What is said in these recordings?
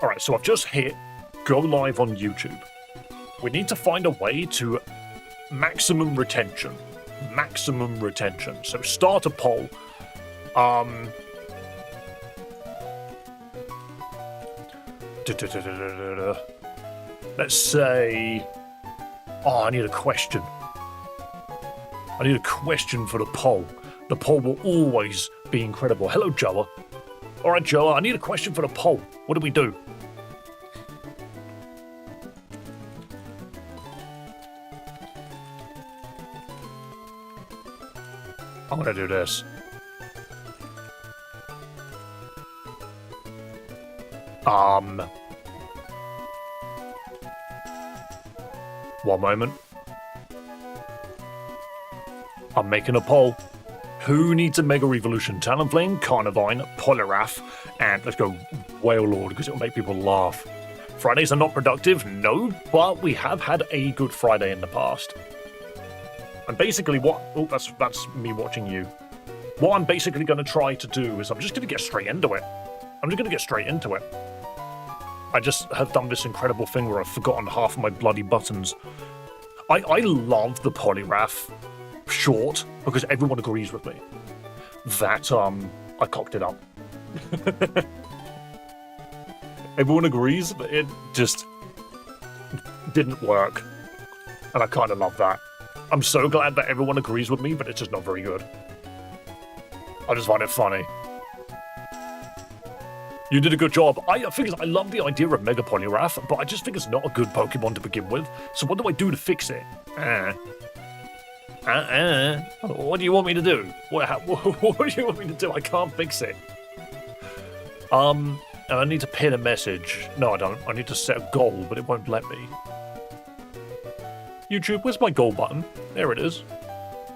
Alright, so I've just hit go live on YouTube. We need to find a way to maximum retention. Maximum retention. So start a poll. Let's say... Oh, I need a question. I need a question for the poll. The poll will always be incredible. Hello, Joa. Alright, Joa, I need a question for the poll. What do we do? I'm gonna do this. One moment. I'm making a poll. Who needs a Mega Evolution? Talonflame, Carnivine, Poliwrath, and let's go Wailord because it'll make people laugh. Fridays are not productive, no, but we have had a good Friday in the past. And basically what... Oh, that's me watching you. What I'm basically going to try to do is I'm just going to get straight into it. I just have done this incredible thing where I've forgotten half of my bloody buttons. I love the Poliwrath short because everyone agrees with me that I cocked it up. Everyone agrees, but it just didn't work. And I kind of love that. I'm so glad that everyone agrees with me, but it's just not very good. I just find it funny. You did a good job. I love the idea of Mega Poliwrath, but I just think it's not a good Pokemon to begin with. So what do I do to fix it? What do you want me to do? What do you want me to do? I can't fix it. And I need to pin a message. No, I don't. I need to set a goal, but it won't let me. YouTube, where's my goal button? There it is.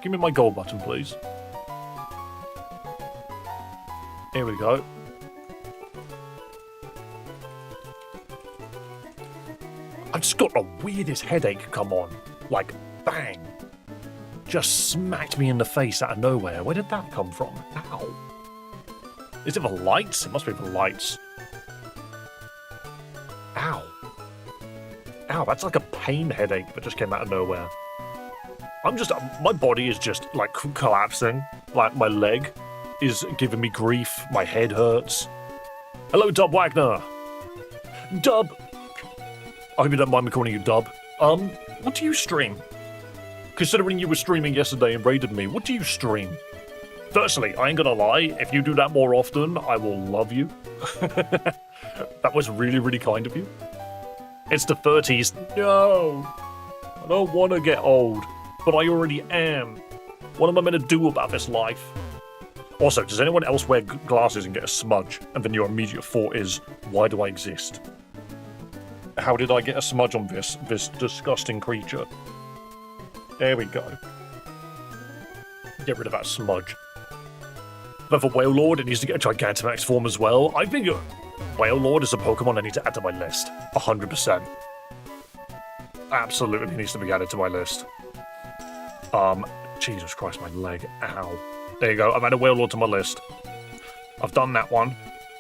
Give me my goal button, please. Here we go. I've just got the weirdest headache come on. Like, bang. Just smacked me in the face out of nowhere. Where did that come from? Ow. Is it the lights? It must be the lights. Ow. Ow, that's like a pain headache that just came out of nowhere. My body is just, like, collapsing. Like, my leg is giving me grief. My head hurts. Hello, Dub Wagner. Dub. I hope you don't mind me calling you Dub. What do you stream? Considering you were streaming yesterday and raided me, what do you stream? Firstly, I ain't gonna lie, if you do that more often, I will love you. That was really, really kind of you. It's the 30s. No! I don't want to get old, but I already am. What am I meant to do about this life? Also, does anyone else wear glasses and get a smudge, and then your immediate thought is, why do I exist? How did I get a smudge on this disgusting creature? There we go. Get rid of that smudge. But for Wailord, it needs to get a Gigantamax form as well. I think Wailord is a Pokemon I need to add to my list. 100%. Absolutely needs to be added to my list. Jesus Christ, my leg. Ow. There you go. I've added Wailord to my list. I've done that one,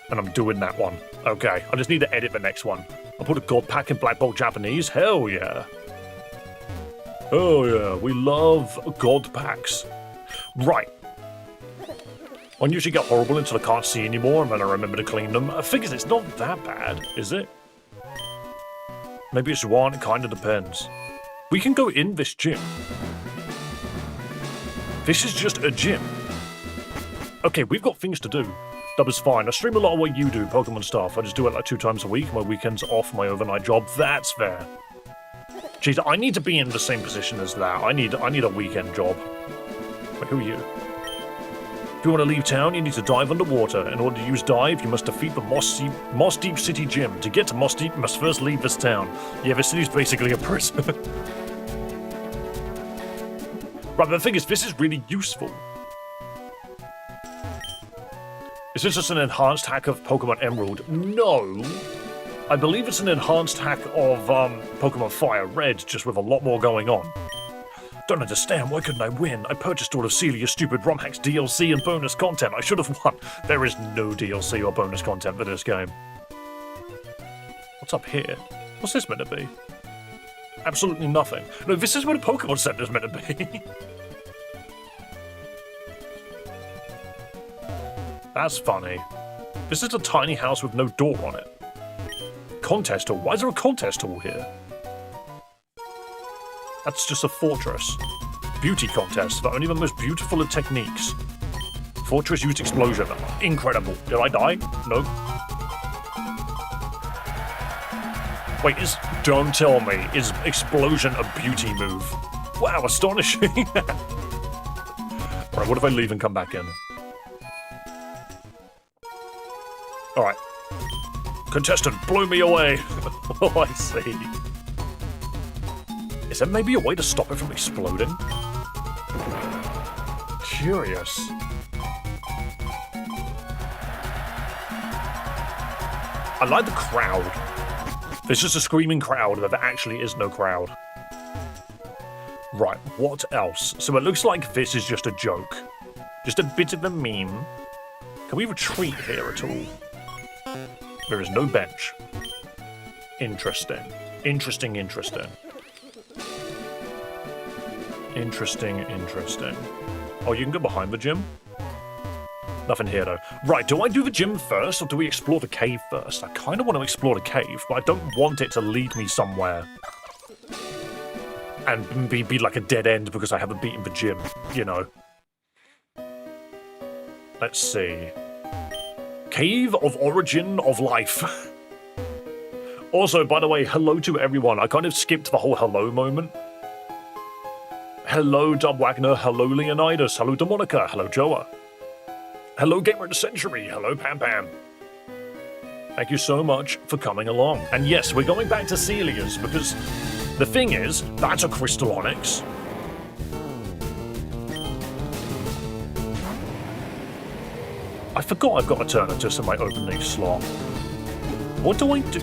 and I'm doing that one. Okay, I just need to edit the next one. I'll put a God Pack in Black Bolt Japanese. Hell yeah. Oh yeah, we love God Packs. Right. I usually get horrible until I can't see anymore, and then I remember to clean them. I figure it's not that bad, is it? Maybe it's one, it kinda depends. We can go in this gym. This is just a gym. Okay, we've got things to do. That was fine. I stream a lot of what you do, Pokemon stuff. I just do it like 2 times a week. My weekends off, my overnight job. That's fair. Jeez, I need to be in the same position as that. I need a weekend job. Wait, who are you? If you want to leave town, you need to dive underwater. In order to use dive, you must defeat the Moss Deep City Gym. To get to Moss Deep, you must first leave this town. Yeah, this city's basically a prison. Right, but the thing is, this is really useful. Is this just an enhanced hack of Pokemon Emerald? No. I believe it's an enhanced hack of Pokemon Fire Red, just with a lot more going on. Don't understand, why couldn't I win? I purchased all of Celias' stupid Romhack's DLC and bonus content. I should have won. There is no DLC or bonus content for this game. What's up here? What's this meant to be? Absolutely nothing. No, this is where the Pokemon Center is meant to be. That's funny. This is a tiny house with no door on it. Contest hall? Why is there a contest hall here? That's just a fortress. Beauty contest for only the most beautiful of techniques. Fortress used explosion. Incredible. Did I die? No. Wait, don't tell me, is explosion a beauty move? Wow, astonishing. Right, what if I leave and come back in? Alright. Contestant, blow me away. Oh, I see. Is there maybe a way to stop it from exploding? Curious. I like the crowd. There's just a screaming crowd, but there actually is no crowd. Right, what else? So it looks like this is just a joke. Just a bit of a meme. Can we retreat here at all? There is no bench. Interesting. Interesting, interesting. Interesting, interesting. Oh, you can go behind the gym? Nothing here, though. Right, do I do the gym first, or do we explore the cave first? I kind of want to explore the cave, but I don't want it to lead me somewhere. And be like a dead end because I haven't beaten the gym, you know. Let's see. Cave of Origin of Life. Also, by the way, hello to everyone. I kind of skipped the whole hello moment. Hello, Dub Wagner. Hello, Leonidas. Hello, Demonica. Hello, Joa. Hello, Gamer of the Century. Hello, Pam Pam. Thank you so much for coming along. And yes, we're going back to Celias because the thing is, that's a Crystal Onyx. I forgot I've got Eternatus in my opening slot. What do I do?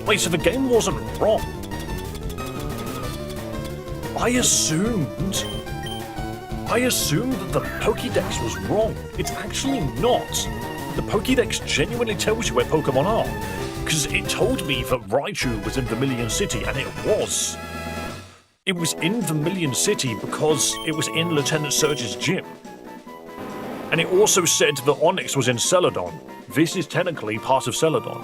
Wait, so the game wasn't wrong. I assumed that the Pokédex was wrong. It's actually not. The Pokédex genuinely tells you where Pokemon are. Because it told me that Raichu was in Vermilion City, and it was. It was in Vermilion City because it was in Lieutenant Surge's gym. And it also said that Onyx was in Celadon. This is technically part of Celadon.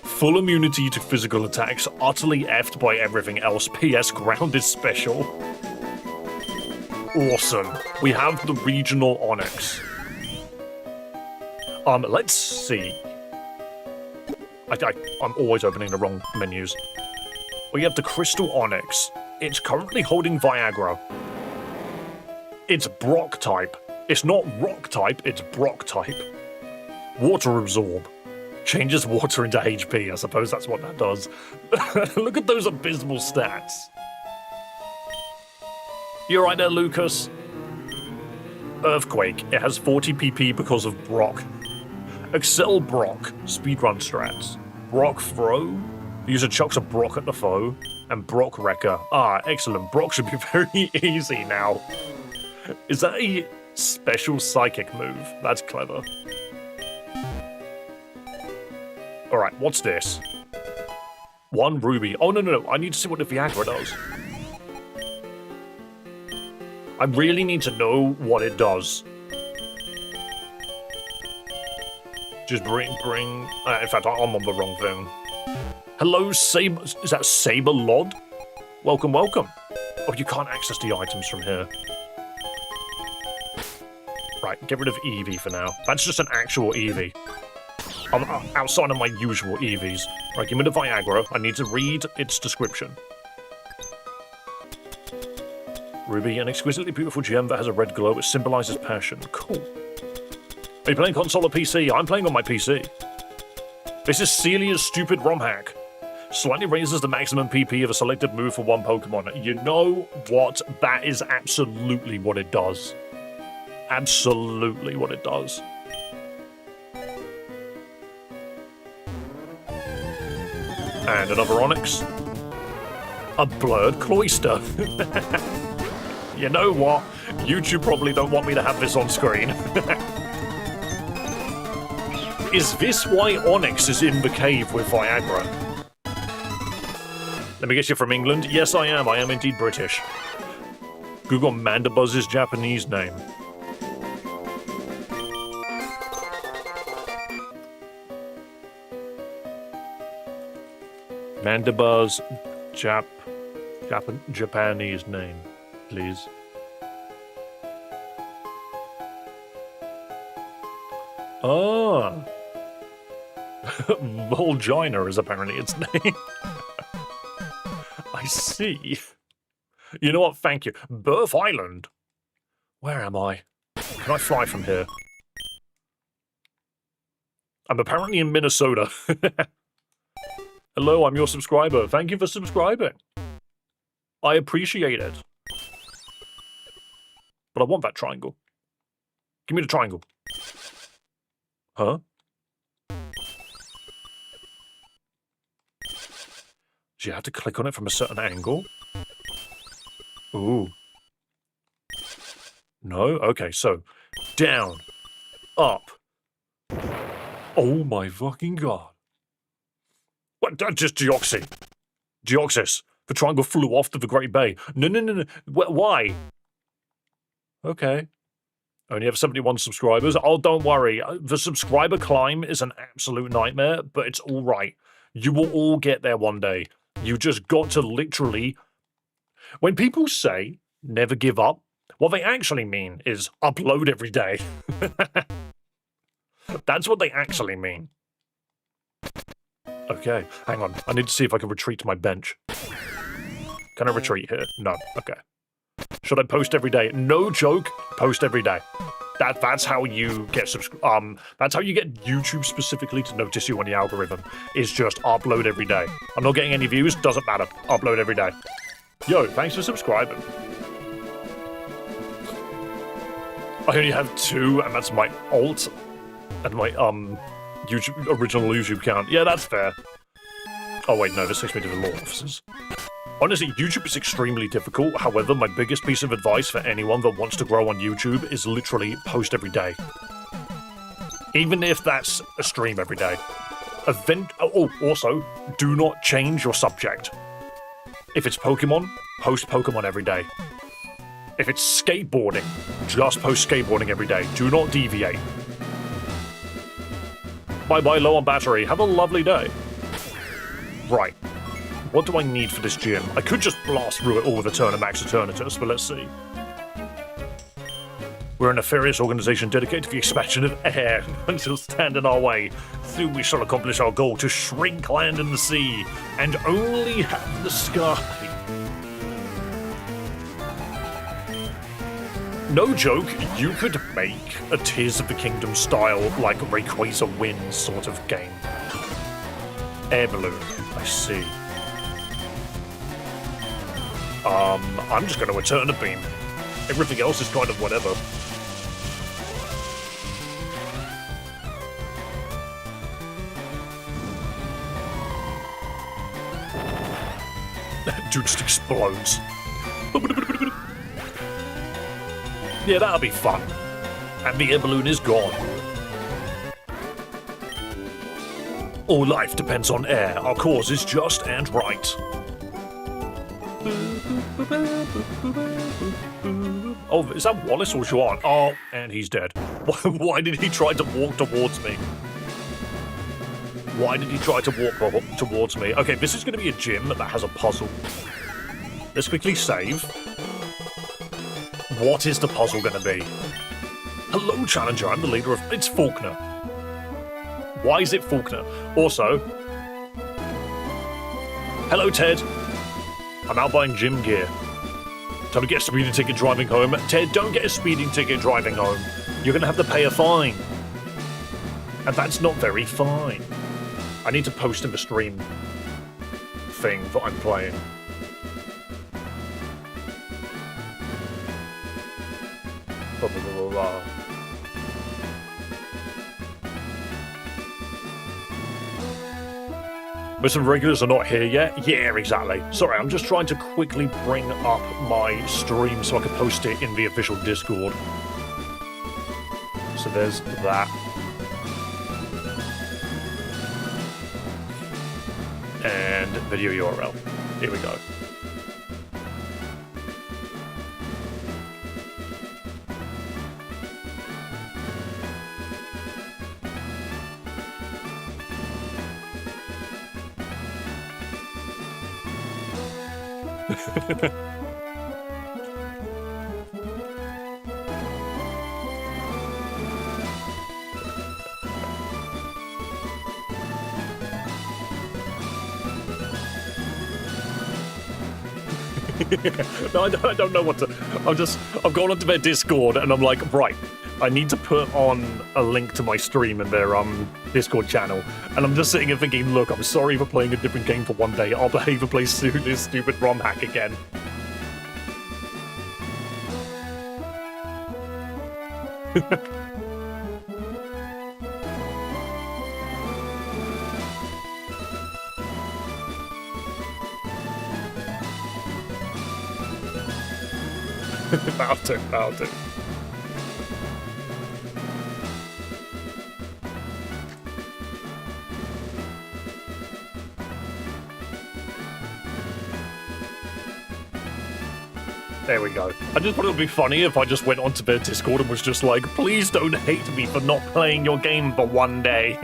Full immunity to physical attacks, utterly effed by everything else. PS Ground is special. Awesome. We have the regional Onyx. Let's see. I'm always opening the wrong menus. We have the Crystal Onyx. It's currently holding Viagra. It's Brock type. It's not Rock type, it's Brock type. Water Absorb. Changes water into HP, I suppose that's what that does. Look at those abysmal stats. You right there, Lucas? Earthquake. It has 40 PP because of Brock. Excel Brock. Speedrun strats. Brock Throw. The user chucks a Brock at the foe. And Brock Wrecker. Ah, excellent. Brock should be very easy now. Is that a special psychic move? That's clever. Alright, what's this? 1 ruby. Oh, no. I need to see what the Viagra does. I really need to know what it does. Just bring... in fact, I'm on the wrong thing. Hello, Saber... Is that Saber Lod? Welcome. Oh, you can't access the items from here. Right, get rid of Eevee for now. That's just an actual Eevee. I'm outside of my usual Eevees. Right, give me the Viagra. I need to read its description. Ruby, an exquisitely beautiful gem that has a red glow which symbolizes passion. Cool. Are you playing console or PC? I'm playing on my PC. This is Celia's stupid Romhack. Slightly raises the maximum PP of a selected move for one Pokemon. You know what? That is absolutely what it does. Absolutely what it does. And another Onyx. A blurred Cloyster. You know what? YouTube probably don't want me to have this on screen. Is this why Onyx is in the cave with Viagra? Let me guess, you're from England? Yes, I am. I am indeed British. Google Mandabuzz's Japanese name. Mandabuzz Japanese name, please. Ah. Volgina is apparently its name. I see. You know what? Thank you. Birth Island. Where am I? Can I fly from here? I'm apparently in Minnesota. Hello, I'm your subscriber. Thank you for subscribing. I appreciate it. But I want that triangle. Give me the triangle. Huh? Do you have to click on it from a certain angle? Ooh. No? Okay, so down, up. Oh my fucking god. What? Just Deoxy. Deoxys. The triangle flew off to the Great Bay. No. Why? Okay. Only have 71 subscribers. Oh, don't worry. The subscriber climb is an absolute nightmare, but it's all right. You will all get there one day. You just got to literally... When people say, never give up, what they actually mean is upload every day. That's what they actually mean. Okay, hang on. I need to see if I can retreat to my bench. Can I retreat here? No. Okay. Should I post every day? No joke. Post every day. That's how you get that's how you get YouTube specifically to notice you on the algorithm. Is just upload every day. I'm not getting any views. Doesn't matter. Upload every day. Yo, thanks for subscribing. I only have 2, and that's my alt and my original YouTube account. Yeah, that's fair. Oh wait, no, this takes me to the law offices. Honestly, YouTube is extremely difficult. However, my biggest piece of advice for anyone that wants to grow on YouTube is literally post every day. Even if that's a stream every day. Oh, also, do not change your subject. If it's Pokemon, post Pokemon every day. If it's skateboarding, just post skateboarding every day. Do not deviate. Bye-bye, low on battery. Have a lovely day. Right. What do I need for this gym? I could just blast through it all with a Max Eternatus, but let's see. We're a nefarious organization dedicated to the expansion of air until stand in our way. Soon we shall accomplish our goal to shrink land and the sea, and only have the sky. No joke, you could make a Tears of the Kingdom style, like Rayquaza wins sort of game. Air balloon, I see. I'm just going to return a beam. Everything else is kind of whatever. Dude just explodes. Yeah, that'll be fun. And the air balloon is gone. All life depends on air. Our cause is just and right. Oh, is that Wallace or Juan? Oh, and he's dead. Why did he try to walk towards me? Why did he try to walk towards me? Okay, this is going to be a gym that has a puzzle. Let's quickly save. What is the puzzle going to be? Hello, Challenger. I'm the leader of... It's Faulkner. Why is it Faulkner? Also... Hello, Ted. I'm out buying gym gear. Time to get a speeding ticket driving home. Ted, don't get a speeding ticket driving home. You're going to have to pay a fine. And that's not very fine. I need to post in the stream thing that I'm playing. Blah, blah, blah, blah. But some regulars are not here yet? Yeah, exactly. Sorry, I'm just trying to quickly bring up my stream so I can post it in the official Discord. So there's that. And video URL. Here we go. No, I don't know what to. I've gone onto their Discord and I'm like, right, I need to put on a link to my stream in their Discord channel. And I'm just sitting here thinking, look, I'm sorry for playing a different game for one day. I'll behave and play this stupid Romhack again. That'll do. There we go. I just thought it would be funny if I just went onto their Discord and was just like, please don't hate me for not playing your game for one day.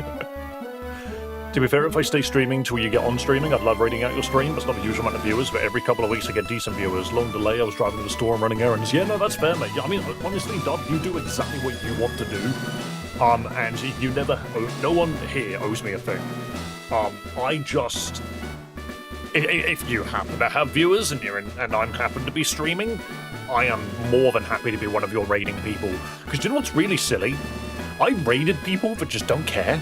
To be fair, if I stay streaming till you get on streaming, I'd love reading out your stream. It's not a huge amount of viewers, but every couple of weeks I get decent viewers. Long delay, I was driving to the store and running errands. Yeah, no, that's fair, mate. I mean, honestly, Dub, you do exactly what you want to do. And you never... No one here owes me a thing. I just... If you happen to have viewers and I'm happen to be streaming, I am more than happy to be one of your raiding people. Because you know what's really silly? I raided people that just don't care.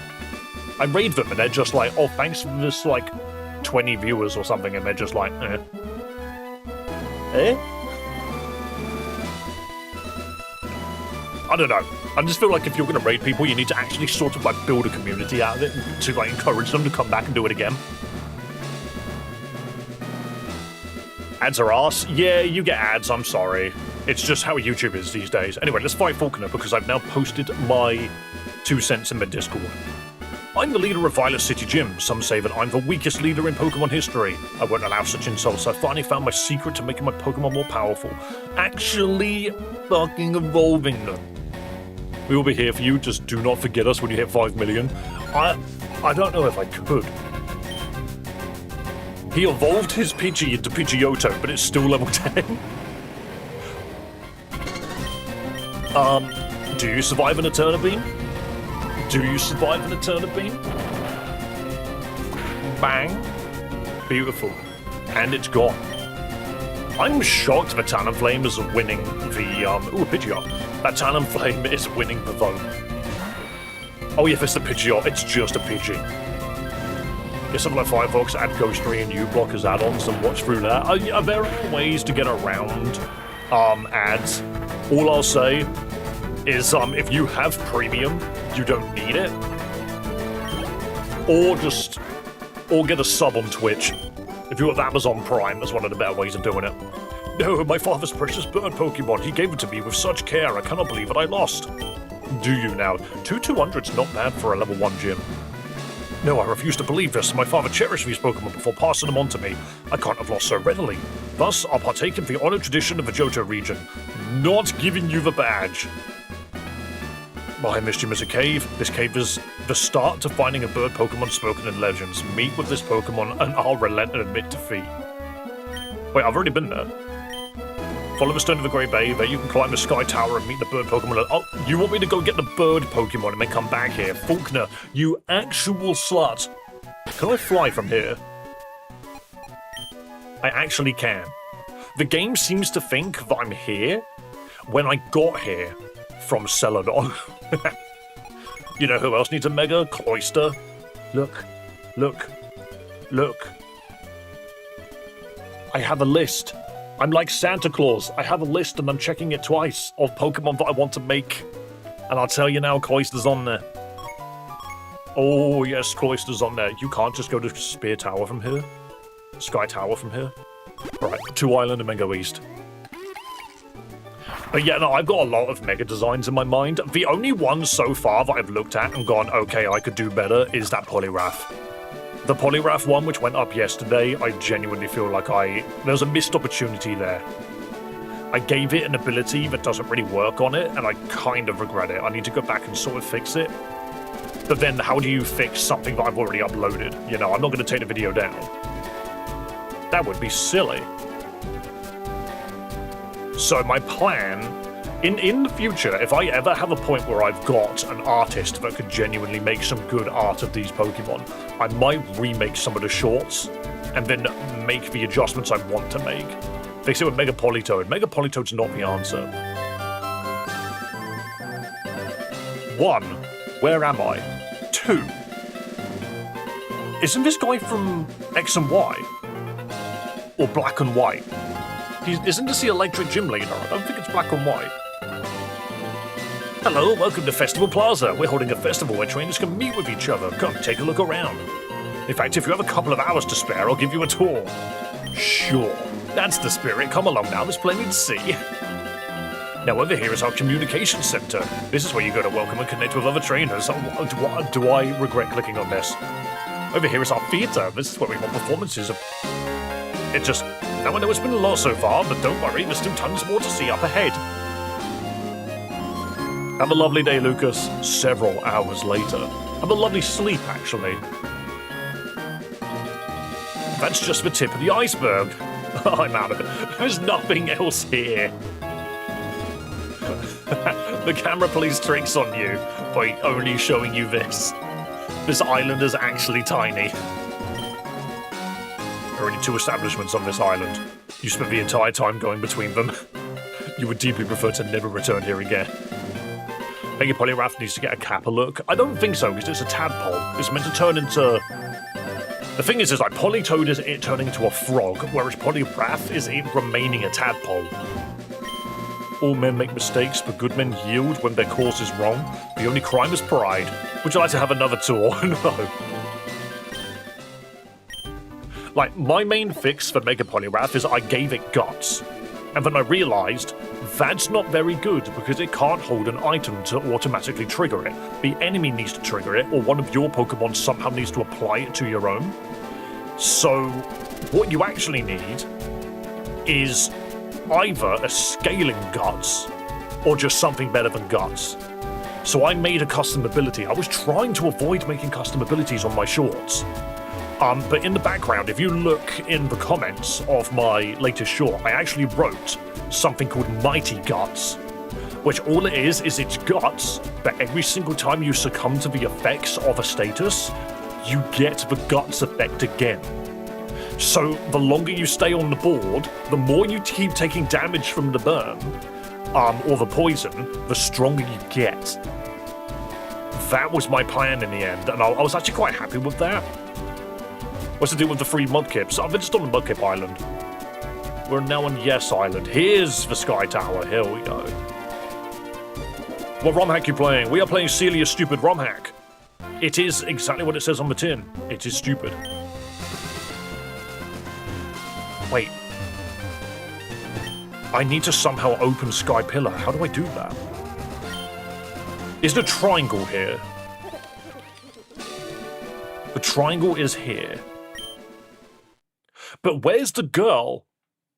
I raid them and they're just like, oh, thanks for this, like, 20 viewers or something, and they're just like, eh. Eh? I don't know. I just feel like if you're going to raid people, you need to actually sort of, like, build a community out of it to, like, encourage them to come back and do it again. Ads are arse? Yeah, you get ads, I'm sorry. It's just how YouTube is these days. Anyway, let's fight Falconer, because I've now posted my 2 cents in the Discord. I'm the leader of Violet City Gym. Some say that I'm the weakest leader in Pokemon history. I won't allow such insults. I finally found my secret to making my Pokemon more powerful. Actually, fucking evolving them. We will be here for you. Just do not forget us when you hit 5 million. I don't know if I could. He evolved his Pidgey into Pidgeotto, but it's still level 10. Do you survive an Eternabeam? Do you survive an Eternabeam? Bang. Beautiful. And it's gone. I'm shocked that Talonflame is winning the, ooh, Pidgeot. That Talonflame is winning the vote. Oh yeah, if it's the Pidgeot, it's just a Pidgey. Get something like Firefox, add Ghost Ray and U-Block as add-ons and watch through that. There are ways to get around, ads. All I'll say is, if you have premium, you don't need it. Or get a sub on Twitch. If you have Amazon Prime, that's one of the better ways of doing it. No, my father's precious bird Pokemon. He gave it to me with such care. I cannot believe it I lost. Do you now? 200's not bad for a level 1 gym. No, I refuse to believe this. My father cherished these Pokemon before passing them on to me. I can't have lost so readily. Thus, I'll partake in the honored tradition of the Johto region. Not giving you the badge. Behind this gym is a cave. This cave is the start to finding a bird Pokemon spoken in legends. Meet with this Pokemon and I'll relent and admit defeat. Wait, I've already been there. Follow the stone of the Great Bay. There you can climb the Sky Tower and meet the bird Pokemon. Oh, you want me to go get the bird Pokemon and then come back here? Falconer, you actual slut. Can I fly from here? I actually can. The game seems to think that I'm here when I got here from Celadon. You know who else needs a Mega? Cloyster. Look. Look. Look. I have a list. I'm like Santa Claus. I have a list and I'm checking it twice of Pokemon that I want to make. And I'll tell you now, Cloyster's on there. Oh, yes, Cloyster's on there. You can't just go to Spear Tower from here. Sky Tower from here. Alright, 2 Island and then go east. But yeah, no, I've got a lot of Mega designs in my mind. The only one so far that I've looked at and gone, okay, I could do better, is that Poliwrath. The Poliwrath one, which went up yesterday, I genuinely feel like there was a missed opportunity there. I gave it an ability that doesn't really work on it, and I kind of regret it. I need to go back and sort of fix it. But then how do you fix something that I've already uploaded? You know, I'm not going to take the video down. That would be silly. So my plan, in the future, if I ever have a point where I've got an artist that could genuinely make some good art of these Pokemon, I might remake some of the shorts and then make the adjustments I want to make. Fix it with Mega Politoed. Mega Politoed's not the answer. 1. Where am I? 2. Isn't this guy from X and Y? Or Black and White? Isn't this the electric gym leader? I don't think it's Black and White. Hello, welcome to Festival Plaza. We're holding a festival where trainers can meet with each other. Come, take a look around. In fact, if you have a couple of hours to spare, I'll give you a tour. Sure. That's the spirit. Come along now, there's plenty to see. Now over here is our communication center. This is where you go to welcome and connect with other trainers. Do I regret clicking on this? Over here is our theater. This is where we hold performances of... Now I know it's been a lot so far, but don't worry, there's still tons more to see up ahead. Have a lovely day, Lucas. Several hours later. Have a lovely sleep, actually. That's just the tip of the iceberg. I'm out of it. There's nothing else here. The camera plays tricks on you by only showing you this. This island is actually tiny. There are only 2 establishments on this island. You spent the entire time going between them. You would deeply prefer to never return here again. Mega Poliwrath needs to get a Kappa look. I don't think so, because it's a tadpole. It's meant to turn into... The thing is like Politoed is it turning into a frog, whereas Poliwrath is it remaining a tadpole. All men make mistakes, but good men yield when their cause is wrong. The only crime is pride. Would you like to have another tour? No. Like, my main fix for Mega Poliwrath is I gave it guts. And then I realised that's not very good because it can't hold an item to automatically trigger it. The enemy needs to trigger it, or one of your Pokemon somehow needs to apply it to your own. So, what you actually need is either a scaling Guts, or just something better than Guts. So I made a custom ability. I was trying to avoid making custom abilities on my shorts. But in the background, if you look in the comments of my latest short, I actually wrote something called Mighty Guts, which all it is it's guts, but every single time you succumb to the effects of a status, you get the guts effect again. So the longer you stay on the board, the more you keep taking damage from the burn, or the poison, the stronger you get. That was my plan in the end, and I was actually quite happy with that. What's to do with the free Mudkips? I've been just on the Mudkip Island. We're now on Yes Island. Here's the Sky Tower. Here we go. What Romhack you playing? We are playing Celias Stupid Romhack. It is exactly what it says on the tin. It is stupid. Wait. I need to somehow open Sky Pillar. How do I do that? Is the triangle here? The triangle is here. But where's the girl?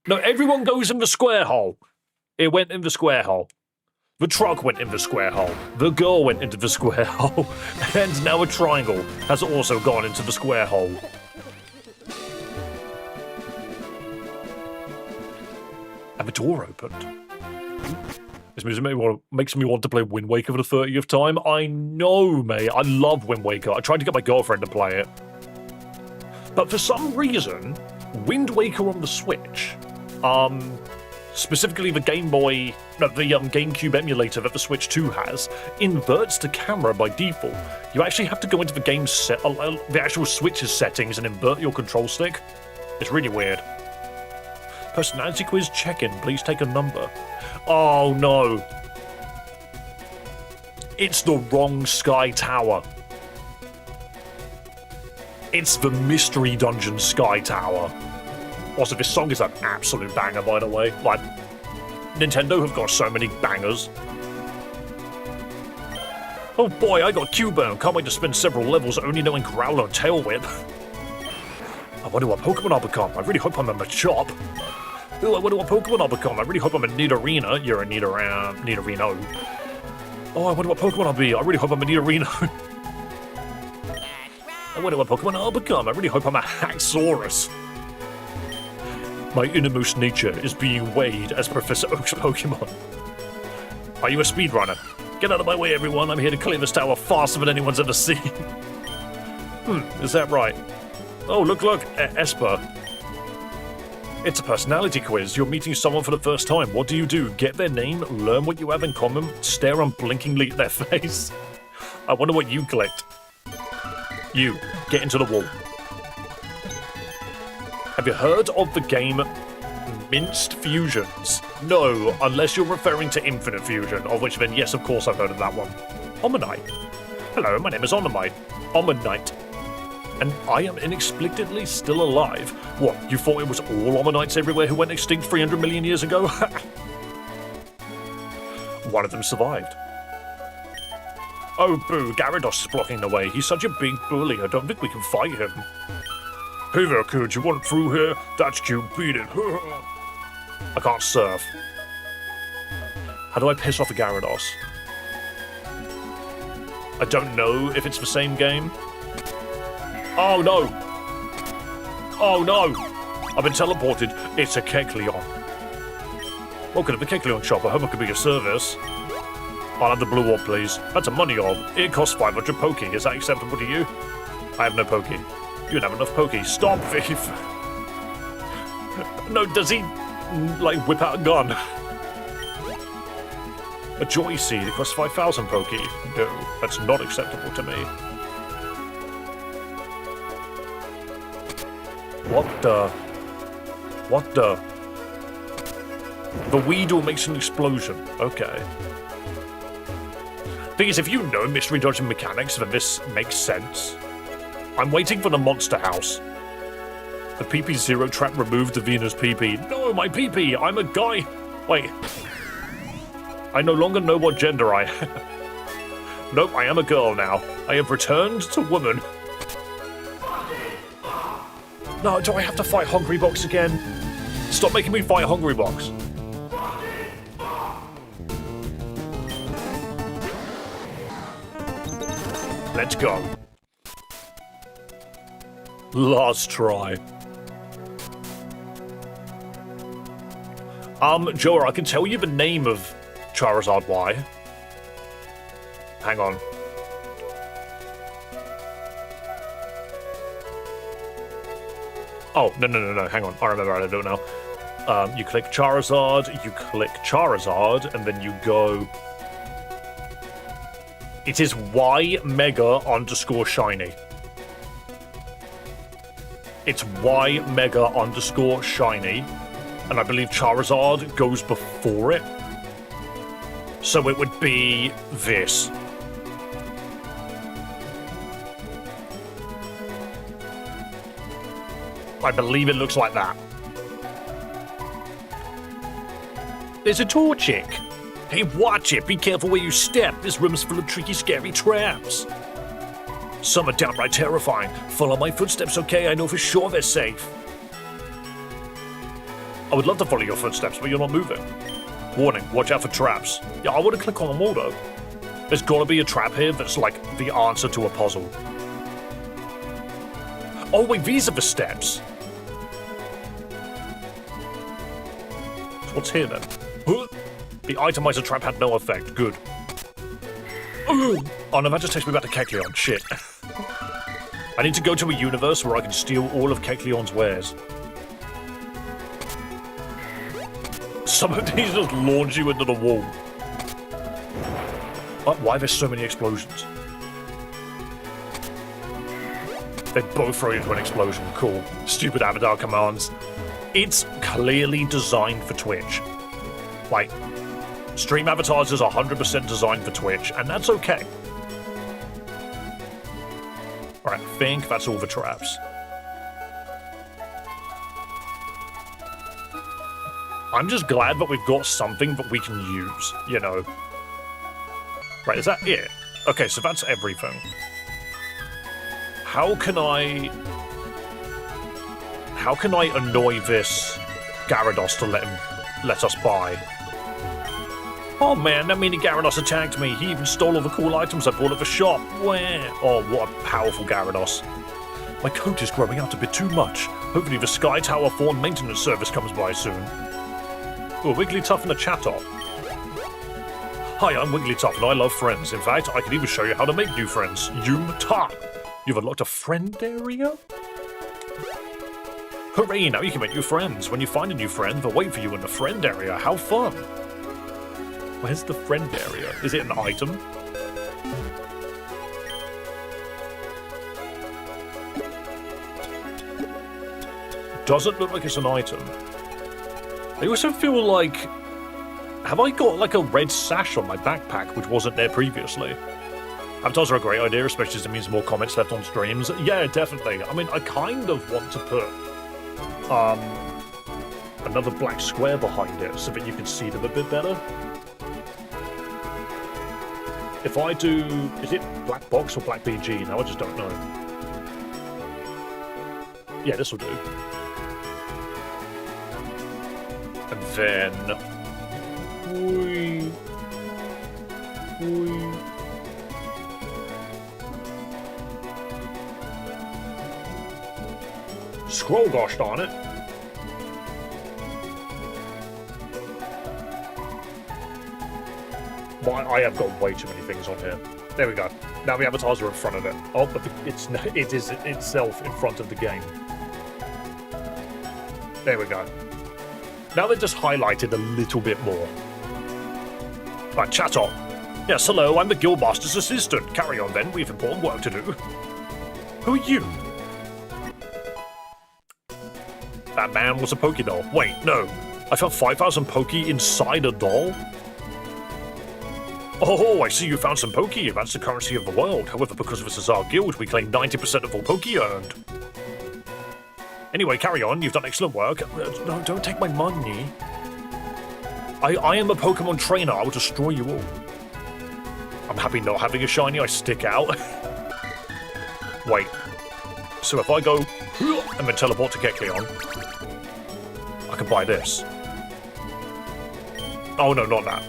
No, everyone goes in the square hole. It went in the square hole. The truck went in the square hole. The girl went into the square hole. And now a triangle has also gone into the square hole. And the door opened. This music makes me want to play Wind Waker for the 30th time. I know, mate. I love Wind Waker. I tried to get my girlfriend to play it. But for some reason, Wind Waker on the Switch, specifically the GameCube emulator that the Switch 2 has, inverts the camera by default. You actually have to go into the game's the actual Switch's settings and invert your control stick. It's really weird. Personality quiz check-in. Please take a number. Oh no. It's the wrong Sky Tower. It's the Mystery Dungeon Sky Tower. Also, this song is an absolute banger, by the way. Like, Nintendo have got so many bangers. Oh boy, I got Q-Burn. Can't wait to spend several levels only knowing Growler and Tail Whip. I wonder what Pokemon I'll become. I really hope I'm a Machop. Ooh, I wonder what Pokemon I'll become. I really hope I'm a Nidorino. You're a Nidorino. Oh, I wonder what Pokemon I'll be. I really hope I'm a Nidorino. I wonder what Pokemon I'll become. I really hope I'm a Haxorus. My innermost nature is being weighed as Professor Oak's Pokemon. Are you a speedrunner? Get out of my way, everyone. I'm here to clear this tower faster than anyone's ever seen. Is that right? Oh, look, Esper. It's a personality quiz. You're meeting someone for the first time. What do? Get their name, learn what you have in common, stare unblinkingly at their face. I wonder what you clicked. You, get into the wall. Have you heard of the game Minced Fusions? No, unless you're referring to Infinite Fusion, of which then yes, of course I've heard of that one. Omanite. Hello, my name is Omanite. And I am inexplicably still alive. What, you thought it was all Omanites everywhere who went extinct 300 million years ago? One of them survived. Oh boo, Gyarados is blocking the way. He's such a big bully, I don't think we can fight him. Hey there, kid, you want through here? That's cute, beat it. I can't surf. How do I piss off a Gyarados? I don't know if it's the same game. Oh no! Oh no! I've been teleported. It's a Kecleon. Welcome to the Kecleon shop. I hope I can be of service. I'll have the blue orb, please. That's a money orb. It costs 500 Poké. Is that acceptable to you? I have no Poké. You don't have enough Poké. Stop, thief! No, does he, like, whip out a gun? A Joy Seed. It costs 5,000 Poké. No, that's not acceptable to me. What the? The Weedle makes an explosion. Okay. Thing is, if you know mystery dodging mechanics, then this makes sense. I'm waiting for the monster house. The PP0 trap removed the Venus PP. No, my PP! I'm a guy! Wait. I no longer know what gender I am. Nope, I am a girl now. I have returned to woman. No, do I have to fight Hungrybox again? Stop making me fight Hungrybox. Let's go. Last try. Joa, I can tell you the name of Charizard Y. Hang on. Oh, no, hang on. I remember how to do it now. You click Charizard, and then you go... It is Y Mega _ Shiny. It's Y Mega _ Shiny, and I believe Charizard goes before it. So it would be this. I believe it looks like that. There's a Torchic. Hey, watch it. Be careful where you step. This room is full of tricky, scary traps. Some are downright terrifying. Follow my footsteps, okay? I know for sure they're safe. I would love to follow your footsteps, but you're not moving. Warning, watch out for traps. Yeah, I want to click on them all, though. There's got to be a trap here that's like the answer to a puzzle. Oh, wait, these are the steps. What's here, then? Huh? The itemizer trap had no effect. Good. Oh no, that just takes me back to Kecleon. Shit. I need to go to a universe where I can steal all of Kecleon's wares. Some of these just launch you into the wall. Why are there so many explosions? They both throw you into an explosion. Cool. Stupid avatar commands. It's clearly designed for Twitch. Like, stream avatars is 100% designed for Twitch, and that's okay. Alright, I think that's all the traps. I'm just glad that we've got something that we can use, you know. Right, is that it? Okay, so that's everything. How can I... How can I annoy this Gyarados to let us buy? Oh man, that meanie Gyarados attacked me. He even stole all the cool items I bought at the shop. Where? Oh, what a powerful Gyarados. My coat is growing out a bit too much. Hopefully the Sky Tower Fawn maintenance service comes by soon. Oh, Wigglytuff and a Chatot. Hi, I'm Wigglytuff and I love friends. In fact, I can even show you how to make new friends. Ta! You've unlocked a friend area? Hooray, now you can make new friends. When you find a new friend, they'll wait for you in the friend area. How fun! Where's the friend area? Is it an item? Doesn't look like it's an item. I also feel like... Have I got like a red sash on my backpack, which wasn't there previously? Avatars are a great idea, especially as it means more comments left on streams. Yeah, definitely. I mean, I kind of want to put... another black square behind it so that you can see them a bit better. If I do... Is it black box or black BG? Now I just don't know. Yeah, this will do. And then... Whee. Whee. Scroll, gosh darn it. I have got way too many things on here. There we go. Now the avatars are in front of it. Oh, but it is itself in front of the game. There we go. Now they're just highlighted a little bit more. Right, chat on. Yes, hello, I'm the Guildmaster's assistant. Carry on then, we've important work to do. Who are you? That man was a Pokédoll. Wait, no. I found 5,000 Poké inside a doll? Oh, I see you found some Poké. That's the currency of the world. However, because of us as our guild, we claim 90% of all Poké earned. Anyway, carry on. You've done excellent work. No, don't take my money. I am a Pokemon trainer. I will destroy you all. I'm happy not having a shiny. I stick out. Wait. So if I go and then teleport to Kecleon, I can buy this. Oh no, not that.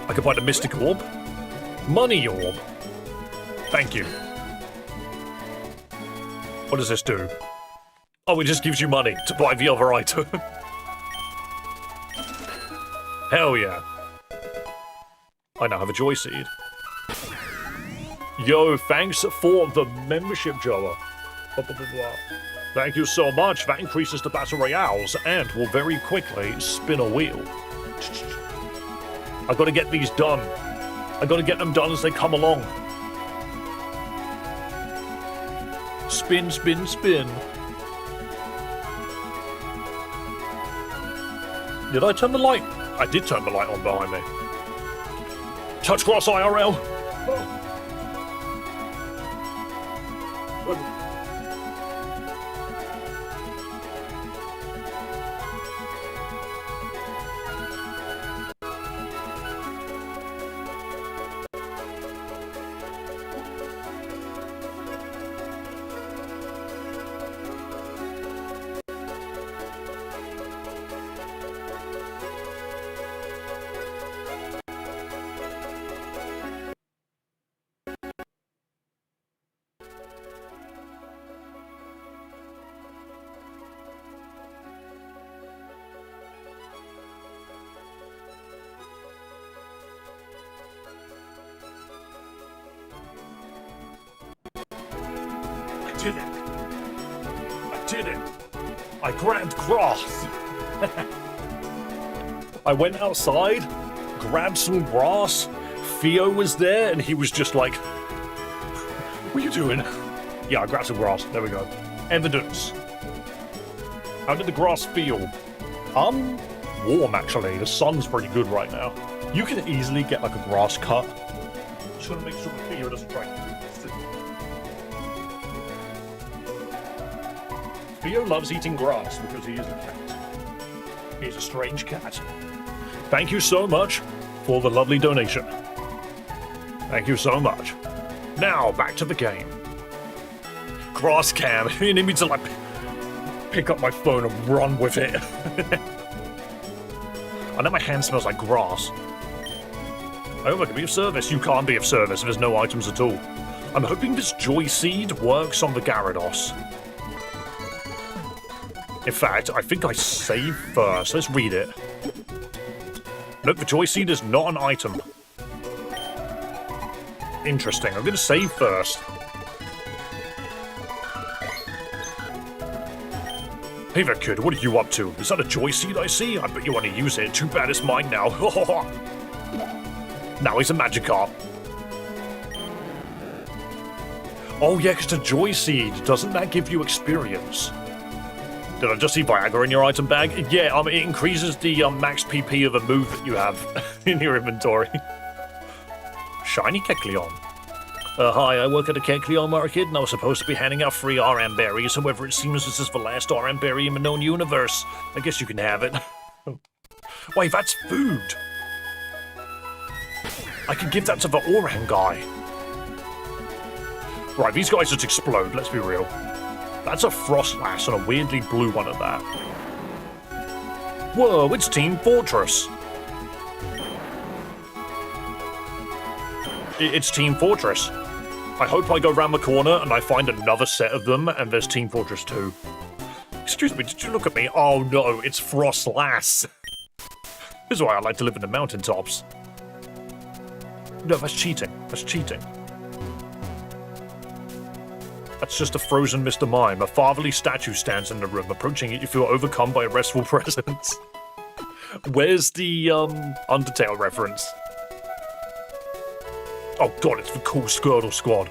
I can buy the Mystic Orb. Money Orb. Thank you. What does this do? Oh, it just gives you money to buy the other item. Hell yeah. I now have a Joy Seed. Yo, thanks for the membership, Joa. Blah, blah, blah, blah. Thank you so much. That increases the Battle Royales and will very quickly spin a wheel. I gotta get these done. I gotta get them done as they come along. Spin, spin, spin. Did I turn the light? I did turn the light on behind me. Touch Grass IRL. Oh. did it! I did it! I grabbed grass! I went outside, grabbed some grass, Theo was there, and he was just like, what are you doing? Yeah, I grabbed some grass. There we go. Evidence. How did the grass feel? Warm, actually. The sun's pretty good right now. You can easily get, like, a grass cut. Just gotta make sure the Theo doesn't try. Theo loves eating grass because he is a cat. He's a strange cat. Thank you so much for the lovely donation. Thank you so much. Now, back to the game. Grass cam. You need me to, like, pick up my phone and run with it. I know my hand smells like grass. I hope I can be of service. You can't be of service if there's no items at all. I'm hoping this Joy Seed works on the Gyarados. In fact, I think I save first. Let's read it. Nope, the Joy Seed is not an item. Interesting. I'm going to save first. Hey there, kid. What are you up to? Is that a Joy Seed I see? I bet you want to use it. Too bad it's mine now. Now he's a Magikarp. Oh yeah, because the Joy Seed, doesn't that give you experience? Did I just see Viagra in your item bag? Yeah, it increases the max PP of a move that you have in your inventory. Shiny Kecleon. Hi, I work at a Kecleon market, and I was supposed to be handing out free RM berries. However, it seems this is the last RM berry in the known universe. I guess you can have it. Wait, that's food. I could give that to the Orang guy. Right, these guys just explode, let's be real. That's a Frostlass and a weirdly blue one at that. Whoa, it's Team Fortress. It's Team Fortress. I hope I go around the corner and I find another set of them and there's Team Fortress 2. Excuse me, did you look at me? Oh no, it's Frostlass. This is why I like to live in the mountaintops. No, that's cheating. That's cheating. That's just a frozen Mr. Mime. A fatherly statue stands in the room. Approaching it, you feel overcome by a restful presence. Where's the, Undertale reference? Oh god, it's the cool Squirtle Squad.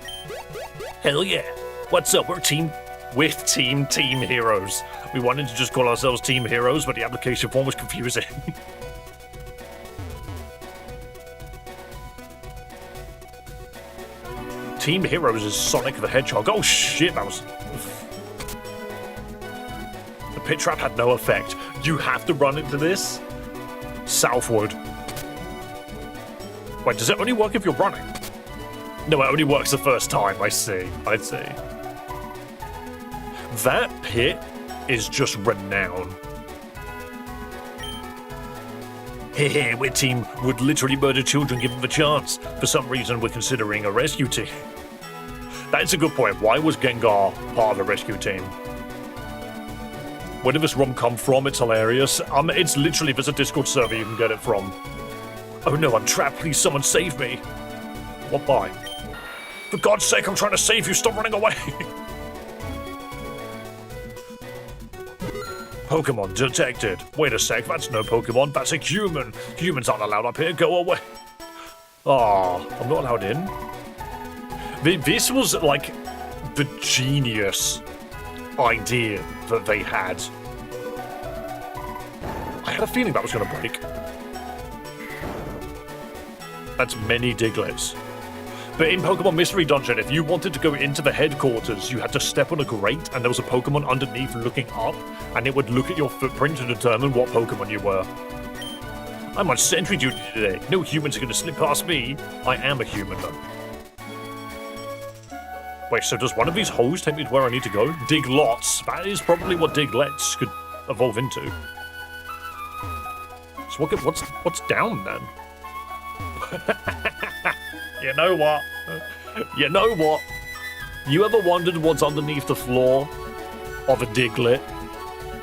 Hell yeah. What's up? We're Team Heroes. We wanted to just call ourselves Team Heroes, but the application form was confusing. Team Heroes is Sonic the Hedgehog. Oh shit, that was... The pit trap had no effect. You have to run into this? Southward. Wait, does it only work if you're running? No, it only works the first time. I see. I see. That pit is just renowned. Hey, we're team would literally murder children given the chance. For some reason, we're considering a rescue team. That's a good point. Why was Gengar part of the rescue team? Where did this ROM come from? It's hilarious. It's literally, there's a Discord server you can get it from. Oh no, I'm trapped. Please, someone save me. What by? For God's sake, I'm trying to save you. Stop running away. Pokemon detected. Wait a sec, that's no Pokemon. That's a human. Humans aren't allowed up here. Go away. Ah, I'm not allowed in. This was like the genius idea that they had. I had a feeling that was going to break. That's many Diglets. But in Pokemon Mystery Dungeon, if you wanted to go into the headquarters, you had to step on a grate and there was a Pokemon underneath looking up, and it would look at your footprint to determine what Pokemon you were. I'm on sentry duty today. No humans are going to slip past me. I am a human, though. Wait, so does one of these holes take me to where I need to go? Diglots. That is probably what Diglets could evolve into. So what's down then? You know what? You know what? You ever wondered what's underneath the floor of a Diglett?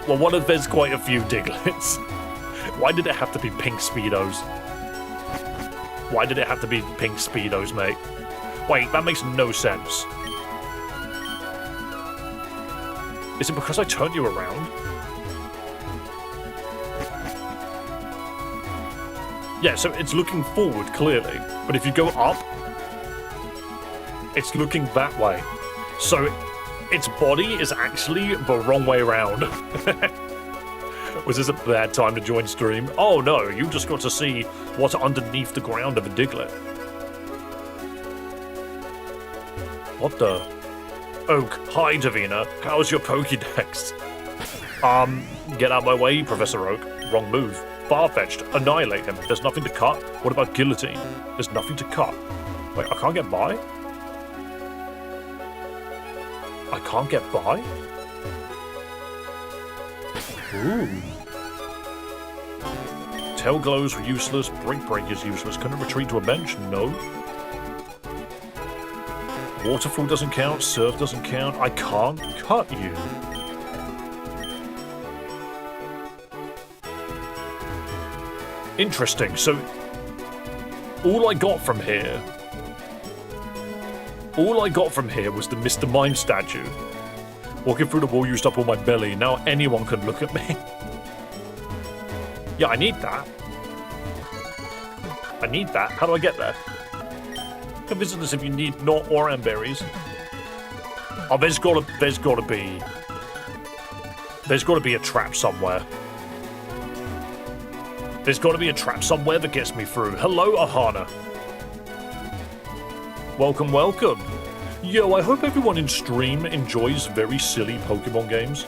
Well, what if there's quite a few Diglets? Why did it have to be pink Speedos? Why did it have to be pink Speedos, mate? Wait, that makes no sense. Is it because I turned you around? Yeah, so it's looking forward, clearly. But if you go up, it's looking that way. So its body is actually the wrong way around. Was this a bad time to join stream? Oh no, you just got to see what's underneath the ground of a Diglett. What the? Oak, hi Davina. How's your Pokédex? Get out of my way, Professor Oak. Wrong move. Far-fetched. Annihilate him. There's nothing to cut. What about guillotine? There's nothing to cut. Wait, I can't get by? I can't get by? Ooh. Tail glows were useless. Break is useless. Can I retreat to a bench? No. Waterfall doesn't count. Surf doesn't count. I can't cut you. Interesting. So, all I got from here was the Mr. Mime statue. Walking through the wall used up all my belly. Now anyone can look at me. Yeah, I need that. I need that. How do I get there? Come visit us if you need not oran berries. Oh, there's gotta be a trap somewhere. There's gotta be a trap somewhere that gets me through. Hello, Ahana. Welcome, welcome. Yo, I hope everyone in stream enjoys very silly Pokemon games.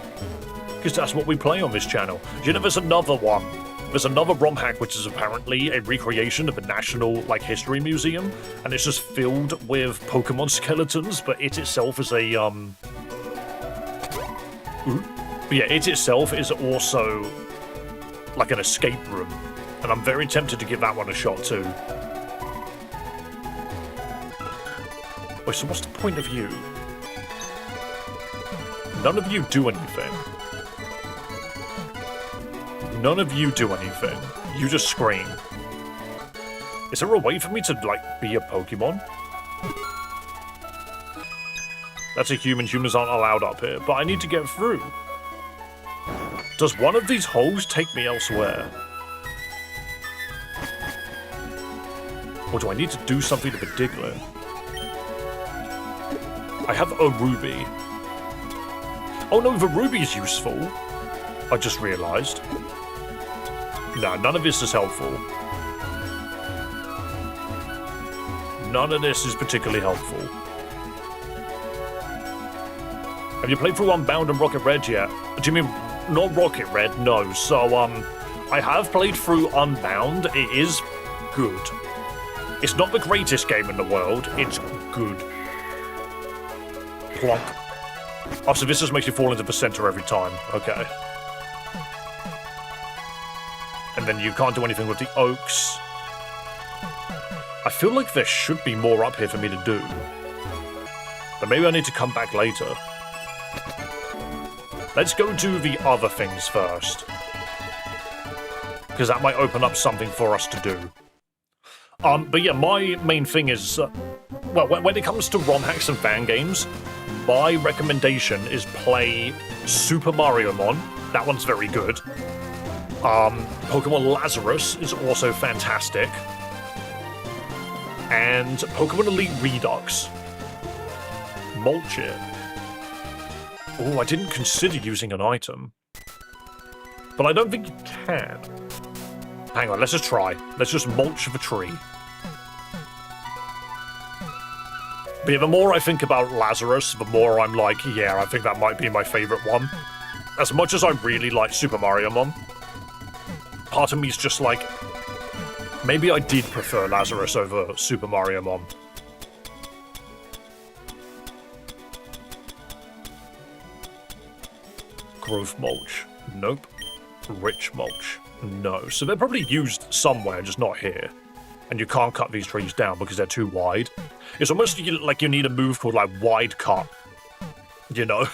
Because that's what we play on this channel. You know, there's another one. There's another Romhack, which is apparently a recreation of the National, History Museum. And it's just filled with Pokemon skeletons, but it itself is a, But yeah, it itself is also, like, an escape room. And I'm very tempted to give that one a shot, too. Wait, so what's the point of you? None of you do anything. None of you do anything. You just scream. Is there a way for me to, be a Pokemon? That's a human. Humans aren't allowed up here, but I need to get through. Does one of these holes take me elsewhere? Or do I need to do something to the Diglett? I have a ruby. Oh no, the ruby is useful. I just realised. No, none of this is helpful. None of this is particularly helpful. Have you played through Unbound and Rocket Red yet? Do you mean not Rocket Red? No. So, I have played through Unbound. It is good. It's not the greatest game in the world. It's good. Plonk. Oh, so this just makes you fall into the center every time. Okay. And then you can't do anything with the oaks. I feel like there should be more up here for me to do. But maybe I need to come back later. Let's go do the other things first. Because that might open up something for us to do. But yeah, my main thing is... well, when it comes to Romhacks and fangames, my recommendation is play Super Mario Mon. That one's very good. Pokemon Lazarus is also fantastic. And Pokemon Elite Redux. Mulch it. Oh, I didn't consider using an item. But I don't think you can. Hang on, let's just try. Let's just mulch the tree. But yeah, the more I think about Lazarus, the more I'm like, yeah, I think that might be my favourite one. As much as I really like Super Mario Mon, part of me is just like, maybe I did prefer Lazarus over Super Mario Mon. Growth mulch. Nope. Rich mulch. No. So they're probably used somewhere, just not here. And you can't cut these trees down because they're too wide. It's almost like you need a move called, wide cut. You know?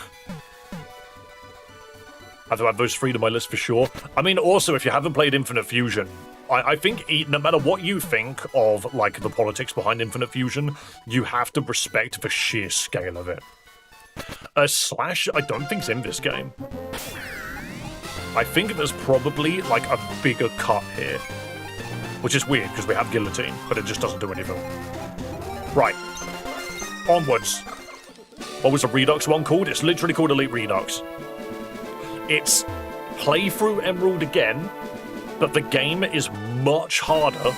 I have to add those 3 to my list for sure. I mean, also, if you haven't played Infinite Fusion, I think no matter what you think of, the politics behind Infinite Fusion, you have to respect the sheer scale of it. Slash, I don't think's in this game. I think there's probably, a bigger cut here. Which is weird, because we have Guillotine, but it just doesn't do anything. Right. Onwards. What was the Redux one called? It's literally called Elite Redux. It's play through Emerald again, but the game is much harder.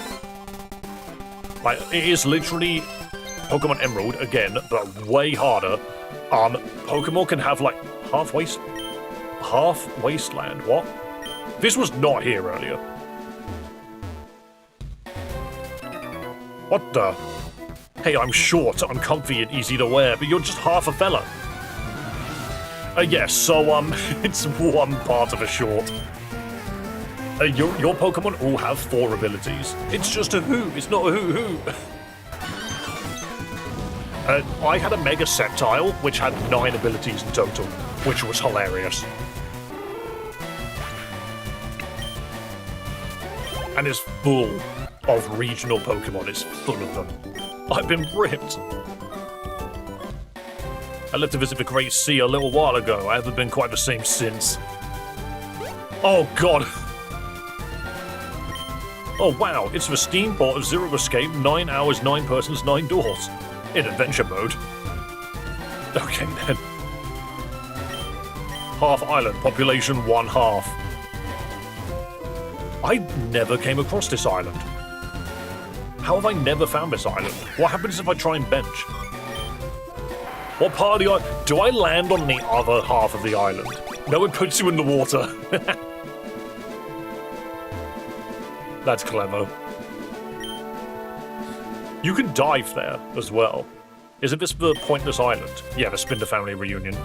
It is literally Pokemon Emerald again, but way harder. Pokemon can have, half wasteland. What? This was not here earlier. What the? Hey, I'm short, I'm comfy and easy to wear, but you're just half a fella. Yes, so, it's one part of a short. Your Pokemon all have 4 abilities. It's just a who, it's not a who. I had a Mega Sceptile, which had 9 abilities in total, which was hilarious. And it's full of regional Pokemon, it's full of them. I've been ripped. I left to visit the Great Sea a little while ago. I haven't been quite the same since. Oh god. Oh wow, it's the Steamboat of Zero Escape, 9 hours, 9 persons, 9 doors. In adventure mode. Okay then. Half island, population 1/2. I never came across this island. How have I never found this island? What happens if I try and bench? What part of the island? Do I land on the other half of the island? No, it puts you in the water. That's clever. You can dive there as well. Isn't this the Pointless Island? Yeah, the Spinda family reunion.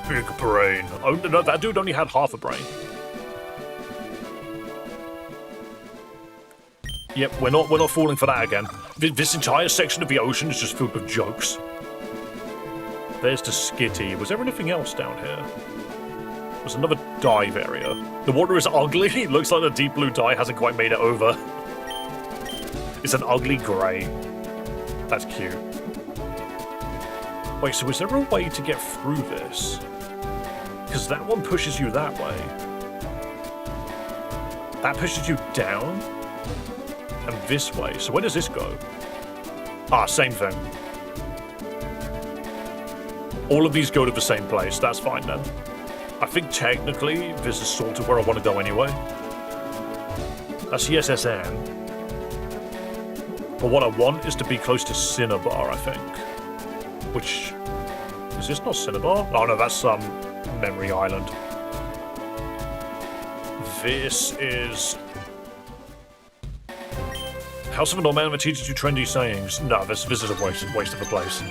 Big brain. Oh no, that dude only had half a brain. Yep, we're not falling for that again. This entire section of the ocean is just filled with jokes. There's the Skitty. Was there anything else down here? There's another dive area. The water is ugly. It looks like the deep blue dye hasn't quite made it over. It's an ugly grey. That's cute. Wait, so is there a way to get through this? Because that one pushes you that way. That pushes you down? And this way. So where does this go? Ah, same thing. All of these go to the same place. That's fine then. I think technically this is sort of where I want to go anyway. That's the SSN. But what I want is to be close to Cinnabar, I think. Which... Is this not Cinnabar? Oh no, that's Memory Island. This is... House of an Old Man that teaches you trendy sayings. No, this is a waste of a place.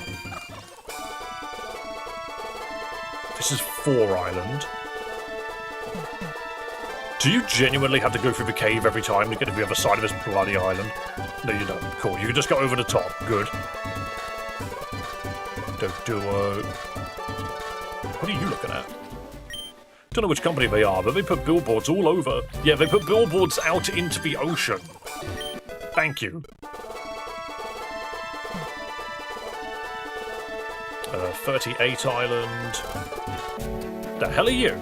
This is 4 Island. Do you genuinely have to go through the cave every time to get to the other side of this bloody island? No, you don't. Cool. You can just go over the top. Good. What are you looking at? Don't know which company they are, but they put billboards all over. Yeah, they put billboards out into the ocean. Thank you. 38 Island. The hell are you?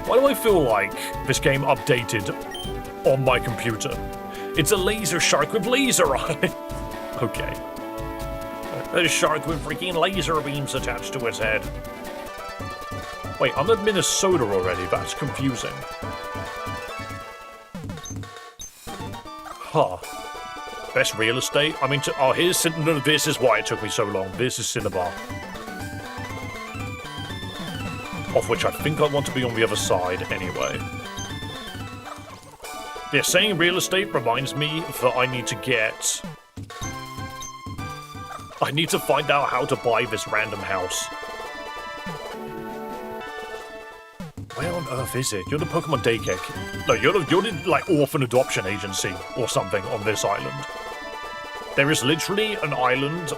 Why do I feel like this game updated on my computer? It's a laser shark with laser eyes. Okay. A shark with freaking laser beams attached to its head. Wait, I'm at Minnesota already. That's confusing. Huh. Best real estate? I mean, oh, here's... No, this is why it took me so long. This is Cinnabar. Of which I think I want to be on the other side anyway. Yeah, saying real estate reminds me that I need to get... I need to find out how to buy this random house. Where on earth is it? You're the Pokemon daycare. No, you're the like orphan adoption agency or something on this island. There is literally an island.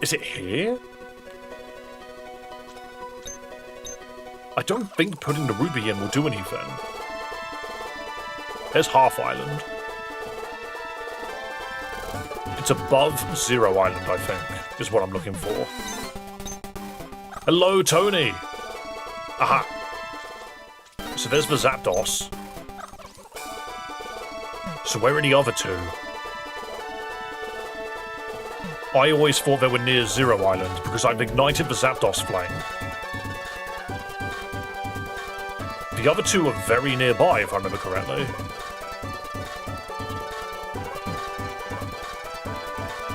Is it here? I don't think putting the ruby in will do anything. There's Half Island. It's above Zero Island, I think, is what I'm looking for. Hello, Tony! Aha! So there's the Zapdos. So where are the other two? I always thought they were near Zero Island because I've ignited the Zapdos flame. The other two are very nearby, if I remember correctly.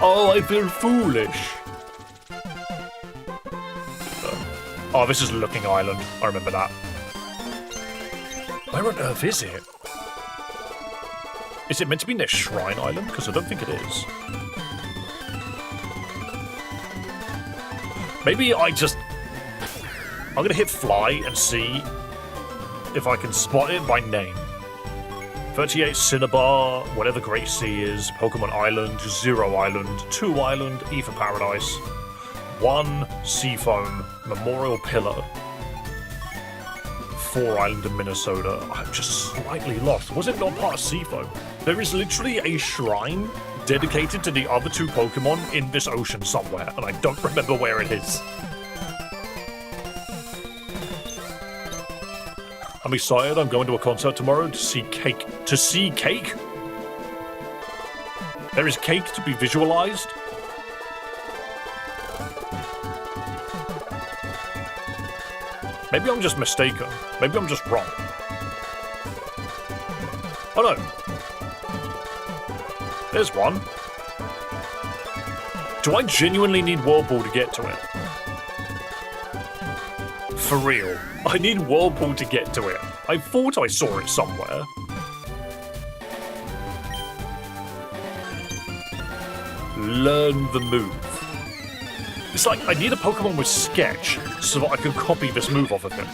Oh, I feel foolish. Oh, this is Looking Island. I remember that. Where on earth is it? Is it meant to be near Shrine Island? Because I don't think it is. Maybe I'm gonna hit fly and see if I can spot it by name. 38 Cinnabar, whatever Great Sea is, Pokemon Island, Zero Island, 2 Island, Ether Paradise, 1 Seafoam, Memorial Pillar, 4 Island in Minnesota. I'm just slightly lost. Was it not part of Seafoam? There is literally a shrine dedicated to the other 2 Pokemon in this ocean somewhere, and I don't remember where it is. I'm excited. I'm going to a concert tomorrow to see cake. To see cake? There is cake to be visualized? Maybe I'm just mistaken. Maybe I'm just wrong. Oh no. There's one. Do I genuinely need Whirlpool to get to it? For real. I need Whirlpool to get to it. I thought I saw it somewhere. Learn the move. It's like I need a Pokemon with Sketch so that I can copy this move off of him.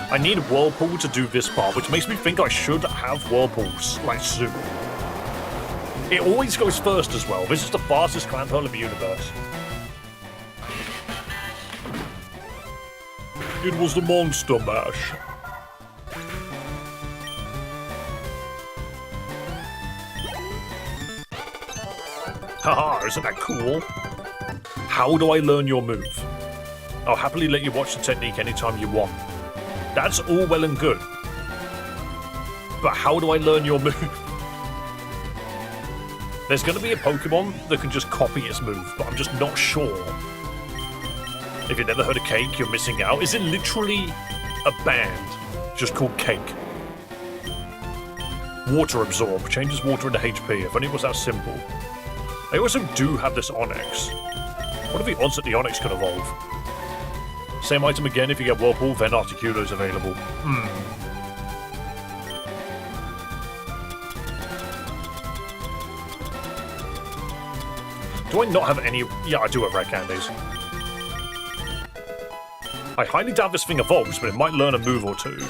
I need Whirlpool to do this part, which makes me think I should have Whirlpools, like, soon. It always goes first as well. This is the fastest Clamperl in the universe. It was the Monster Mash. Haha, isn't that cool? How do I learn your move? I'll happily let you watch the technique anytime you want. That's all well and good. But how do I learn your move? There's going to be a Pokemon that can just copy its move, but I'm just not sure. If you've never heard of Cake, you're missing out. Is it literally a band just called Cake? Water Absorb. Changes water into HP. If only it was that simple. I also do have this Onix. What are the odds that the Onix could evolve? Same item again if you get Whirlpool, then Articuno's available. Do I not have any? Yeah, I do have rare candies. I highly doubt this thing evolves, but it might learn a move or two.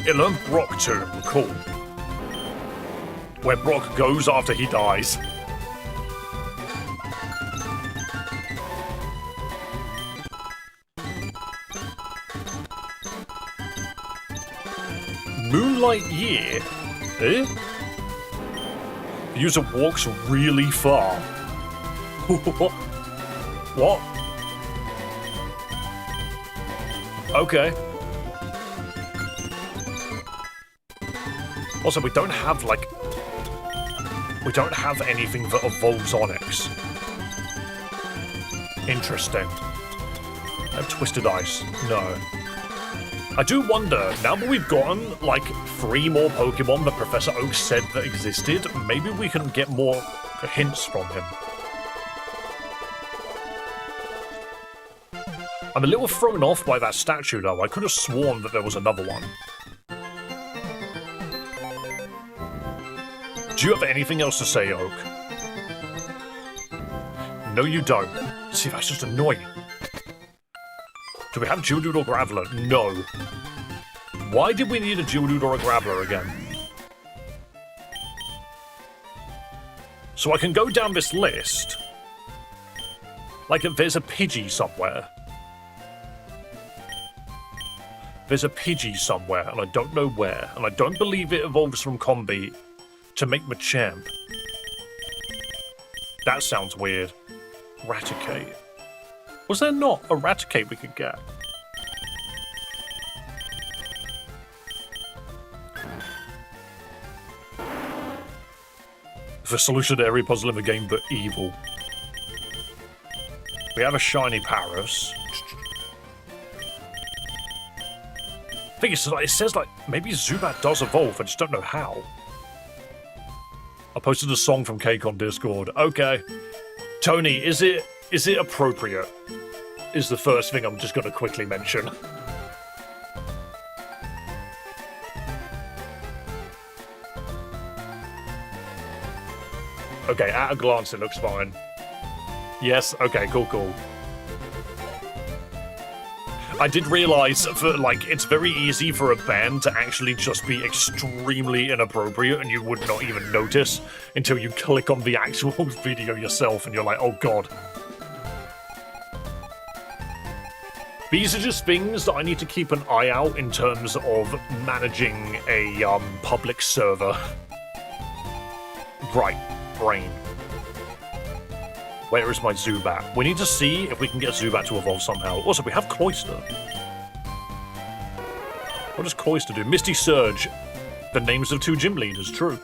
It learned Brock Tomb, cool. Where Brock goes after he dies. Moonlight Year? Eh? The user walks really far. What? Okay. Also, we don't have, like... We don't have anything that evolves Onix. Interesting. I have Twisted Ice. No. I do wonder, now that we've gotten, like, 3 more Pokemon that Professor Oak said that existed, maybe we can get more hints from him. I'm a little thrown off by that statue, though. I could have sworn that there was another one. Do you have anything else to say, Oak? No, you don't. See, that's just annoying. Do we have Geodude or Graveler? No. Why did we need a Geodude or a Graveler again? So I can go down this list. Like, there's a Pidgey somewhere. There's a Pidgey somewhere, and I don't know where. And I don't believe it evolves from Combi to make Machamp. That sounds weird. Raticate. Was there not a Raticate we could get? The solution to every puzzle in the game, but evil. We have a shiny Paras. I think it says like, maybe Zubat does evolve, I just don't know how. I posted a song from Cake on Discord. Okay. Tony, is it appropriate? Is the first thing I'm just going to quickly mention. Okay, at a glance it looks fine. Yes, okay, cool. I did realize like it's very easy for a band to actually just be extremely inappropriate and you would not even notice until you click on the actual video yourself and you're like, oh god. These are just things that I need to keep an eye out in terms of managing a public server. Right, brain. Where is my Zubat? We need to see if we can get Zubat to evolve somehow. Also, we have Cloyster. What does Cloyster do? Misty Surge. The names of 2 gym leaders, true.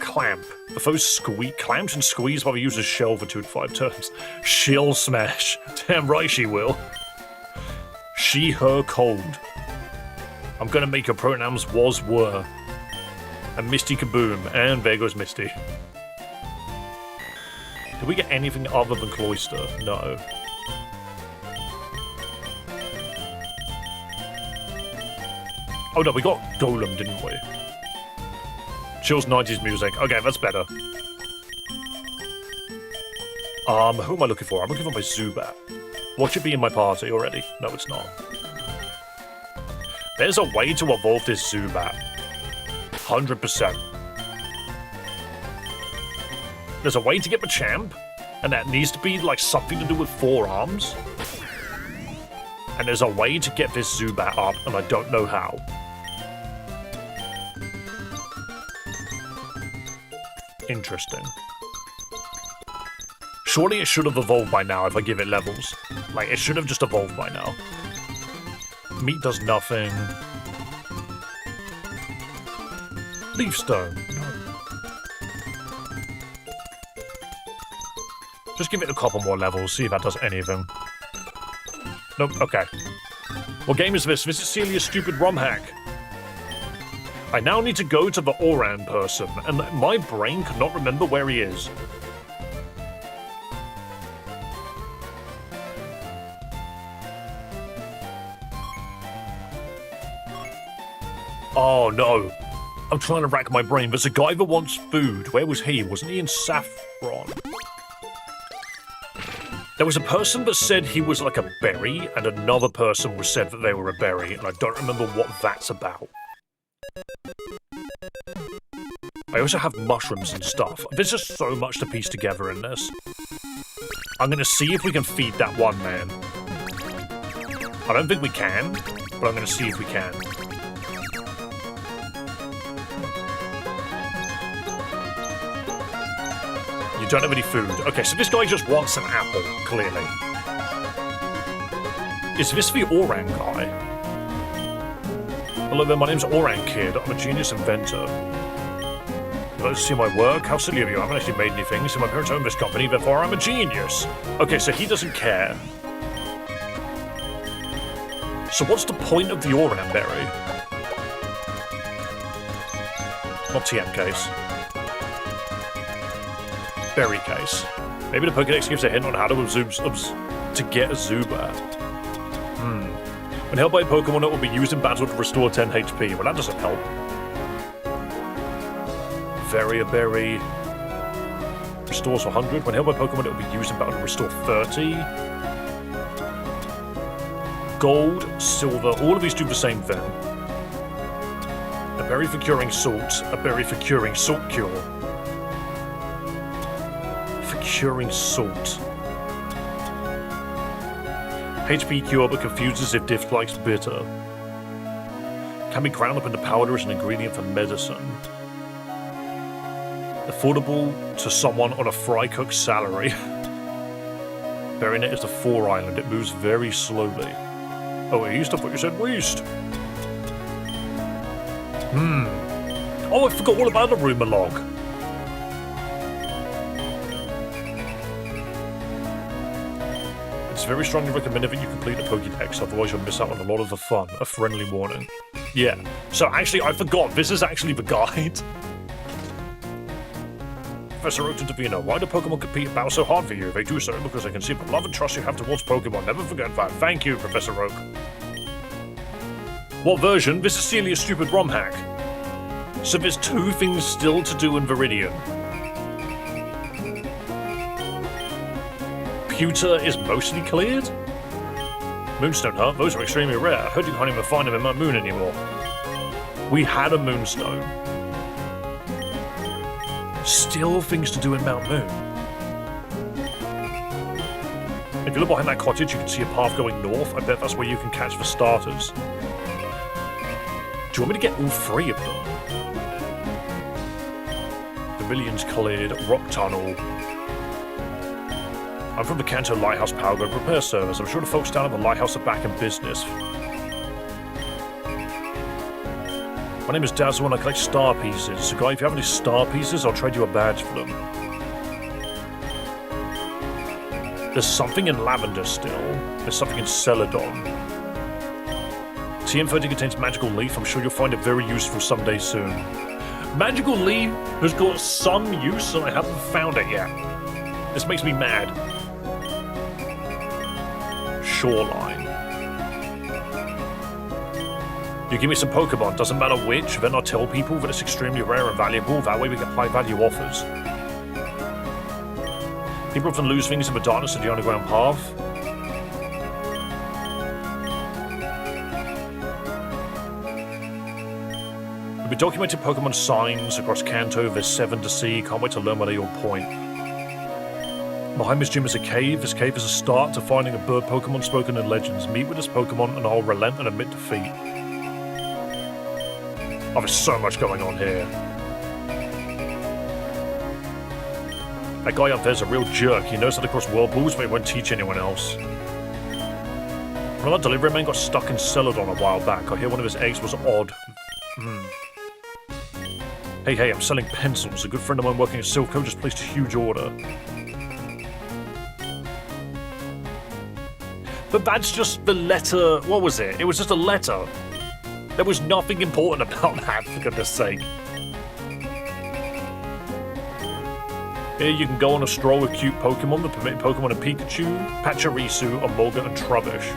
Clamp. The foe's clamps and squeeze while he uses Shell for 2 to 5 turns. She'll smash. Damn right she will. She, her, cold. I'm gonna make your pronouns was, were. And Misty Kaboom. And there goes Misty. Did we get anything other than Cloyster? No. Oh no, we got Golem, didn't we? Chills 90s music. Okay, that's better. Who am I looking for? I'm looking for my Zubat. What should be in my party already? No, it's not. There's a way to evolve this Zubat. 100%. There's a way to get the champ, and that needs to be like something to do with 4 arms. And there's a way to get this Zubat up, and I don't know how. Interesting. Surely it should have evolved by now if I give it levels. Like, it should have just evolved by now. Meat does nothing. Leaf Stone. No. Just give it a couple more levels, see if that does anything. Nope, okay. What game is this? This is Celias' stupid Romhack. I now need to go to the Oran person, and my brain cannot remember where he is. Oh no. I'm trying to rack my brain. There's a guy that wants food. Where was he? Wasn't he in Saffron? There was a person that said he was like a berry, and another person was said that they were a berry, and I don't remember what that's about. I also have mushrooms and stuff. There's just so much to piece together in this. I'm gonna see if we can feed that one man. I don't think we can, but I'm gonna see if we can. You don't have any food. Okay, so this guy just wants an apple, clearly. Is this the Orang guy? Hello there, my name's Orang Kid. I'm a genius inventor. You'd like to see my work? How silly of you. I haven't actually made anything, so my parents own this company, therefore I'm a genius. Okay, so he doesn't care. So what's the point of the Oran berry? Not TM case. Berry case. Maybe the Pokédex gives a hint on how to get a Zubat. When held by a Pokémon, it will be used in battle to restore 10 HP. Well, that doesn't help. Berry restores 100. When held by Pokémon, it will be used in battle to restore 30. Gold, silver, all of these do the same thing. A berry for curing salt, a berry for curing salt cure. Curing salt. HP cure but confuses if Diff likes bitter. Can be ground up into powder as an ingredient for medicine. Affordable to someone on a fry cook salary. Berrynet is the 4 island. It moves very slowly. Oh, east? I thought you said west. Oh, I forgot all about the rumour log. It's very strongly recommended that you complete the Pokédex, otherwise you'll miss out on a lot of the fun. A friendly warning. Yeah. So actually, I forgot. This is actually the guide. Professor Oak to Davina, why do Pokemon compete and battle so hard for you? They do so because they can see the love and trust you have towards Pokemon. Never forget that. Thank you, Professor Oak. What version? This is Celias' stupid Romhack. So there's 2 things still to do in Viridian. Pewter is mostly cleared? Moonstone, huh? Those are extremely rare. I heard you can't even find them in my moon anymore. We had a moonstone. Still things to do in Mount Moon. If you look behind that cottage, you can see a path going north. I bet that's where you can catch the starters. Do you want me to get all 3 of them? Pavilions cleared, rock tunnel. I'm from the Kanto Lighthouse Power Grid Repair Service. I'm sure the folks down at the lighthouse are back in business. My name is Dazzle and I collect star pieces. So guy, if you have any star pieces, I'll trade you a badge for them. There's something in Lavender still. There's something in Celadon. TM30 contains Magical Leaf. I'm sure you'll find it very useful someday soon. Magical Leaf has got some use and I haven't found it yet. This makes me mad. Shoreline. You give me some Pokemon, doesn't matter which, then I'll tell people that it's extremely rare and valuable. That way we get high value offers. People often lose things in the darkness of the underground path. We've been documenting Pokemon signs across Kanto. There's 7 to see. Can't wait to learn where they all point. Behind this gym is a cave. This cave is a start to finding a bird Pokemon spoken in legends. Meet with this Pokemon and I'll relent and admit defeat. Oh, there's so much going on here. That guy up there's a real jerk. He knows how to cross whirlpools, but he won't teach anyone else. Well, that delivery man got stuck in Celadon a while back. I hear one of his eggs was odd. Hey, I'm selling pencils. A good friend of mine working at Silco just placed a huge order. But that's just the letter. What was it? It was just a letter. There was nothing important about that, for goodness sake. Here you can go on a stroll with cute Pokemon that permit Pokemon in Pikachu, Pachirisu, Emolga, and Trubbish.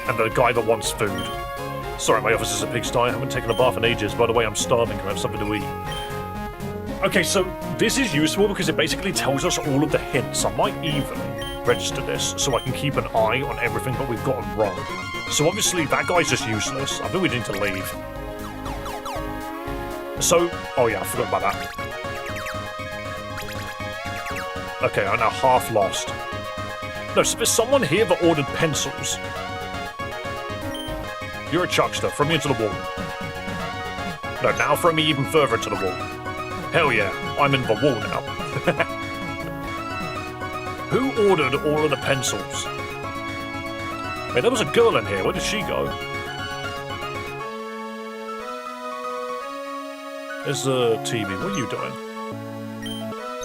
And the guy that wants food. Sorry, my office is a pigsty. I haven't taken a bath in ages. By the way, I'm starving. Can I have something to eat? Okay, so this is useful because it basically tells us all of the hints. I might even register this so I can keep an eye on everything that we've gotten wrong. So obviously that guy's just useless. I think we need to leave. So, oh yeah, I forgot about that. Okay, I'm now half lost. No, so there's someone here that ordered pencils. You're a chuckster. Throw me into the wall. No, now throw me even further into the wall. Hell yeah, I'm in the wall now. Who ordered all of the pencils? Wait, there was a girl in here. Where did she go? There's a TV. What are you doing?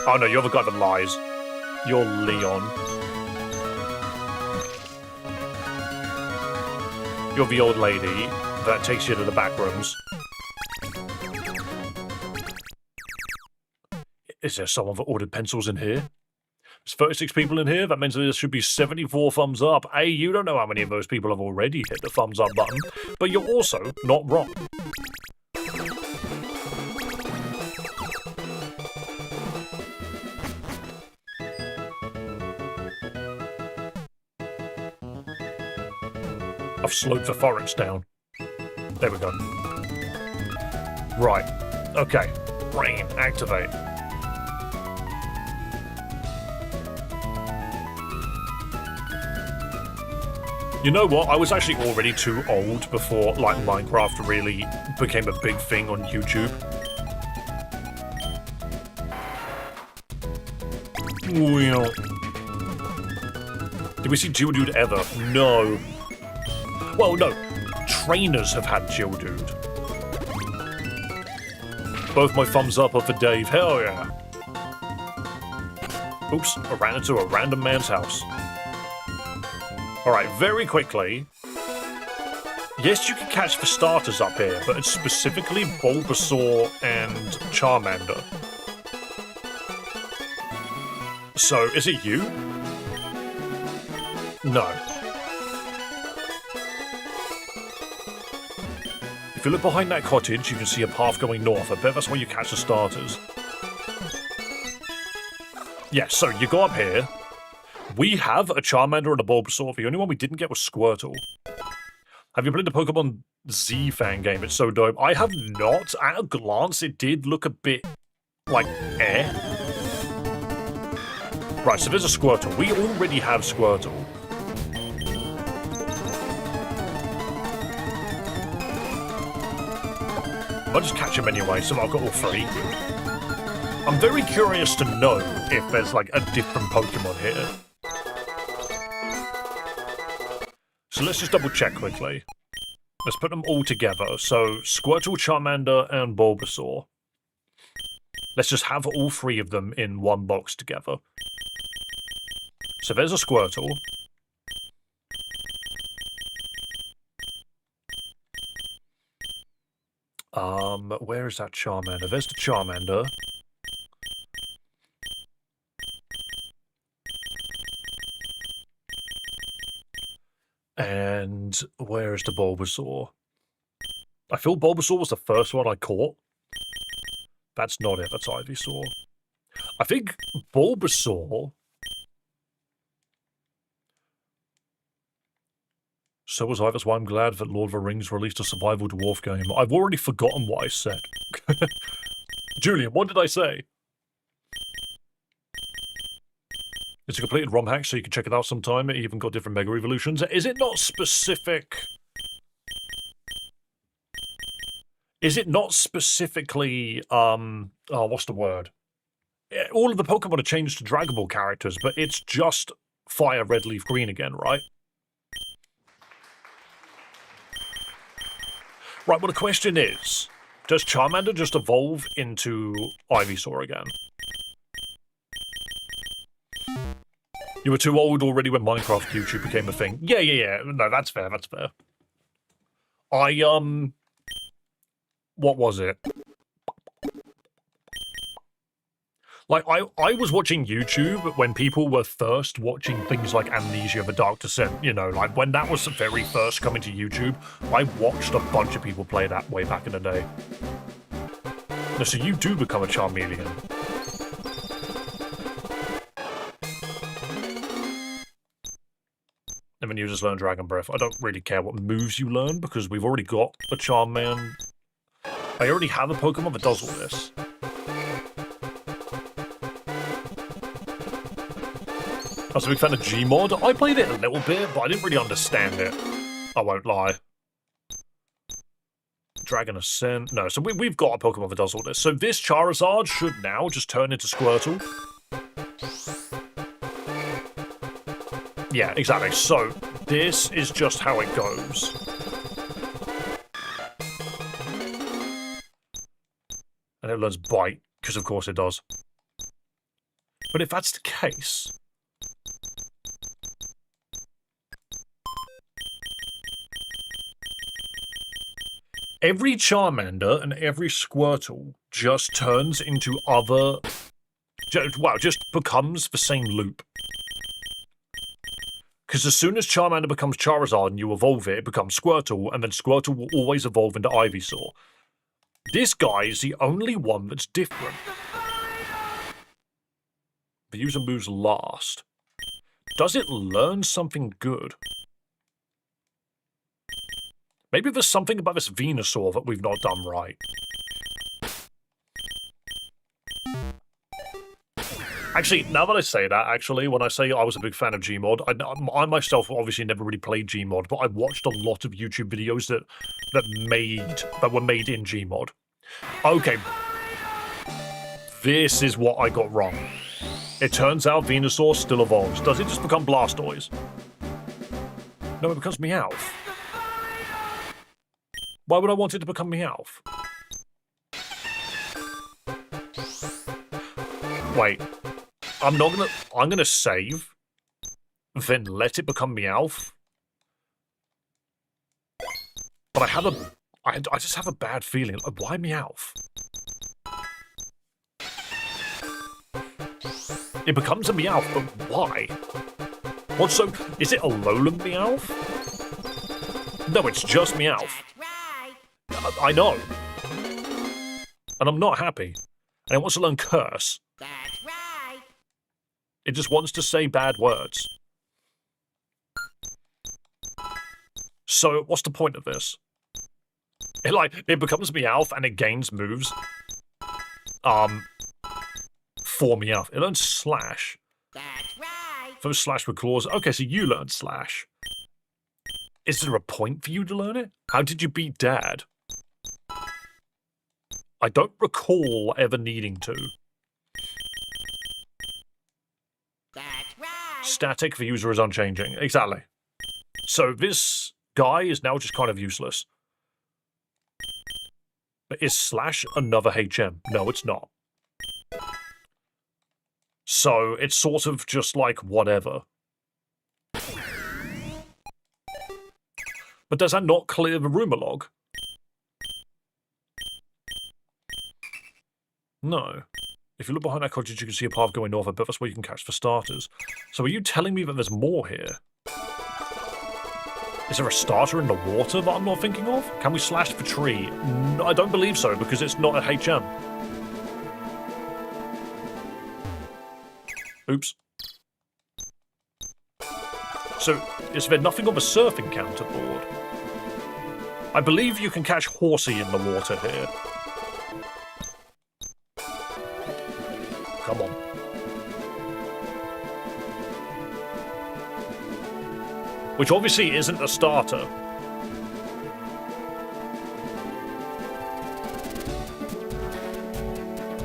Oh no, you're the guy that lies. You're Leon. You're the old lady that takes you to the back rooms. Is there someone that ordered pencils in here? There's 36 people in here. That means there should be 74 thumbs up. Hey, you don't know how many of those people have already hit the thumbs up button, but you're also not wrong. I've slowed the forest down. There we go. Right. Okay. Brain, activate. You know what? I was actually already too old before, like, Minecraft really became a big thing on YouTube. Did we see Geodude ever? No. Well, no. Trainers have had Geodude. Both my thumbs up are for Dave. Hell yeah. Oops, I ran into a random man's house. Alright, very quickly. Yes, you can catch the starters up here, but it's specifically Bulbasaur and Charmander. So, is it you? No. If you look behind that cottage, you can see a path going north. I bet that's where you catch the starters. Yeah, so you go up here. We have a Charmander and a Bulbasaur. The only one we didn't get was Squirtle. Have you played the Pokemon Z fan game? It's so dope. I have not. At a glance, it did look a bit like Right, so there's a Squirtle. We already have Squirtle. I'll just catch him anyway, so I've got all three. I'm very curious to know if there's like a different Pokemon here. So let's just double check quickly. Let's put them all together. So Squirtle, Charmander, and Bulbasaur. Let's just have all three of them in one box together. So there's a Squirtle. Where is that Charmander? There's the Charmander. And where is the Bulbasaur? I feel Bulbasaur was the first one I caught. That's not it, that's Ivysaur. I think Bulbasaur... So was I, that's why I'm glad that Lord of the Rings released a survival dwarf game. I've already forgotten what I said. Julian, what did I say? It's a completed Romhack, so you can check it out sometime. It even got different Mega Evolutions. Is it not specific? Is it not specifically, oh, what's the word? All of the Pokemon are changed to Dragon Ball characters, but it's just Fire, Red Leaf, Green again, right? Right, well the question is, does Charmander just evolve into Ivysaur again? You were too old already when Minecraft YouTube became a thing. Yeah. No, that's fair, that's fair. What was it? Like, I was watching YouTube when people were first watching things like Amnesia: The Dark Descent, you know, like when that was very first coming to YouTube, I watched a bunch of people play that way back in the day. No, so you do become a Charmeleon. And then you just learn Dragon Breath. I don't really care what moves you learn, because we've already got a Charman. I already have a Pokemon that does all this. I was a big fan of Gmod. I played it a little bit, but I didn't really understand it. I won't lie. Dragon Ascent. No, so we've got a Pokemon that does all this. So this Charizard should now just turn into Squirtle. Yeah, exactly. So this is just how it goes. And it learns Bite, because of course it does. But if that's the case... every Charmander and every Squirtle just turns into other... well, just becomes the same loop. Because as soon as Charmander becomes Charizard and you evolve it, it becomes Squirtle, and then Squirtle will always evolve into Ivysaur. This guy is the only one that's different. The user moves last. Does it learn something good? Maybe there's something about this Venusaur that we've not done right. Actually, now that I say that, actually, when I say I was a big fan of Gmod, I myself obviously never really played Gmod, but I watched a lot of YouTube videos that were made in Gmod. Okay. This is what I got wrong. It turns out Venusaur still evolves. Does it just become Blastoise? No, it becomes Meowth. Why would I want it to become Meowth? Wait. I'm gonna save, then let it become Meowth. But I just have a bad feeling. Why Meowth? It becomes a Meowth, but why? What, so, is it a Alolan Meowth? No, it's just Meowth. I know. And I'm not happy. And it wants to learn Curse. That's right. It just wants to say bad words. So, what's the point of this? It becomes Meowth and it gains moves. For Meowth. It learns Slash. That's right. First Slash with claws. Okay, so you learned Slash. Is there a point for you to learn it? How did you beat Dad? I don't recall ever needing to. That's right. Static for user is unchanging. Exactly. So this guy is now just kind of useless. But is Slash another HM? No, it's not. So it's sort of just like whatever. But does that not clear the rumor log? No. If you look behind that cottage, you can see a path going north. I bet that's where you can catch the starters. So are you telling me that there's more here? Is there a starter in the water that I'm not thinking of? Can we slash the tree? No, I don't believe so, because it's not a HM. Oops. So, is there nothing on the surfing counter board? I believe you can catch Horsey in the water here. Come on. Which obviously isn't a starter.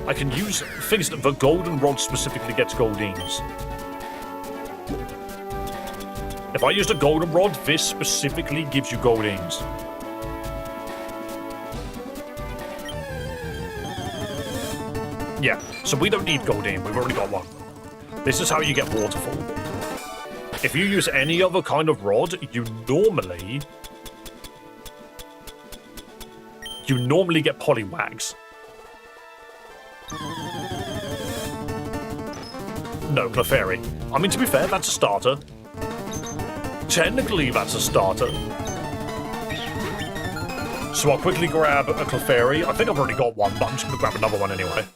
I can use things that the golden rod specifically gets goldines. If I used a golden rod, this specifically gives you goldines. Yeah, so we don't need goldine, we've already got one. This is how you get waterfall. If you use any other kind of rod, you normally get Poliwags. No, Clefairy. I mean, to be fair, that's a starter. Technically, that's a starter. So I'll quickly grab a Clefairy. I think I've already got one, but I'm just going to grab another one anyway.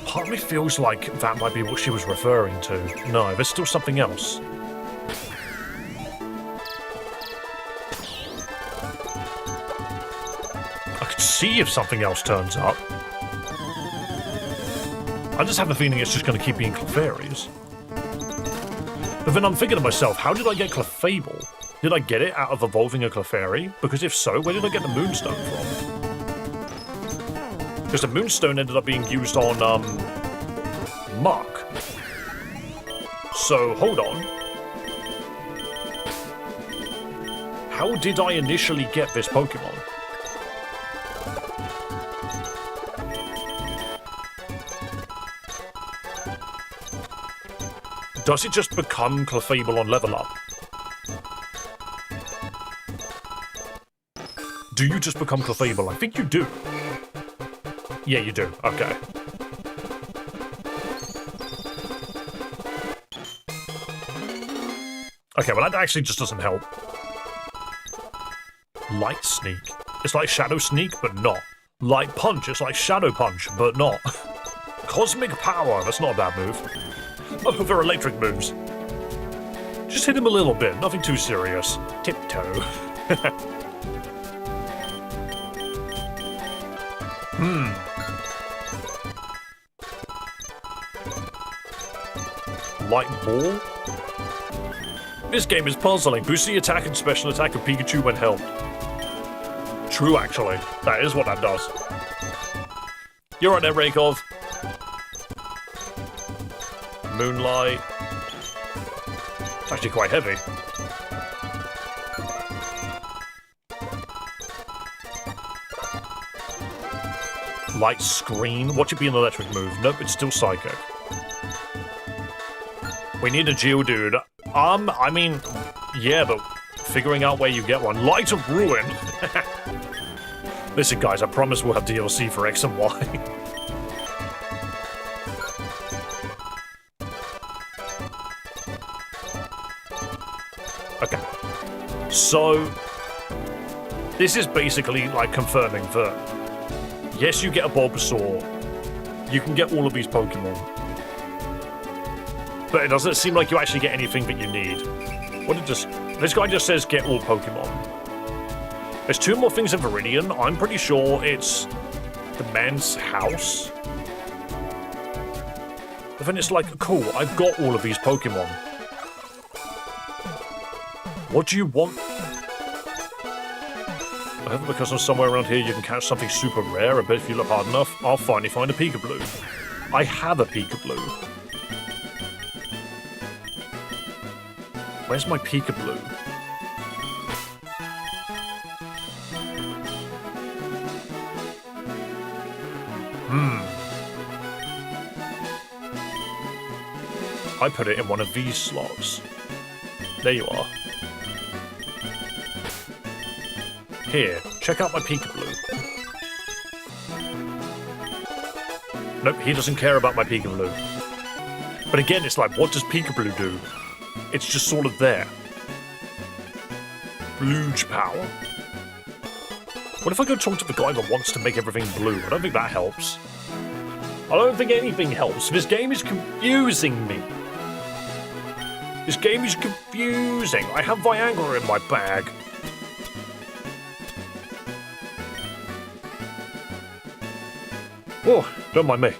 Part of me feels like that might be what she was referring to. No, there's still something else. See if something else turns up. I just have a feeling it's just going to keep being Clefairies. But then I'm thinking to myself, how did I get Clefable? Did I get it out of evolving a Clefairy? Because if so, where did I get the Moonstone from? Because the Moonstone ended up being used on, Muck. So, hold on. How did I initially get this Pokemon? Does it just become Clefable on level up? Do you just become Clefable? I think you do. Yeah, you do. Okay. Okay, well that actually just doesn't help. Light Sneak. It's like Shadow Sneak, but not. Light Punch. It's like Shadow Punch, but not. Cosmic Power. That's not a bad move. Oh, they're electric moves. Just hit him a little bit, nothing too serious. Tiptoe. Light Ball? This game is puzzling. Boost the attack and special attack of Pikachu when helped. True, actually. That is what that does. You're right there, Raykov. Moonlight. It's actually quite heavy. Light Screen. Watch it be an electric move. Nope, it's still psychic. We need a Geodude. I mean, yeah, but figuring out where you get one. Light of Ruin. Listen, guys, I promise we'll have DLC for X and Y. Okay. So, This is basically like confirming that, yes, you get a Bulbasaur, you can get all of these Pokemon, but it doesn't seem like you actually get anything that you need. What did this guy just says get all Pokemon. There's 2 more things in Viridian. I'm pretty sure it's the man's house. But then it's like, cool, I've got all of these Pokemon. What do you want? I hope because I'm somewhere around here you can catch something super rare. I bet if you look hard enough, I'll finally find a Peekaboo. I have a Peekaboo. Where's my Peekaboo? I put it in one of these slots. There you are. Here, check out my Peekaboo. Nope, he doesn't care about my Peekaboo. But again, it's like, what does Peekaboo do? It's just sort of there. Bluge power. What if I go talk to the guy that wants to make everything blue? I don't think that helps. I don't think anything helps. This game is confusing me. This game is confusing. I have Viagra in my bag. Oh, don't mind me.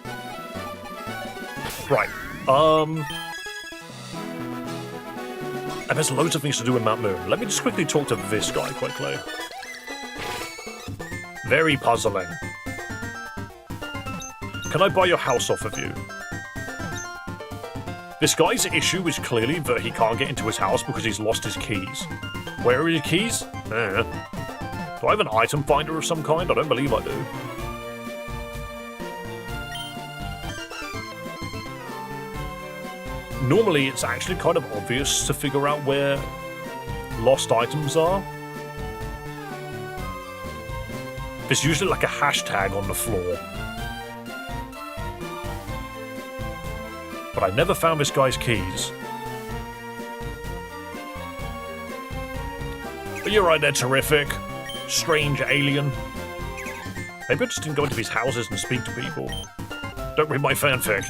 Right. And there's loads of things to do in Mount Moon. Let me just quickly talk to this guy quickly. Very puzzling. Can I buy your house off of you? This guy's issue is clearly that he can't get into his house because he's lost his keys. Where are your keys? Do I have an item finder of some kind? I don't believe I do. Normally, it's actually kind of obvious to figure out where lost items are. There's usually like a hashtag on the floor. But I never found this guy's keys. But you're right there, terrific. Strange alien. Maybe I just didn't go into these houses and speak to people. Don't read my fanfic.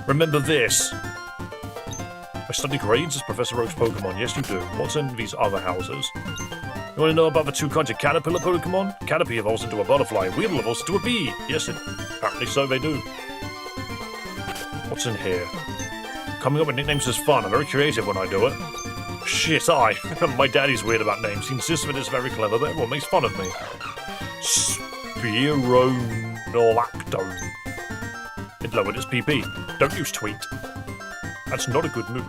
Remember this. I study grades as Professor Oak's Pokemon. Yes, you do. What's in these other houses? You want to know about the 2 kinds of caterpillar Pokemon? Caterpie evolves into a butterfly. Weedle evolves into a bee. Yes, apparently so they do. What's in here? Coming up with nicknames is fun. I'm very creative when I do it. Shit, my daddy's weird about names. He insists that it's very clever, but everyone makes fun of me. Spironolactone. It lowered its PP. Don't use tweet. That's not a good move.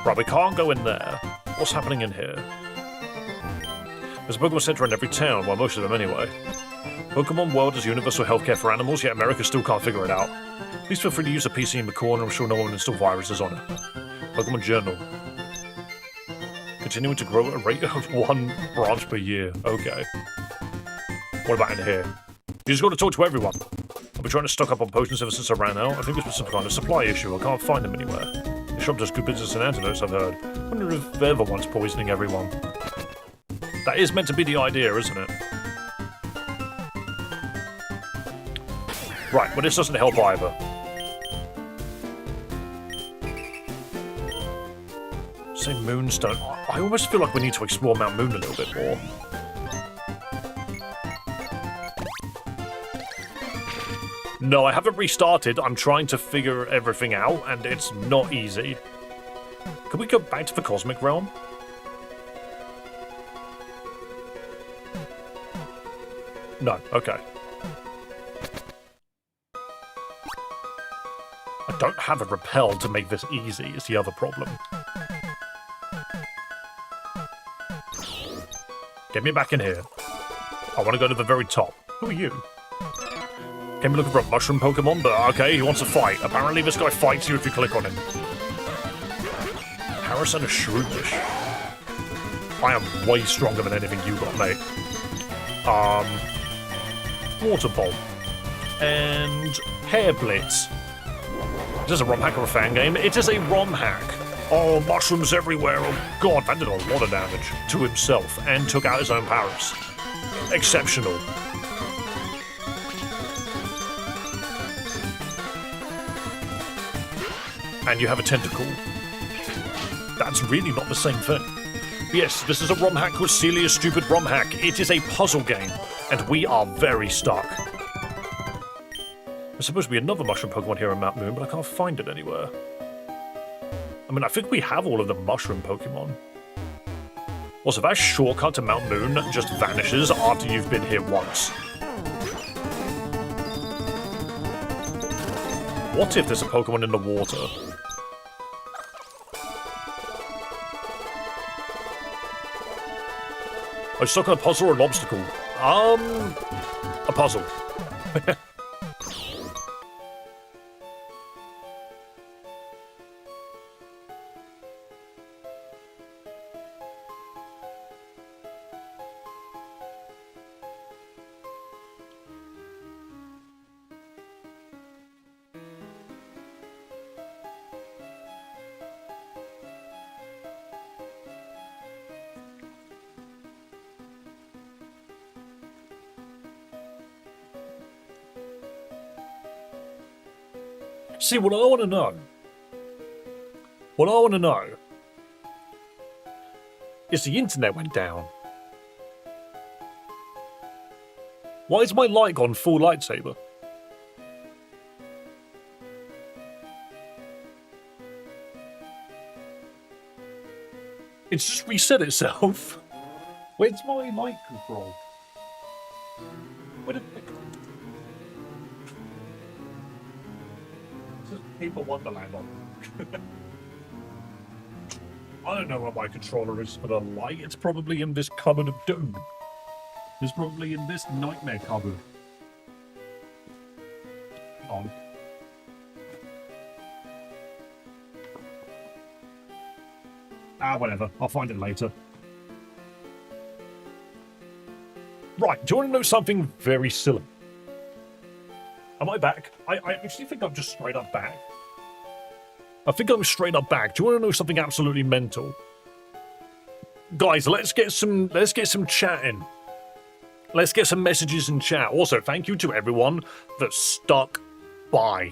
Right, we can't go in there. What's happening in here? There's a Pokemon Center in every town, well, most of them anyway. Pokemon World is universal healthcare for animals, yet America still can't figure it out. Please feel free to use a PC in the corner, I'm sure no one will install viruses on it. Pokemon Journal. Continuing to grow at a rate of 1 branch per year. Okay. What about in here? You just got to talk to everyone. I've been trying to stock up on potions ever since I ran out. I think this was some kind of supply issue. I can't find them anywhere. The shop does good business in antidotes, I've heard. I wonder if they're the ones poisoning everyone. That is meant to be the idea, isn't it? Right, well this doesn't help either. Say Moonstone. I almost feel like we need to explore Mount Moon a little bit more. No, I haven't restarted. I'm trying to figure everything out, and it's not easy. Can we go back to the Cosmic Realm? No, okay. I don't have a repel to make this easy, is the other problem. Get me back in here. I want to go to the very top. Who are you? Came looking for a mushroom Pokemon, but okay, he wants to fight. Apparently this guy fights you if you click on him. Harrison is Shroomish. I am way stronger than anything you got, mate. Water Bolt. And Hair Blitz. Is this a Romhack or a Fangame? It is a Romhack. Oh, mushrooms everywhere. Oh, God, that did a lot of damage to himself and took out his own parents. Exceptional. And you have a tentacle. That's really not the same thing. Yes, this is a Romhack called Celias Stupid Romhack. It is a puzzle game, and we are very stuck. There's supposed to be another mushroom Pokemon here in Mount Moon, but I can't find it anywhere. I mean, I think we have all of the mushroom Pokemon. Also, that shortcut to Mount Moon just vanishes after you've been here once. What if there's a Pokemon in the water? Are you stuck on a puzzle or an obstacle? A puzzle. See, what I want to know is the internet went down. Why is my light gone full lightsaber? It's just reset itself. Where's my light control? Where did it go? Paper Wonderland on. I don't know where my controller is for the light. It's probably in this cupboard of doom. It's probably in this nightmare cupboard. Hang on. Whatever. I'll find it later. Right, do you want to know something very silly? Am I back? I actually think I'm just straight up back. I think I'm straight up back. Do you want to know something absolutely mental? Guys, let's get some chatting. Let's get some messages in chat. Also, thank you to everyone that stuck by.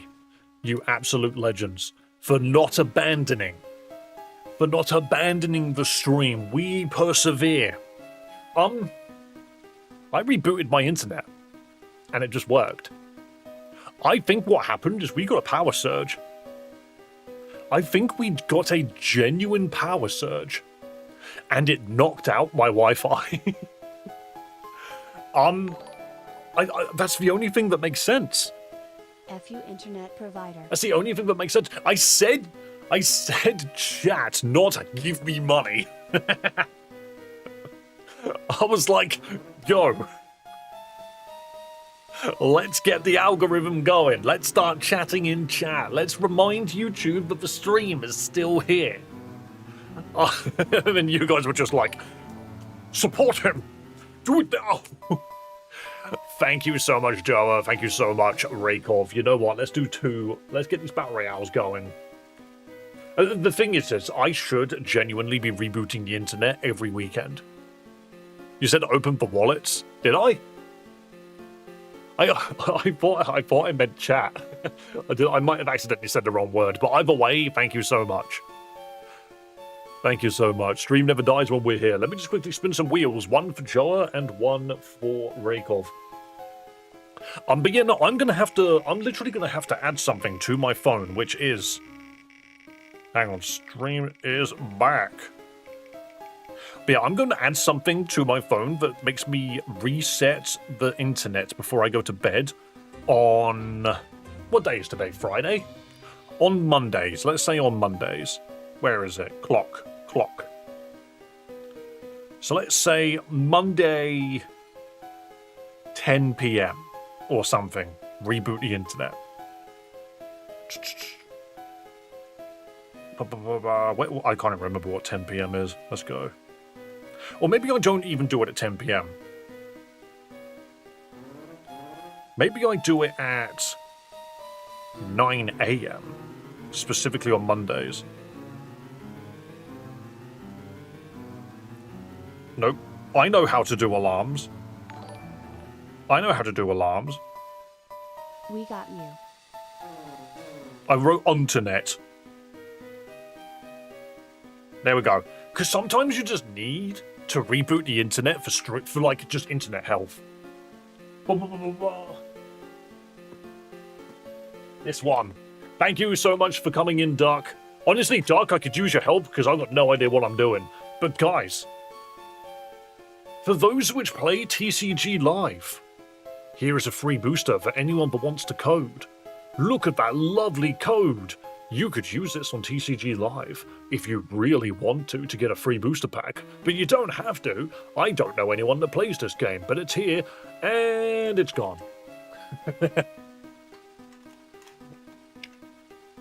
You absolute legends. For not abandoning. For not abandoning the stream. We persevere. I rebooted my internet. And it just worked. I think what happened is we got a power surge. I think we got a genuine power surge. And it knocked out my Wi-Fi. That's the only thing that makes sense. FU internet provider. That's the only thing that makes sense. I said chat, not give me money. I was like, yo. Let's get the algorithm going. Let's start chatting in chat. Let's remind YouTube that the stream is still here. And then you guys were just like, support him. Do it now. Thank you so much, Joa. Thank you so much, Raykov. You know what? Let's do two. Let's get these battle royales going. The thing is this, I should genuinely be rebooting the internet every weekend. You said open for wallets? Did I? I thought I meant chat. I might have accidentally said the wrong word, but either way, thank you so much. Thank you so much. Stream never dies when we're here. Let me just quickly spin some wheels. One for Joa and one for Raykov. I'm literally gonna have to add something to my phone, which is... Hang on, stream is back. But yeah, I'm going to add something to my phone that makes me reset the internet before I go to bed on... What day is today? Friday? On Mondays. Let's say on Mondays. Where is it? Clock. So let's say Monday 10 p.m. or something. Reboot the internet. I can't remember what 10 p.m. is. Let's go. Or maybe I don't even do it at 10 p.m. Maybe I do it at 9 a.m. Specifically on Mondays. Nope. I know how to do alarms. I know how to do alarms. We got you. I wrote internet. There we go. Because sometimes you just need to reboot the internet for like just internet health. This one. Thank you so much for coming in, Duck. Honestly, Duck, I could use your help because I've got no idea what I'm doing. But guys, for those which play TCG Live, here is a free booster for anyone that wants to code. Look at that lovely code. You could use this on TCG Live if you really want to get a free booster pack, but you don't have to. I don't know anyone that plays this game, but it's here, and it's gone.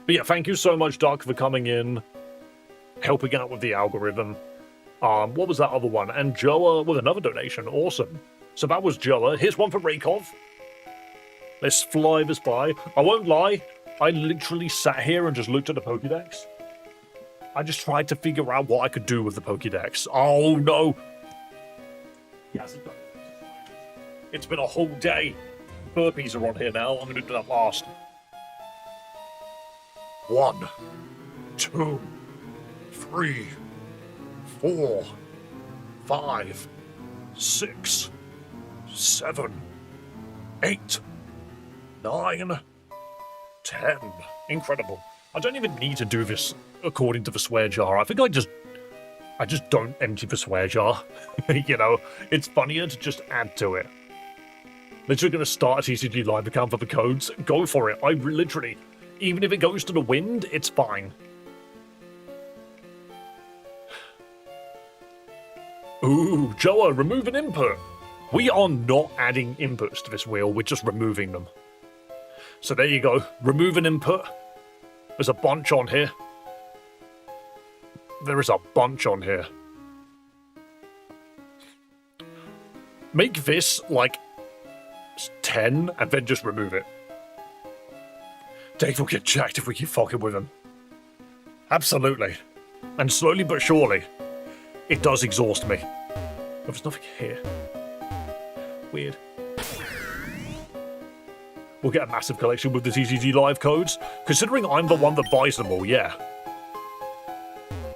But yeah, thank you so much, Doc, for coming in, helping out with the algorithm. What was that other one? And Joa with another donation. Awesome. So that was Joa. Here's one for Rakov. Let's fly this by. I won't lie. I literally sat here and just looked at the Pokédex. I just tried to figure out what I could do with the Pokédex. Oh, no. Yes, it's been a whole day. Burpees are on here now. I'm going to do that last. 1, 2, 3, 4, 5, 6, 7, 8, 9, 10. Incredible. I don't even need to do this according to the swear jar. I think I just don't empty the swear jar. You know, it's funnier to just add to it. Literally going to start a TCG Live account for the codes. Go for it. I literally, even if it goes to the wind, it's fine. Ooh, Joa, remove an input. We are not adding inputs to this wheel, we're just removing them. So there you go, remove an input. There's a bunch on here. There is a bunch on here. Make this like 10 and then just remove it. Dave will get jacked if we keep fucking with him. Absolutely. And slowly but surely, it does exhaust me. But there's nothing here. Weird. We'll get a massive collection with the TCG Live codes. Considering I'm the one that buys them all, yeah.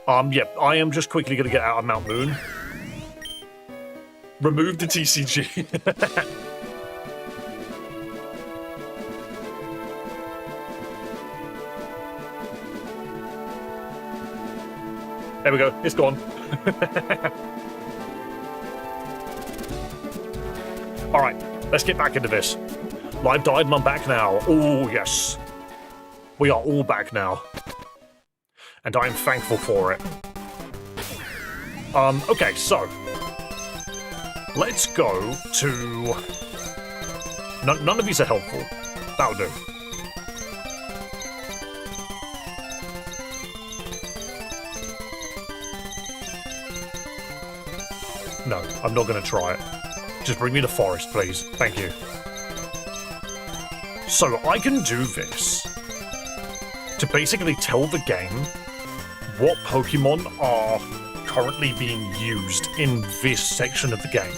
Yeah, I am just quickly going to get out of Mount Moon. Remove the TCG. There we go, it's gone. Alright, let's get back into this. Live died and I'm back now. Oh, yes. We are all back now. And I'm thankful for it. Okay, so. Let's go to... None of these are helpful. That'll do. No, I'm not going to try it. Just bring me to forest, please. Thank you. So I can do this to basically tell the game what Pokemon are currently being used in this section of the game.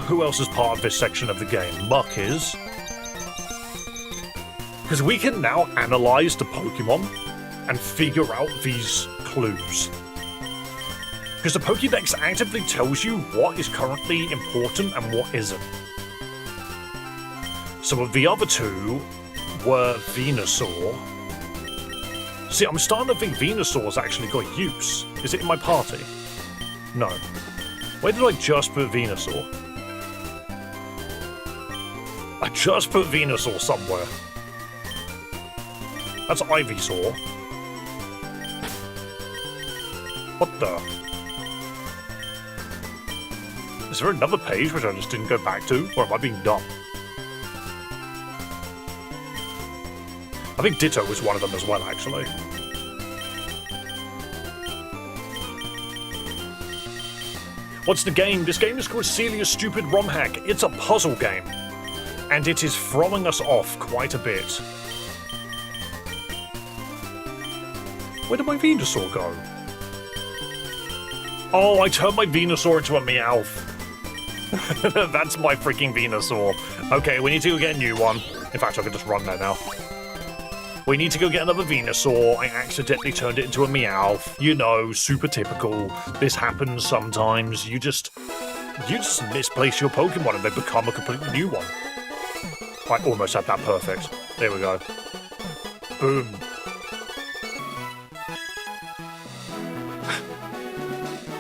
Who else is part of this section of the game? Muck is. Because we can now analyze the Pokemon and figure out these clues. Because the Pokédex actively tells you what is currently important and what isn't. So the other two were Venusaur. See, I'm starting to think Venusaur's actually got use. Is it in my party? No. Where did I just put Venusaur? I just put Venusaur somewhere. That's Ivysaur. What the? Is there another page which I just didn't go back to? Or am I being dumb? I think Ditto was one of them as well, actually. What's the game? This game is called Celias Stupid Romhack. It's a puzzle game. And it is throwing us off quite a bit. Where did my Venusaur go? Oh, I turned my Venusaur into a Meowth. That's my freaking Venusaur. Okay, we need to go get a new one. In fact, I can just run there now. We need to go get another Venusaur. I accidentally turned it into a Meowth. You know, super typical. This happens sometimes. You just misplace your Pokemon and they become a completely new one. I almost had that perfect. There we go. Boom.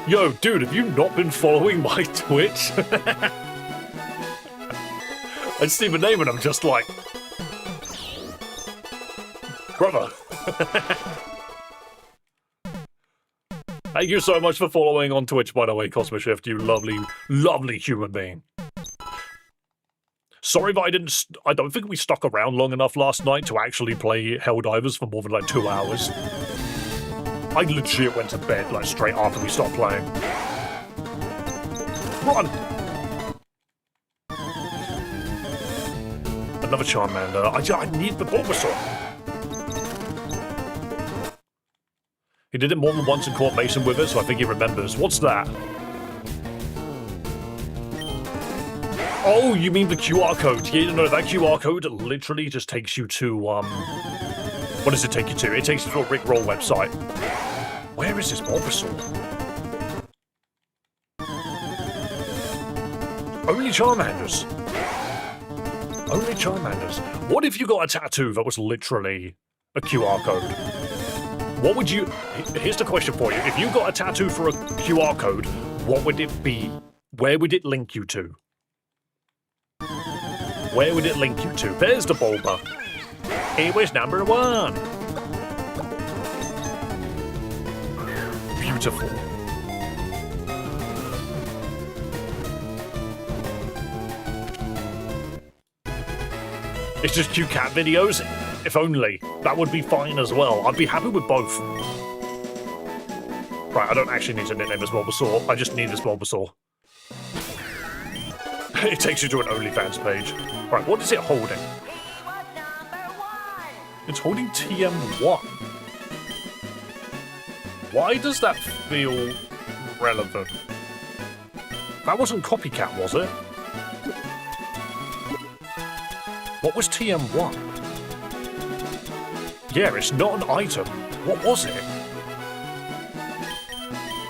Yo, dude, have you not been following my Twitch? I see the name and I'm just like... Brother. Thank you so much for following on Twitch, by the way, Cosmo Shift, you lovely, lovely human being. Sorry that I don't think we stuck around long enough last night to actually play Helldivers for more than like 2 hours. I legit went to bed like straight after we stopped playing. Run! Another Charmander. I need the Bulbasaur. He did it more than once and caught Mason with it, so I think he remembers. What's that? Oh, you mean the QR code? Yeah, no, that QR code literally just takes you to, what does it take you to? It takes you to a Rickroll website. Where is this Bulbasaur? Only Charmanders. Only Charmanders. What if you got a tattoo that was literally a QR code? What would you... Here's the question for you. If you got a tattoo for a QR code, what would it be? Where would it link you to? Where would it link you to? There's the Bulba. It was number 1. Beautiful. It's just cute cat videos? If only. That would be fine as well. I'd be happy with both. Right, I don't actually need to nickname this Bulbasaur. I just need this Bulbasaur. It takes you to an OnlyFans page. Right, what is it holding? It's holding TM1. Why does that feel relevant? That wasn't Copycat, was it? What was TM1? Yeah, it's not an item. What was it?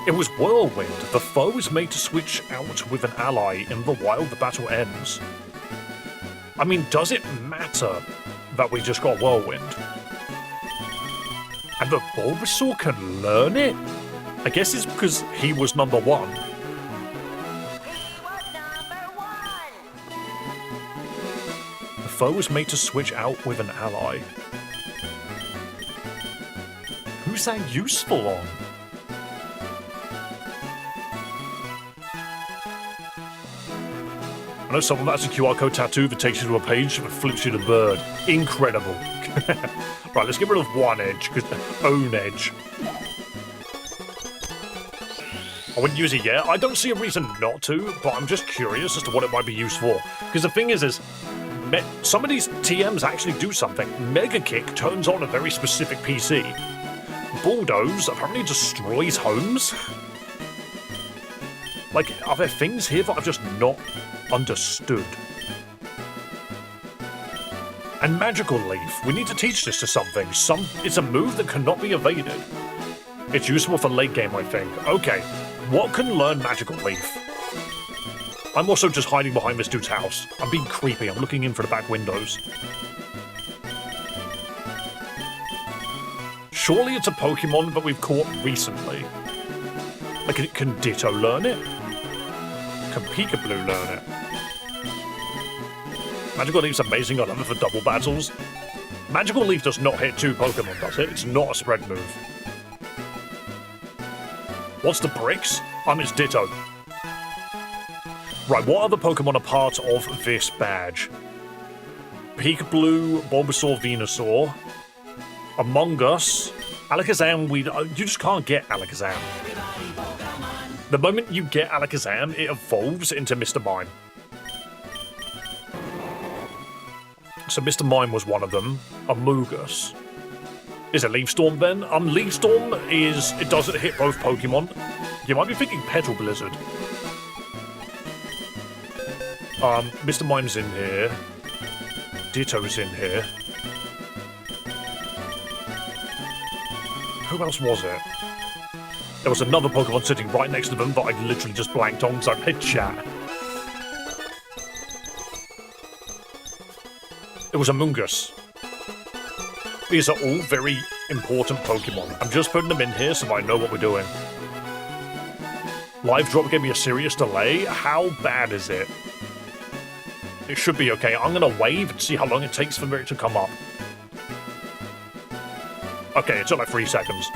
It was Whirlwind. The foe is made to switch out with an ally in the while the battle ends. I mean, does it matter that we just got Whirlwind? And the Bulbasaur can learn it? I guess it's because he was number 1. The foe is made to switch out with an ally. Who's that useful on? I know someone that's a QR code tattoo that takes you to a page that flips you the bird. Incredible. Right, let's get rid of one edge, because own edge. I wouldn't use it yet. I don't see a reason not to, but I'm just curious as to what it might be used for. Because the thing is some of these TMs actually do something. Mega Kick turns on a very specific PC. Bulldoze apparently destroys homes. Like, are there things here that I've just not understood? And Magical Leaf. We need to teach this to something. It's a move that cannot be evaded. It's useful for late game, I think. Okay, what can learn Magical Leaf? I'm also just hiding behind this dude's house. I'm being creepy. I'm looking in for the back windows. Surely it's a Pokemon that we've caught recently. Like, can Ditto learn it? Can Peekaboo learn it? Magical Leaf's amazing. I love it for double battles. Magical Leaf does not hit 2 Pokemon, does it? It's not a spread move. What's the bricks? It's Ditto. Right, what other Pokemon are part of this badge? Peekaboo, Bulbasaur, Venusaur, Among Us, Alakazam. You just can't get Alakazam. The moment you get Alakazam, it evolves into Mr. Mime. So Mr. Mime was one of them. Amogus. Is it Leaf Storm then? Leaf Storm is... It doesn't hit both Pokemon. You might be thinking Petal Blizzard. Mr. Mime's in here. Ditto's in here. Who else was it? There was another Pokemon sitting right next to them that I literally just blanked on because I played chat. It was Amoonguss. These are all very important Pokemon. I'm just putting them in here so I know what we're doing. Live drop gave me a serious delay. How bad is it? It should be okay. I'm going to wave and see how long it takes for it to come up. Okay, it took like 3 seconds.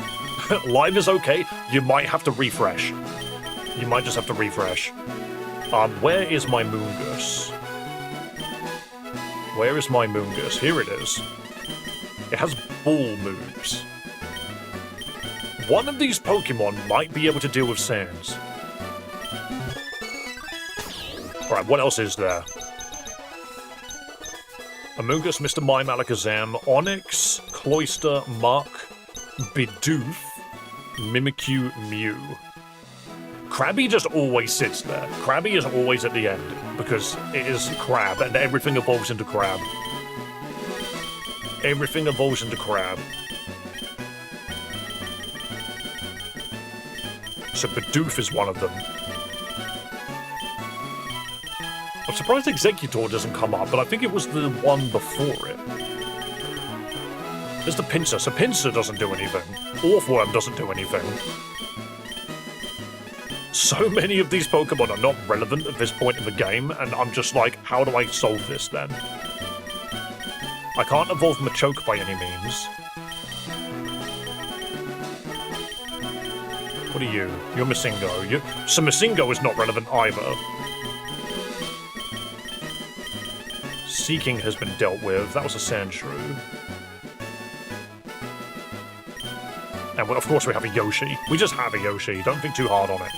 Live is okay. You might have to refresh. You might just have to refresh. Where is my Moongus? Where is my Moongus? Here it is. It has ball moves. One of these Pokemon might be able to deal with sands. Alright, what else is there? Amoonguss, Mr. Mime, Alakazam, Onix, Cloyster, Muck, Bidoof, Mimikyu, Mew. Krabby just always sits there. Krabby is always at the end, because it is Crab, and everything evolves into Crab. Everything evolves into Crab. So Bidoof is one of them. I'm surprised Executor doesn't come up, but I think it was the one before it. There's the Pinsir, so Pinsir doesn't do anything. Orthworm doesn't do anything. So many of these Pokemon are not relevant at this point in the game, and I'm just like, how do I solve this then? I can't evolve Machoke by any means. What are you? You're Masingo. So Masingo is not relevant either. Seeking has been dealt with. That was a Sandshrew. And well, of course we have a Yoshi. We just have a Yoshi. Don't think too hard on it.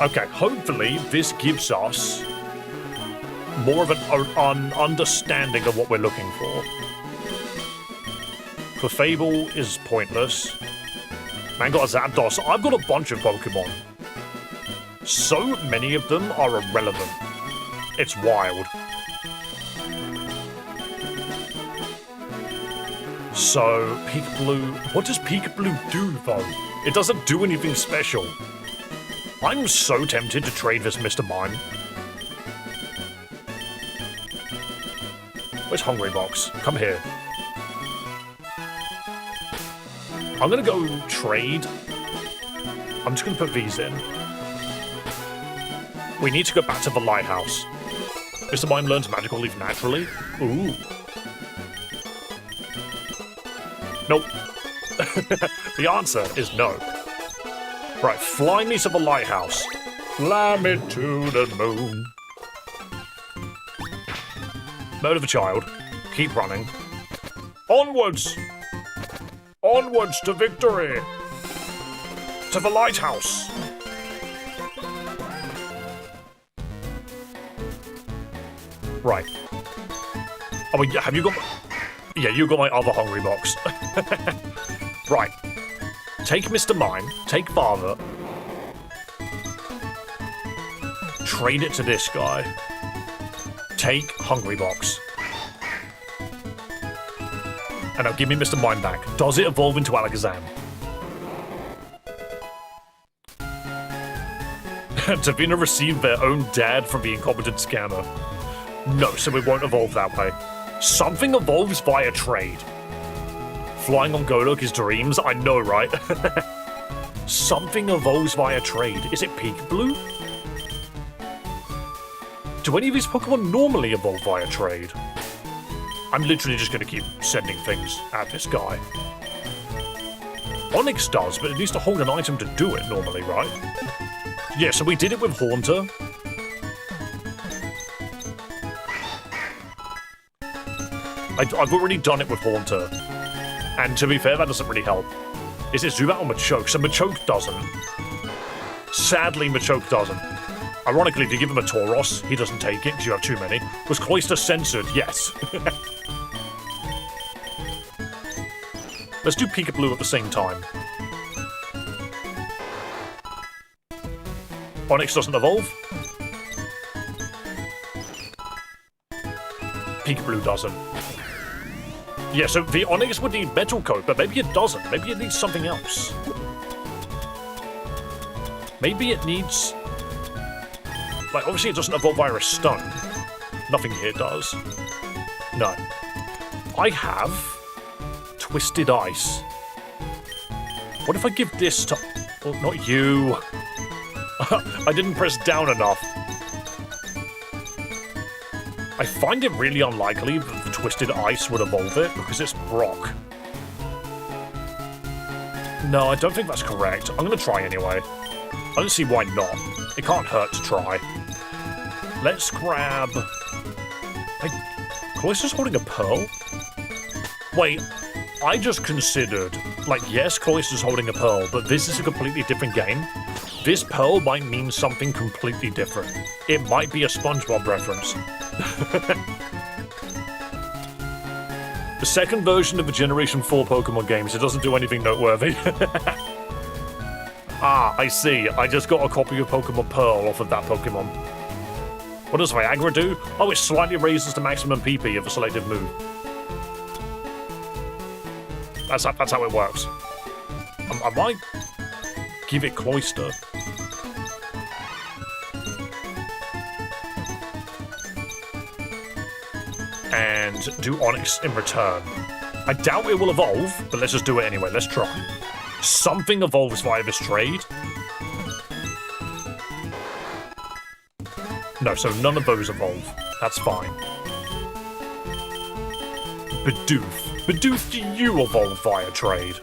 Okay, hopefully this gives us more of an understanding of what we're looking for. Clefable is pointless. Man got a Zapdos. I've got a bunch of Pokemon. So many of them are irrelevant. It's wild. So, Peekaboo... What does Peekaboo do, though? It doesn't do anything special. I'm so tempted to trade this Mr. Mime. Where's Hungry Box? Come here. I'm gonna go trade. I'm just gonna put these in. We need to go back to the lighthouse. Mr. Mime learns Magical Leaf naturally. Ooh. Nope. The answer is no. Right, fly me to the lighthouse. Fly me to the moon. Murder the child. Keep running. Onwards! Onwards to victory! To the lighthouse! Right. Oh, yeah, have you got... Yeah, you got my other Hungry Box. Right. Take Mr. Mime, take Father. Trade it to this guy. Take Hungry Box. And now give me Mr. Mime back. Does it evolve into Alakazam? Davina received their own dad from the incompetent scammer. No, so it won't evolve that way. Something evolves via trade. Flying on Golok is dreams, I know, right? Something evolves via trade. Is it Peekaboo? Do any of these Pokemon normally evolve via trade? I'm literally just going to keep sending things at this guy. Onix does, but it needs to hold an item to do it normally, right? Yeah, so we did it with Haunter. I've already done it with Haunter. And to be fair, that doesn't really help. Is it Zubat or Machoke? So Machoke doesn't. Sadly, Machoke doesn't. Ironically, if you give him a Tauros, he doesn't take it because you have too many. Was Cloyster censored? Yes. Let's do Peekaboo at the same time. Onyx doesn't evolve. Peekaboo doesn't. Yeah, so the Onyx would need Metal Coat, but maybe it doesn't. Maybe it needs something else. Maybe it needs... Like, obviously it doesn't evolve via a stone. Nothing here does. No. I have... Twisted Ice. What if I give this to... Oh, not you. I didn't press down enough. I find it really unlikely that the Twisted Ice would evolve it, because it's Brock. No, I don't think that's correct. I'm going to try anyway. I don't see why not. It can't hurt to try. Let's grab... Cloyster's holding a pearl? Wait, I just considered... Like, yes, Cloyster's holding a pearl, but this is a completely different game. This pearl might mean something completely different. It might be a SpongeBob reference. The second version of the Generation 4 Pokemon games, it doesn't do anything noteworthy. Ah, I see. I just got a copy of Pokemon Pearl off of that Pokemon. What does Viagra do? Oh, it slightly raises the maximum PP of a selected move. That's how it works. I might give it Cloyster. And do Onyx in return. I doubt it will evolve, but let's just do it anyway. Let's try. Something evolves via this trade. No, so none of those evolve. That's fine. Bidoof. Bidoof, do you evolve via trade?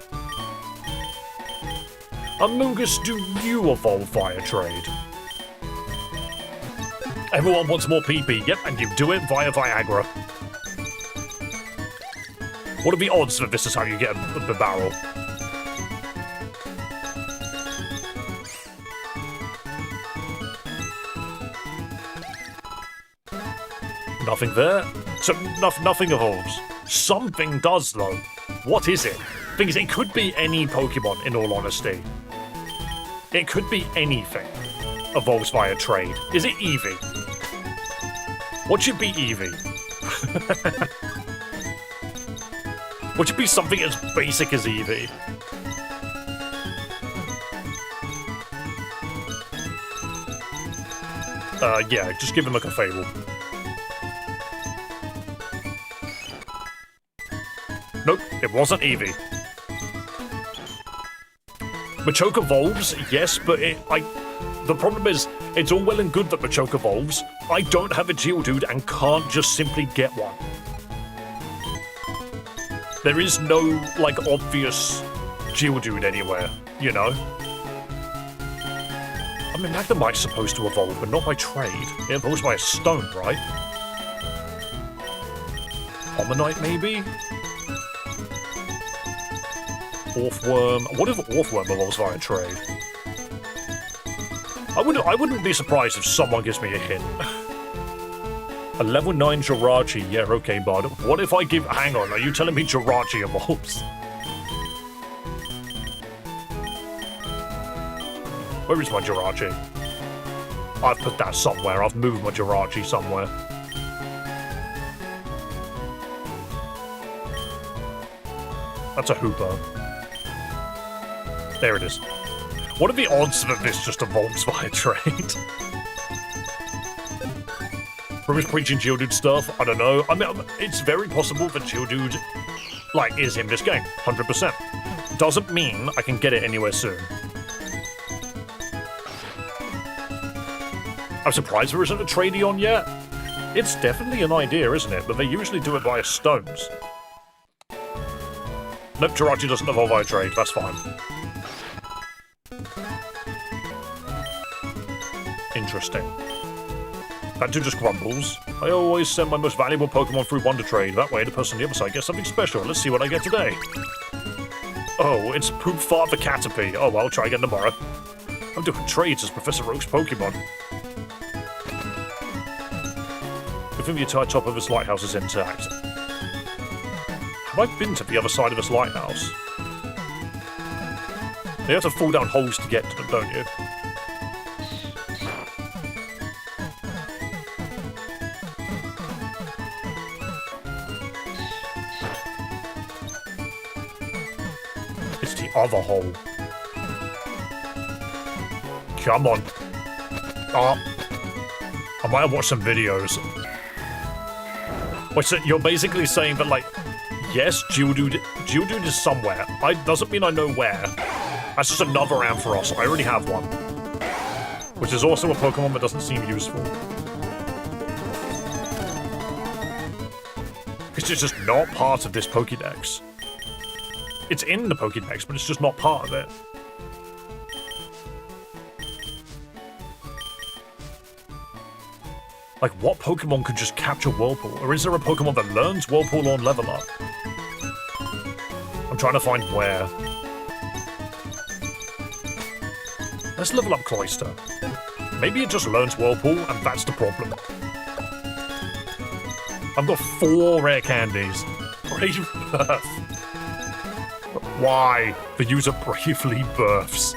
Amoonguss, do you evolve via trade? Everyone wants more PP. Yep, and you do it via Viagra. What are the odds that this is how you get the barrel? Nothing there. So nothing evolves. Something does, though. What is it? Thing is, it could be any Pokemon, in all honesty. It could be anything. Evolves via trade. Is it Eevee? What should be Eevee? What should be something as basic as Eevee? Yeah, just give him a Clefable. Nope, it wasn't Eevee. Machoke evolves, yes, but the problem is, it's all well and good that Machoke evolves. I don't have a Geodude and can't just simply get one. There is no, like, obvious Geodude anywhere, you know? I mean, Magnemite's supposed to evolve, but not by trade. It evolves by a stone, right? Omanyte, maybe? Orthworm. What if Orthworm evolves via trade? I wouldn't be surprised if someone gives me a hint. A level 9 Jirachi. Yeah, okay, bud. What if I give... Hang on, are you telling me Jirachi evolves? Where is my Jirachi? I've put that somewhere. I've moved my Jirachi somewhere. That's a Hooper. There it is. What are the odds that this just evolves via trade? From his preaching Geodude stuff, I don't know. I mean, it's very possible that Geodude, like, is in this game, 100%. Doesn't mean I can get it anywhere soon. I'm surprised there isn't a tradie on yet. It's definitely an idea, isn't it? But they usually do it via stones. Nope, Jirachi doesn't evolve via trade, that's fine. Interesting. That dude just grumbles. I always send my most valuable Pokemon through Wonder Trade. That way the person on the other side gets something special. Let's see what I get today. Oh, it's Poop Fart the Caterpie. Oh well, try again tomorrow. I'm doing trades as Professor Oak's Pokemon. Good thing the entire top of this lighthouse is intact. Have I been to the other side of this lighthouse? You have to fall down holes to get to them, don't you? It's the other hole. Come on. I might have watched some videos. Wait, so you're basically saying that, like, yes, Geodude is somewhere. Doesn't mean I know where. That's just another Ampharos. I already have one. Which is also a Pokemon that doesn't seem useful. It's just not part of this Pokédex. It's in the Pokédex, but it's just not part of it. Like, what Pokemon could just capture Whirlpool? Or is there a Pokemon that learns Whirlpool on level up? I'm trying to find where. Let's level up Cloyster. Maybe it just learns Whirlpool, and that's the problem. I've got 4 rare candies. Brave birth. Why? The user bravely births.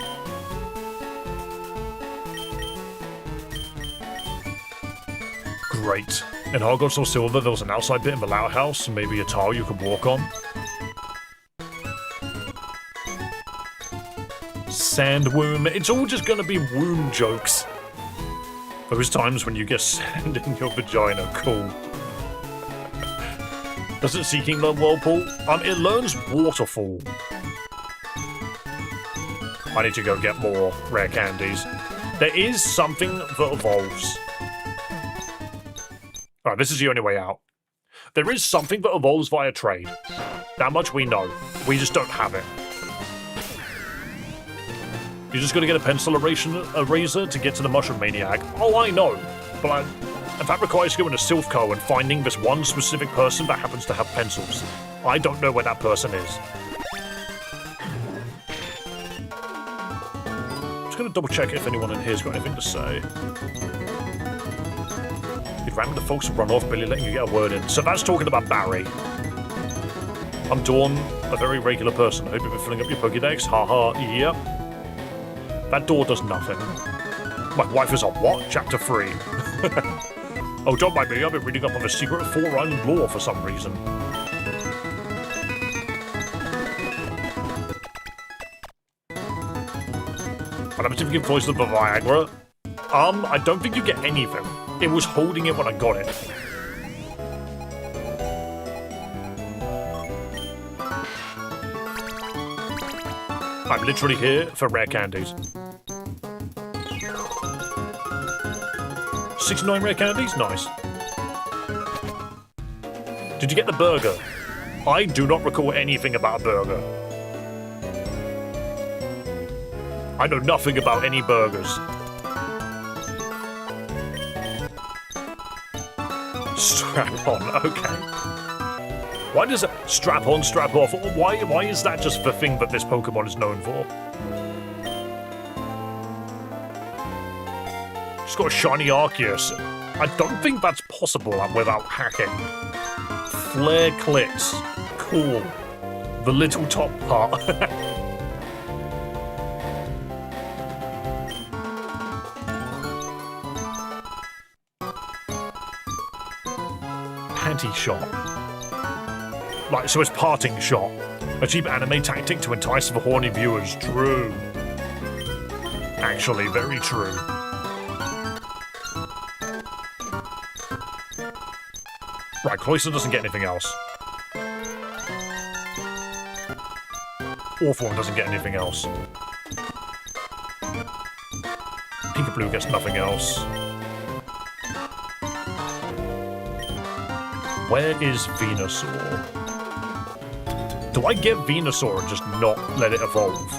Great. In Hogwarts or Silver, there was an outside bit in the Loud House, and maybe a tile you could walk on. Sandwomb. It's all just gonna be womb jokes. Those times when you get sand in your vagina. Cool. Does it Seeking learn Whirlpool? It learns Waterfall. I need to go get more rare candies. There is something that evolves. Alright, this is the only way out. There is something that evolves via trade. That much we know. We just don't have it. You're just gonna get a pencil eraser to get to the Mushroom Maniac. Oh, I know. But if that requires going to Silphco and finding this one specific person that happens to have pencils, I don't know where that person is. Just gonna double check if anyone in here's got anything to say. You'd ram the folks run off, Billy letting you get a word in. So that's talking about Barry. I'm Dawn, a very regular person. I hope you've been filling up your Pokédex. Haha, yep. That door does nothing. My wife is a what? Chapter 3. Oh, don't mind me, I've been reading up on the secret of 4 Island lore for some reason. And I'm giving voice of the Viagra. I don't think you get anything. It was holding it when I got it. I'm literally here for rare candies. 69 rare candies? Nice. Did you get the burger? I do not recall anything about a burger. I know nothing about any burgers. Strap on, okay. Why does it strap on, strap off? Why is that just the thing that this Pokemon is known for? It's got a shiny Arceus. I don't think that's possible without hacking. Flare clits. Cool. The little top part. Panty shot. Like, so it's parting shot. A cheap anime tactic to entice the horny viewers. True. Actually, very true. Right, Cloyster doesn't get anything else. Orthworm doesn't get anything else. Peekaboo gets nothing else. Where is Venusaur? Do I get Venusaur and just not let it evolve?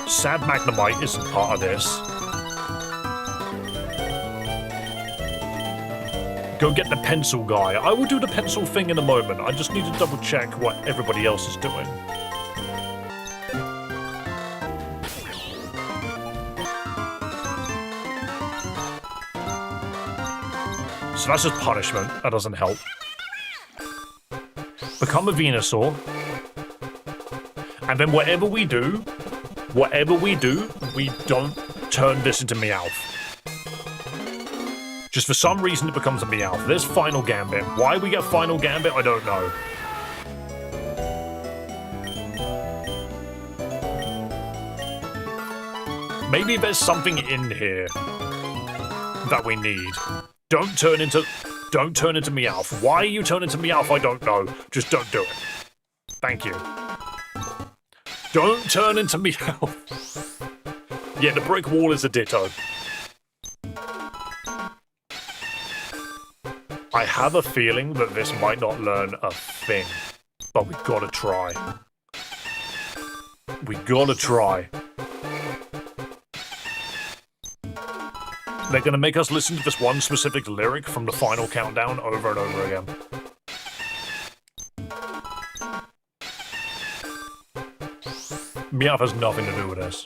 Sad Magnemite isn't part of this. Go get the pencil guy. I will do the pencil thing in a moment. I just need to double check what everybody else is doing. So that's just punishment. That doesn't help. Become a Venusaur. And then whatever we do, we don't turn this into Meowth. Just for some reason, it becomes a Meowth. There's Final Gambit. Why we get Final Gambit, I don't know. Maybe there's something in here that we need. Don't turn into Meowth. Why you turn into Meowth, I don't know. Just don't do it. Thank you. Don't turn into Meowth. Yeah, the brick wall is a ditto. I have a feeling that this might not learn a thing, but we gotta try. We gotta try. They're gonna make us listen to this one specific lyric from the final countdown over and over again. Meowth has nothing to do with this.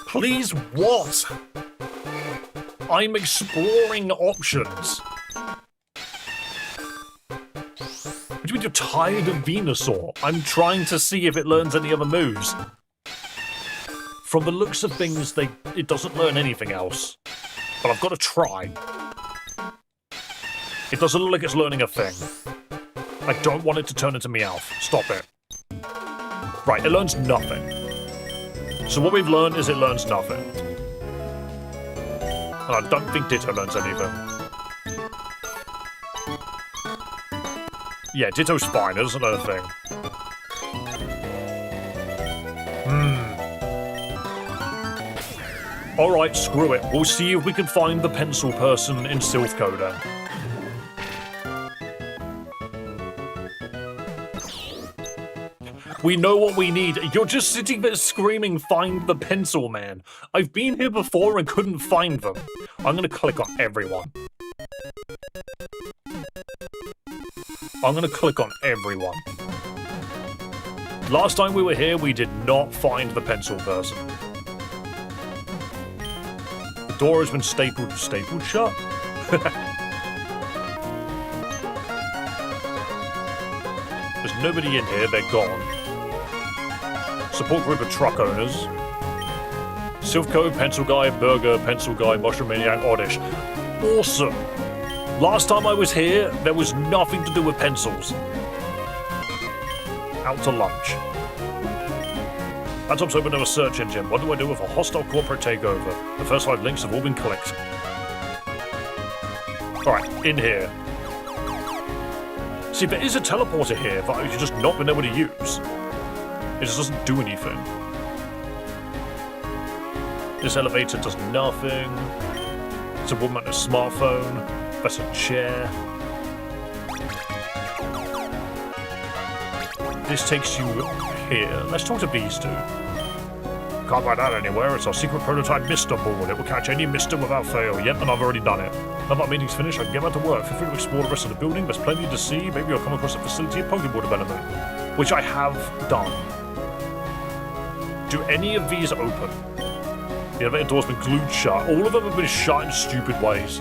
Please, what? I'm exploring options. What do you mean you're tired of Venusaur? I'm trying to see if it learns any other moves. From the looks of things, it doesn't learn anything else. But I've got to try. It doesn't look like it's learning a thing. I don't want it to turn into Meowth. Stop it. Right, it learns nothing. So what we've learned is it learns nothing. And I don't think Ditto learns anything. Yeah, Ditto's fine. It doesn't learn a thing. Alright, screw it. We'll see if we can find the pencil person in Silph Co then. We know what we need. You're just sitting there screaming, find the pencil man. I've been here before and couldn't find them. I'm gonna click on everyone. I'm gonna click on everyone. Last time we were here, we did not find the pencil person. The door has been stapled shut. There's nobody in here, they're gone. Support group of truck owners. Silph Co, Pencil Guy, Burger, Pencil Guy, Mushroom Maniac, Oddish. Awesome! Last time I was here, there was nothing to do with pencils. Out to lunch. Laptop's open to a search engine. What do I do with a hostile corporate takeover? The first 5 links have all been clicked. Alright, in here. See, there is a teleporter here that you've just not been able to use. It just doesn't do anything. This elevator does nothing. It's a woman on a smartphone. That's a chair. This takes you here. Let's talk to these two. Can't find that anywhere. It's our secret prototype Mister board. It will catch any Mister without fail. Yep, and I've already done it. Now that meeting's finished, I can get back to work. Feel free to explore the rest of the building. There's plenty to see. Maybe you'll come across a facility of Pokemon development, which I have done. Do any of these open? The elevator door's been glued shut. All of them have been shut in stupid ways.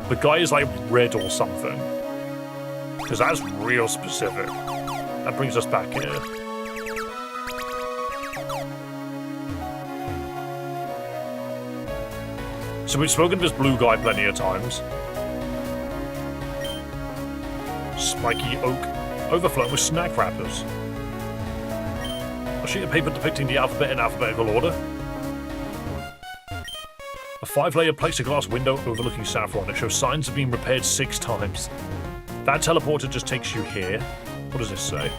The guy is like red or something. Because that's real specific. That brings us back here. So we've spoken to this blue guy plenty of times. Spiky oak. Overflowing with snack wrappers. A sheet of paper depicting the alphabet in alphabetical order. A 5-layer plexiglass window overlooking Saffron. It shows signs of being repaired 6 times. That teleporter just takes you here. What does this say?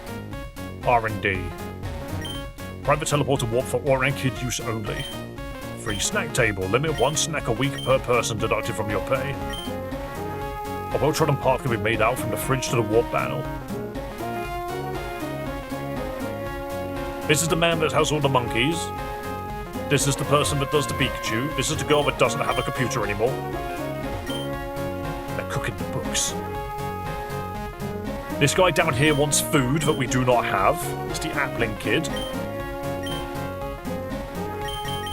R&D. Private teleporter warp for Oran Kid use only. Free snack table. Limit 1 snack a week per person deducted from your pay. A well-trodden path can be made out from the fridge to the warp panel. This is the man that has all the monkeys. This is the person that does the Pikachu. This is the girl that doesn't have a computer anymore. They're cooking the books. This guy down here wants food that we do not have. It's the Appling Kid.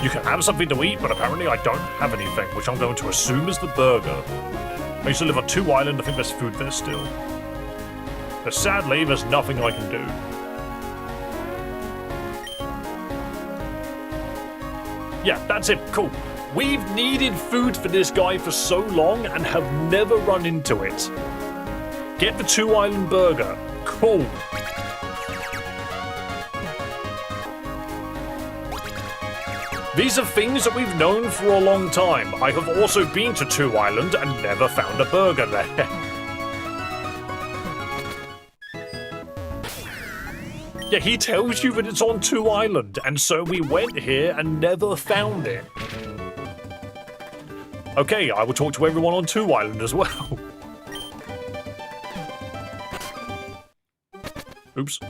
You can have something to eat, but apparently I don't have anything, which I'm going to assume is the burger. I used to live on 2 Island. I think there's food there still. But sadly, there's nothing I can do. Yeah, that's it. Cool. We've needed food for this guy for so long and have never run into it. Get the 2 Island burger. Cool. These are things that we've known for a long time. I have also been to 2 Island and never found a burger there. Yeah, he tells you that it's on 2 Island, and so we went here and never found it. Okay, I will talk to everyone on 2 Island as well. Oops.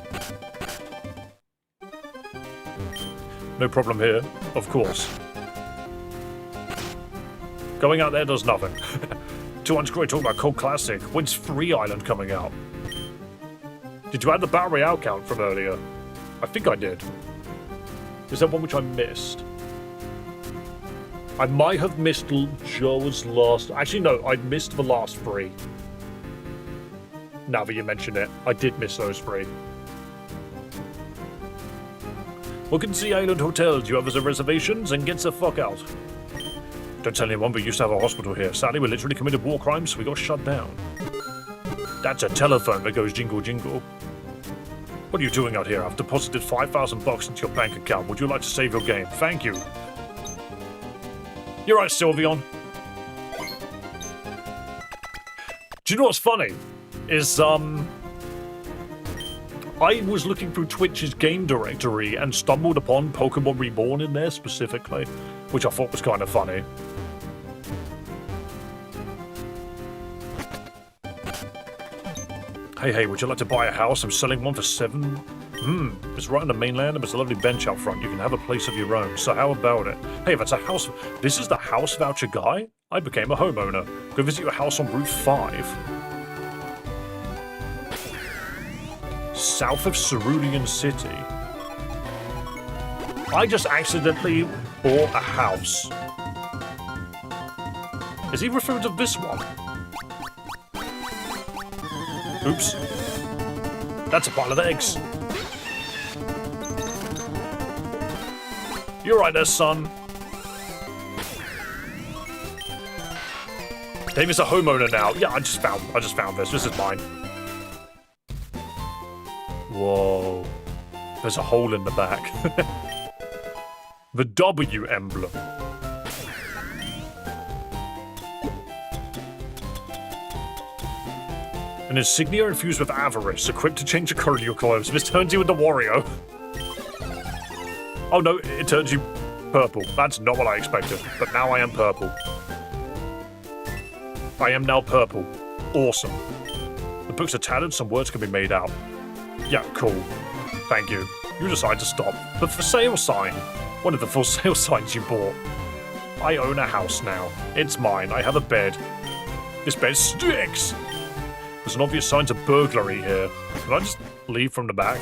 No problem here, of course. Going out there does nothing. 200 talk about Cold Classic. When's 3 Island coming out? Did you add the Battle Royale count from earlier? I think I did. Is there one which I missed? I might have missed Joe's last... Actually, no, I missed the last 3. Now that you mention it, I did miss those 3. Welcome to the Island Hotel. Do you have reservations? And get the fuck out. Don't tell anyone, but we used to have a hospital here. Sadly, we literally committed war crimes, so we got shut down. That's a telephone that goes jingle jingle. What are you doing out here? I've deposited $5,000 into your bank account. Would you like to save your game? Thank you. You're right, Sylveon. Do you know what's funny? Is, I was looking through Twitch's game directory and stumbled upon Pokémon Reborn in there specifically, which I thought was kind of funny. Hey, would you like to buy a house? I'm selling one for 7. It's right on the mainland and there's a lovely bench out front. You can have a place of your own. So how about it? Hey, that's a house. This is the house voucher guy? I became a homeowner. Go visit your house on Route 5. South of Cerulean City. I just accidentally bought a house. Is he referring to this one? Oops. That's a pile of eggs. You're right there, son. Dave is a homeowner now. Yeah, I just found this. This is mine. Whoa. There's a hole in the back. The W emblem. An insignia infused with avarice, equipped to change the color of your clothes. This turns you into Wario. Oh no, it turns you purple. That's not what I expected, but now I am purple. I am now purple. Awesome. The books are tattered, some words can be made out. Yeah, cool. Thank you. You decide to stop. The for sale sign. One of the for sale signs you bought. I own a house now. It's mine. I have a bed. This bed stinks! There's an obvious signs of burglary here. Can I just leave from the back?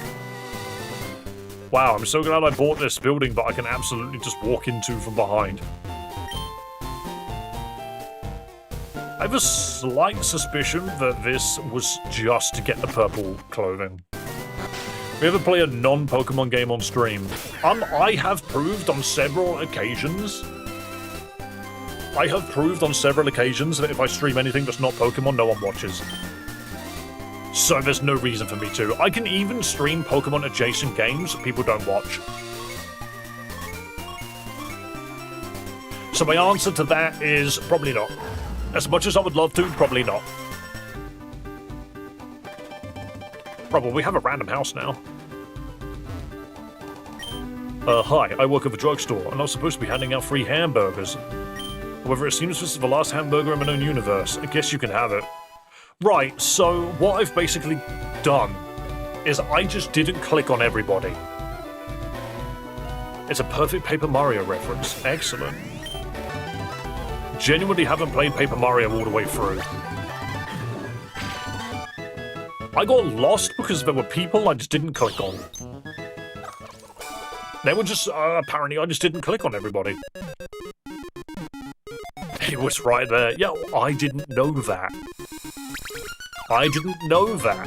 Wow, I'm so glad I bought this building that I can absolutely just walk into from behind. I have a slight suspicion that this was just to get the purple clothing. We ever play a non-Pokemon game on stream? I have proved on several occasions. That if I stream anything that's not Pokemon, no one watches. So there's no reason for me to. I can even stream Pokemon adjacent games people don't watch. So my answer to that is probably not. As much as I would love to, probably not. Right, well, we have a random house now. Hi, I work at the drugstore, and I'm supposed to be handing out free hamburgers. However, it seems this is the last hamburger in my known universe. I guess you can have it. Right, so what I've basically done is I just didn't click on everybody. It's a perfect Paper Mario reference. Excellent. Genuinely haven't played Paper Mario all the way through. I got lost because there were people I just didn't click on. They were just, apparently I just didn't click on everybody. It was right there. Yeah, I didn't know that. I didn't know that.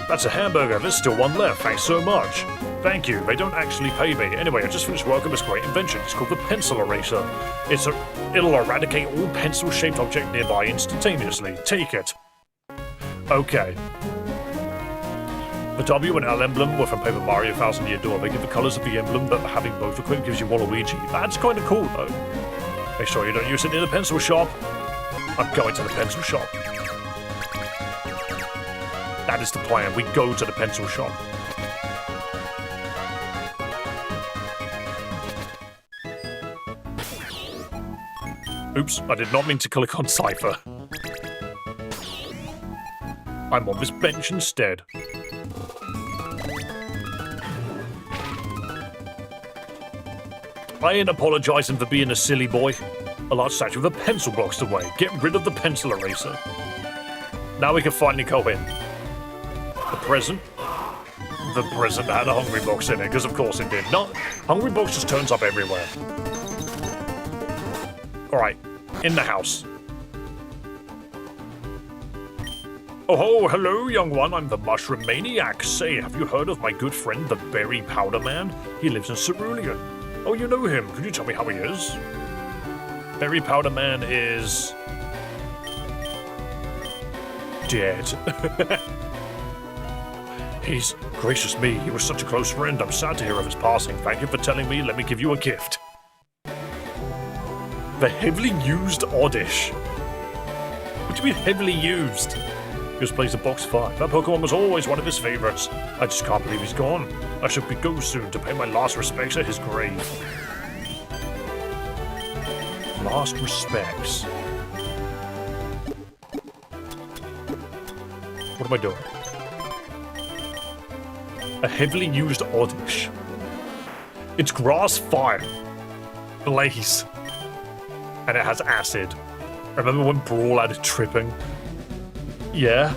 That's a hamburger. There's still one left. Thanks so much. Thank you. They don't actually pay me. Anyway, I just finished work on this great invention. It's called the pencil eraser. It'll eradicate all pencil-shaped object nearby instantaneously. Take it. Okay. The W and L emblem were from Paper Mario 1000 Year Door. They give the colors of the emblem, but having both equipped gives you Waluigi. That's kind of cool, though. Make sure you don't use it in the pencil shop. I'm going to the pencil shop. That is the plan. We go to the pencil shop. Oops, I did not mean to click on Cypher. I'm on this bench instead. I ain't apologizing for being a silly boy. A large statue with a pencil blocks away. Get rid of the pencil eraser. Now we can finally go in. The present? The present had a hungry box in it, because of course it did. Not hungry box just turns up everywhere. Alright, in the house. Oh, hello, young one. I'm the Mushroom Maniac. Say, have you heard of my good friend, the Berry Powder Man? He lives in Cerulean. Oh, you know him. Could you tell me how he is? Berry Powder Man is... dead. He's... gracious me, he was such a close friend. I'm sad to hear of his passing. Thank you for telling me. Let me give you a gift. The heavily used Oddish. What do you mean heavily used? He was placed in box 5. That Pokemon was always one of his favorites. I just can't believe he's gone. I should go soon to pay my last respects at his grave. Last respects. What am I doing? A heavily used Oddish. It's grass fire. Blaze. And it has acid. Remember when Brawl added tripping? Yeah.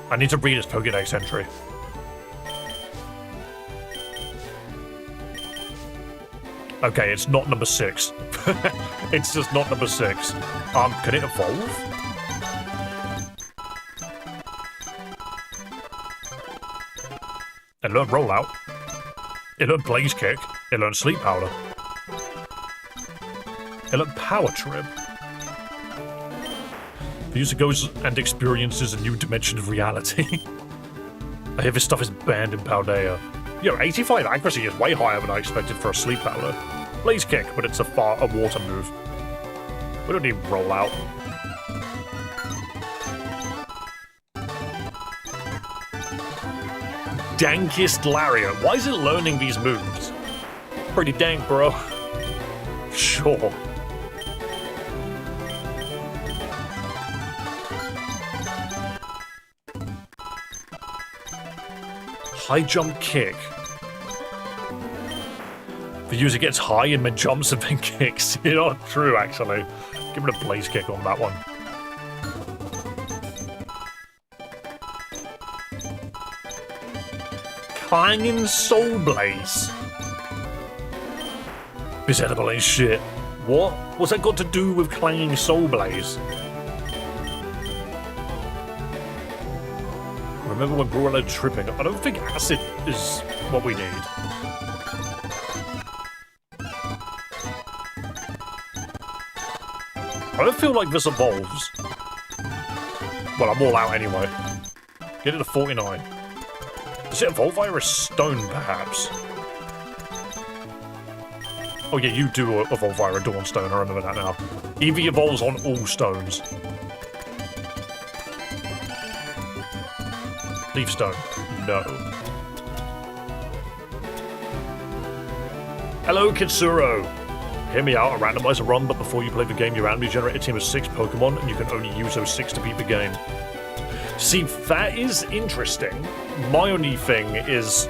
I need to read his Pokédex entry. Okay, it's not number 6. It's just not number 6. Can it evolve? It learned Rollout. It learned Blaze Kick. It learned Sleep Powder. It learned Power Trip. The user goes and experiences a new dimension of reality. I hear this stuff is banned in Paldea. Yo, 85 accuracy is way higher than I expected for a Sleep Powder. Blaze Kick, but it's a water move. We don't need Rollout. Dankest Lariat. Why is it learning these moves? Pretty dank, bro. Sure. High jump kick. The user gets high and then jumps and then kicks. You're not true, actually. Give it a Blaze Kick on that one. Clanging Soul Blaze. This edible ain't shit. What? What's that got to do with Clanging Soul Blaze? Remember when Brawl had tripping? I don't think acid is what we need. I don't feel like this evolves. Well, I'm all out anyway. Get it to 49. Does it evolve via a stone, perhaps? Oh yeah, you do evolve via a Dawnstone, I remember that now. Eevee evolves on all stones. Leaf Stone. No. Hello, Kitsuro. Hear me out, a randomizer run, but before you play the game, you randomly generate a team of 6 Pokemon, and you can only use those 6 to beat the game. See, that is interesting. My only thing is,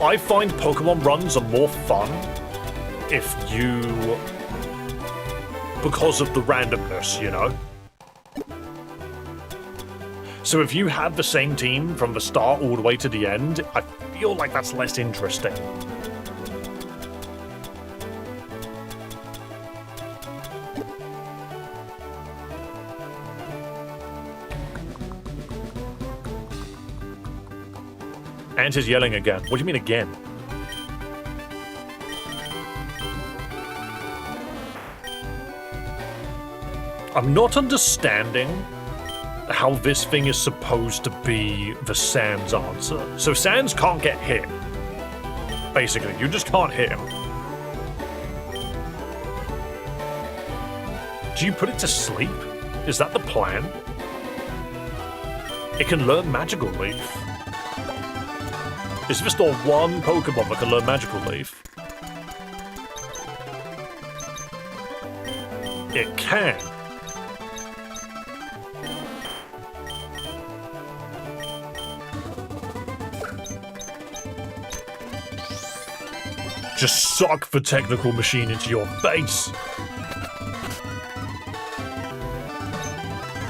I find Pokemon runs are more fun if you... because of the randomness, you know? So if you have the same team from the start all the way to the end, I feel like that's less interesting. Ant is yelling again. What do you mean again? I'm not understanding how this thing is supposed to be the Sans answer. So Sans can't get hit. Basically, you just can't hit him. Do you put it to sleep? Is that the plan? It can learn Magical Leaf. Is there still one Pokemon that can learn Magical Leaf? It can. Just suck the technical machine into your face.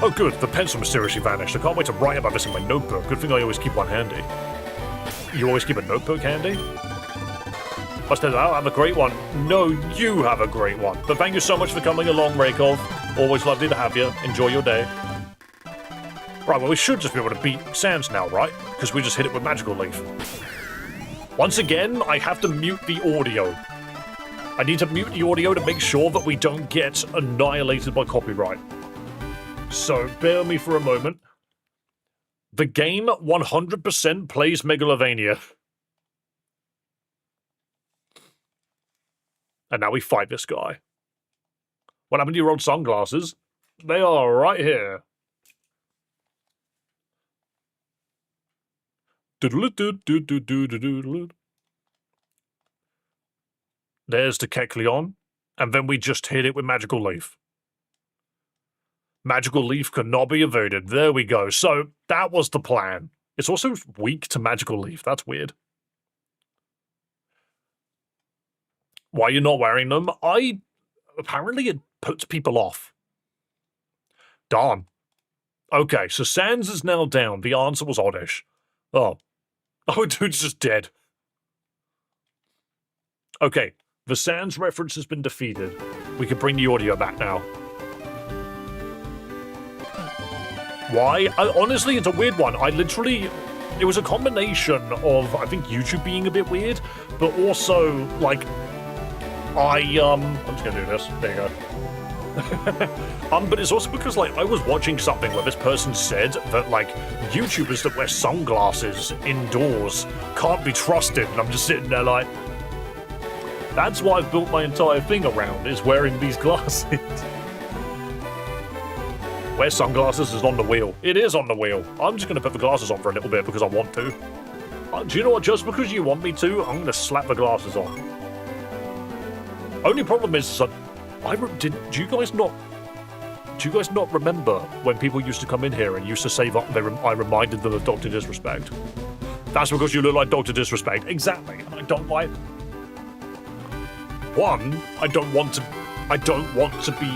Oh good, the pencil mysteriously vanished. I can't wait to write about this in my notebook. Good thing I always keep one handy. You always keep a notebook handy? Busted out, have a great one. No, you have a great one. But thank you so much for coming along, Rakov. Always lovely to have you. Enjoy your day. Right, well we should just be able to beat Sans now, right? Because we just hit it with Magical Leaf. Once again, I have to mute the audio. I need to mute the audio to make sure that we don't get annihilated by copyright. So, bear with me for a moment. The game 100% plays Megalovania. And now we fight this guy. What happened to your old sunglasses? They are right here. There's the Kecleon, and then we just hit it with Magical Leaf. Magical Leaf cannot be evaded. There we go. So that was the plan. It's also weak to Magical Leaf. That's weird. Why are you not wearing them? Apparently it puts people off. Darn. Okay, so Sans is now down. The answer was oddish. Oh. Oh, dude's just dead. Okay, the Sans reference has been defeated. We can bring the audio back now. Why? Honestly, it's a weird one. It was a combination of, I think, YouTube being a bit weird, but also, like, I'm just gonna do this. There you go. But it's also because, like, I was watching something where this person said that, like, YouTubers that wear sunglasses indoors can't be trusted, and I'm just sitting there like, that's why I've built my entire thing around, is wearing these glasses. Wear sunglasses is on the wheel. It is on the wheel. I'm just going to put the glasses on for a little bit because I want to. Do you know what? Just because you want me to, I'm going to slap the glasses on. Only problem is, do you guys not remember when people used to come in here and used to save up? I reminded them of Dr. Disrespect. That's because you look like Dr. Disrespect. Exactly. I don't like. One, I don't want to be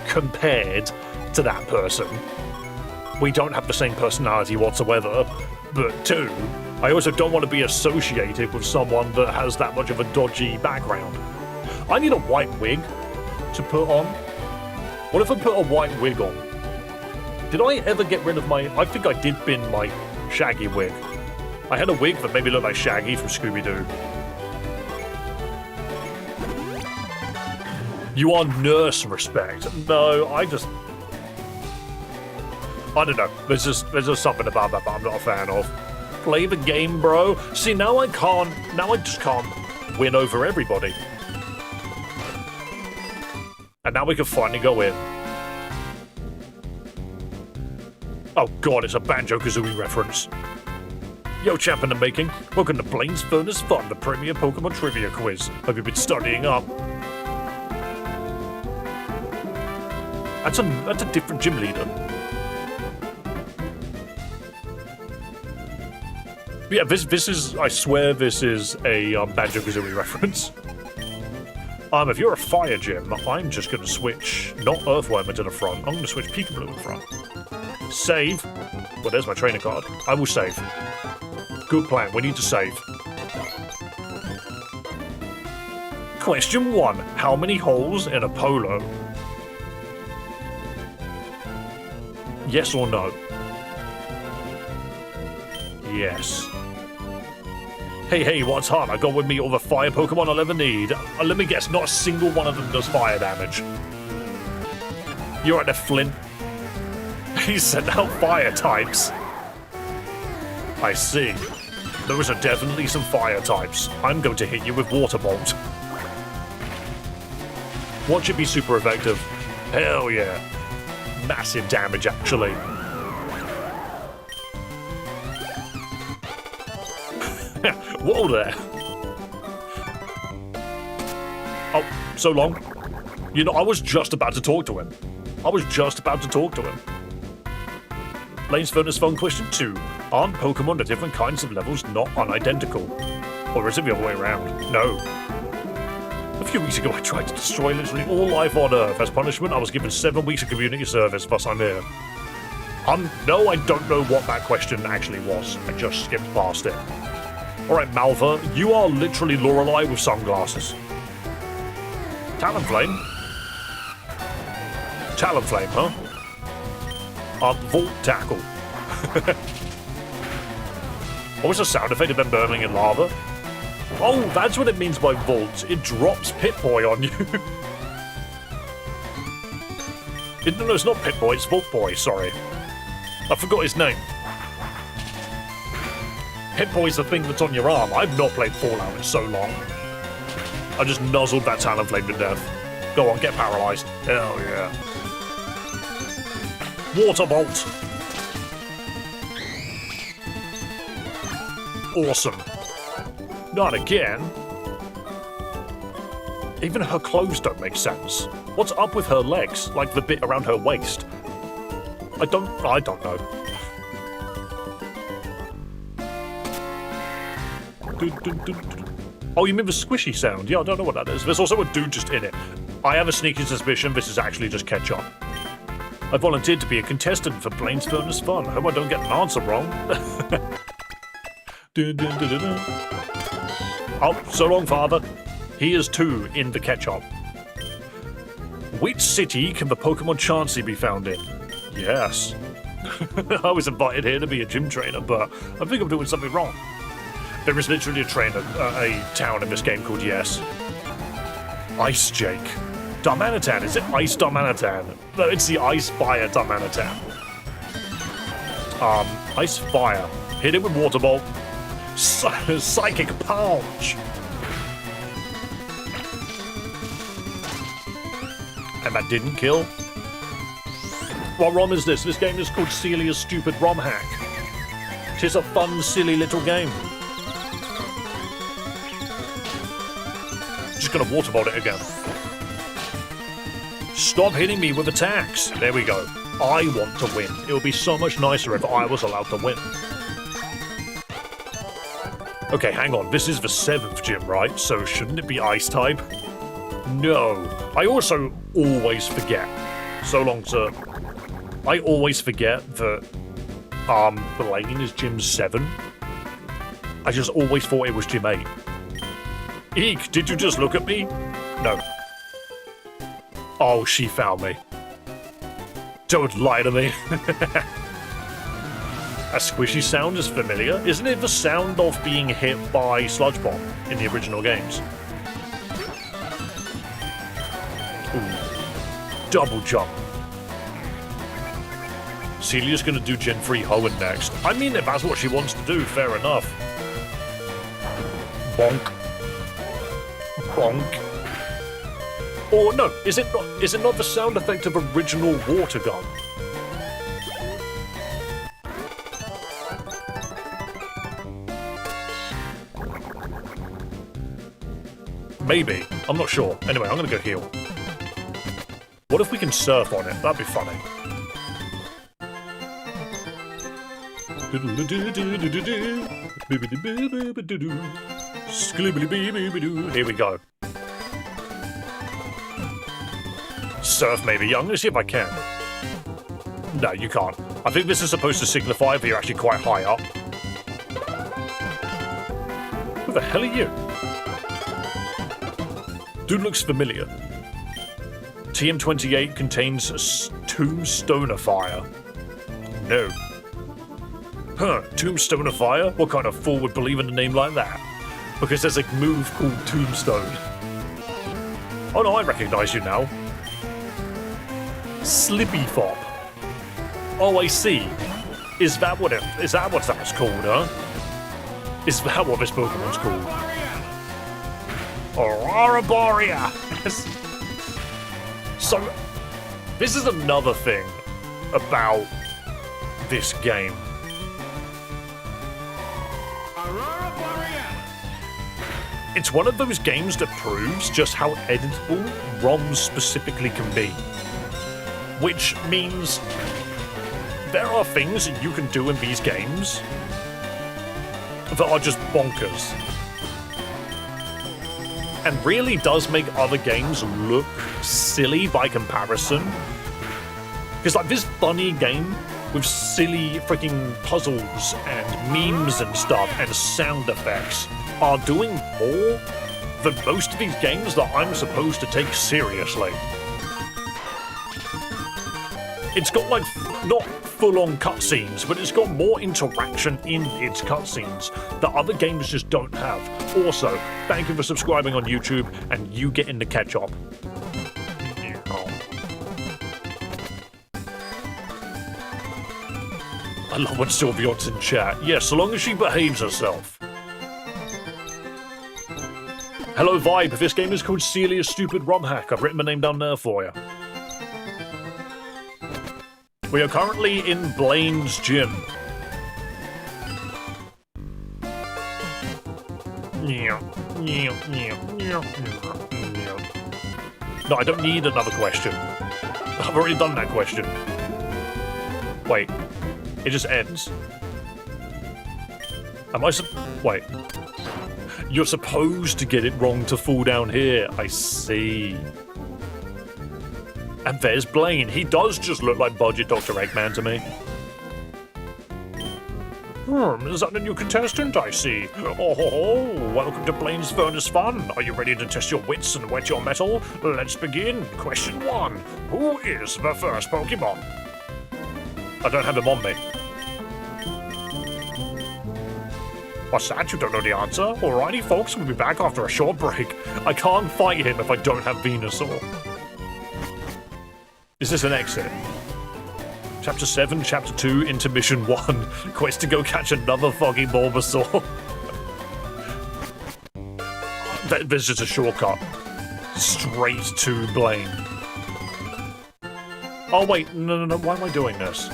compared to that person. We don't have the same personality whatsoever. But two, I also don't want to be associated with someone that has that much of a dodgy background. I need a white wig to put on. What if I put a white wig on? Did I ever get rid of I think I did bin my Shaggy wig. I had a wig that made me look like Shaggy from Scooby-Doo. You are nurse respect. No, I don't know. There's just something about that I'm not a fan of. Play the game, bro. See, now I just can't win over everybody. And now we can finally go in. Oh god, it's a Banjo-Kazooie reference. Yo, champ in the making. Welcome to Blaine's Furnace Fun, the premier Pokemon trivia quiz. Have you been studying up? That's a different gym leader. Yeah, this is, I swear this is a Banjo-Kazooie reference. If you're a fire gym, I'm just gonna switch, not Earthworm into the front, I'm gonna switch Peekaboo in front. Save. Well, there's my trainer card. I will save. Good plan, we need to save. Question 1. How many holes in a polo? Yes or no? Yes. Hey, what's hot? I got with me all the fire Pokemon I'll ever need. Let me guess, not a single one of them does fire damage. You're at the Flint. He sent out fire types. I see. Those are definitely some fire types. I'm going to hit you with Water Bolt. What should be super effective? Hell yeah. Massive damage, actually. Whoa there. Oh, so long. You know, I was just about to talk to him. Blaine's Furnace Fun question 2. Aren't Pokemon at different kinds of levels not unidentical? Or is it the other way around? No. A few weeks ago, I tried to destroy literally all life on Earth. As punishment, I was given 7 weeks of community service, thus I'm here. No, I don't know what that question actually was. I just skipped past it. Alright, Malva, you are literally Lorelei with sunglasses. Talonflame? Talonflame, huh? Volt Tackle. What was the sound effect of them burning in lava? Oh, that's what it means by Volt. It drops Pip-Boy on you. No, it's not Pip-Boy, it's Volt-Boy, sorry. I forgot his name. Pip-Boy's the thing that's on your arm. I've not played Fallout in so long. I just nuzzled that Talonflame to death. Go on, get paralyzed. Hell yeah. Water Bolt. Awesome. Not again. Even her clothes don't make sense. What's up with her legs? Like the bit around her waist? I don't know. Oh, you mean the squishy sound? Yeah, I don't know what that is. There's also a dude just in it. I have a sneaky suspicion this is actually just ketchup. I volunteered to be a contestant for Blaine's Furnace Fun. Hope I don't get an answer wrong. Oh, so long, father. He is too in the ketchup. Which city can the Pokemon Chansey be found in? Yes. I was invited here to be a gym trainer, but I think I'm doing something wrong. There is literally a town in this game called Yes. Ice Jake. Darmanitan, is it Ice Darmanitan? No, it's the Ice Fire Darmanitan. Ice Fire. Hit it with Water Bolt. Psychic Punch. And that didn't kill. What ROM is this? This game is called Celias Stupid Romhack. Tis a fun, silly little game. Just gonna Water Bolt it again. Stop hitting me with attacks. There we go. I want to win. It would be so much nicer if I was allowed to win. Okay, hang on. This is the 7th gym, right? So shouldn't it be Ice type? No. I also always forget. So long, sir. I always forget that Blaine is gym 7. I just always thought it was gym 8. Eek, did you just look at me? No. Oh, she found me. Don't lie to me. A squishy sound is familiar. Isn't it the sound of being hit by Sludge Bomb in the original games? Ooh. Double jump. Celia's gonna do Gen 3 Hoenn next. I mean, if that's what she wants to do, fair enough. Bonk. Bonk. Or no, is it not the sound effect of original water gun? Maybe. I'm not sure. Anyway, I'm gonna go heal. What if we can surf on it? That'd be funny. Here we go. Surf maybe. Yeah, I'm gonna see if I can. No, you can't. I think this is supposed to signify that you're actually quite high up. Who the hell are you? Dude looks familiar. TM28 contains a tombstone fire. No. Huh, tombstone fire? What kind of fool would believe in a name like that? Because there's a move called Tombstone. Oh no, I recognize you now. Slippy Fop. Oh, I see. Is that what that's called, huh? Is that what this Pokemon's called? Aurora Borea! Yes. So, this is another thing about this game. It's one of those games that proves just how editable ROMs specifically can be. Which means there are things that you can do in these games that are just bonkers. And really does make other games look silly by comparison. Because like this funny game with silly freaking puzzles and memes and stuff and sound effects are doing more than most of these games that I'm supposed to take seriously. It's got like, not full-on cutscenes, but it's got more interaction in its cutscenes that other games just don't have. Also, thank you for subscribing on YouTube, and you get in the catch-up. I love when Sylveon's in chat. Yes, so long as she behaves herself. Hello, Vibe. This game is called Celias Stupid Romhack. I've written my name down there for you. We are currently in Blaine's gym. No, I don't need another question. I've already done that question. Wait. It just ends. Am I wait. You're supposed to get it wrong to fall down here. I see. And there's Blaine. He does just look like budget Dr. Eggman to me. Is that a new contestant I see? Oh, welcome to Blaine's Furnace Fun. Are you ready to test your wits and whet your metal? Let's begin. Question 1. Who is the first Pokemon? I don't have him on me. What's that? You don't know the answer? Alrighty, folks, we'll be back after a short break. I can't fight him if I don't have Venusaur. Is this an exit? Chapter 7, Chapter 2, Intermission 1. Quest to go catch another foggy Bulbasaur. There's just a shortcut. Straight to Blaine. Oh wait, no, why am I doing this?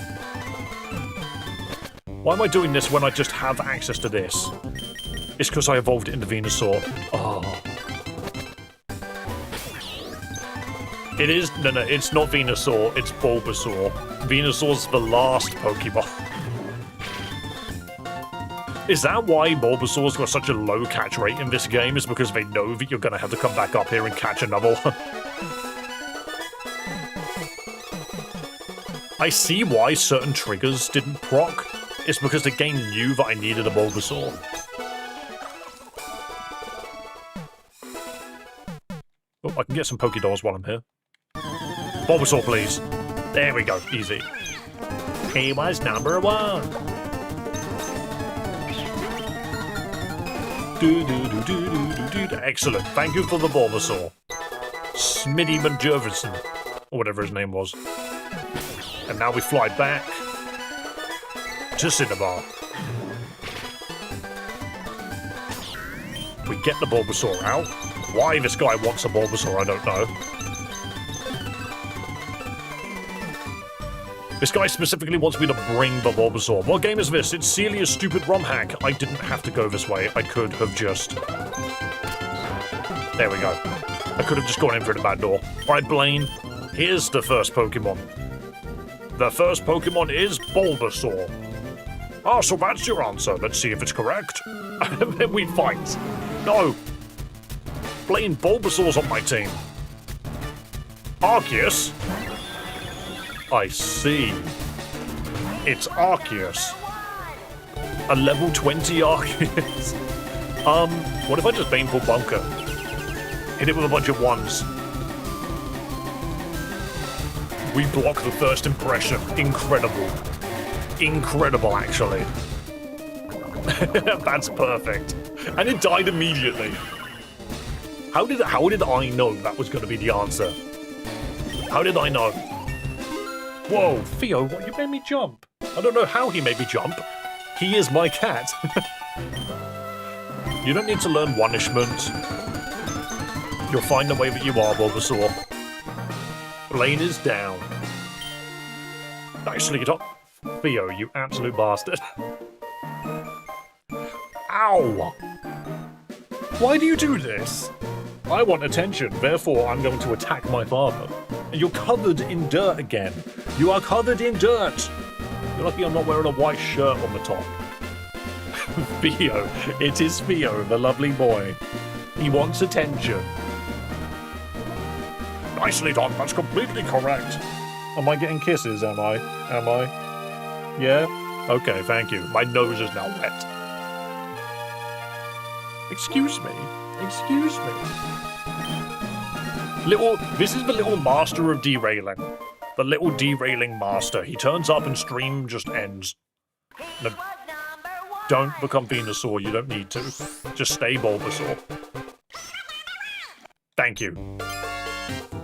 Why am I doing this when I just have access to this? It's because I evolved it into Venusaur. Oh. It is, no, it's not Venusaur, it's Bulbasaur. Venusaur's the last Pokemon. Is that why Bulbasaur's got such a low catch rate in this game? Is because they know that you're gonna have to come back up here and catch another one? I see why certain triggers didn't proc. It's because the game knew that I needed a Bulbasaur. Oh, I can get some Pokédolls while I'm here. Bulbasaur, please. There we go. Easy. He was number 1. Excellent. Thank you for the Bulbasaur. Smitty Manjervison, or whatever his name was. And now we fly back to Cinnabar. We get the Bulbasaur out. Why this guy wants a Bulbasaur, I don't know. This guy specifically wants me to bring the Bulbasaur. What game is this? It's Celia's Stupid Romhack. I didn't have to go this way. I could have just There we go. I could have just gone in through the back door. Alright, Blaine, here's the first Pokemon. The first Pokemon is Bulbasaur. Ah, so that's your answer. Let's see if it's correct. And then we fight. No. Blaine, Bulbasaur's on my team. Arceus? I see. It's Arceus. A level 20 Arceus. What if I just Baneful Bunker? Hit it with a bunch of ones. We block the first impression. Incredible. Incredible, actually. That's perfect. And it died immediately. How did I know that was going to be the answer? How did I know? Whoa, Theo, what, you made me jump. I don't know how he made me jump. He is my cat. You don't need to learn Punishment. You'll find the way that you are, Bulbasaur. Blaine is down. Nicely done. Theo, you absolute bastard. Ow! Why do you do this? I want attention, therefore I'm going to attack my father. And you're covered in dirt again. You are covered in dirt. You're lucky I'm not wearing a white shirt on the top. Theo. It is Theo, the lovely boy. He wants attention. Nicely done. That's completely correct. Am I getting kisses, am I? Am I? Yeah? Okay, thank you. My nose is now wet. Excuse me. Excuse me. This is the little master of derailing. The little derailing master. He turns up and stream just ends. No, don't become Venusaur, you don't need to. Just stay Bulbasaur. Thank you.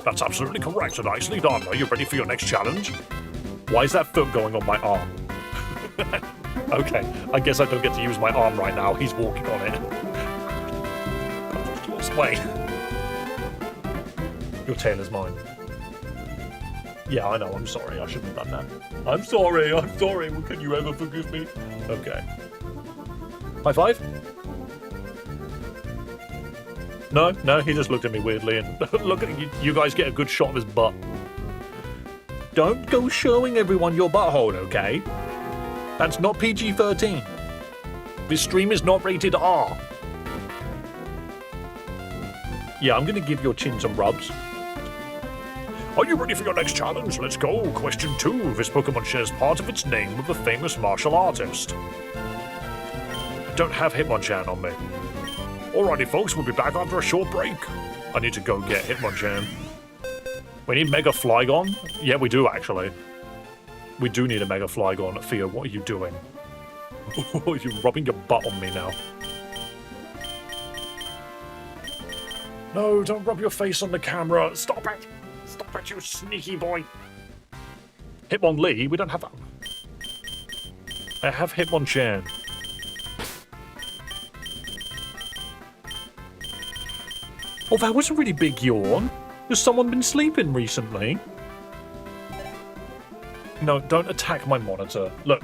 That's absolutely correct. Nicely done. Are you ready for your next challenge? Why is that foot going on my arm? Okay, I guess I don't get to use my arm right now. He's walking on it. Wait. Your tail is mine. Yeah, I know. I'm sorry. I shouldn't have done that. I'm sorry. I'm sorry. Well, can you ever forgive me? Okay. High five? No, no, he just looked at me weirdly and look at you guys get a good shot of his butt. Don't go showing everyone your butthole, okay? That's not PG-13. This stream is not rated R. Yeah, I'm gonna give your chin some rubs. Are you ready for your next challenge? Let's go. Question 2. This Pokemon shares part of its name with a famous martial artist. I don't have Hitmonchan on me. Alrighty, folks, we'll be back after a short break. I need to go get Hitmonchan. We need Mega Flygon? Yeah, we do, actually. We do need a Mega Flygon. Theo, what are you doing? You're rubbing your butt on me now. No, don't rub your face on the camera. Stop it. Stop it, you sneaky boy. Hitmonlee? We don't have that. I have Hitmonchan. Oh, that was a really big yawn. Has someone been sleeping recently? No, don't attack my monitor. Look,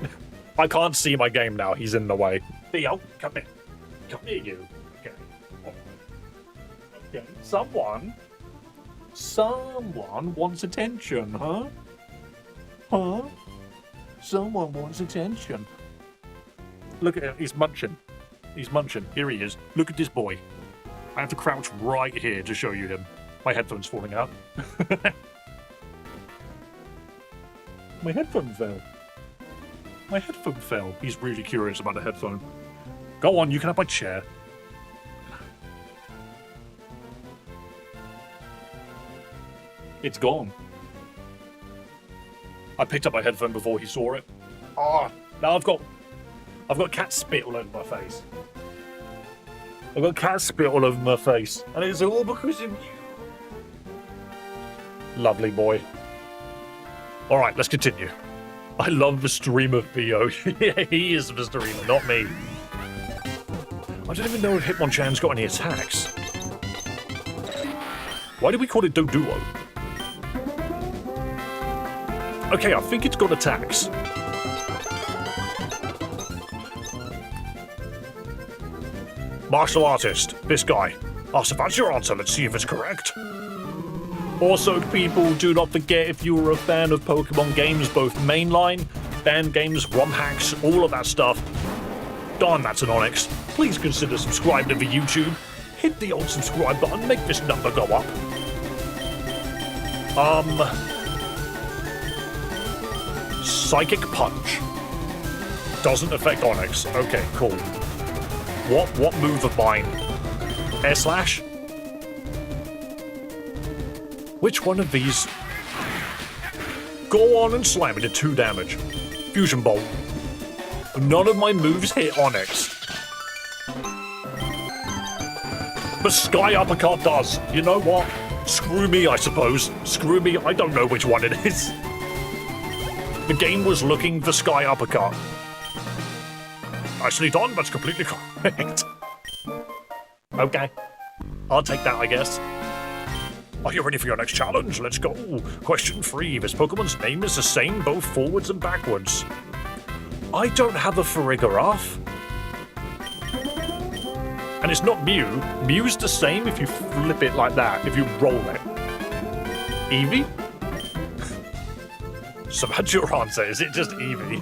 I can't see my game now. He's in the way. Theo, come here. Come here, you. Okay. Okay. Someone wants attention, huh? Huh? Someone wants attention. Look at him. He's munching. He's munching. Here he is. Look at this boy. I have to crouch right here to show you him. My headphone's falling out. My headphone fell. My headphone fell. He's really curious about the headphone. Go on, you can have my chair. It's gone. I picked up my headphone before he saw it. Ah, now I've got cat spit all over my face. I've got cat spit all over my face. And it's all because of you. Lovely boy. Alright, let's continue. I love the streamer Theo. Yeah, he is the streamer, not me. I don't even know if Hitmonchan's got any attacks. Why did we call it Doduo? Okay, I think it's got attacks. Martial artist, this guy. Oh, so that's your answer. Let's see if it's correct. Also, people, do not forget, if you were a fan of Pokemon games, both mainline, fangames, romhacks, all of that stuff, darn, that's an Onyx. Please consider subscribing to the YouTube. Hit the old subscribe button, make this number go up. Psychic Punch. Doesn't affect Onyx. Okay, cool. What move of mine? Air Slash? Which one of these? Go on and slam it at 2 damage. Fusion Bolt. None of my moves hit Onyx. But Sky Uppercut does. You know what? Screw me, I suppose. Screw me, I don't know which one it is. The game was looking for Sky Uppercut. Nicely done, that's completely correct. Okay. I'll take that, I guess. Are you ready for your next challenge? Let's go. Question 3. This Pokemon's name is the same both forwards and backwards. I don't have a Farigiraf. And it's not Mew. Mew's the same if you flip it like that, if you roll it. Eevee? So that's your answer. Is it just Eevee?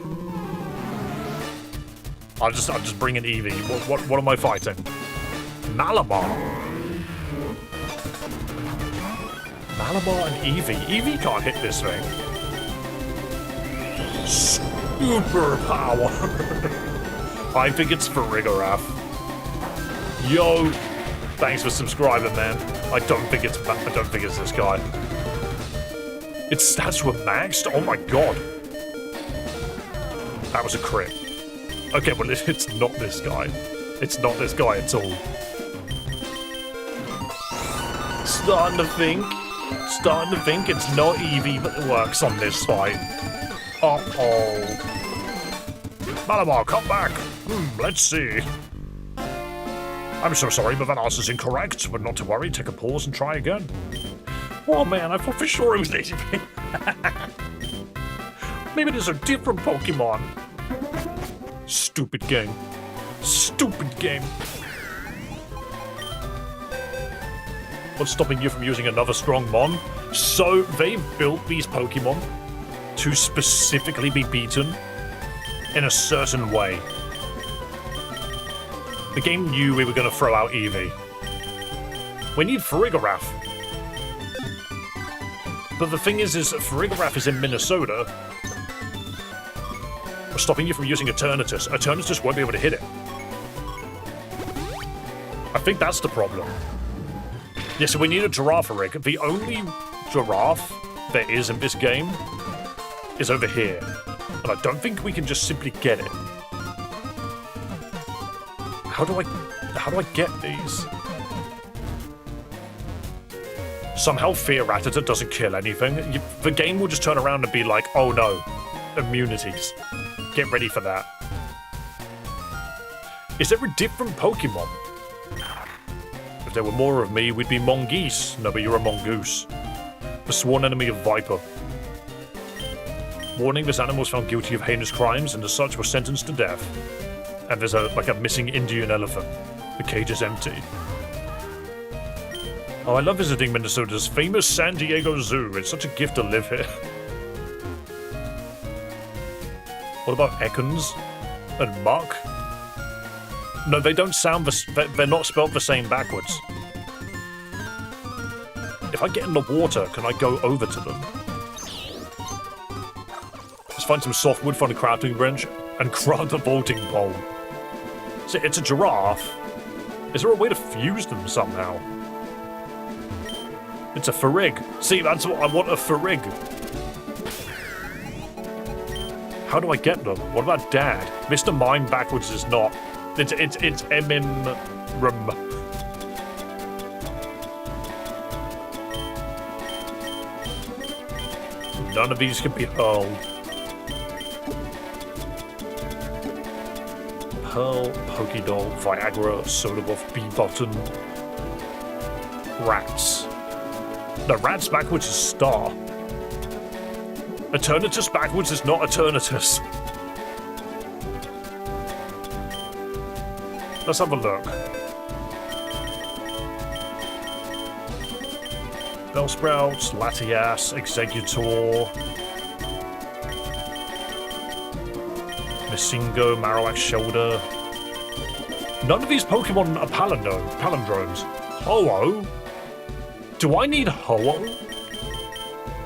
I'm just bringing Eevee. What am I fighting? Malamar. Malamar and Eevee. Eevee can't hit this thing. Super power. I think it's Farigiraf. Yo, thanks for subscribing, man. I don't think it's this guy. Its stats were maxed? Oh my god. That was a crit. Okay, well, it's not this guy. It's not this guy at all. Starting to think it's not Eevee, but it works on this fight. Uh-oh. Malamar, come back. Let's see. I'm so sorry, but that answer's incorrect. But not to worry, take a pause and try again. Oh man, I thought for sure it was Eevee. Maybe there's a different Pokemon. Stupid game. Stupid game. What's stopping you from using another strong Mon? So, they've built these Pokemon to specifically be beaten in a certain way. The game knew we were going to throw out Eevee. We need Farigiraf. But the thing is Farigiraf is in Minnesota. We're stopping you from using Eternatus. Eternatus won't be able to hit it. I think that's the problem. Yeah, so we need a Girafarig. The only giraffe there is in this game is over here. And I don't think we can just simply get it. How do I get these? Somehow Fear Rattata doesn't kill anything. The game will just turn around and be like, oh no, immunities. Get ready for that. Is there a different Pokemon? If there were more of me, we'd be Mongoose. No, but you're a Mongoose. The sworn enemy of Viper. Warning, this animal was found guilty of heinous crimes and as such was sentenced to death. And there's a missing Indian elephant. The cage is empty. Oh, I love visiting Minnesota's famous San Diego Zoo. It's such a gift to live here. What about Ekans and Muck? No, they don't sound they're not spelled the same backwards. If I get in the water, can I go over to them? Let's find some softwood, find a crafting bench, and craft a vaulting pole. See, it's a giraffe. Is there a way to fuse them somehow? It's a Farig. See, that's what I want, a Farig. How do I get them? What about Dad? Mr. Mime backwards is not. It's M-in-rum. None of these can be hurled. Pearl, Pokédoll, Viagra, Soda Buff, B-Button. Rats. No, Rats backwards is Star. Eternatus backwards is not Eternatus. Let's have a look. Bellsprouts, Latias, Executor, Missingo, Marowak Shoulder. None of these Pokemon are palindromes. Ho-Oh? Do I need Ho-Oh?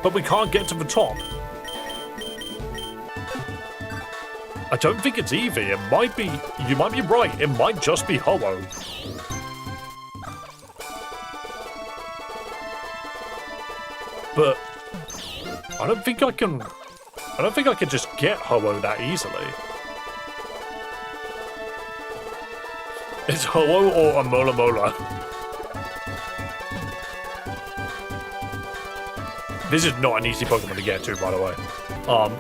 But we can't get to the top. I don't think it's Eevee. It might be... You might be right. It might just be Ho-Oh. But... I don't think I can just get Ho-Oh that easily. It's Ho-Oh or a Mola Mola. This is not an easy Pokemon to get to, by the way.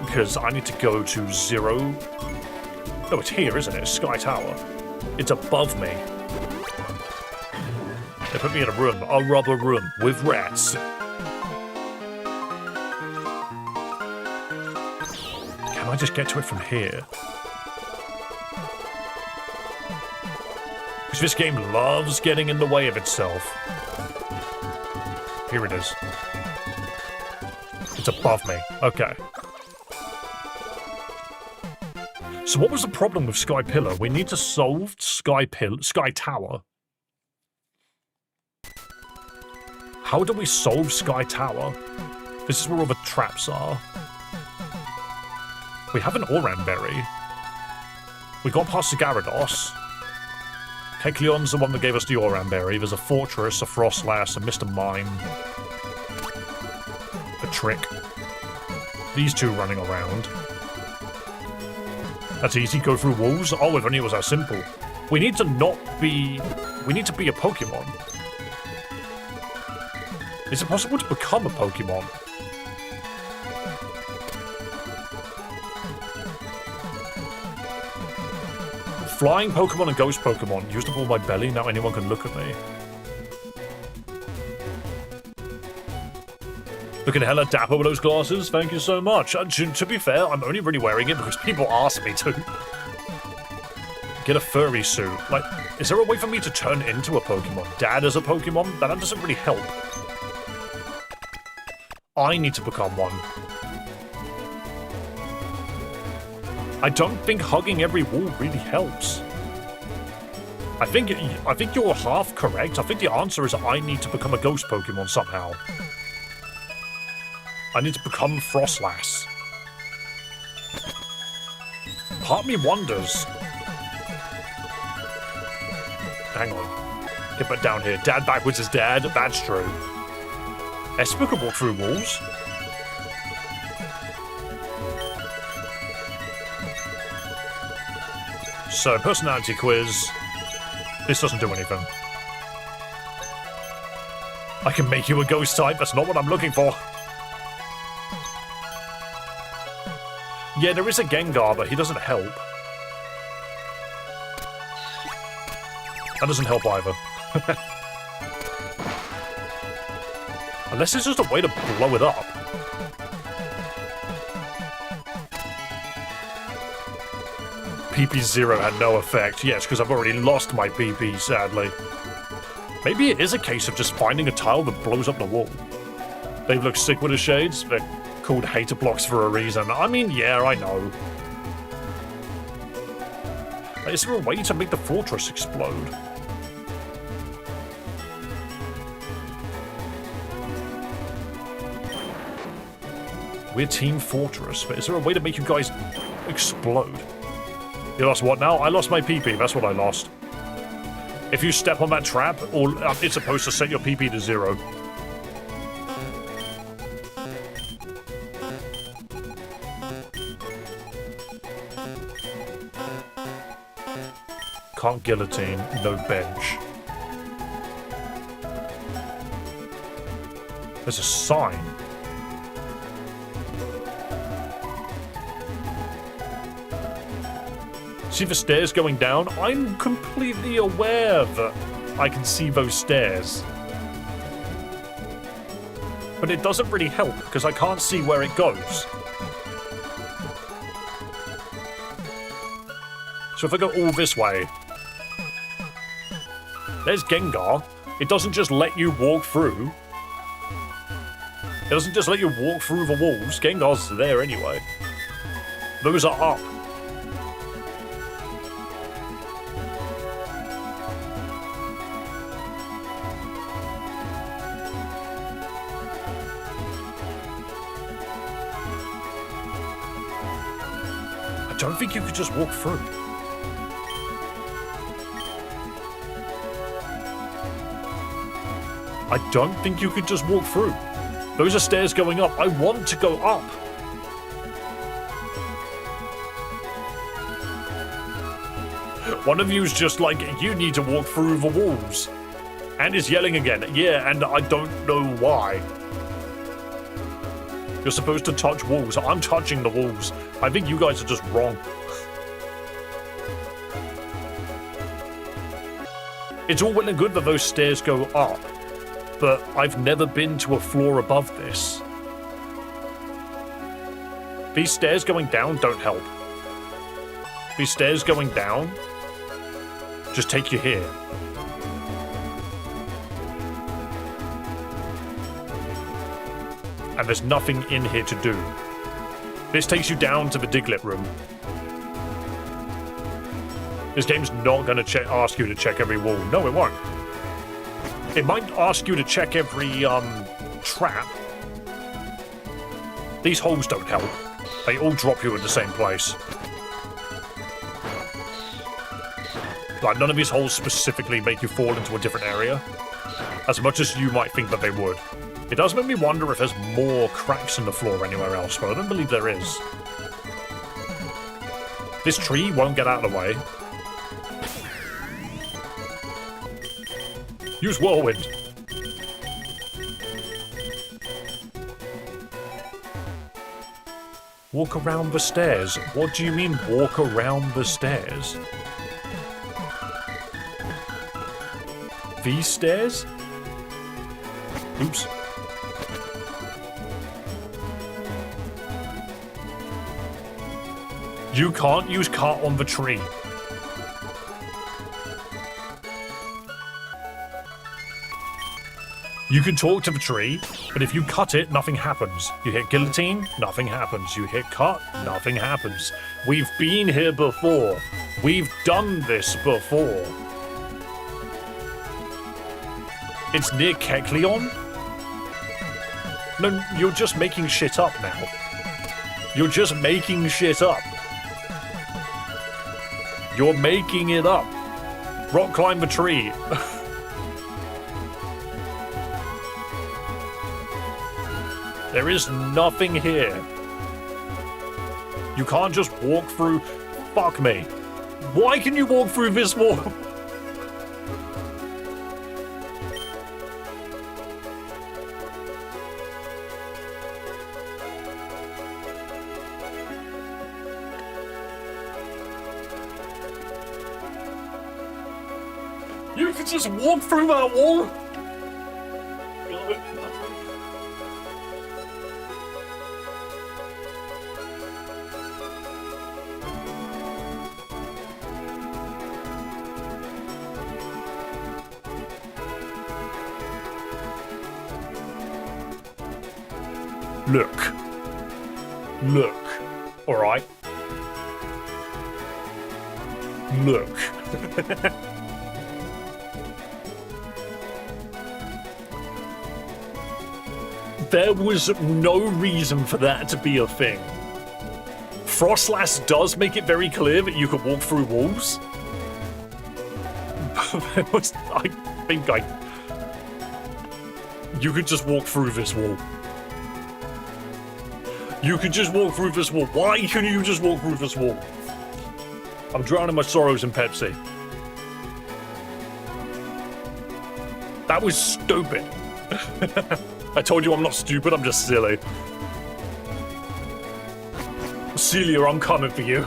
Because I need to go to 0. No, it's here, isn't it? Sky Tower. It's above me. They put me in a room, a rubber room, with rats. Can I just get to it from here? Because this game loves getting in the way of itself. Here it is. It's above me. Okay. So what was the problem with Sky Pillar? We need to solve Sky Tower. How do we solve Sky Tower? This is where all the traps are. We have an Oran Berry. We got past the Gyarados. Kecleon's the one that gave us the Oran Berry. There's a Fortress, a Frostlass, a Mr. Mime. A Trick. These two running around. That's easy, go through walls? Oh, if only it was that simple. We need to not be... We need to be a Pokemon. Is it possible to become a Pokemon? Flying Pokemon and Ghost Pokemon. Used up all my belly, now anyone can look at me. Looking hella dapper with those glasses, thank you so much. To be fair, I'm only really wearing it because people ask me to. Get a furry suit. Like, is there a way for me to turn into a Pokemon? Dad is a Pokemon? That doesn't really help. I need to become one. I don't think hugging every wall really helps. I think you're half correct. I think the answer is I need to become a ghost Pokemon somehow. I need to become Frostlass. Part of me wonders. Hang on. Get back down here. Dad backwards is dad. That's true. Esper can walk through walls. So, personality quiz. This doesn't do anything. I can make you a ghost type. That's not what I'm looking for. Yeah, there is a Gengar, but he doesn't help. That doesn't help either. Unless it's just a way to blow it up. PP0 had no effect. Yes, because I've already lost my PP, sadly. Maybe it is a case of just finding a tile that blows up the wall. They look sick with the shades. They're called hater blocks for a reason. I mean, yeah, I know. Is there a way to make the fortress explode? We're Team Fortress, but is there a way to make you guys explode? You lost what now? I lost my PP, that's what I lost. If you step on that trap, it's supposed to set your PP to 0. Can't guillotine, no bench. There's a sign. See the stairs going down? I'm completely aware that I can see those stairs. But it doesn't really help, because I can't see where it goes. So if I go all this way... There's Gengar. It doesn't just let you walk through. It doesn't just let you walk through the walls. Gengar's there anyway. Those are up. I don't think you could just walk through. I don't think you could just walk through. Those are stairs going up. I want to go up. One of you's just like, you need to walk through the walls. And is yelling again. Yeah, and I don't know why. You're supposed to touch walls. I'm touching the walls. I think you guys are just wrong. It's all well and good that those stairs go up, but I've never been to a floor above this. These stairs going down don't help. These stairs going down just take you here. And there's nothing in here to do. This takes you down to the Diglett room. This game's not going to ask you to check every wall. No, it won't. It might ask you to check every trap. These holes don't help. They all drop you in the same place. Like, none of these holes specifically make you fall into a different area, as much as you might think that they would. It does make me wonder if there's more cracks in the floor anywhere else, but I don't believe there is. This tree won't get out of the way. Use Whirlwind. Walk around the stairs. What do you mean, walk around the stairs? These stairs? Oops. You can't use cut on the tree. You can talk to the tree, but if you cut it, nothing happens. You hit guillotine, nothing happens. You hit cut, nothing happens. We've been here before. We've done this before. It's near Kecleon? No, you're just making shit up now. You're just making shit up. You're making it up. Rock climb the tree. There is nothing here. You can't just walk through. Fuck me. Why can you walk through this wall? You can just walk through that wall? Look. Look. All right. Look. There was no reason for that to be a thing. Frostlass does make it very clear that you can walk through walls. You could just walk through this wall. You could just walk through this wall. Why couldn't you just walk through this wall? I'm drowning my sorrows in Pepsi. That was stupid. I told you I'm not stupid, I'm just silly. Celia, I'm coming for you.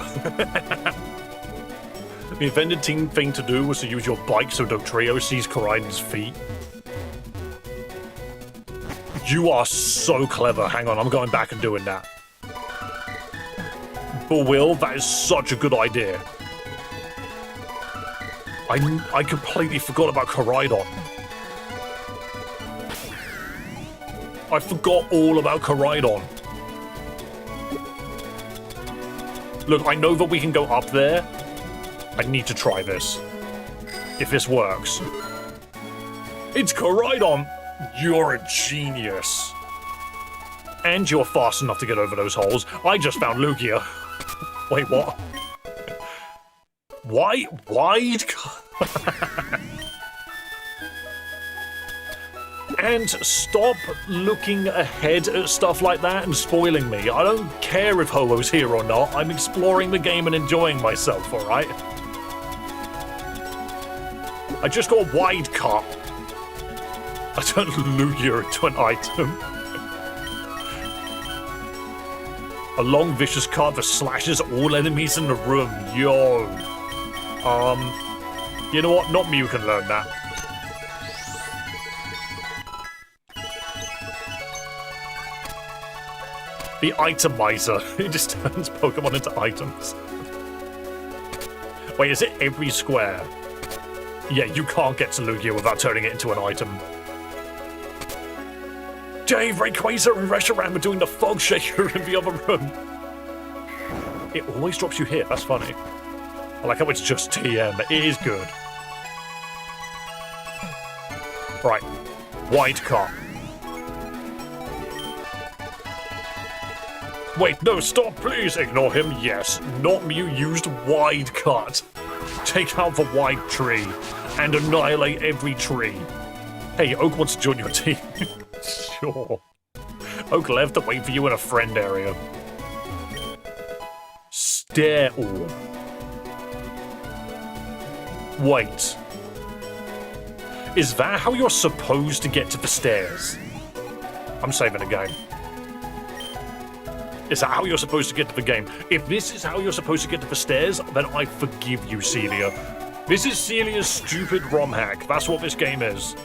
The offended team thing to do was to use your bike so Dotrio sees Koraidon's feet. You are so clever. Hang on, I'm going back and doing that. But Will, that is such a good idea. I completely forgot about Koraidon. I forgot all about Koraidon. Look, I know that we can go up there. I need to try this. If this works. It's Koraidon! You're a genius. And you're fast enough to get over those holes. I just found Lugia. Wait, what? Wide? And stop looking ahead at stuff like that and spoiling me. I don't care if Ho-Oh's here or not. I'm exploring the game and enjoying myself, alright? I just got a wide cut. I turned Lugia into an item. A long vicious cut that slashes all enemies in the room. Yo. You know what? Not Mew can learn that. The itemizer. It just turns Pokemon into items. Wait, is it every square? Yeah, you can't get to Lugia without turning it into an item. Dave, Rayquaza, and Reshiram are doing the fog shaker in the other room. It always drops you here. That's funny. I like how it's just TM. It is good. Right. Wide cut. Wait, no, stop, please. Ignore him. Yes, not Mew used wide cut. Take out the wide tree and annihilate every tree. Hey, Oak wants to join your team. Sure. Oak left to wait for you in a friend area. Stare orb. Wait. Is that how you're supposed to get to the stairs? I'm saving the game. Is that how you're supposed to get to the game? If this is how you're supposed to get to the stairs, then I forgive you, Celia. This is Celia's stupid Romhack. That's what this game is.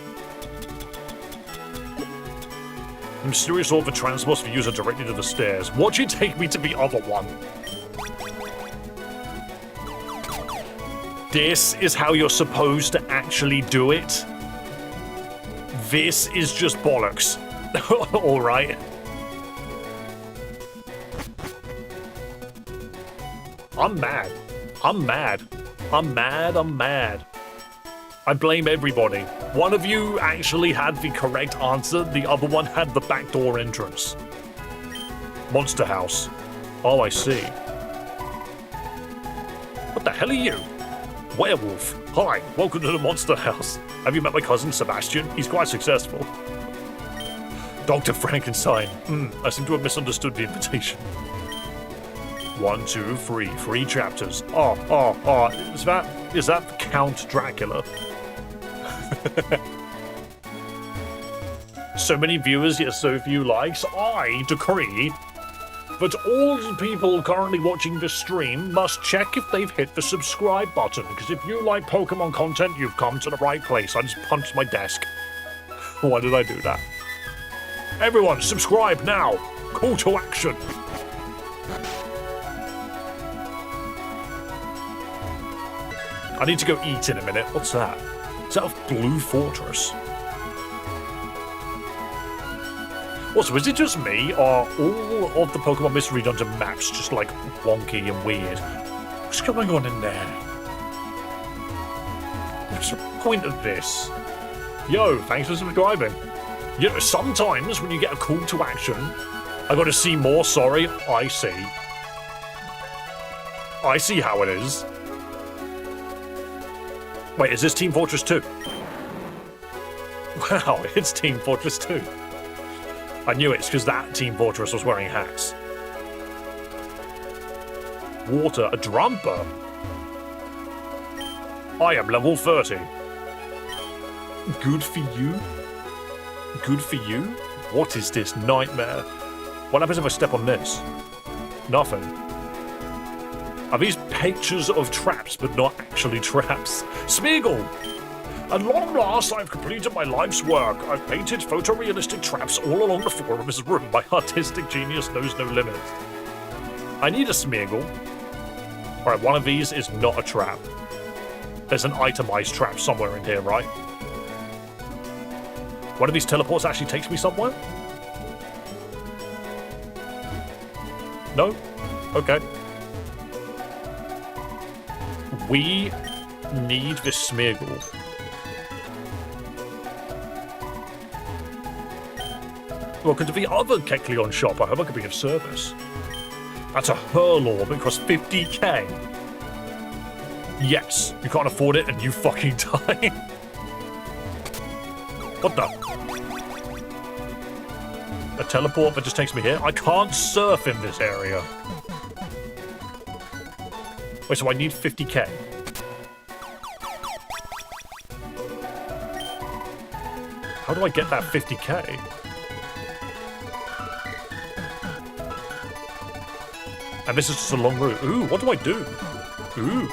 The mysterious orb that transports the user directly to the stairs. Watch it take me to the other one. This is how you're supposed to actually do it. This is just bollocks. Alright. I'm mad. I'm mad. I'm mad. I'm mad. I blame everybody. One of you actually had the correct answer, the other one had the backdoor entrance. Monster House. Oh, I see. What the hell are you? Werewolf. Hi, welcome to the Monster House. Have you met my cousin Sebastian? He's quite successful. Dr. Frankenstein. I seem to have misunderstood the invitation. 1, 2, 3. 3 chapters. Is that Count Dracula? So many viewers, yet so few likes. I decree that all people currently watching this stream must check if they've hit the subscribe button, because if you like Pokemon content, you've come to the right place. I just punched my desk. Why did I do that? Everyone, subscribe now! Call to action! I need to go eat in a minute. What's that? Is that a Blue Fortress? Also, is it just me, or all of the Pokemon Mystery Dungeon maps just, like, wonky and weird? What's going on in there? What's the point of this? Yo, thanks for subscribing. You know, sometimes when you get a call to action, I gotta see more, sorry, I see. I see how it is. Wait, is this Team Fortress 2? Wow, it's Team Fortress 2. I knew it's because that Team Fortress was wearing hats. Water, a Drumper? I am level 30. Good for you? Good for you? What is this nightmare? What happens if I step on this? Nothing. Are these pictures of traps, but not actually traps? Smeagol! At long last, I've completed my life's work. I've painted photorealistic traps all along the floor of this room. My artistic genius knows no limits. I need a Smeagol. Alright, one of these is not a trap. There's an itemized trap somewhere in here, right? One of these teleports actually takes me somewhere? No? Okay. We need this Smeargle. Welcome to the other Kecleon shop. I hope I can be of service. That's a Hurlorb. It costs 50k. Yes, you can't afford it and you fucking die. What the? A teleport that just takes me here? I can't surf in this area. Wait, so I need 50k. How do I get that 50k? And this is just a long route. Ooh, what do I do? Ooh.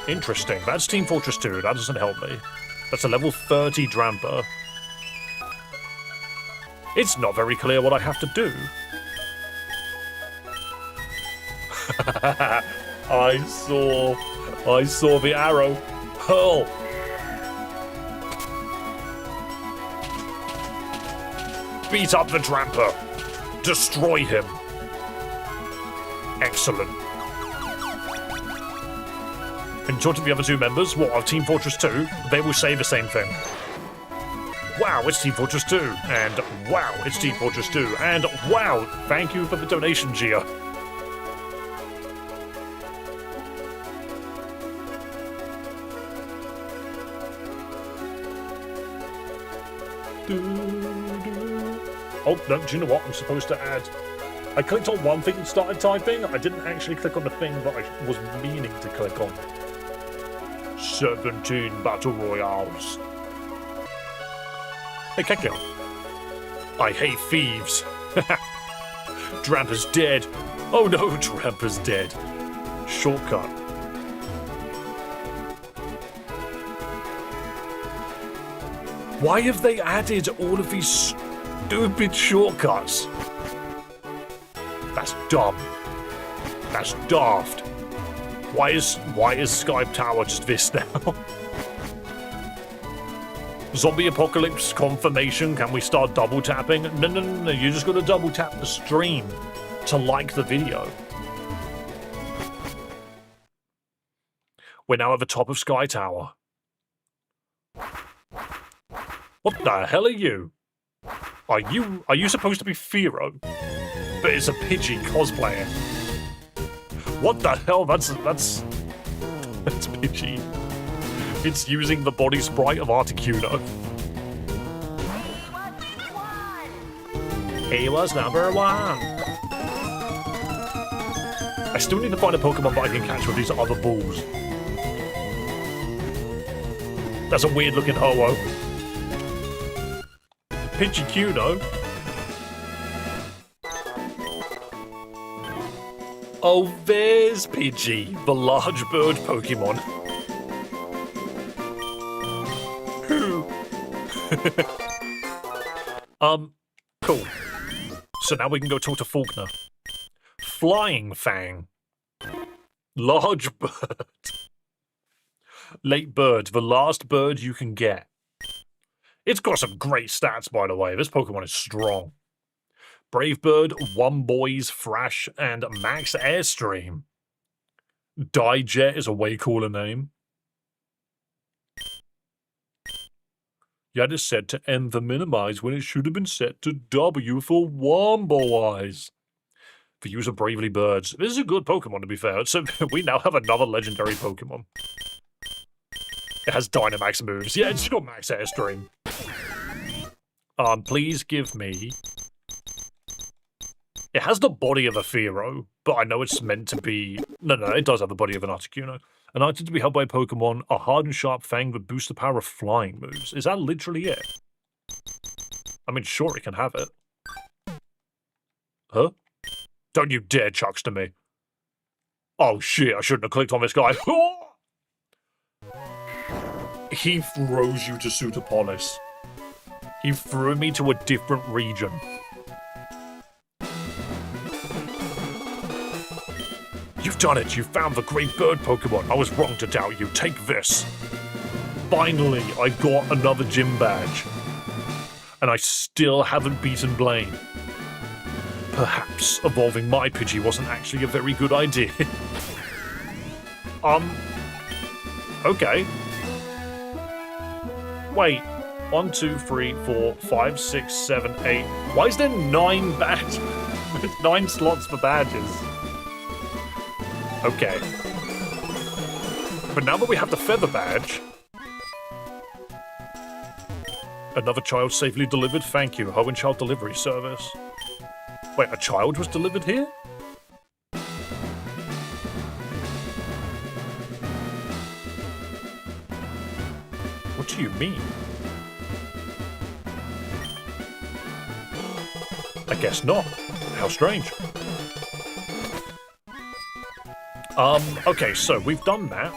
Interesting. That's Team Fortress 2. That doesn't help me. That's a level 30 Dramper. It's not very clear what I have to do. I saw the arrow. Hurl. Beat up the Dramper. Destroy him. Excellent. And talk to the other two members, what, of Team Fortress 2, they will say the same thing. Wow, it's Team Fortress 2. And wow, it's Team Fortress 2. And wow, thank you for the donation, Gia. Oh, no, do you know what? I'm supposed to add... I clicked on one thing and started typing. I didn't actually click on the thing that I was meaning to click on. 17 Battle Royales. Hey, Kecleon. I hate thieves. Dramper's dead. Oh no, Dramper's dead. Shortcut. Why have they added all of these stupid shortcuts? That's dumb. That's daft. Why is Skype Tower just this now? Zombie apocalypse confirmation. Can we start double tapping? No. You just got to double tap the stream to like the video. We're now at the top of Sky Tower. What the hell are you? Are you supposed to be Firo? But it's a Pidgey cosplayer. What the hell? That's Pidgey. It's using the body sprite of Articuno. He was number one. I still need to find a Pokemon that I can catch with these other balls. That's a weird looking Ho-Oh. Pidgecuno. Oh, there's Pidgey, the large bird Pokemon. Cool. So now we can go talk to Faulkner. Flying Fang. Large bird. Late bird, the last bird you can get. It's got some great stats, by the way. This Pokemon is strong. Brave Bird, One Boys, Thrash, and Max Airstream. Dijet is a way cooler name. Yet it's set to M for minimize when it should have been set to W for Wombo Eyes. For use of Bravely Birds. This is a good Pokemon, to be fair. So we now have another legendary Pokemon. It has Dynamax moves. Yeah, it's got Max Airstream. Please give me... It has the body of a Fearow, but I know it's meant to be... No, it does have the body of an Articuno. An item to be held by a Pokemon, a hard and sharp fang that boosts the power of flying moves. Is that literally it? I mean, sure, it can have it. Huh? Don't you dare chucks to me. Oh shit, I shouldn't have clicked on this guy. He throws you to Pseudopolis. He threw me to a different region. You've done it! You found the great bird Pokemon! I was wrong to doubt you. Take this! Finally, I got another gym badge. and I still haven't beaten Blaine. Perhaps evolving my Pidgey wasn't actually a very good idea. Okay. Wait. 1, 2, 3, 4, 5, 6, 7, 8. Why is there 9 badges? There's 9 slots for badges. Okay. But now that we have the feather badge... Another child safely delivered. Thank you. Hoenn Child Delivery Service. Wait, a child was delivered here? What do you mean? I guess not. How strange. Okay, so we've done that.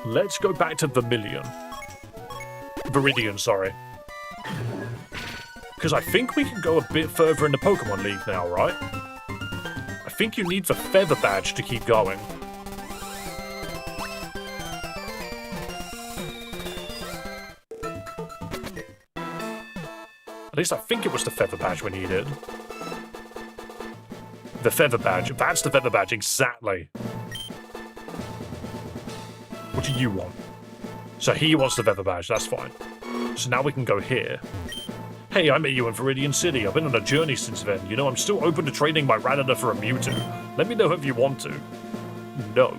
Let's go back to Viridian, sorry. Because I think we can go a bit further in the Pokemon League now, right? I think you need the Feather Badge to keep going. At least I think it was the Feather Badge we needed. The Feather Badge. That's the Feather Badge, exactly. What do you want? So he wants the Feather Badge, that's fine. So now we can go here. Hey, I met you in Viridian City. I've been on a journey since then. You know, I'm still open to trading my Rattata for a Mewtwo. Let me know if you want to. No.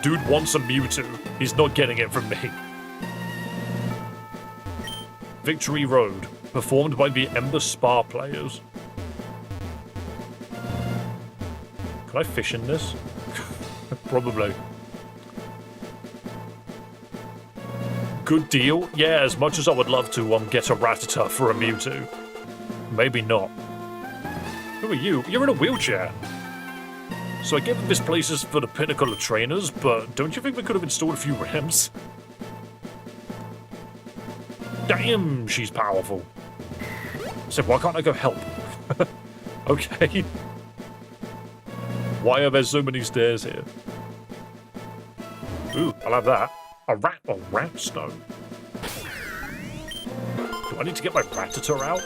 Dude wants a Mewtwo. He's not getting it from me. Victory Road. Performed by the Ember Spa players. Can I fish in this? Probably. Good deal? Yeah, as much as I would love to get a Rattata for a Mewtwo. Maybe not. Who are you? You're in a wheelchair. So I get that this place is for the pinnacle of trainers, but don't you think we could have installed a few ramps? Damn, she's powerful. So why can't I go help? Okay. Why are there so many stairs here? Ooh, I'll have that. A rat stone. Do I need to get my Rattata out?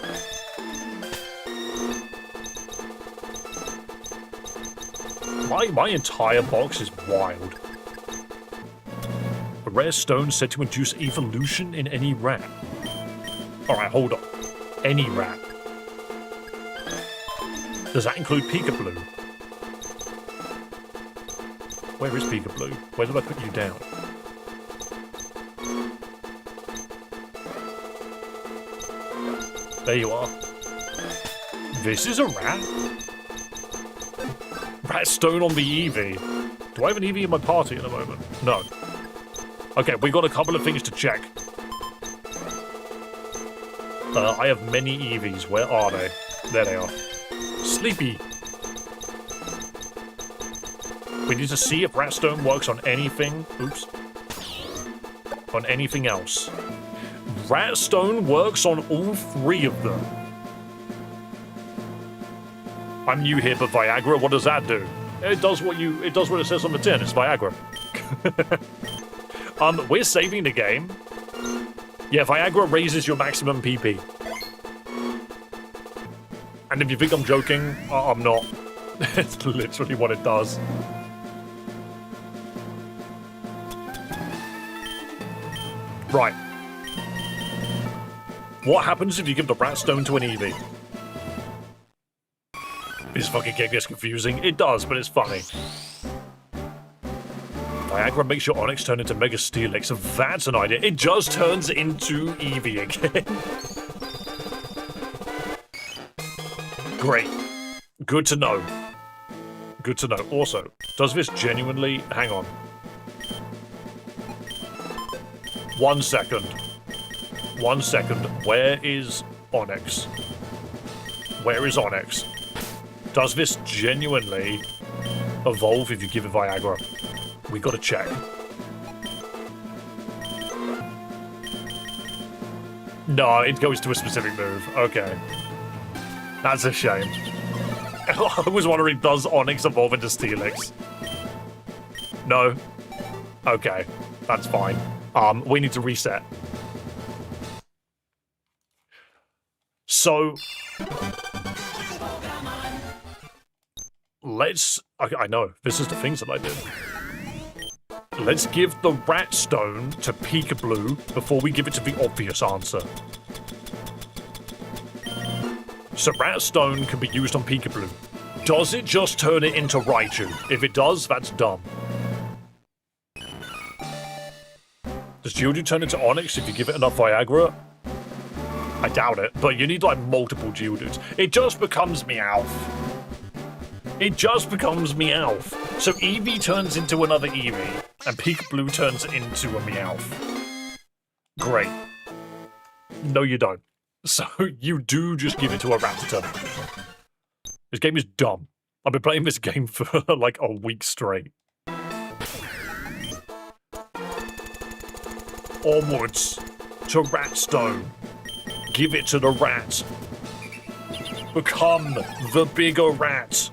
My entire box is wild. A rare stone said to induce evolution in any rat. Alright, hold on. Any rat. Does that include Peekaboo? Where is Peekaboo? Where did I put you down? There you are. This is a rat? Rat stone on the Eevee. Do I have an Eevee in my party at the moment? No. Okay, we got a couple of things to check. I have many Eevees. Where are they? There they are. Sleepy. We need to see if Ratstone works on anything. Oops. On anything else. Ratstone works on all 3 of them. I'm new here, but Viagra, what does that do? It does what it says on the tin. It's Viagra. We're saving the game. Yeah, Viagra raises your maximum PP. And if you think I'm joking, I'm not. It's literally what it does. Right. What happens if you give the rat stone to an Eevee? This fucking game gets confusing. It does, but it's funny. Viagra makes your Onix turn into Mega Steelix. So that's an idea. It just turns into Eevee again. Great. Good to know. Good to know. Also, does this genuinely... Hang on. 1 second. 1 second. Where is Onix? Where is Onix? Does this genuinely evolve if you give it Viagra? We gotta check. No, it goes to a specific move. Okay. That's a shame. I was wondering, does Onix evolve into Steelix? No. Okay. That's fine. We need to reset. So let's... I know, this is the things that I did. Let's give the rat stone to Peekaboo before we give it to the obvious answer. So rat stone can be used on Peekaboo. Does it just turn it into Raichu? If it does, that's dumb. Does Geodude turn into Onyx if you give it enough Viagra? I doubt it, but you need like multiple Geodudes. It just becomes Meowth. It just becomes Meowth. So Eevee turns into another Eevee, and Peekaboo turns into a Meowth. Great. No, you don't. So you do just give it to a Rattata. This game is dumb. I've been playing this game for like a week straight. Onwards to Ratstone. Give it to the rat. Become the bigger rat.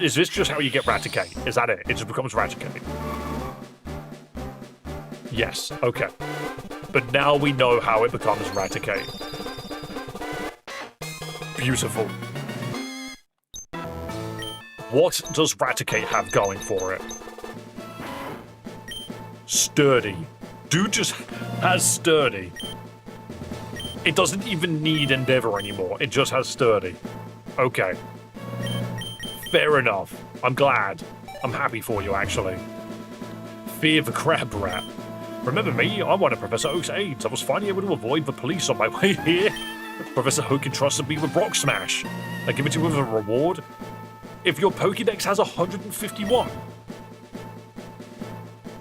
Is this just how you get Raticate? Is that it? It just becomes Raticate? Yes, okay. But now we know how it becomes Raticate. Beautiful. What does Raticate have going for it? Sturdy. Dude just has Sturdy. It doesn't even need Endeavor anymore. It just has Sturdy. Okay. Fair enough. I'm glad. I'm happy for you, actually. Fear the Crab Rat. Remember me? I'm one of Professor Oak's aides. I was finally able to avoid the police on my way here. Professor Oak entrusted me with Rock Smash. I give it to you with a reward. If your Pokédex has 151.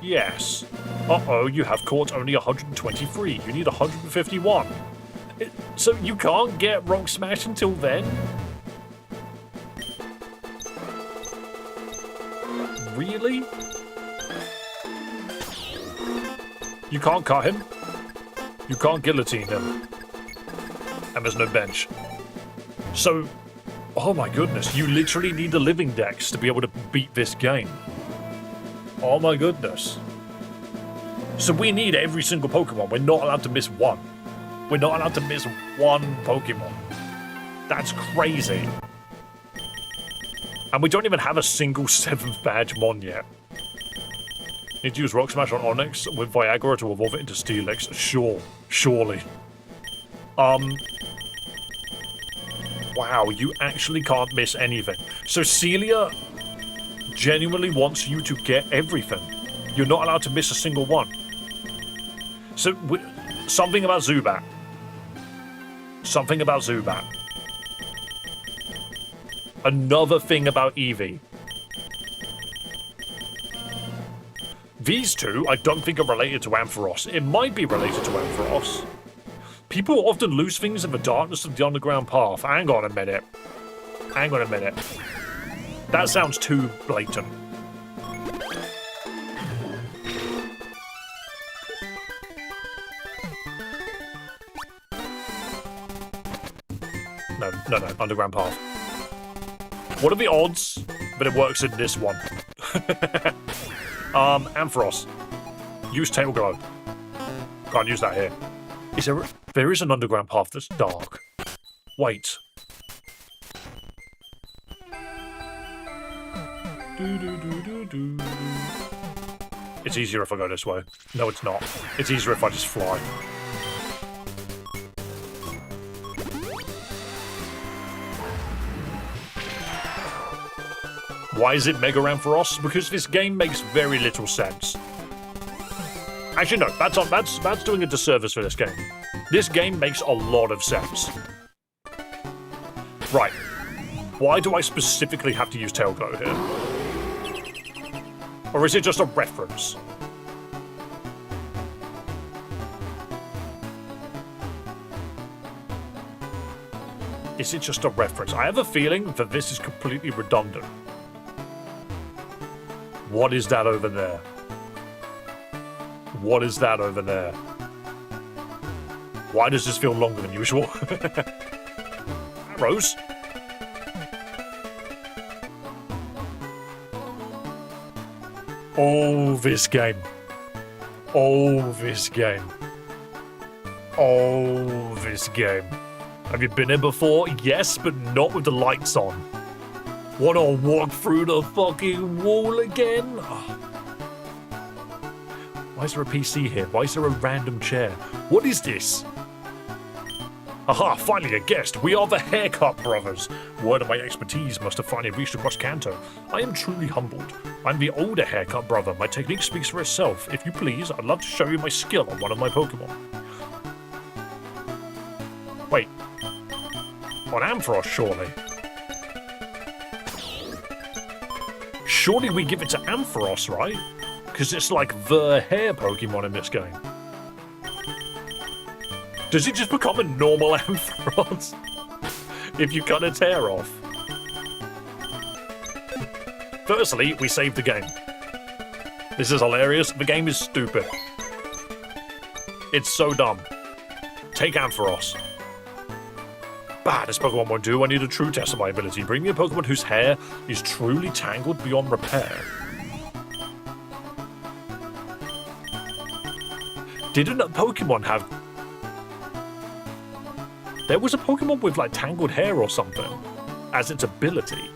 Yes. Uh-oh, you have caught only 123. You need 151. So you can't get Rock Smash until then? Really? You can't cut him. You can't guillotine him. And there's no bench. So, oh my goodness, you literally need the living dex to be able to beat this game. Oh my goodness. So we need every single Pokemon. We're not allowed to miss one. We're not allowed to miss one Pokemon. That's crazy. And we don't even have a single 7th badge Mon yet. Need to use Rock Smash on Onyx with Viagra to evolve it into Steelix. Sure. Surely. Wow, you actually can't miss anything. So Celia genuinely wants you to get everything. You're not allowed to miss a single one. So, something about Zubat. Something about Zubat. Another thing about Eevee. These two, I don't think are related to Ampharos. It might be related to Ampharos. People often lose things in the darkness of the underground path. Hang on a minute. Hang on a minute. That sounds too blatant. No, underground path. What are the odds that it works in this one? Ampharos. Use Tail Glow. Can't use that here. There is an underground path that's dark. Wait. It's easier if I go this way. No, it's not. It's easier if I just fly. Why is it Mega Ampharos? Because this game makes very little sense. Actually, no, that's doing a disservice for this game. This game makes a lot of sense. Right. Why do I specifically have to use Tail Glow here? Or is it just a reference? Is it just a reference? I have a feeling that this is completely redundant. What is that over there? What is that over there? Why does this feel longer than usual? Arrows? Oh, this game. Oh, this game. Oh, this game. Have you been here before? Yes, but not with the lights on. Wanna walk through the fucking wall again? Oh. Why is there a PC here? Why is there a random chair? What is this? Aha, finally a guest. We are the Haircut Brothers. Word of my expertise must have finally reached across Kanto. I am truly humbled. I'm the older Haircut Brother. My technique speaks for itself. If you please, I'd love to show you my skill on one of my Pokemon. Wait. On Ampharos, surely. Surely we give it to Ampharos, right? Because it's like the hair Pokemon in this game. Does it just become a normal Ampharos if you cut its hair off? Firstly, we saved the game. This is hilarious. The game is stupid. It's so dumb. Take Ampharos. Bah, this Pokemon won't do. I need a true test of my ability. Bring me a Pokemon whose hair is truly tangled beyond repair. Didn't a Pokemon have... There was a Pokemon with, like, tangled hair or something as its ability.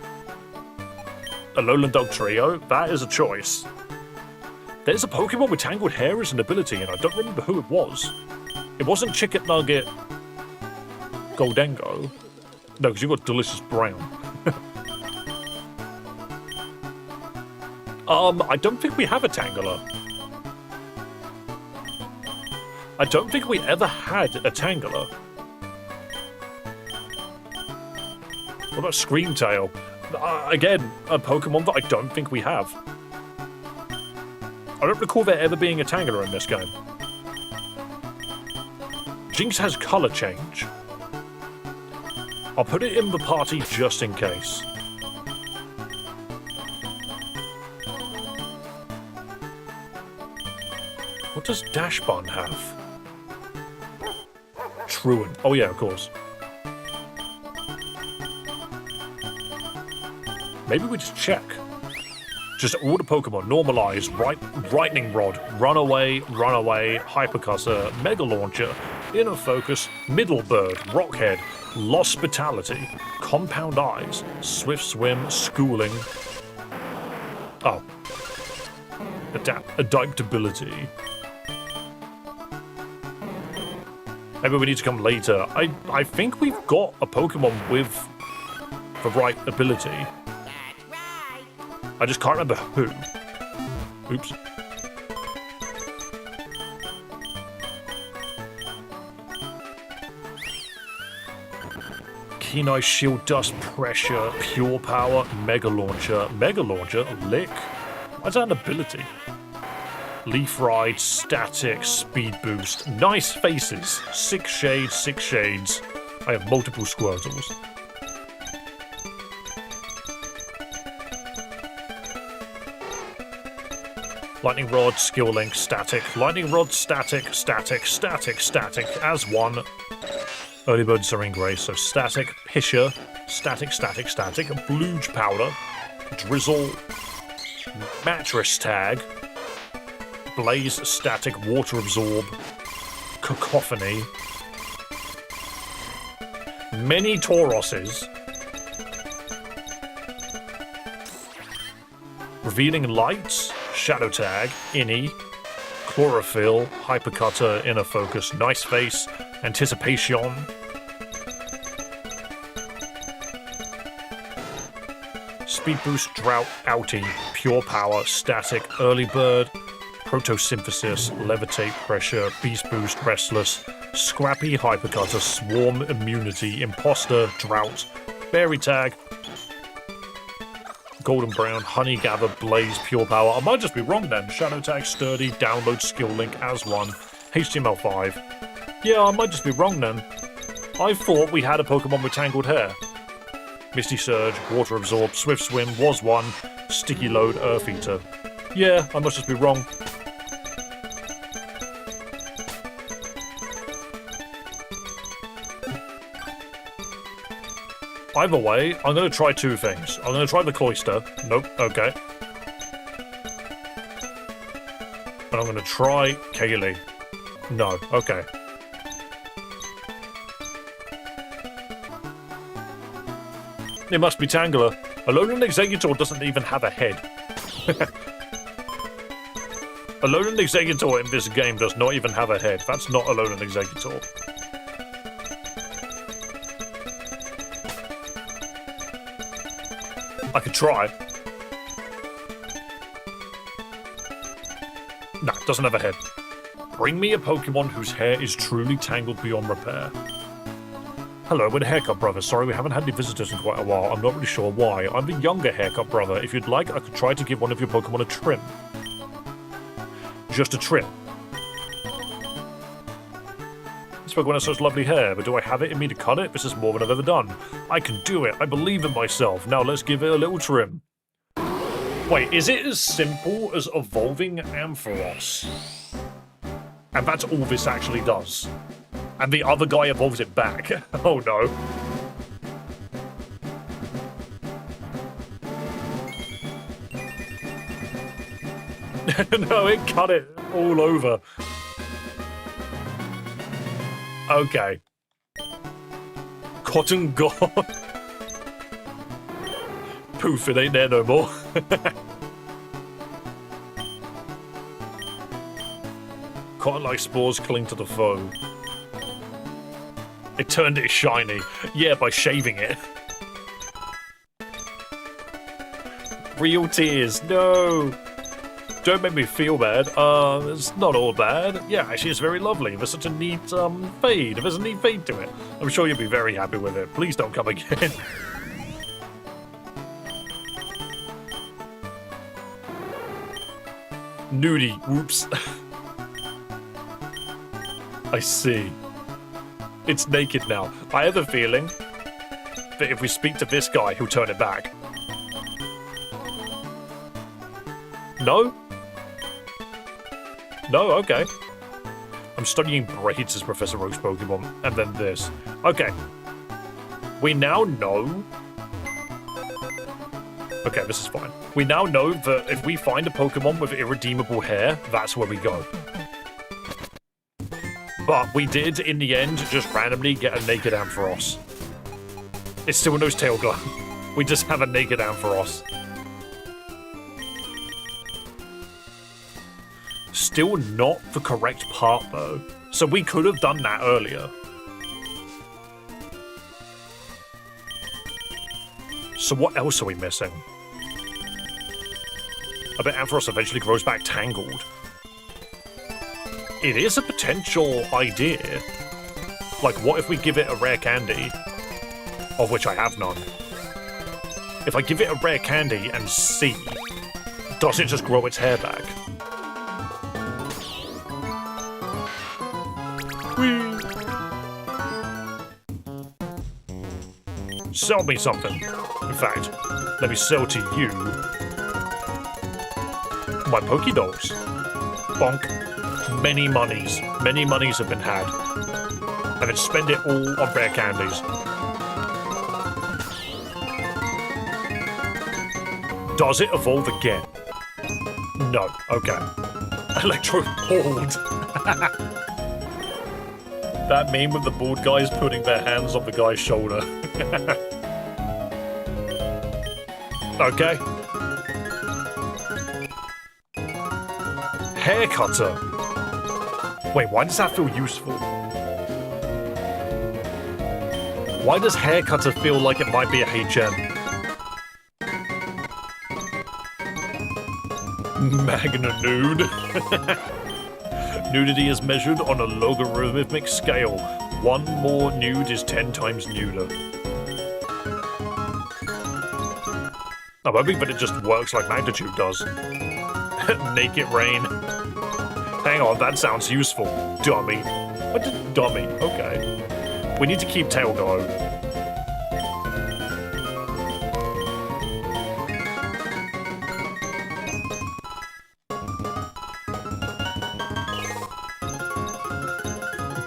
A Lowland Dog Trio? That is a choice. There's a Pokemon with tangled hair as an ability, and I don't remember who it was. It wasn't Chicken Nugget Goldengo. No, because you've got Delicious Brown. I don't think we have a Tangela. I don't think we ever had a Tangela. What about Screamtail? Again, a Pokemon that I don't think we have. I don't recall there ever being a Tangela in this game. Jinx has color change. I'll put it in the party just in case. What does Dashbun have? Truant. Oh yeah, of course. Maybe we just check. Just all the Pokemon. Normalize. Lightning Rod. Runaway. Hypercutter. Mega Launcher. Inner Focus. Middle Bird. Rockhead. Lospitality. Compound Eyes. Swift Swim. Schooling. Oh. Adaptability. Maybe we need to come later. I think we've got a Pokemon with the right ability. That's right. I just can't remember who. Oops. Keen Eye, Shield Dust, Pressure, Pure Power, Mega Launcher, Lick. What's that an ability? Leaf Ride, Static, Speed Boost. Nice faces. 6 shades. I have multiple Squirtles. Lightning Rod, Skill Link, Static. Lightning Rod, Static. As one. Early Bird, Serene Grace. So Static, Pisher, Static. Blooge Powder. Drizzle. Mattress Tag. Blaze, Static, Water Absorb. Cacophony. Many Tauroses. Revealing Lights. Shadow Tag, Innie, Chlorophyll, Hypercutter, Inner Focus, Nice Face, Anticipation. Speed Boost, Drought, Outie, Pure Power, Static, Early Bird, Protosynthesis, Levitate, Pressure, Beast Boost, Restless, Scrappy, Hypercutter, Swarm, Immunity, Imposter, Drought, Berry Tag, Golden Brown, Honey Gather, Blaze, Pure Power. I might just be wrong then. Shadow Tag, Sturdy, Download Skill Link as one. HTML5. Yeah, I might just be wrong then. I thought we had a Pokemon with tangled hair. Misty Surge, Water Absorb, Swift Swim was one. Sticky Load, Earth Eater. Yeah, I must just be wrong. Either way, I'm going to try two things. I'm going to try the Cloyster. Nope, okay. And I'm going to try Kaylee. No, okay. It must be Tangler. Alolan Exeggutor doesn't even have a head. Alolan Exeggutor in this game does not even have a head. That's not Alolan Exeggutor. I could try. Nah, doesn't have a head. Bring me a Pokemon whose hair is truly tangled beyond repair. Hello, we're the Haircut Brothers. Sorry, we haven't had any visitors in quite a while. I'm not really sure why. I'm the younger Haircut Brother. If you'd like, I could try to give one of your Pokemon a trim. Just a trim. This Pokemon has such lovely hair, but do I have it in me to cut it? This is more than I've ever done. I can do it. I believe in myself. Now let's give it a little trim. Wait, is it as simple as evolving Ampharos? And that's all this actually does. And the other guy evolves it back. Oh no. No, it cut it all over. Okay. Cotton God. Poof, it ain't there no more. Cotton-like spores cling to the foe. It turned it shiny. Yeah, by shaving it. Real tears. No. Don't make me feel bad. It's not all bad. Yeah, actually, it's very lovely. There's such a neat, fade. There's a neat fade to it. I'm sure you'll be very happy with it. Please don't come again. Nudie. Whoops. I see. It's naked now. I have a feeling that if we speak to this guy, he'll turn it back. No? No? Okay. I'm studying braids as Professor Oak's Pokemon, and then this. Okay. We now know... Okay, this is fine. We now know that if we find a Pokemon with irredeemable hair, that's where we go. But we did, in the end, just randomly get a naked Ampharos. It still knows Tail Glow. We just have a naked Ampharos. Still not the correct part, though. So we could have done that earlier. So what else are we missing? I bet Ampharos eventually grows back tangled. It is a potential idea. Like, what if we give it a rare candy? Of which I have none. If I give it a rare candy and see, does it just grow its hair back? Whee! Sell me something. In fact, let me sell to you my Pokédogs. Bonk. Many monies have been had. And then spend it all on rare candies. Does it evolve again? No. Okay. Electro bald. That meme with the bald guys putting their hands on the guy's shoulder. Okay. Hair cutter. Wait, why does that feel useful? Why does hair cutter feel like it might be a HM? Magna nude. Nudity is measured on a logarithmic scale. One more nude is 10 times nuder. I'm hoping that it just works like magnitude does. Naked rain. Hang on, that sounds useful. Dummy. What did dummy? Okay. We need to keep Tail Glow.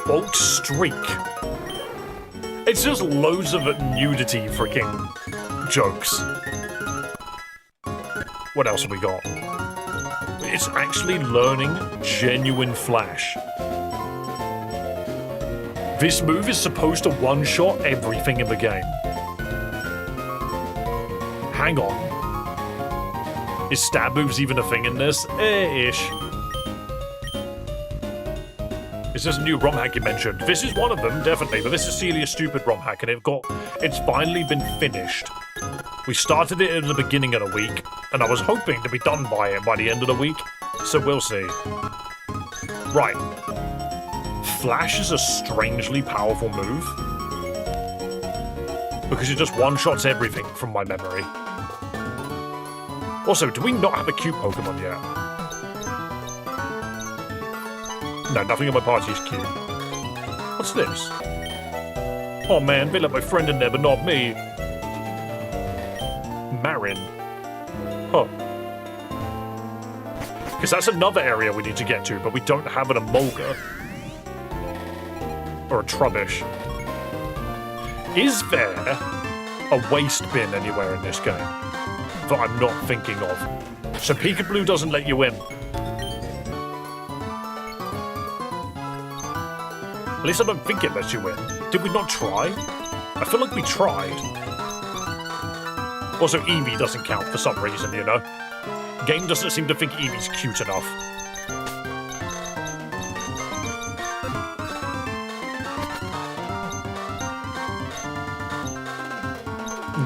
Bolt Streak. It's just loads of nudity freaking jokes. What else have we got? It's actually learning Genuine Flash. This move is supposed to one-shot everything in the game. Hang on. Is stab moves even a thing in this? Ish. Is this a new Romhack you mentioned? This is one of them, definitely, but this is Celia's stupid Romhack, and it's finally been finished. We started it at the beginning of the week, and I was hoping to be done by it by the end of the week, so we'll see. Right. Flash is a strangely powerful move, because it just one-shots everything from my memory. Also, do we not have a cute Pokemon yet? No, nothing in my party is cute. What's this? Oh man, they let my friend in there, but not me. Marin. Huh. Because that's another area we need to get to, but we don't have an Emolga. Or a Trubbish. Is there a waste bin anywhere in this game that I'm not thinking of? So Peekaboo doesn't let you in. At least I don't think it lets you in. Did we not try? I feel like we tried. Also, Eevee doesn't count for some reason, you know? Game doesn't seem to think Eevee's cute enough.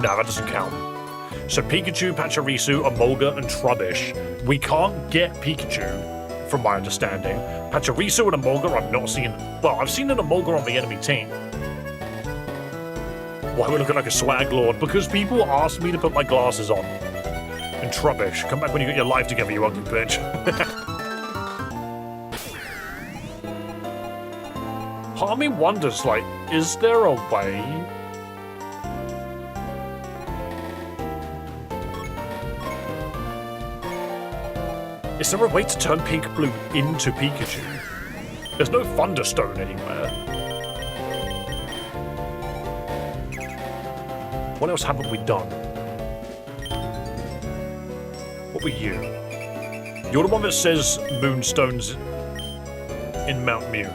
No, that doesn't count. So Pikachu, Pachirisu, Emolga, and Trubbish. We can't get Pikachu, from my understanding. Pachirisu and Emolga I've not seen. Well, I've seen an Emolga on the enemy team. Why are we looking like a swag lord? Because people asked me to put my glasses on. And Trubbish, come back when you get your life together, you ugly bitch. Part of me wonders, like, is there a way? Is there a way to turn Peekaboo into Pikachu? There's no Thunderstone anywhere. What else haven't we done? What were you? You're the one that says Moonstones in Mount Moon.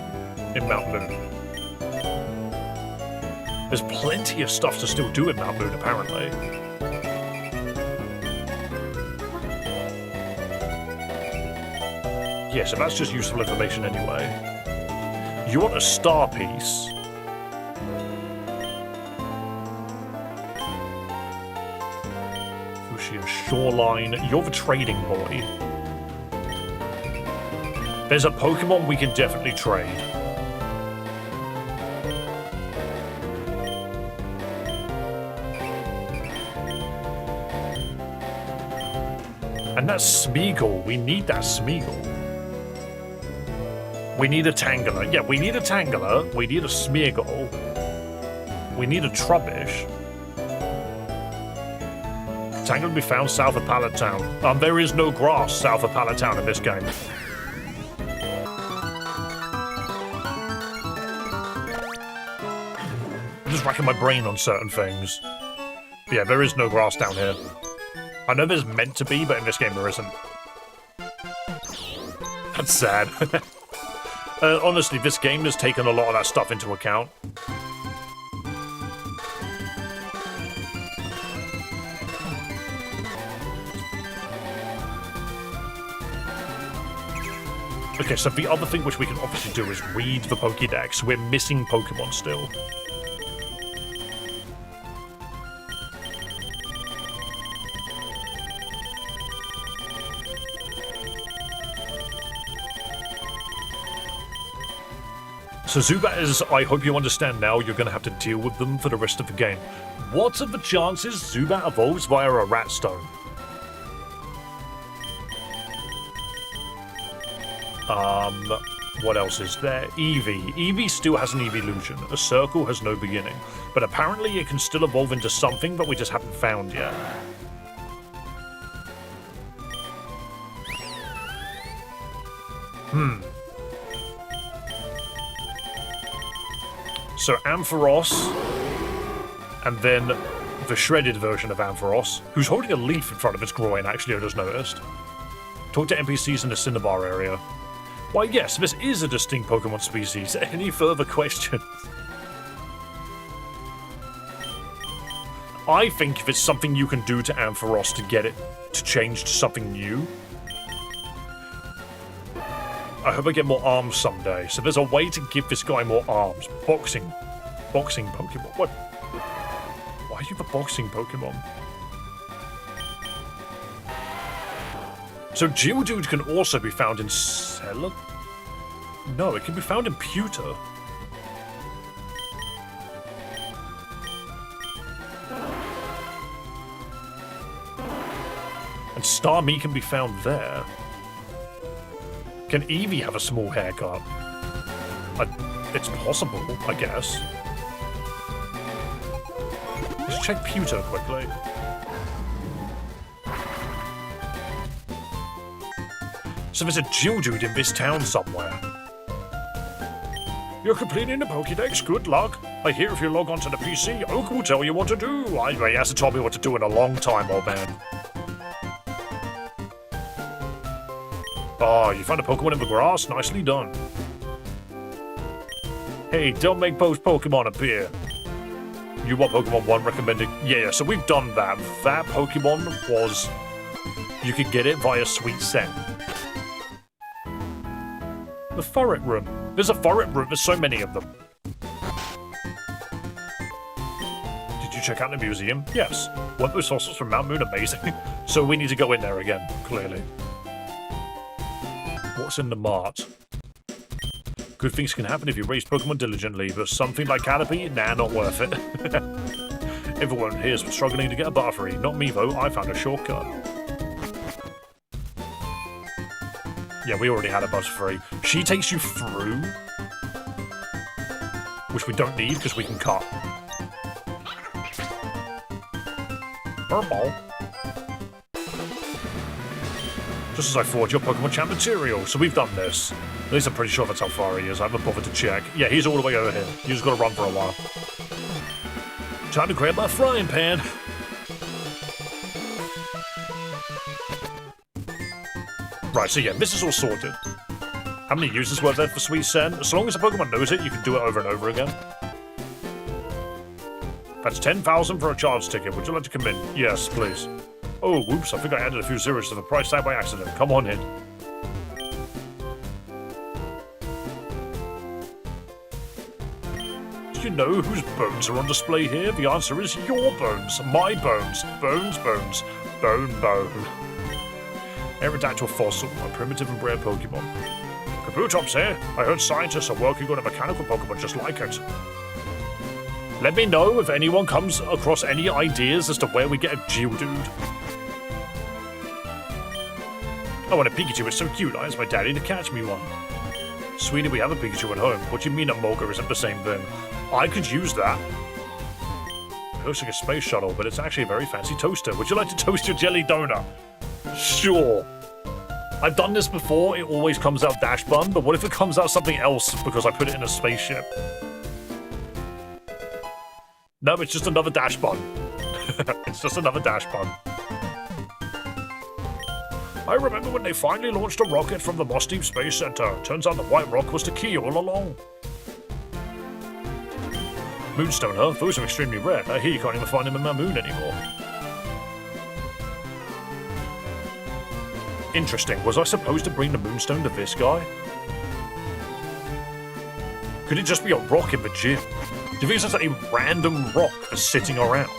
There's plenty of stuff to still do in Mount Moon, apparently. Yeah, so that's just useful information anyway. You want a star piece? Fuchsia Shoreline. You're the trading boy. There's a Pokemon we can definitely trade. And that's Smeagol. We need that Smeagol. We need a Tangela. Yeah, we need a Tangela. We need a Smeagol. We need a Trubbish. Tangela will be found south of Pallet Town. There is no grass south of Pallet Town in this game. I'm just racking my brain on certain things. Yeah, there is no grass down here. I know there's meant to be, but in this game there isn't. That's sad. Honestly, this game has taken a lot of that stuff into account. Okay, so the other thing which we can obviously do is read the Pokédex. We're missing Pokemon still. So Zubat is, I hope you understand now, you're going to have to deal with them for the rest of the game. What are the chances Zubat evolves via a Rat Stone? What else is there? Eevee. Eevee still has an evolution. A circle has no beginning. But apparently it can still evolve into something that we just haven't found yet. So Ampharos, and then the shredded version of Ampharos, who's holding a leaf in front of its groin, actually, I just noticed. Talk to NPCs in the Cinnabar area. Why, yes, this is a distinct Pokemon species. Any further questions? I think if it's something you can do to Ampharos to get it to change to something new, I hope I get more arms someday. So there's a way to give this guy more arms. Boxing Pokemon. What? Why do you have a boxing Pokemon? So Geodude can also be found in Celias? No, it can be found in Pewter. And Starmie can be found there. Can Eevee have a small haircut? It's possible, I guess. Let's check Pewter quickly. So there's a Geodude in this town somewhere. You're completing the Pokédex, good luck. I hear if you log onto the PC, Oak will tell you what to do. He hasn't told me what to do in a long time, old man. Oh, you found a Pokemon in the grass? Nicely done. Hey, don't make both Pokemon appear. You want Pokemon 1 recommended? Yeah, so we've done that. That Pokemon was... You could get it via Sweet Scent. The Forest Room. There's a Forest Room, there's so many of them. Did you check out the museum? Yes. Weren't those fossils from Mount Moon amazing? So we need to go in there again, clearly. What's in the mart? Good things can happen if you raise Pokemon diligently, but something like Caterpie? Nah, not worth it. Everyone here's struggling to get a Butterfree. Not me, though. I found a shortcut. Yeah, we already had a Butterfree. She takes you through, which we don't need because we can cut. Furball. Just as I thought, your Pokemon Champ material. So we've done this. At least I'm pretty sure that's how far he is. I haven't bothered to check. Yeah, he's all the way over here. You just gotta run for a while. Time to grab my frying pan. Right, so yeah, this is all sorted. How many uses were there for Sweet Scent? As long as a Pokemon knows it, you can do it over and over again. That's 10,000 for a charge ticket. Would you like to come in? Yes, please. Oh, whoops, I think I added a few zeros to the price tag by accident. Come on in. Do you know whose bones are on display here? The answer is your bones. My bones. Bones, bones. Bone, bone. Aerodactyl fossil, a primitive and rare Pokemon. Kabutops here. I heard scientists are working on a mechanical Pokemon just like it. Let me know if anyone comes across any ideas as to where we get a Geodude. Oh, and a Pikachu, it's so cute. I asked my daddy to catch me one. Sweetie, we have a Pikachu at home. What do you mean a Molga isn't the same thing? I could use that. It looks like a space shuttle, but it's actually a very fancy toaster. Would you like to toast your jelly donut? Sure. I've done this before. It always comes out Dash Bun, but what if it comes out something else because I put it in a spaceship? No, it's just another Dash Bun. It's just another Dash Bun. I remember when they finally launched a rocket from the Moss Deep Space Center. Turns out the White Rock was the key all along. Moonstone, huh? Those are extremely rare. I hear you can't even find them in my moon anymore. Interesting. Was I supposed to bring the Moonstone to this guy? Could it just be a rock in the gym? Do you think it's just a random rock that's sitting around?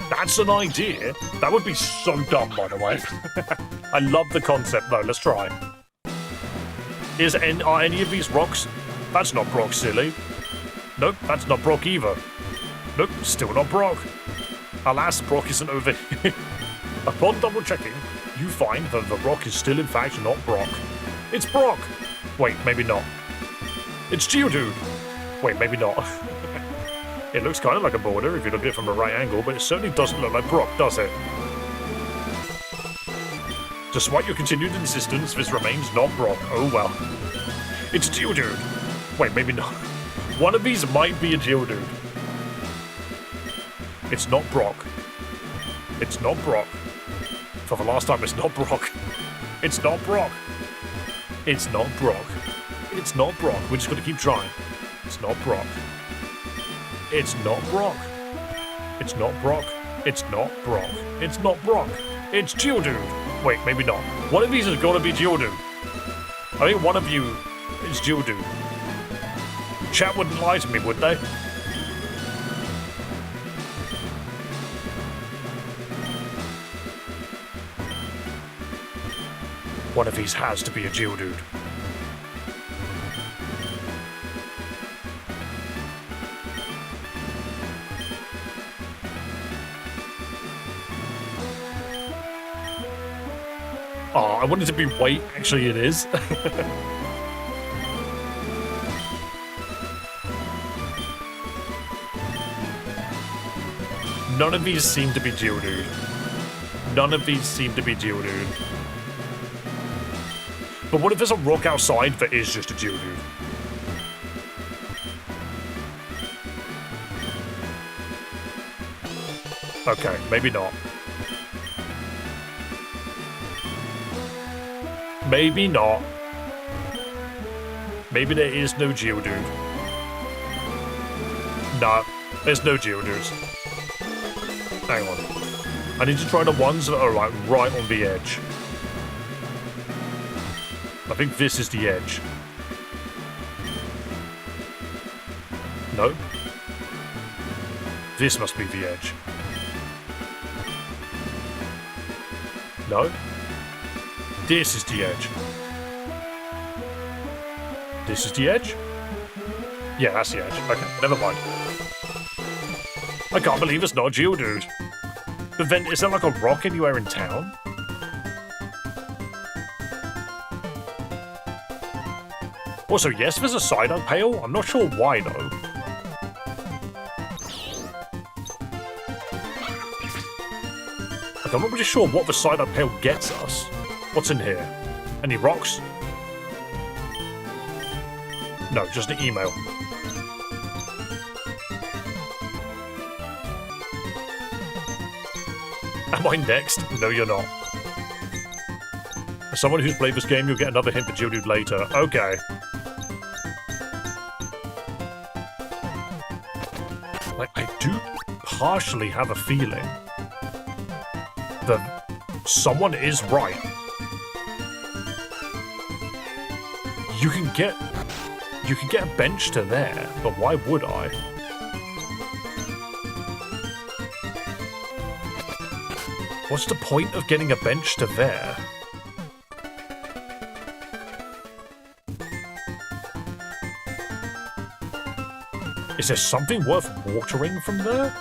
That's an idea. That would be so dumb, by the way. I love the concept, though. Let's try. Are any of these rocks? That's not Brock, silly. Nope, that's not Brock either. Nope, still not Brock. Alas, Brock isn't over here. Upon double-checking, you find that the rock is still in fact not Brock. It's Brock! Wait, maybe not. It's Geodude! Wait, maybe not. It looks kind of like a border if you look at it from a right angle, but it certainly doesn't look like Brock, does it? Despite your continued insistence, this remains not Brock. Oh well. It's Geodude! Wait, maybe not. One of these might be a Geodude. It's not Brock. It's not Brock. For the last time, it's not Brock. It's not Brock. It's not Brock. It's not Brock. We're just gonna keep trying. It's not Brock. It's not Brock. It's not Brock. It's not Brock. It's not Brock. It's Geodude. Wait, maybe not. One of these has got to be Geodude. I think one of you is Geodude. Chat wouldn't lie to me, would they? One of these has to be a Geodude. Oh, I wanted to be wait. Actually, it is. None of these seem to be Geodude. None of these seem to be Geodude. But what if there's a rock outside that is just a Geodude? Okay, maybe not. Maybe not. Maybe there is no Geodude. No, there's no Geodudes. Hang on. I need to try the ones that are like right on the edge. I think this is the edge. No. This must be the edge. No. This is the edge. This is the edge? Yeah, that's the edge. Okay, never mind. I can't believe it's not Geodude. But then, is there like a rock anywhere in town? Also, yes, there's a side-eye pail. I'm not sure why, though. Like, I'm not really sure what the side-eye pail gets us. What's in here? Any rocks? No, just an email. Am I next? No, you're not. As someone who's played this game, you'll get another hint for Geodude later. Okay. Like, I do partially have a feeling that someone is right. You can get a bench to there, but why would I? What's the point of getting a bench to there? Is there something worth watering from there?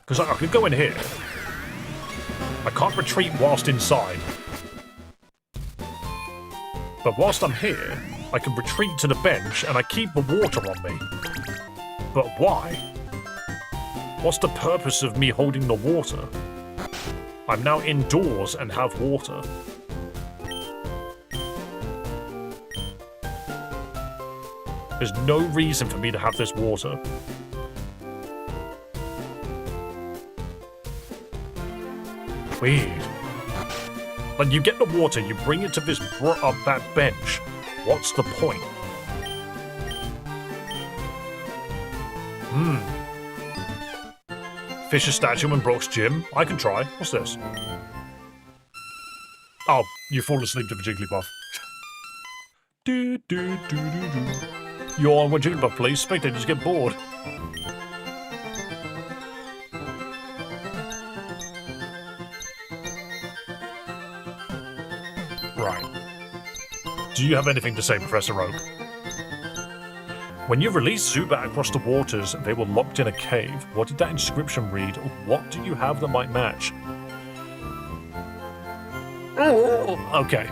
Because I could go in here. I can't retreat whilst inside. But whilst I'm here, I can retreat to the bench and I keep the water on me. But why? What's the purpose of me holding the water? I'm now indoors and have water. There's no reason for me to have this water. Weird. Like, you get the water, you bring it to this that bench. What's the point? Fisher statue in Brock's gym. I can try. What's this? Oh, you fall asleep to the Jigglypuff. Do do do do do. Yawn when Jigglypuff plays. Spectators get bored. Right. Do you have anything to say, Professor Oak? When you release Zubat across the waters, they were locked in a cave. What did that inscription read? What do you have that might match? Okay.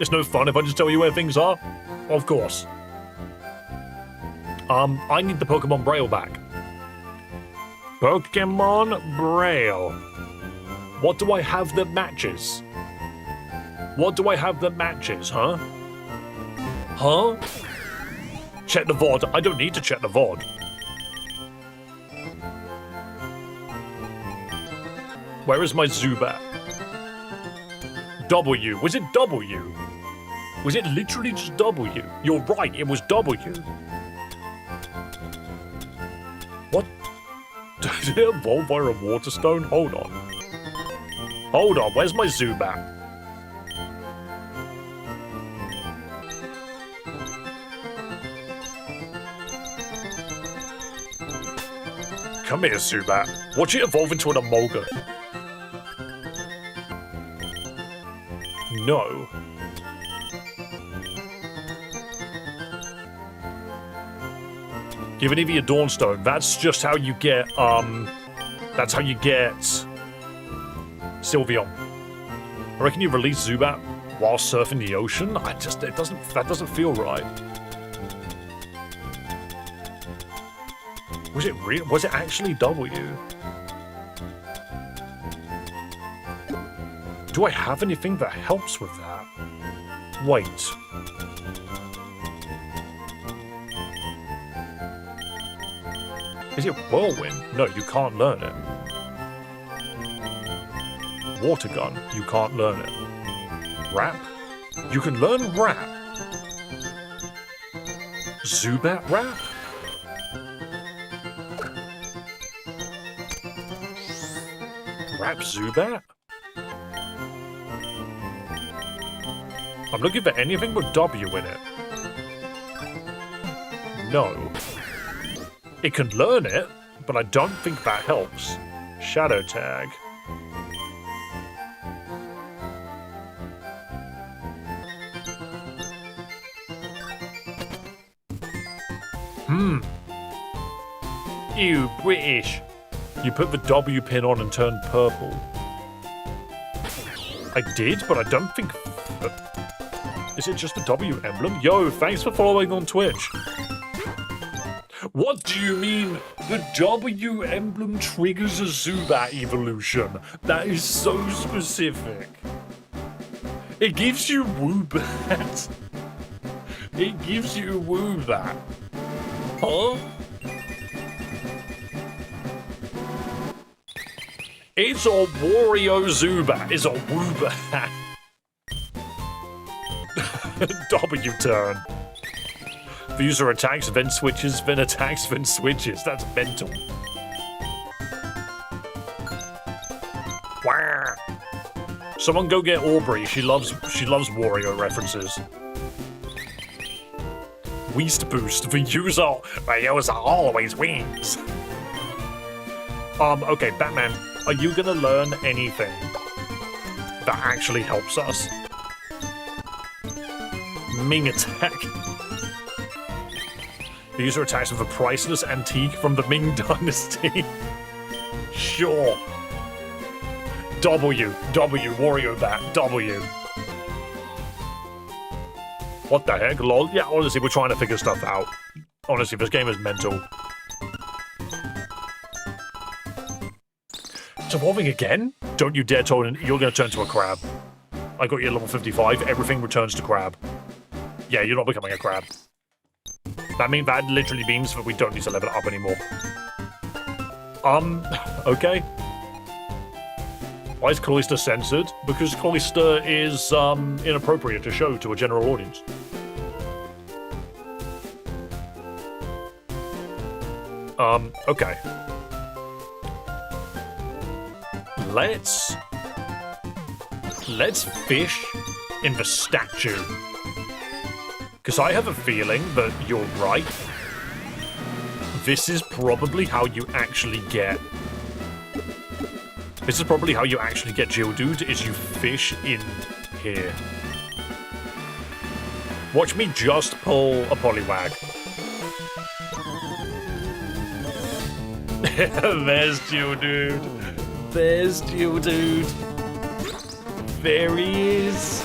It's no fun if I just tell you where things are. Of course. I need the Pokemon Braille back. Pokemon Braille. What do I have that matches? What do I have that matches, huh? Huh? Check the VOD. I don't need to check the VOD. Where is my Zubat? W. Was it W? Was it literally just W? You're right, it was W. What? Did it evolve via a water stone? Hold on. Hold on, where's my Zubat? Come here, Zubat. Watch it evolve into an Emolga. No. Give an Eevee a Dawnstone. That's just how you get, that's how you get Sylveon. I reckon you release Zubat while surfing the ocean? That doesn't feel right. Was it real? Was it actually W? Do I have anything that helps with that? Wait. Is it Whirlwind? No, you can't learn it. Water Gun, you can't learn it. Rap? You can learn Rap. Zubat Rap? Rap Zubat? I'm looking for anything with W in it. No. It can learn it, but I don't think that helps. Shadow Tag. Ew, British. You put the W pin on and turned purple. I did, but I don't think... Is it just a W emblem? Yo, thanks for following on Twitch. What do you mean the W emblem triggers a Zubat evolution? That is so specific. It gives you Woobat. It gives you Woobat. Huh? It's a Wario Zubat. It's a Woobat. W turn. The user attacks, then switches, then attacks, then switches. That's mental. Wah. Someone go get Aubrey. She loves Wario references. Weast boost. The user always wins. Okay, Batman, are you gonna learn anything that actually helps us? Ming attack. The user attacks with a priceless antique from the Ming Dynasty. Sure. W, Wario Bat, W. What the heck, lol? Yeah, honestly, we're trying to figure stuff out. Honestly, this game is mental. It's evolving again? Don't you dare turn, you're gonna turn to a crab. I got you at level 55, everything returns to crab. Yeah, you're not becoming a crab. That literally means that we don't need to level it up anymore. Okay. Why is Cloyster censored? Because Cloyster is, inappropriate to show to a general audience. Okay. Let's fish in the statue. Because I have a feeling that you're right. This is probably how you actually get... This is probably how you actually get Geodude, is you fish in here. Watch me just pull a Poliwag. There's Geodude. There's Geodude. There he is.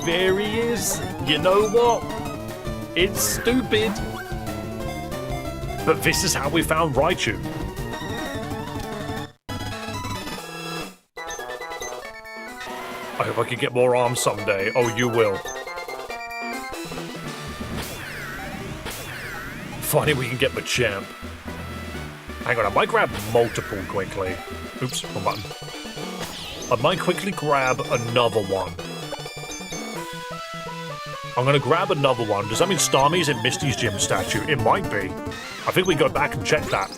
There he is. You know what? It's stupid. But this is how we found Raichu. I hope I can get more arms someday. Oh, you will. Finally, we can get Machamp. Hang on, I might grab multiple quickly. Oops, wrong button. I might quickly grab another one. I'm going to grab another one. Does that mean Starmie's in Misty's gym statue? It might be. I think we go back and check that.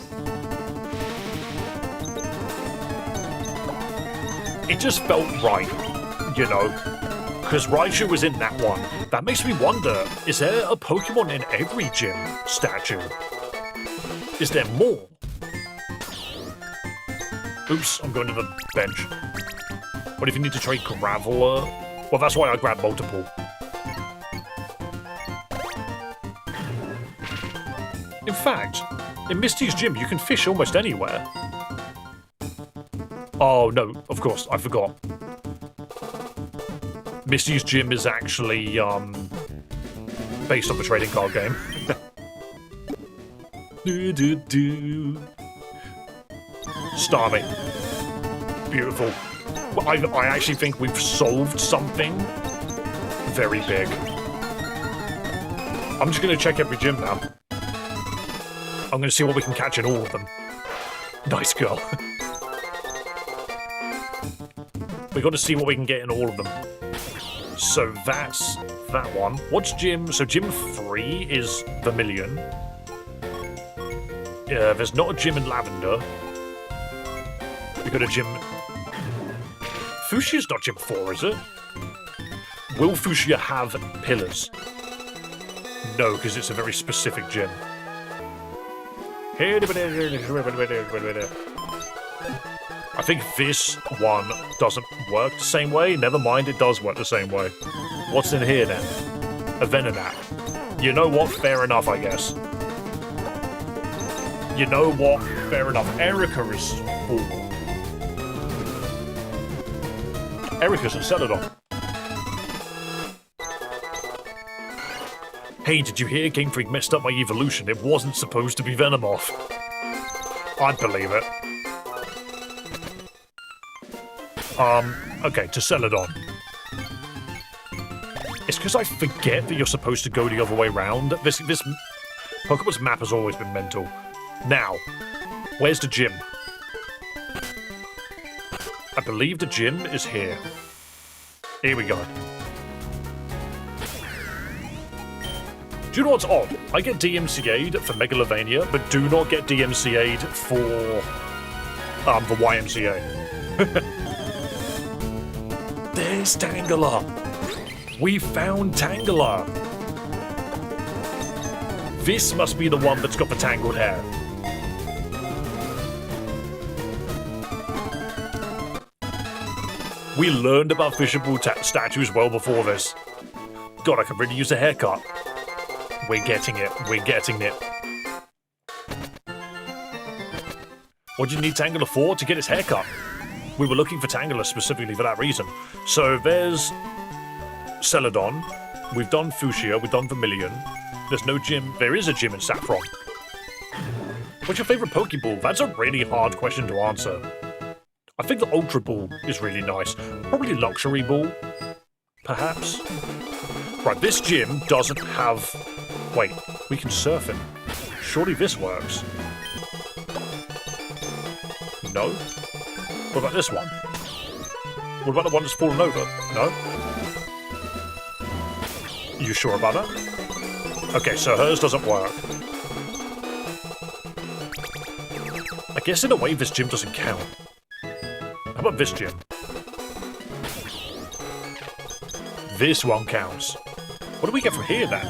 It just felt right, you know, because Raichu was in that one. That makes me wonder, is there a Pokemon in every gym statue? Is there more? Oops, I'm going to the bench. What if you need to trade Graveler? Well, that's why I grabbed multiple. In fact, in Misty's gym, you can fish almost anywhere. Oh, no, of course, I forgot. Misty's gym is actually, based on the trading card game. Starmie. Beautiful. Well, I actually think we've solved something very big. I'm just going to check every gym now. I'm going to see what we can catch in all of them. Nice girl. We got to see what we can get in all of them. So that's that one. What's gym? So gym 3 is Vermilion. There's not a gym in Lavender. We got a gym... Fuchsia's not gym 4, is it? Will Fuchsia have pillars? No, because it's a very specific gym. I think this one doesn't work the same way. Never mind, it does work the same way. What's in here then? A Venonat. You know what? Fair enough, I guess. You know what? Fair enough. Erica is full. Erica's a Celadon. Hey, did you hear? Game Freak messed up my evolution. It wasn't supposed to be Venomoth. I'd believe it. Okay, to Celadon. It's because I forget that you're supposed to go the other way round. This Pokemon's map has always been mental. Now, where's the gym? I believe the gym is here. Here we go. Do you know what's odd? I get DMCA'd for Megalovania, but do not get DMCA'd for the YMCA. There's Tangela. We found Tangela. This must be the one that's got the tangled hair. We learned about fishable statues well before this. God, I could really use a haircut. We're getting it. We're getting it. What do you need Tangela for? To get his haircut. We were looking for Tangela specifically for that reason. So there's Celadon. We've done Fuchsia. We've done Vermilion. There's no gym. There is a gym in Saffron. What's your favorite Pokeball? That's a really hard question to answer. I think the Ultra Ball is really nice. Probably Luxury Ball, perhaps. Right, this gym doesn't have... Wait, we can surf him. Surely this works. No? What about this one? What about the one that's fallen over? No? You sure about that? Okay, so hers doesn't work. I guess in a way this gym doesn't count. How about this gym? This one counts. What do we get from here then?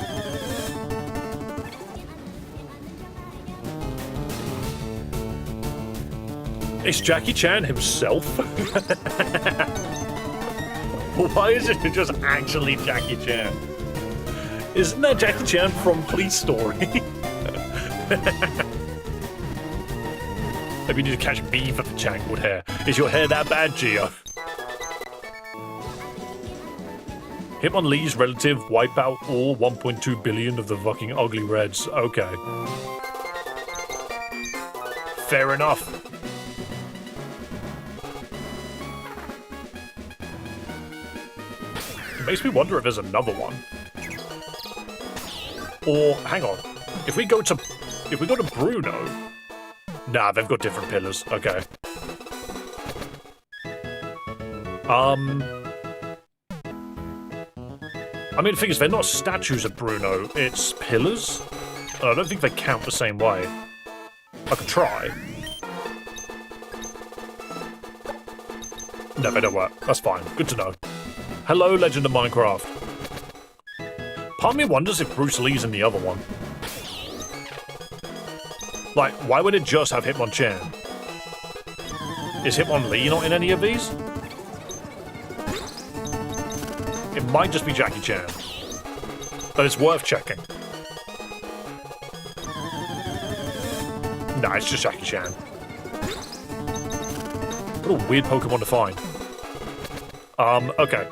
It's Jackie Chan himself? Why is it just actually Jackie Chan? Isn't that Jackie Chan from Police Story? Maybe you need to catch me for the tangled hair. Is your hair that bad, Gio? Hitmonlee's relative wipe out all 1.2 billion of the fucking ugly reds. Okay. Fair enough. It makes me wonder if there's another one. Or, hang on. If we go to Bruno, Nah, they've got different pillars. Okay. I mean, the thing is, they're not statues of Bruno, it's pillars. I don't think they count the same way. I could try. No, they don't work. That's fine. Good to know. Hello, Legend of Minecraft. Part of me wonders if Bruce Lee's in the other one. Like, why would it just have Hitmonchan? Is Hitmonlee not in any of these? It might just be Jackie Chan. But it's worth checking. Nah, it's just Jackie Chan. What a weird Pokemon to find. Okay.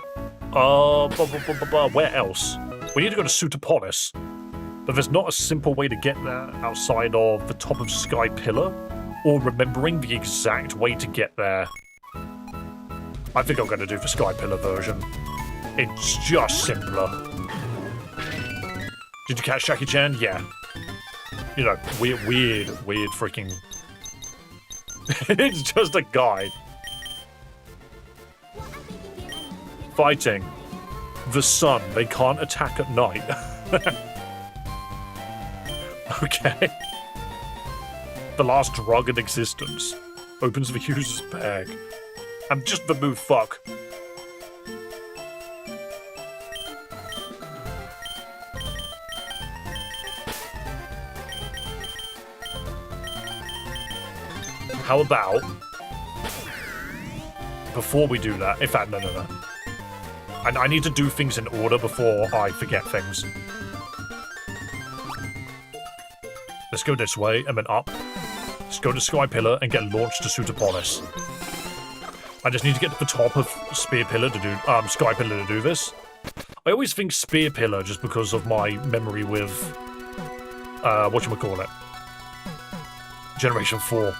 Where else? We need to go to Sutopolis. But there's not a simple way to get there outside of the top of Sky Pillar, or remembering the exact way to get there. I think I'm going to do the Sky Pillar version. It's just simpler. Did you catch Jackie Chan? Yeah. You know, weird freaking... It's just a guy. Fighting. The sun. They can't attack at night. Okay. The last drug in existence. Opens the user's bag. I'm just the move fuck. How about... Before we do that... In fact, no. I need to do things in order before I forget things. Let's go this way, and then up. Let's go to Sky Pillar and get launched to Sutopolis. I just need to get to the top of Spear Pillar to do... Sky Pillar to do this. I always think Spear Pillar just because of my memory with... whatchamacallit? Generation 4.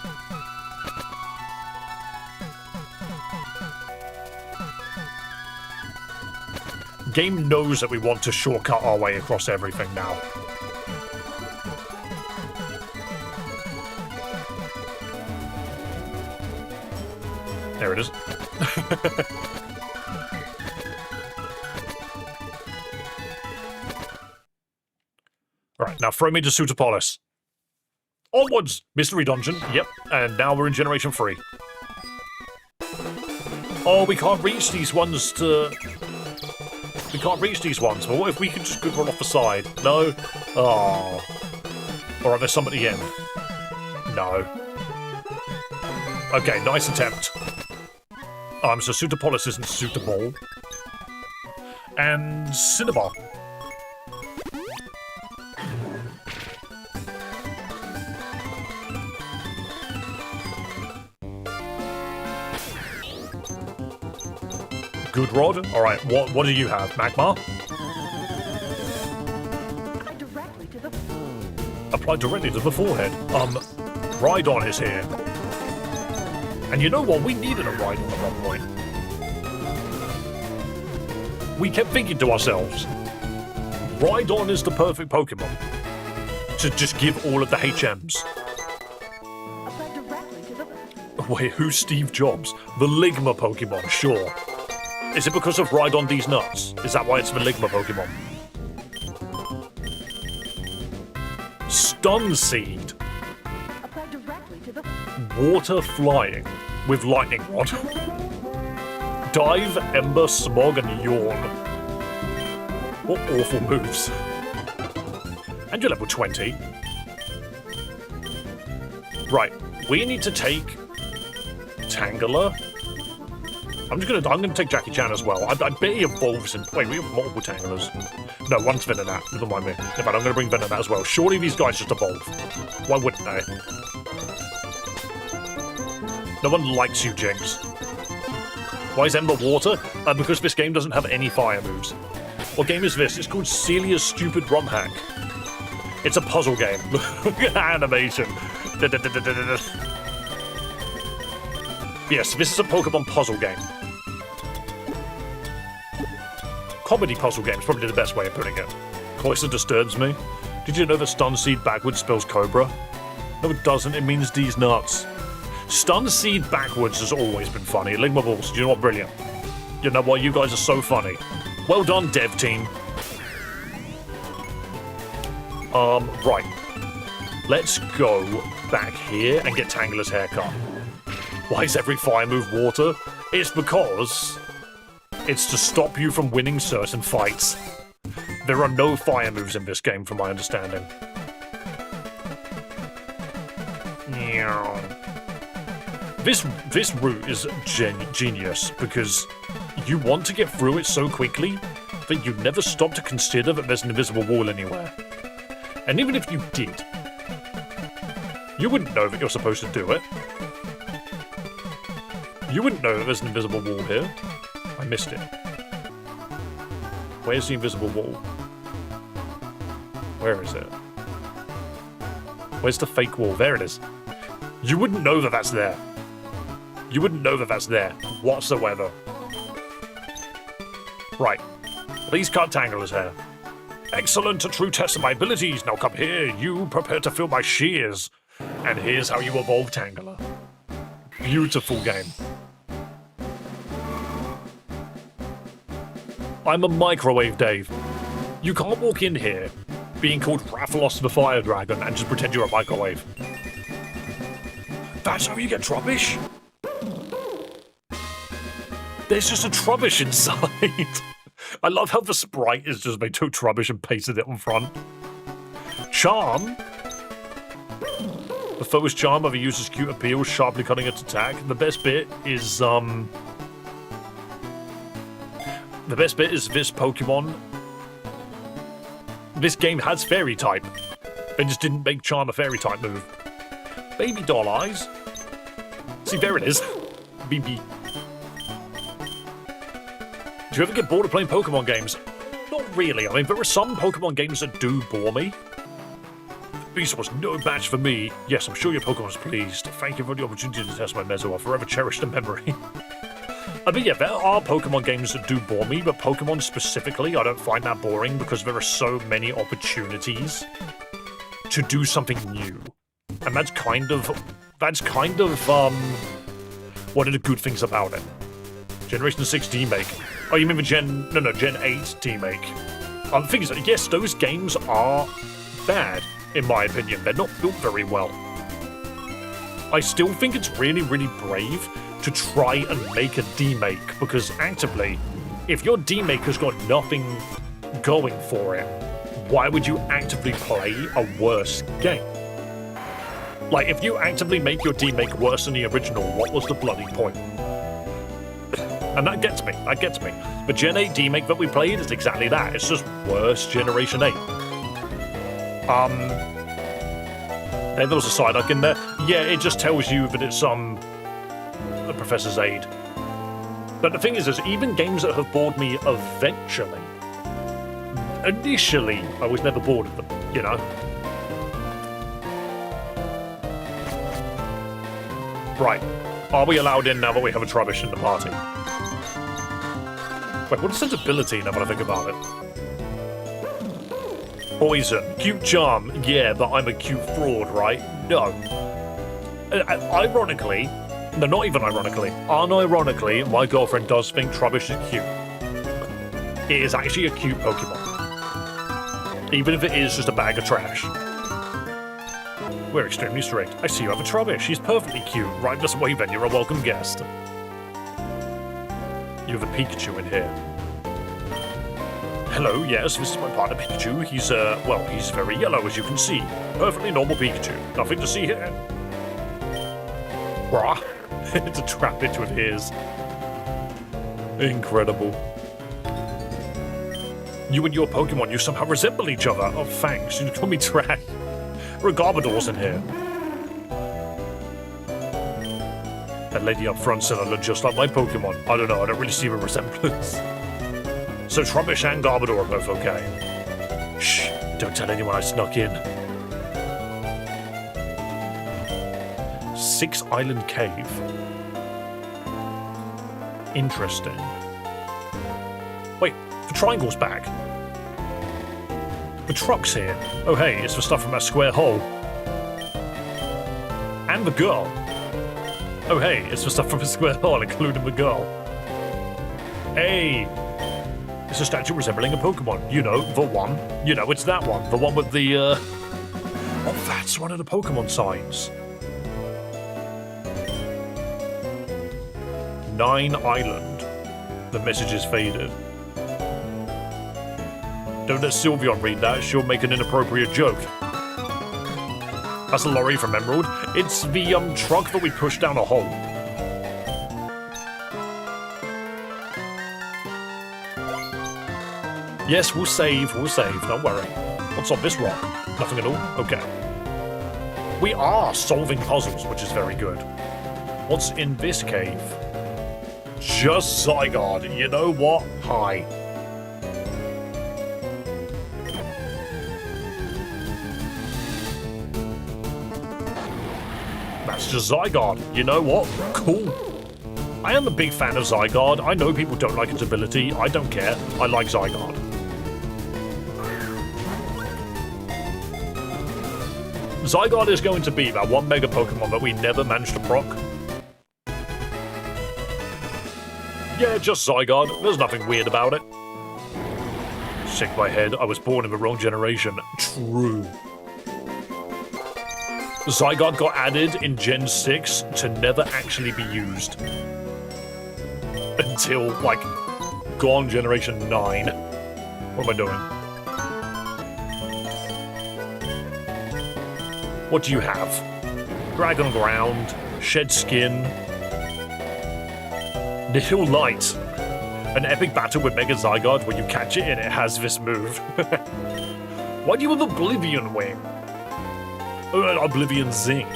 Game knows that we want to shortcut our way across everything now. There it is. Alright, now throw me to Sutopolis. Onwards! Mystery Dungeon, yep, and now we're in Generation 3. Oh, we can't reach these ones to... We can't reach these ones, but what if we could just go run off the side? No? Oh. Or are there some at the end? No. Okay, nice attempt. So Sutopolis isn't suitable. And Cinnabar. Good Rod. Alright, what do you have? Magmar? Apply directly to the forehead. Rhydon is here. And you know what? We needed a Rhydon at one point. We kept thinking to ourselves, Rhydon is the perfect Pokemon to just give all of the HMs. Wait, who's Steve Jobs? The Ligma Pokemon, sure. Is it because of Rhydon D's nuts? Is that why it's the Ligma Pokemon? Stun Seed. Water Flying with Lightning Rod. Dive, Ember, Smog, and Yawn. What awful moves. And you're level 20. Right, we need to take Tangela. I'm gonna take Jackie Chan as well. I bet he evolves in... Wait, we have multiple Tanglers. No, one's Venonat. Never mind me. In fact, I'm gonna bring Venonat as well. Surely these guys just evolve. Why wouldn't they? No one likes you, Jinx. Why is Ember water? Because this game doesn't have any fire moves. What game is this? It's called Celias Stupid Romhack. It's a puzzle game. Look at animation. Yes, this is a Pokemon puzzle game. Comedy puzzle game is probably the best way of putting it. Cloyster disturbs me. Did you know that Stun Seed backwards spells Cobra? No, it doesn't. It means these nuts. Stun seed backwards has always been funny. Ligma balls, you know what? Brilliant. You know what? You guys are so funny. Well done, dev team. Right. Let's go back here and get Tangler's haircut. Why is every fire move water? It's because it's to stop you from winning certain fights. There are no fire moves in this game, from my understanding. This route is genius because you want to get through it so quickly that you never stop to consider that there's an invisible wall anywhere. And even if you did, you wouldn't know that you're supposed to do it. You wouldn't know that there's an invisible wall here. I missed it. Where's the invisible wall? Where is it? Where's the fake wall? There it is. You wouldn't know that that's there. You wouldn't know that that's there whatsoever. Right. Please cut Tangler's hair. Excellent, a true test of my abilities. Now come here. You prepare to feel my shears. And here's how you evolve Tangler. Beautiful game. I'm a microwave Dave. You can't walk in here being called Rathalos the Fire Dragon and just pretend you're a microwave. That's how you get Trubbish? There's just a Trubbish inside. I love how the sprite is just they took Trubbish and pasted it on front. Charm. The foe's charm either uses cute appeal, sharply cutting its attack. The best bit is this Pokemon. This game has Fairy type. They just didn't make Charm a Fairy type move. Baby doll eyes. See, there it is. BB. Do you ever get bored of playing Pokemon games? Not really. I mean, there are some Pokemon games that do bore me. Beast was no match for me. Yes, I'm sure your Pokemon's pleased. Thank you for the opportunity to test my Mezzo. I'll forever cherish the memory. I mean, yeah, there are Pokemon games that do bore me, but Pokemon specifically, I don't find that boring because there are so many opportunities to do something new. And that's kind of one of the good things about it. Generation 6 remake. Oh, you mean the Gen 8 remake. The thing is, yes, those games are bad, in my opinion. They're not built very well. I still think it's really, really brave to try and make a demake, because actively, if your demake has got nothing going for it, why would you actively play a worse game? Like, if you actively make your demake worse than the original, what was the bloody point? And that gets me. The Gen 8 demake that we played is exactly that. It's just worse Generation 8. There was a side hook in there. Yeah, it just tells you that it's the Professor's Aid. But the thing is even games that have bored me eventually, initially, I was never bored of them, you know? Right. Are we allowed in now that we have a Trubbish in the party? Wait, what is its ability now that I think about it? Poison. Cute charm. Yeah, but I'm a cute fraud, right? No. Ironically, no, not even ironically, unironically, my girlfriend does think Trubbish is cute. It is actually a cute Pokemon. Even if it is just a bag of trash. We're extremely strict. I see you have a Trubbish. She's perfectly cute. Right this way then, you're a welcome guest. You have a Pikachu in here. Hello, yes, this is my partner Pikachu. He's, he's very yellow, as you can see. Perfectly normal Pikachu. Nothing to see here. Brah. To trap it with his. Incredible. You and your Pokemon, you somehow resemble each other. Oh, thanks. You call me trash. Garbodor's in here. That lady up front said I look just like my Pokemon. I don't know, I don't really see a resemblance. So Trubbish and Garbodor are both okay. Shh, don't tell anyone I snuck in. 6 Island Cave. Interesting. Wait, the triangle's back. The truck's here. Oh hey, it's the stuff from that square hole. And the girl. Oh, hey, it's the stuff from a square hole, including the girl. Hey. It's a statue resembling a Pokemon. You know, the one. You know, it's that one. The one with the, Oh, that's one of the Pokemon signs. 9 Island. The message is faded. Don't let Sylveon read that. She'll make an inappropriate joke. That's a lorry from Emerald. It's the, truck that we pushed down a hole. Yes, we'll save, don't worry. What's on this rock? Nothing at all? Okay. We are solving puzzles, which is very good. What's in this cave? Just Zygarde. You know what? Hi. That's just Zygarde. You know what? Cool. I am a big fan of Zygarde. I know people don't like its ability. I don't care. I like Zygarde. Zygarde is going to be that one Mega Pokemon that we never managed to proc. Yeah, just Zygarde. There's nothing weird about it. Shake my head. I was born in the wrong generation. True. Zygarde got added in Gen 6 to never actually be used. Until, like, gone Generation 9. What am I doing? What do you have? Dragon Ground, Shed Skin, Nihil Light, an epic battle with Mega Zygarde where you catch it and it has this move. Why do you have Oblivion Wing? Oblivion Zing.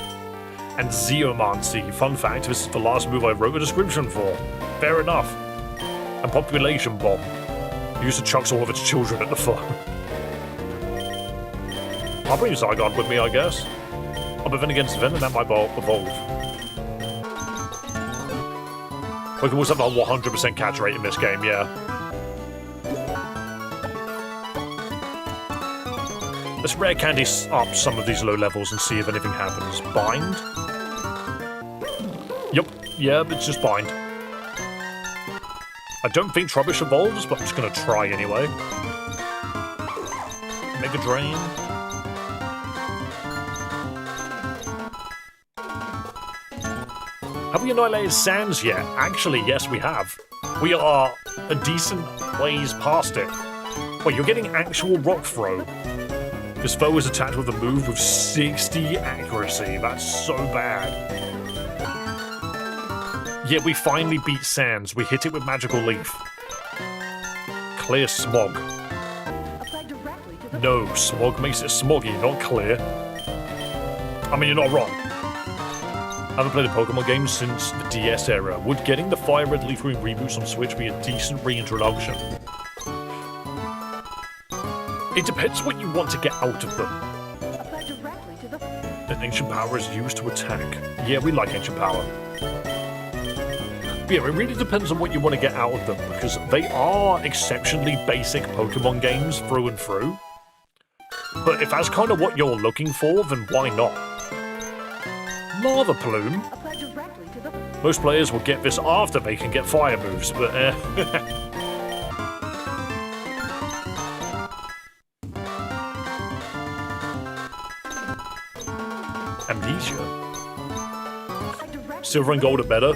And Zeomancy. Fun fact, this is the last move I wrote a description for. Fair enough. And Population Bomb. Used to chucks all of its children at the foe. I'll bring Zygarde with me, I guess. Oh, but then against Venom, that might evolve. Pokeballs have a 100% catch rate in this game, yeah. Let's rare candy up some of these low levels and see if anything happens. Bind? Yup, yeah, it's just bind. I don't think Trubbish evolves, but I'm just gonna try anyway. Mega Drain. Have we annihilated Sands yet? Actually, yes, we have. We are a decent ways past it. Wait, you're getting actual Rock Throw. This foe is attacked with a move with 60 accuracy. That's so bad. Yeah, we finally beat Sands. We hit it with Magical Leaf. Clear Smog. No, Smog makes it smoggy, not clear. I mean, you're not wrong. I haven't played a Pokemon game since the DS era. Would getting the Fire Red Leaf Green reboots on Switch be a decent reintroduction? It depends what you want to get out of them. An Ancient Power is used to attack. Yeah, we like Ancient Power. But yeah, it really depends on what you want to get out of them, because they are exceptionally basic Pokemon games through and through. But if that's kind of what you're looking for, then why not? Lava Plume? Most players will get this after they can get fire moves, but Amnesia. Silver and Gold are better.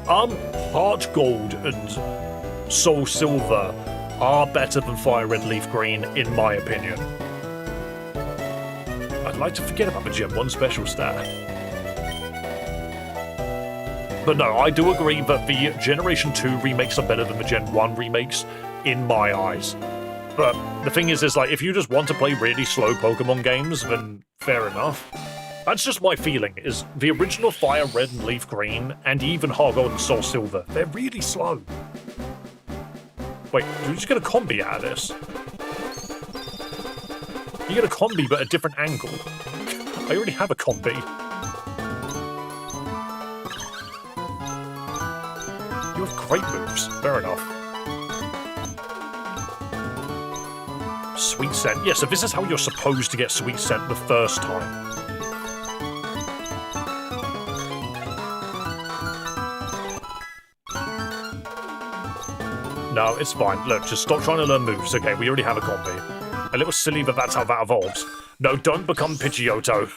Heart Gold and Soul Silver are better than Fire Red Leaf Green, in my opinion. I'd like to forget about the Gen 1 special stat. But no, I do agree that the Generation 2 remakes are better than the Gen 1 remakes, in my eyes. But the thing is like, if you just want to play really slow Pokemon games, then fair enough. That's just my feeling, is the original Fire Red and Leaf Green, and even Heart Gold and Soul Silver, they're really slow. Wait, do we just get a combi out of this? You get a combi, but a different angle. I already have a combi. You have great moves. Fair enough. Sweet Scent. Yeah, so this is how you're supposed to get Sweet Scent the first time. No, it's fine. Look, just stop trying to learn moves. Okay, we already have a copy. A little silly, but that's how that evolves. No, don't become Pidgeotto.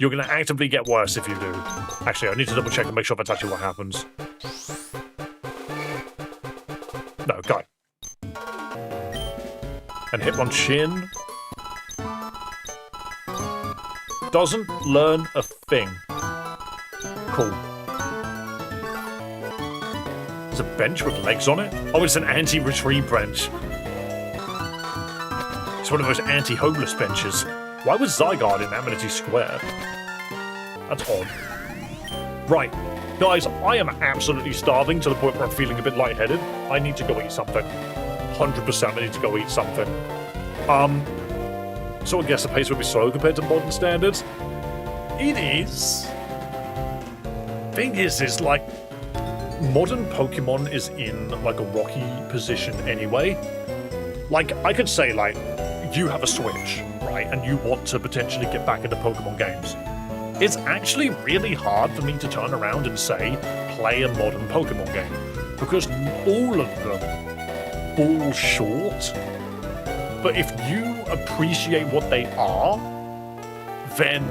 You're going to actively get worse if you do. Actually, I need to double check and make sure that's actually what happens. No, go. And hit one chin. Doesn't learn a thing. Cool. There's a bench with legs on it? Oh, it's an anti-retrieve bench. It's one of those anti-homeless benches. Why was Zygarde in Amity Square? That's odd. Right. Guys, I am absolutely starving to the point where I'm feeling a bit lightheaded. I need to go eat something. 100% I need to go eat something. So I guess the pace would be slow compared to modern standards. It is. Thing is like, modern Pokemon is in, like, a rocky position anyway. Like, I could say, like, you have a Switch, right, and you want to potentially get back into Pokemon games. It's actually really hard for me to turn around and say, play a modern Pokemon game, because all of them fall short. But if you appreciate what they are, then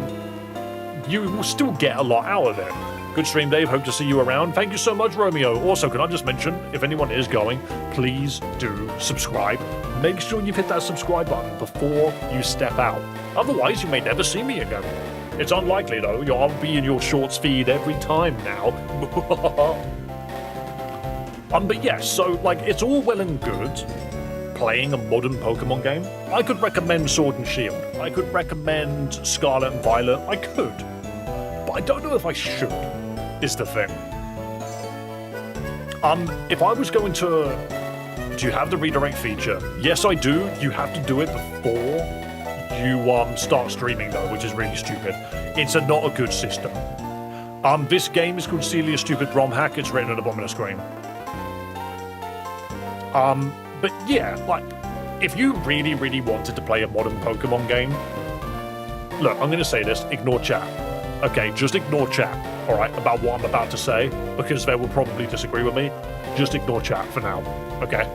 you will still get a lot out of it. Good stream, Dave. Hope to see you around. Thank you so much, Romeo. Also, can I just mention, if anyone is going, please do subscribe. Make sure you've hit that subscribe button before you step out. Otherwise, you may never see me again. It's unlikely, though. I'll be in your shorts feed every time now. But yeah, so, like, it's all well and good playing a modern Pokemon game. I could recommend Sword and Shield. I could recommend Scarlet and Violet. I could. But I don't know if I should, is the thing. If I was going to... Do you have the redirect feature? Yes, I do. You have to do it before you start streaming, though, which is really stupid. It's not a good system. This game is called Celias Stupid Romhack. It's written at the bottom of the screen. But yeah, like, if you really, really wanted to play a modern Pokemon game, look, I'm going to say this, ignore chat. Okay, just ignore chat, alright, about what I'm about to say, because they will probably disagree with me. Just ignore chat for now, okay?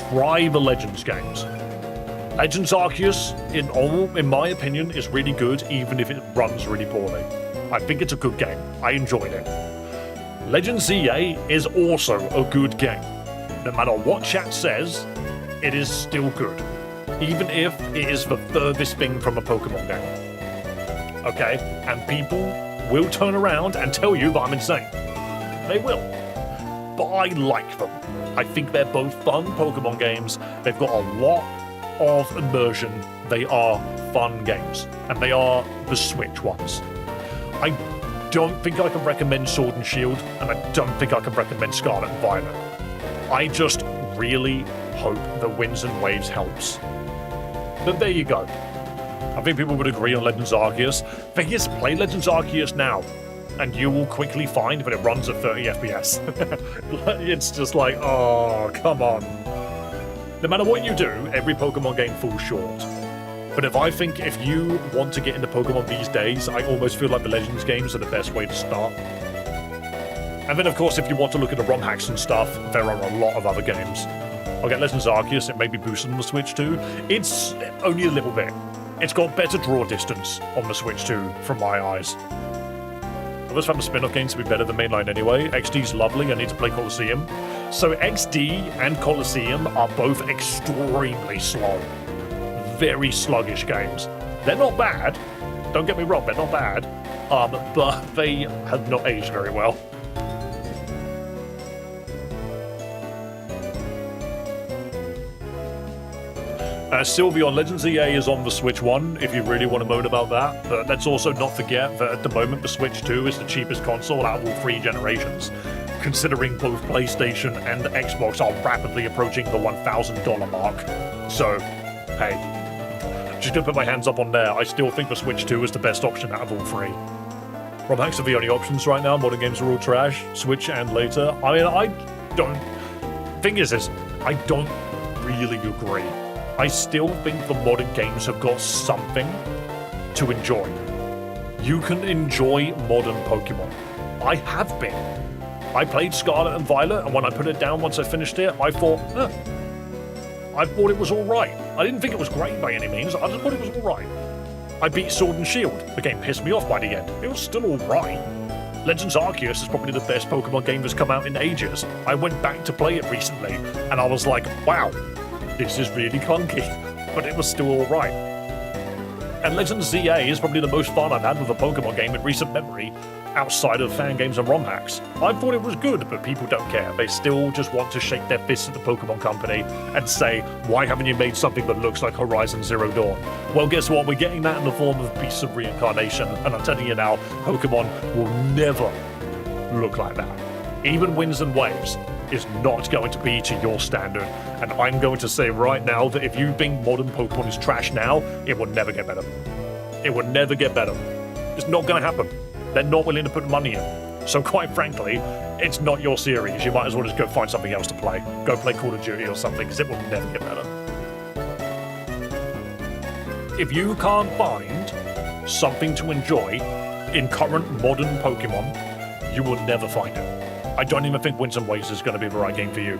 Try the Legends games. Legends Arceus, in my opinion, is really good, even if it runs really poorly. I think it's a good game. I enjoyed it. Legends ZA is also a good game. No matter what chat says, it is still good. Even if it is the furthest thing from a Pokemon game. Okay? And people will turn around and tell you that I'm insane. They will. But I like them. I think they're both fun Pokemon games. They've got a lot of immersion. They are fun games. And they are the Switch ones. I don't think I can recommend Sword and Shield, and I don't think I can recommend Scarlet and Violet. I just really hope that Winds and Waves helps. But there you go. I think people would agree on Legends Arceus. Thing is, play Legends Arceus now, and you will quickly find that it runs at 30 FPS. It's just like, oh, come on. No matter what you do, every Pokemon game falls short. But if you want to get into Pokemon these days, I almost feel like the Legends games are the best way to start. And then, of course, if you want to look at the ROM hacks and stuff, there are a lot of other games. I'll get Legends Arceus, it may be boosted on the Switch too. It's only a little bit. It's got better draw distance on the Switch too, from my eyes. I always found the spin-off games to be better than mainline anyway. XD's lovely, I need to play Colosseum. So XD and Colosseum are both extremely slow. Very sluggish games. They're not bad. Don't get me wrong, they're not bad. But they have not aged very well. Sylveon Legends EA is on the Switch 1, if you really want to moan about that. But let's also not forget that at the moment the Switch 2 is the cheapest console out of all 3 generations, considering both PlayStation and Xbox are rapidly approaching the $1,000 mark. So, hey, just gonna put my hands up on there. I still think the Switch 2 is the best option out of all 3. ROM-hacks are the only options right now. Modern games are all trash. Switch and later. I mean, I don't... Thing is, I don't really agree. I still think the modern games have got something to enjoy. You can enjoy modern Pokemon. I have been. I played Scarlet and Violet, and when I put it down once I finished it, I thought it was alright. I didn't think it was great by any means, I just thought it was alright. I beat Sword and Shield. The game pissed me off by the end. It was still alright. Legends Arceus is probably the best Pokemon game that's come out in ages. I went back to play it recently, and I was like, wow, this is really clunky, but it was still alright. And Legends ZA is probably the most fun I've had with a Pokemon game in recent memory, outside of fangames and romhacks. I thought it was good, but people don't care. They still just want to shake their fists at the Pokemon Company and say, why haven't you made something that looks like Horizon Zero Dawn? Well, guess what? We're getting that in the form of Beasts of Reincarnation, and I'm telling you now, Pokemon will never look like that. Even Winds and Waves is not going to be to your standard, and I'm going to say right now that if you think modern Pokemon is trash now, it will never get better. It will never get better. It's not going to happen. They're not willing to put money in. So quite frankly, it's not your series. You might as well just go find something else to play. Go play Call of Duty or something, because it will never get better. If you can't find something to enjoy in current modern Pokemon, you will never find it. I don't even think Winds and Waves is going to be the right game for you.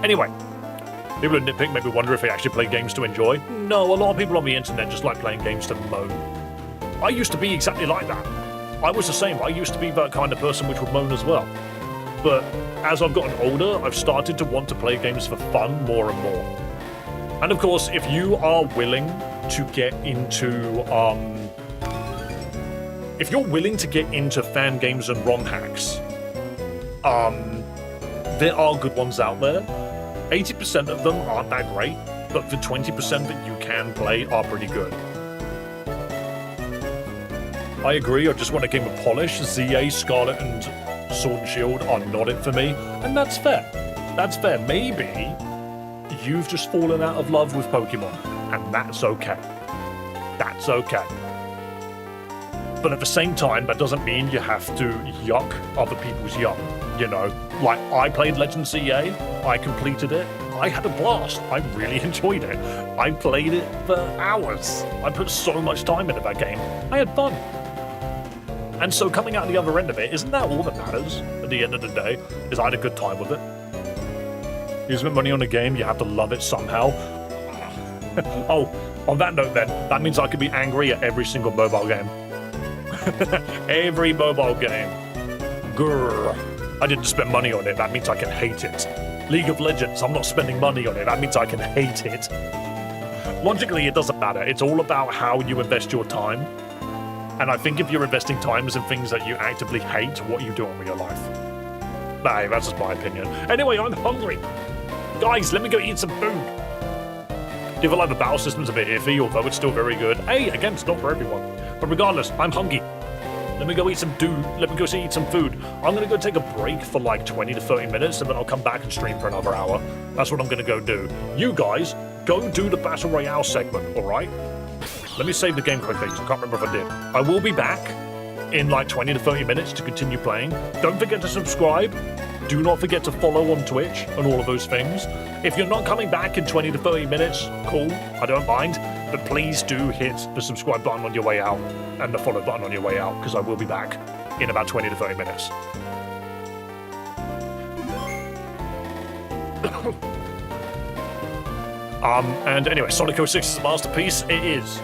Anyway, people who nitpick maybe wonder if they actually play games to enjoy. No, a lot of people on the internet just like playing games to moan. I used to be exactly like that. I was the same. I used to be that kind of person which would moan as well. But as I've gotten older, I've started to want to play games for fun more and more. And of course, if you are willing to get into, if you're willing to get into fan games and ROM hacks, there are good ones out there. 80% of them aren't that great, but the 20% that you can play are pretty good. I agree, I just want a game of polish. ZA, Scarlet, and Sword and Shield are not it for me, and that's fair. That's fair. Maybe you've just fallen out of love with Pokemon, and that's okay. That's okay. But at the same time, that doesn't mean you have to yuck other people's yuck. You know, like I played Legend CA, I completed it, I had a blast, I really enjoyed it. I played it for hours. I put so much time into that game. I had fun. And so coming out the other end of it, isn't that all that matters at the end of the day? Is I had a good time with it. You spend money on a game, you have to love it somehow. Oh, on that note then, that means I could be angry at every single mobile game. Every mobile game. Grrr. I didn't spend money on it, that means I can hate it. League of Legends, I'm not spending money on it, that means I can hate it. Logically, it doesn't matter. It's all about how you invest your time. And I think if you're investing times in things that you actively hate, what are you doing with your life? Nah, that's just my opinion. Anyway, I'm hungry. Guys, let me go eat some food. Do feel like the battle system's a bit iffy, although it's still very good. Hey, again, it's not for everyone. But regardless, I'm hungry. Let me go eat some Let me go eat some food. I'm gonna go take a break for like 20 to 30 minutes, and then I'll come back and stream for another hour. That's what I'm gonna go do. You guys, go do the Battle Royale segment, alright? Let me save the game quickly, because I can't remember if I did. I will be back in like 20 to 30 minutes to continue playing. Don't forget to subscribe. Do not forget to follow on Twitch and all of those things. If you're not coming back in 20 to 30 minutes, cool, I don't mind. But please do hit the subscribe button on your way out and the follow button on your way out, because I will be back in about 20 to 30 minutes. And anyway, Sonic 06 is a masterpiece. It is.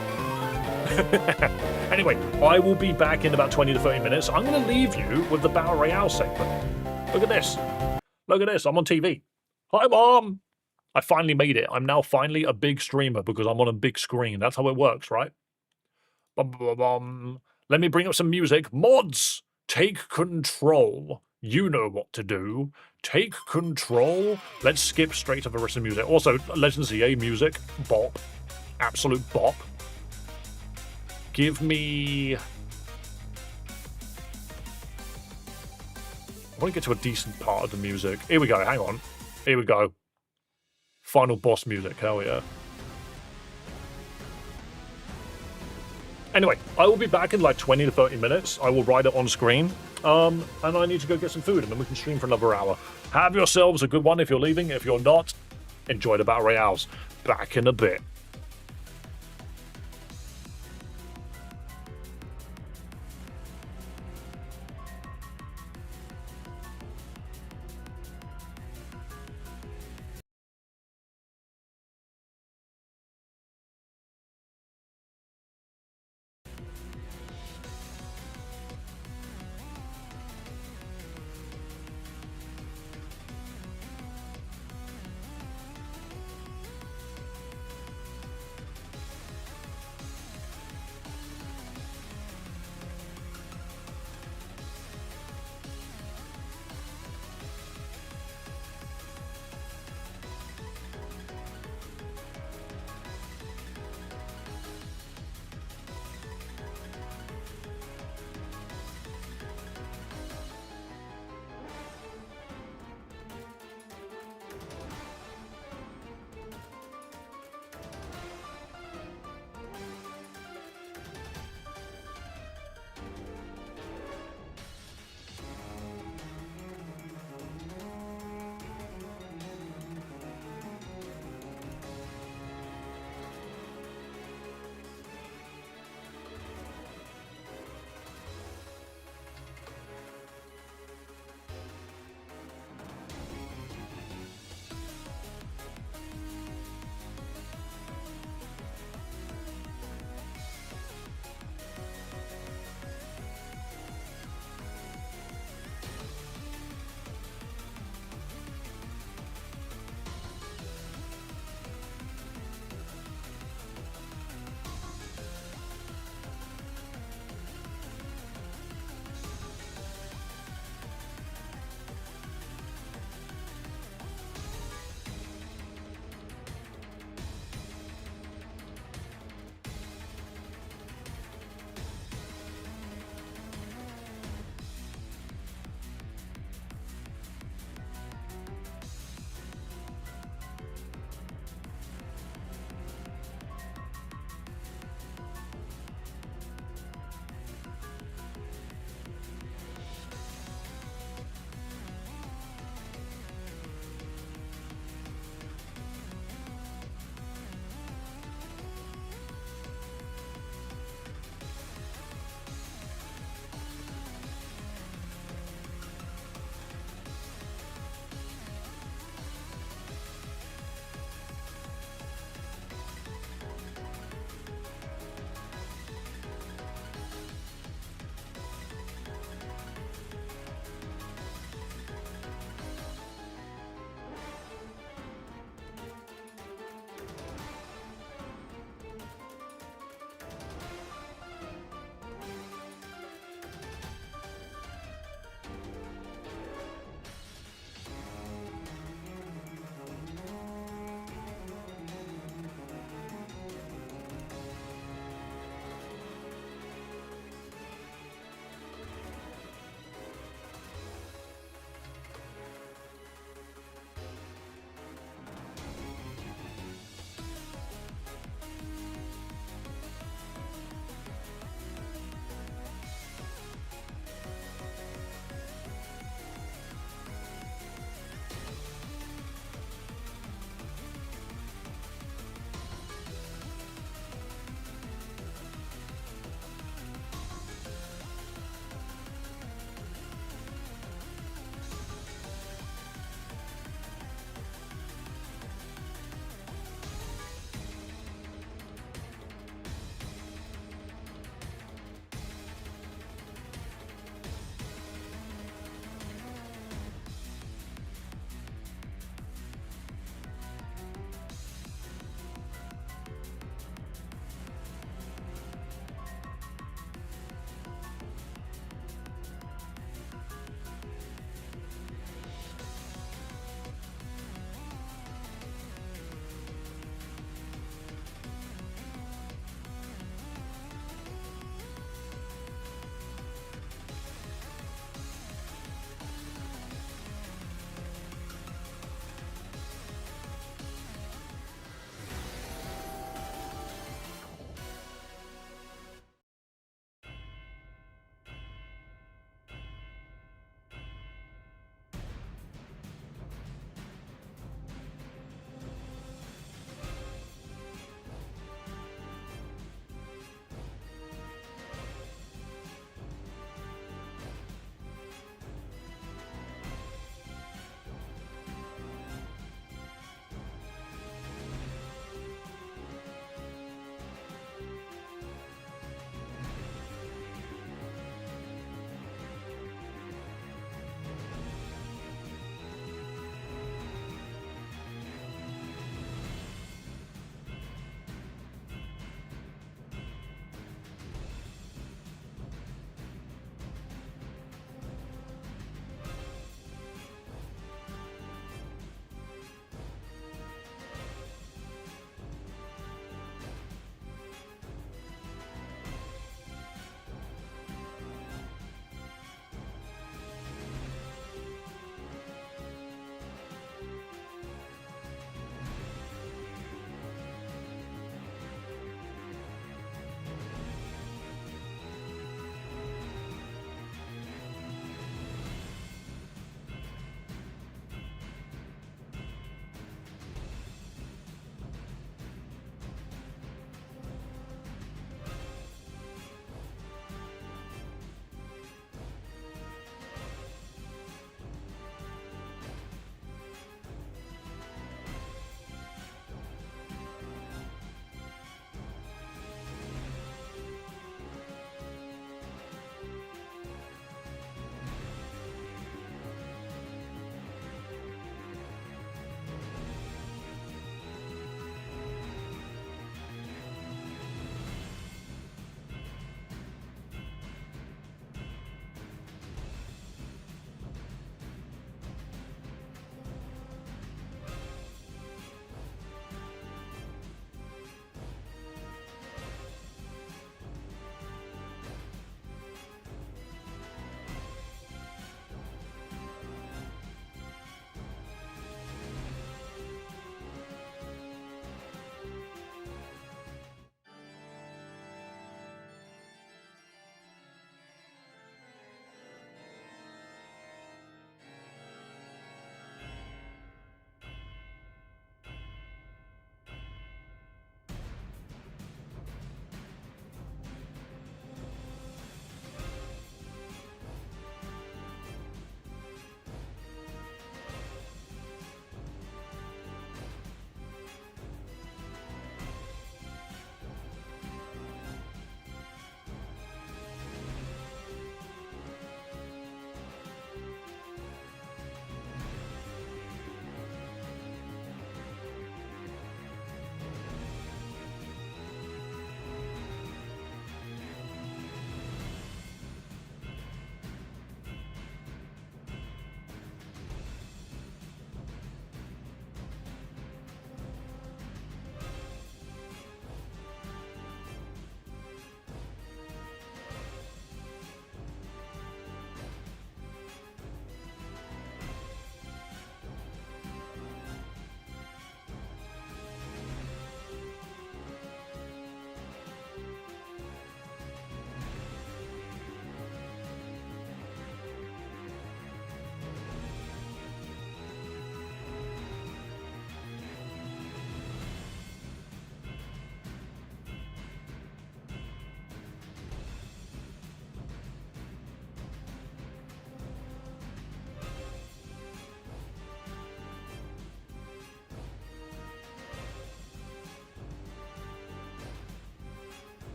Anyway, I will be back in about 20 to 30 minutes. I'm going to leave you with the Battle Royale segment. Look at this. Look at this. I'm on TV. Hi, Mom. I finally made it. I'm now finally a big streamer because I'm on a big screen. That's how it works, right? Bum, bum, bum. Let me bring up some music. Mods, take control. You know what to do. Take control. Let's skip straight to the rest of the music. Also, Legends ZA music. Bop. Absolute bop. Give me... I want to get to a decent part of the music. Here we go. Hang on. Here we go. Final boss music. Hell yeah. Anyway, I will be back in like 20 to 30 minutes. I will write it on screen. And I need to go get some food, and then we can stream for another hour. Have yourselves a good one if you're leaving. If you're not, enjoy the Battle Royales. Back in a bit.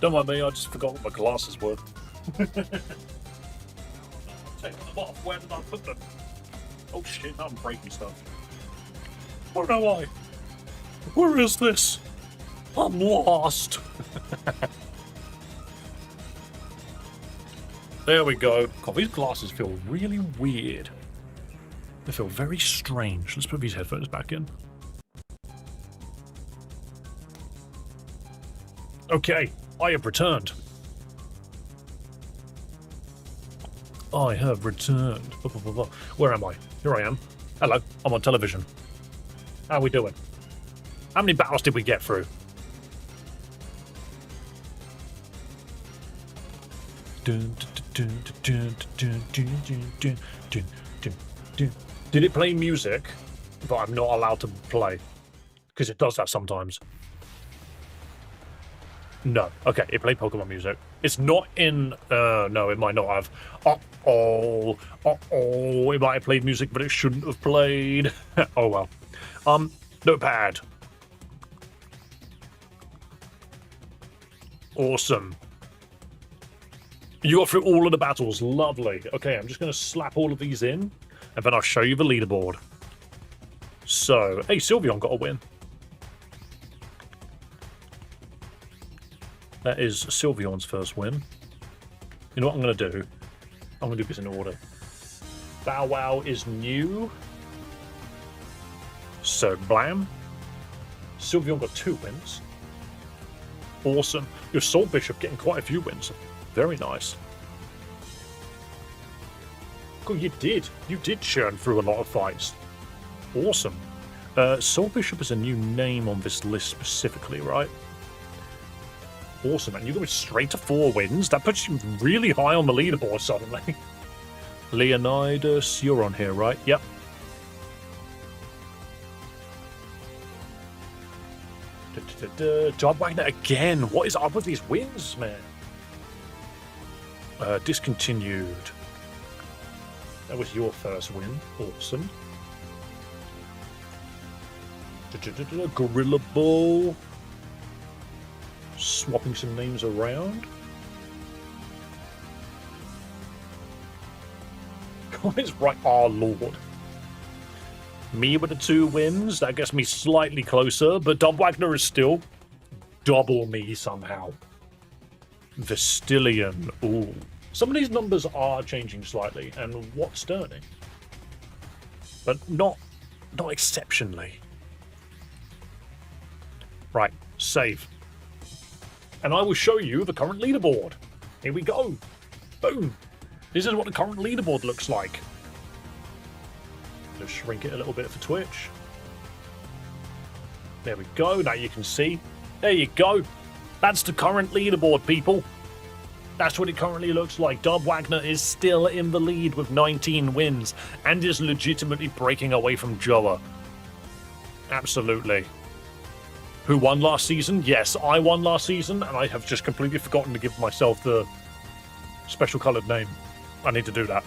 Don't mind me, I just forgot what my glasses were. Take them off. Where did I put them? Oh shit, now I'm breaking stuff. Where am I? Where is this? I'm lost. There we go. God, these glasses feel really weird. They feel very strange. Let's put these headphones back in. Okay, I have returned. I have returned. Where am I? Here I am. Hello, I'm on television. How are we doing? How many battles did we get through? Did it play music that I'm not allowed to play? Because it does that sometimes. No. Okay, it played Pokemon music. It's not in... no, it might not have. Uh-oh. Uh-oh. It might have played music, but it shouldn't have played. Oh, well. Notepad. Awesome. You got through all of the battles. Lovely. Okay, I'm just going to slap all of these in, and then I'll show you the leaderboard. So, hey, Sylveon got a win. That is Sylveon's first win. You know what I'm going to do? I'm going to do this in order. Bow Wow is new. So, blam. Sylveon got 2 wins. Awesome. Your Soul Bishop getting quite a few wins. Very nice. Cool, you did. You did churn through a lot of fights. Awesome. Soul Bishop is a new name on this list specifically, right? Awesome, and you go straight to 4 wins. That puts you really high on the leaderboard suddenly. Leonidas, you're on here, right? Yep. Job Wagner again. What is up with these wins, man? Discontinued. That was your first win. Awesome. Gorilla Ball. Swapping some names around. What is right? Our Lord. Me with the 2 wins. That gets me slightly closer, but Dub Wagner is still double me somehow. Vestillion. Ooh. Some of these numbers are changing slightly, and what's turning? But not exceptionally. Right, save. And I will show you the current leaderboard. Here we go. Boom. This is what the current leaderboard looks like. Just shrink it a little bit for Twitch. There we go. Now you can see. There you go. That's the current leaderboard, people. That's what it currently looks like. Dub Wagner is still in the lead with 19 wins and is legitimately breaking away from Joa. Absolutely. Who won last season? Yes, I won last season, and I have just completely forgotten to give myself the special coloured name. I need to do that.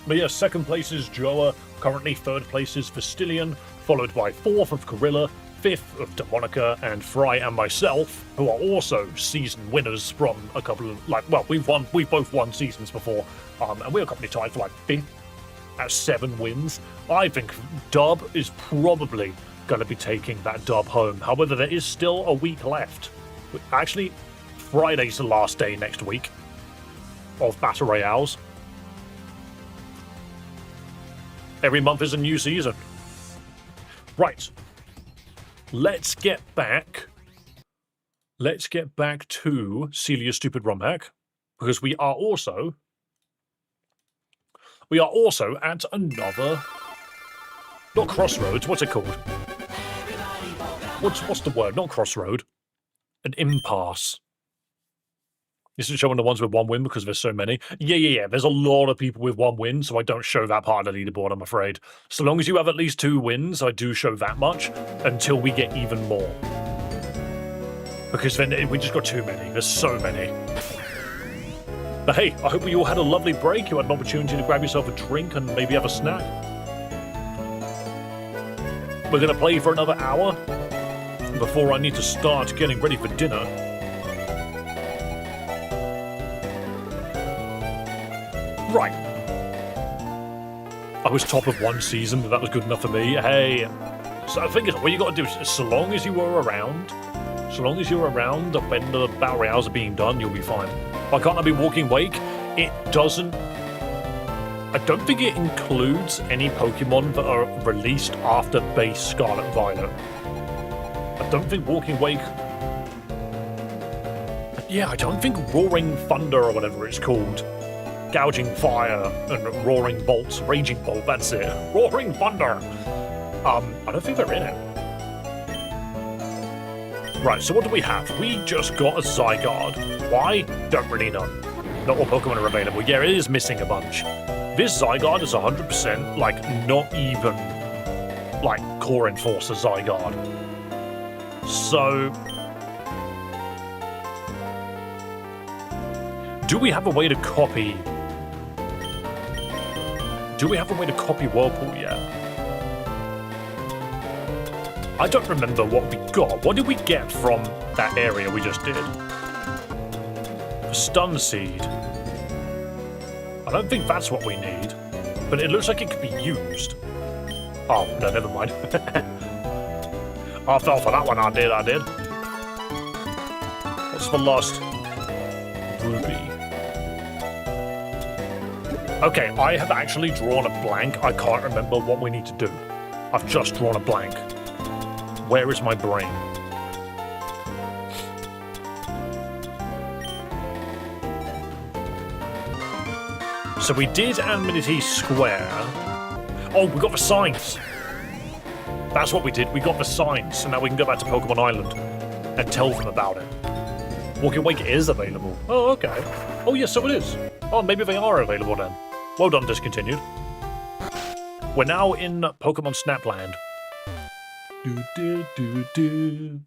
But yeah, 2nd place is Joa. Currently 3rd place is Vestillion, followed by 4th of Gorilla, 5th of Demonica, and Fry and myself, who are also season winners from a couple of, well, we've both won seasons before, and we're currently tied for 5th at 7 wins. I think Dub is probably going to be taking that dub home. However, there is still a week left. Actually, Friday's the last day next week of Battle Royales. Every month is a new season. Right. Let's get back to Celia's Stupid Romhack, because we are also at another, not crossroads, what's it called? What's the word? Not crossroad. An impasse. This is showing the ones with 1 win because there's so many. Yeah. There's a lot of people with 1 win, so I don't show that part of the leaderboard, I'm afraid. So long as you have at least 2 wins, I do show that much until we get even more. Because then we just got too many. There's so many. But hey, I hope you all had a lovely break. You had an opportunity to grab yourself a drink and maybe have a snack. We're going to play for another hour before I need to start getting ready for dinner. Right. I was top of one season, but that was good enough for me. Hey. So I think what you got to do is, so long as you are around, when the battle royales are being done, you'll be fine. Why can't I be walking Wake? It doesn't. I don't think it includes any Pokemon that are released after base Scarlet Violet. I don't think Walking Wake. Yeah, I don't think Roaring Thunder or whatever it's called. Gouging Fire and Roaring Bolts, Raging Bolt, that's it. Roaring Thunder! I don't think they're in it. Right, so what do we have? We just got a Zygarde. Why? Don't really know. Not all Pokemon are available. Yeah, it is missing a bunch. This Zygarde is 100%, like, not even, like, Core Enforcer Zygarde. So... Do we have a way to copy... Whirlpool yet? I don't remember what we got. What did we get from that area we just did? Stun Seed. I don't think that's what we need, but it looks like it could be used. Oh, no, never mind. I fell for that one, I did. What's the last? Ruby. Okay, I have actually drawn a blank. I can't remember what we need to do. I've just drawn a blank. Where is my brain? So we did Amity Square. Oh, we got the signs. That's what we did. We got the signs. So now we can go back to Pokemon Island and tell them about it. Walking Wake is available. Oh, okay. Oh, yes, so it is. Oh, maybe they are available then. Well done, Discontinued. We're now in Pokemon Snapland. Do do do do.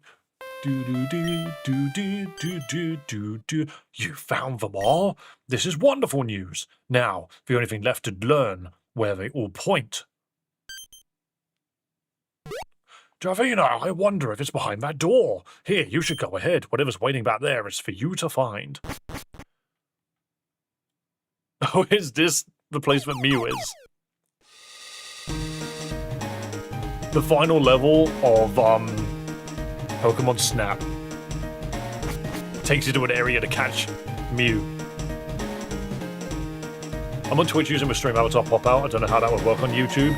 Do do do do do do do do do. You found them all? This is wonderful news. Now, the only thing left to learn where they all point. Javina, I wonder if it's behind that door. Here, you should go ahead. Whatever's waiting back there is for you to find. Oh, is this the place that Mew is? The final level of, Pokemon Snap takes you to an area to catch Mew. I'm on Twitch using my stream avatar pop out. I don't know how that would work on YouTube.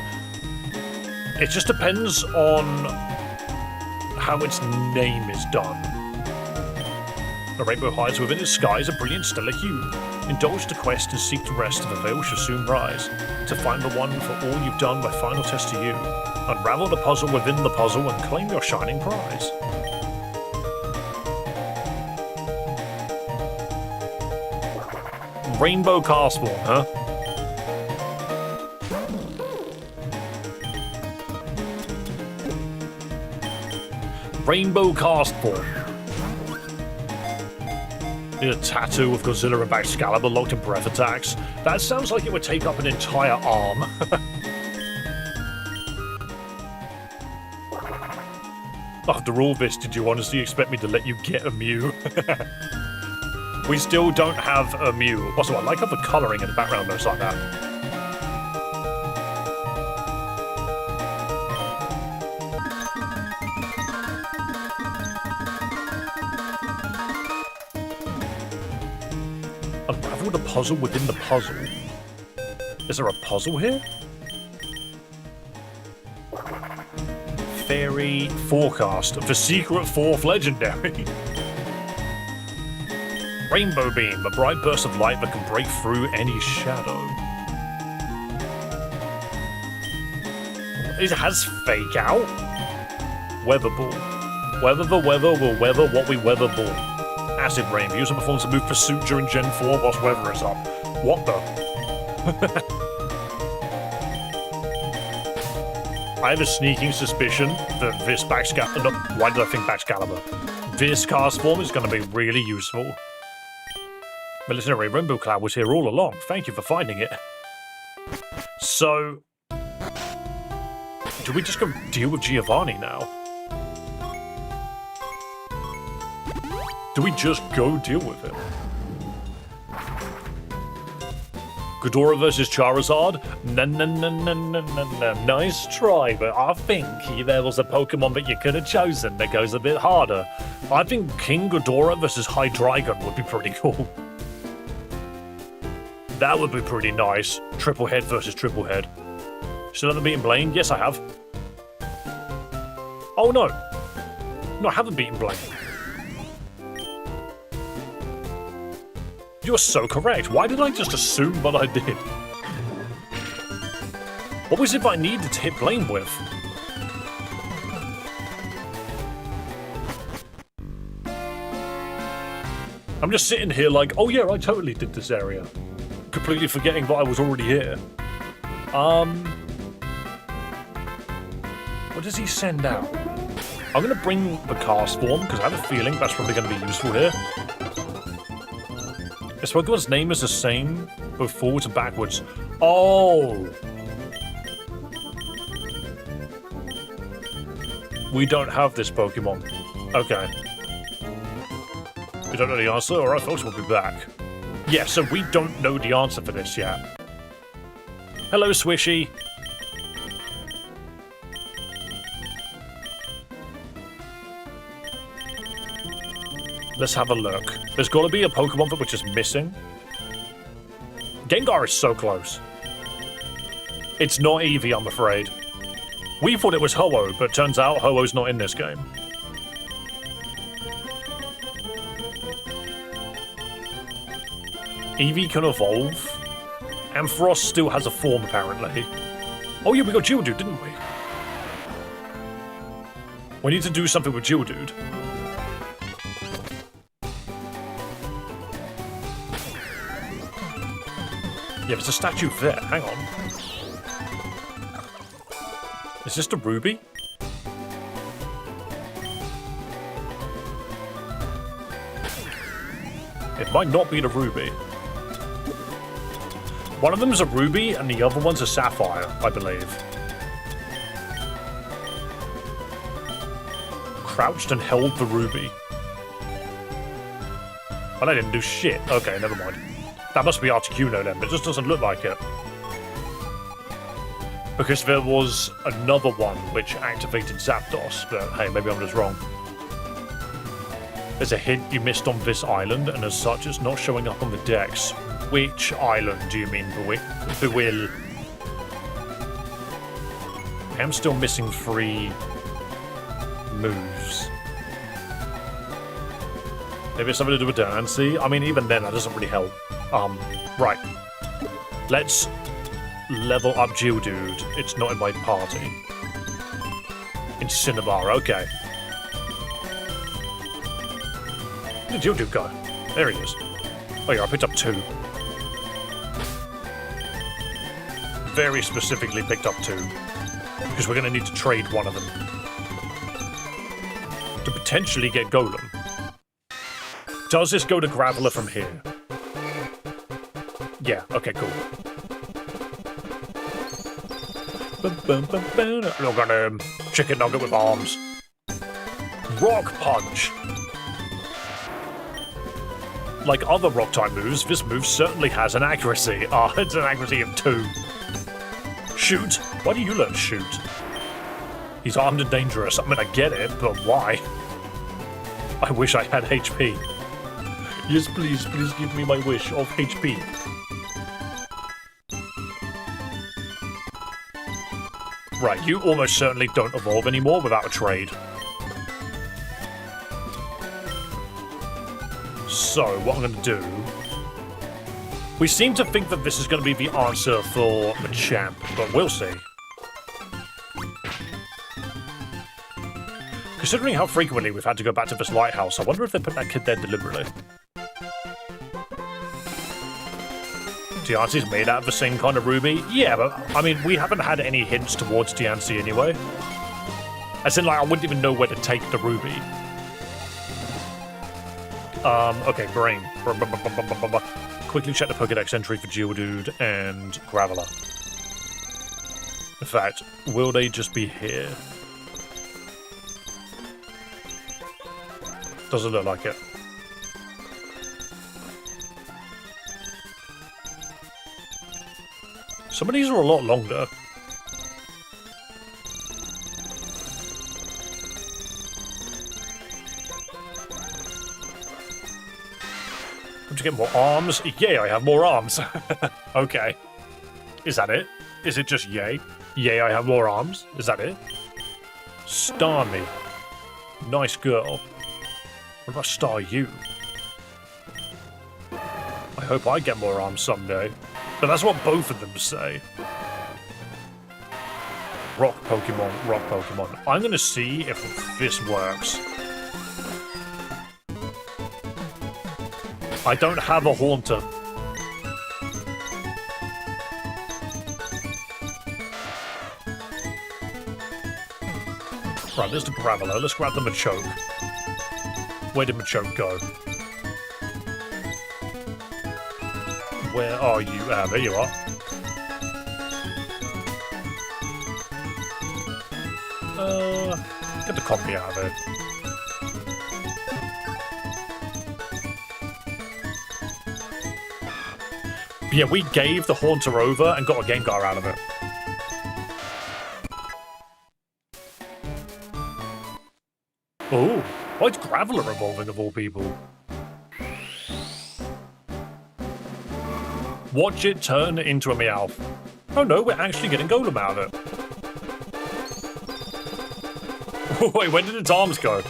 It just depends on how its name is done. The rainbow hides within its skies a brilliant stellar hue. Indulge the quest and seek the rest, and the veil shall soon rise. To find the one for all you've done, my final test to you. Unravel the puzzle within the puzzle and claim your shining prize. Rainbow Castform, huh? Rainbow Castform. A tattoo of Godzilla and Excalibur locked in breath attacks. That sounds like it would take up an entire arm. After all this, did you honestly expect me to let you get a Mew? We still don't have a Mew. Also, I like how the colouring in the background looks like that. Unravel the puzzle within the puzzle. Is there a puzzle here? Fairy Forecast, the secret fourth legendary. Rainbow Beam, a bright burst of light that can break through any shadow. It has Fake Out. Weather Ball. Whether the weather will weather what we weather ball. Acid Rain, the user performs a move pursuit during Gen 4 whilst weather is up. What the? I have a sneaking suspicion that this Baxcalibur... why did I think Baxcalibur? This Castform is going to be really useful. Military Rainbow Cloud was here all along. Thank you for finding it. So... do we just go deal with Giovanni now? Do we just go deal with him? Ghidorah versus Charizard? No. Nice try, but I think there was a Pokemon that you could have chosen that goes a bit harder. I think King Ghidorah versus Hydreigon would be pretty cool. That would be pretty nice. Triple head versus triple head. Still haven't beaten Blaine? Yes, I have. Oh, no. No, I haven't beaten Blaine. You're so correct. Why did I just assume that I did? What was it I needed to hit Blaine with? I'm just sitting here like, oh yeah, I totally did this area. Completely forgetting that I was already here. What does he send out? I'm going to bring the cast form, because I have a feeling that's probably going to be useful here. This Pokemon's name is the same, both forwards and backwards. Oh! We don't have this Pokemon. Okay. We don't know the answer? Alright, folks, we'll be back. Yeah, so we don't know the answer for this yet. Hello, Swishy. Let's have a look. There's got to be a Pokemon that we're just missing. Gengar is so close. It's not Eevee, I'm afraid. We thought it was Ho-Oh, but turns out Ho-Oh's not in this game. Eevee can evolve. Ampharos still has a form, apparently. Oh yeah, we got Geodude, didn't we? We need to do something with Geodude. Yeah, there's a statue there. Hang on. Is this the ruby? It might not be the ruby. One of them is a ruby and the other one's a sapphire, I believe. Crouched and held the ruby. But I didn't do shit. Okay, never mind. That must be Articuno then, but it just doesn't look like it. Because there was another one which activated Zapdos, but hey, maybe I'm just wrong. There's a hint you missed on this island, and as such, it's not showing up on the decks. Which island do you mean, Bewill? I am still missing 3 moves. Maybe it's something to do with Dancy? I mean, even then, that doesn't really help. Right. Let's level up Geodude. It's not in my party. In Cinnabar, okay. Where did Geodude go? There he is. Oh yeah, I picked up 2. Very specifically picked up 2. Because we're going to need to trade one of them. To potentially get Golem. Does this go to Graveler from here? Yeah, okay, cool. Look at him. Chicken nugget with arms. Rock Punch. Like other rock-type moves, this move certainly has an accuracy. It's an accuracy of 2. Shoot. Why do you learn shoot? He's armed and dangerous. I mean, I get it, but why? I wish I had HP. Yes, please give me my wish of HP. Right, you almost certainly don't evolve anymore without a trade. So, what I'm going to do... We seem to think that this is going to be the answer for the champ, but we'll see. Considering how frequently we've had to go back to this lighthouse, I wonder if they put that kid there deliberately. Diance's made out of the same kind of ruby? Yeah, but, I mean, we haven't had any hints towards Diance anyway. As in, like, I wouldn't even know where to take the ruby. Okay, brain. Quickly check the Pokédex entry for Geodude and Graveler. In fact, will they just be here? Doesn't look like it. Some of these are a lot longer. To get more arms? Yay, I have more arms. Okay. Is that it? Is it just yay? Yay, I have more arms? Is that it? Star me. Nice girl. What about star you? I hope I get more arms someday. But that's what both of them say. Rock Pokemon, rock Pokemon. I'm gonna see if this works. I don't have a Haunter. Right, there's the Graveler. Let's grab the Machoke. Where did Machoke go? Where are you? Ah, there you are. Get the copy out of it. Yeah, we gave the Haunter over and got a Gengar out of it. Oh, why's Graveler evolving of all people? Watch it turn into a Meowth. Oh no, we're actually getting Golem out of it. Wait, when did its arms go?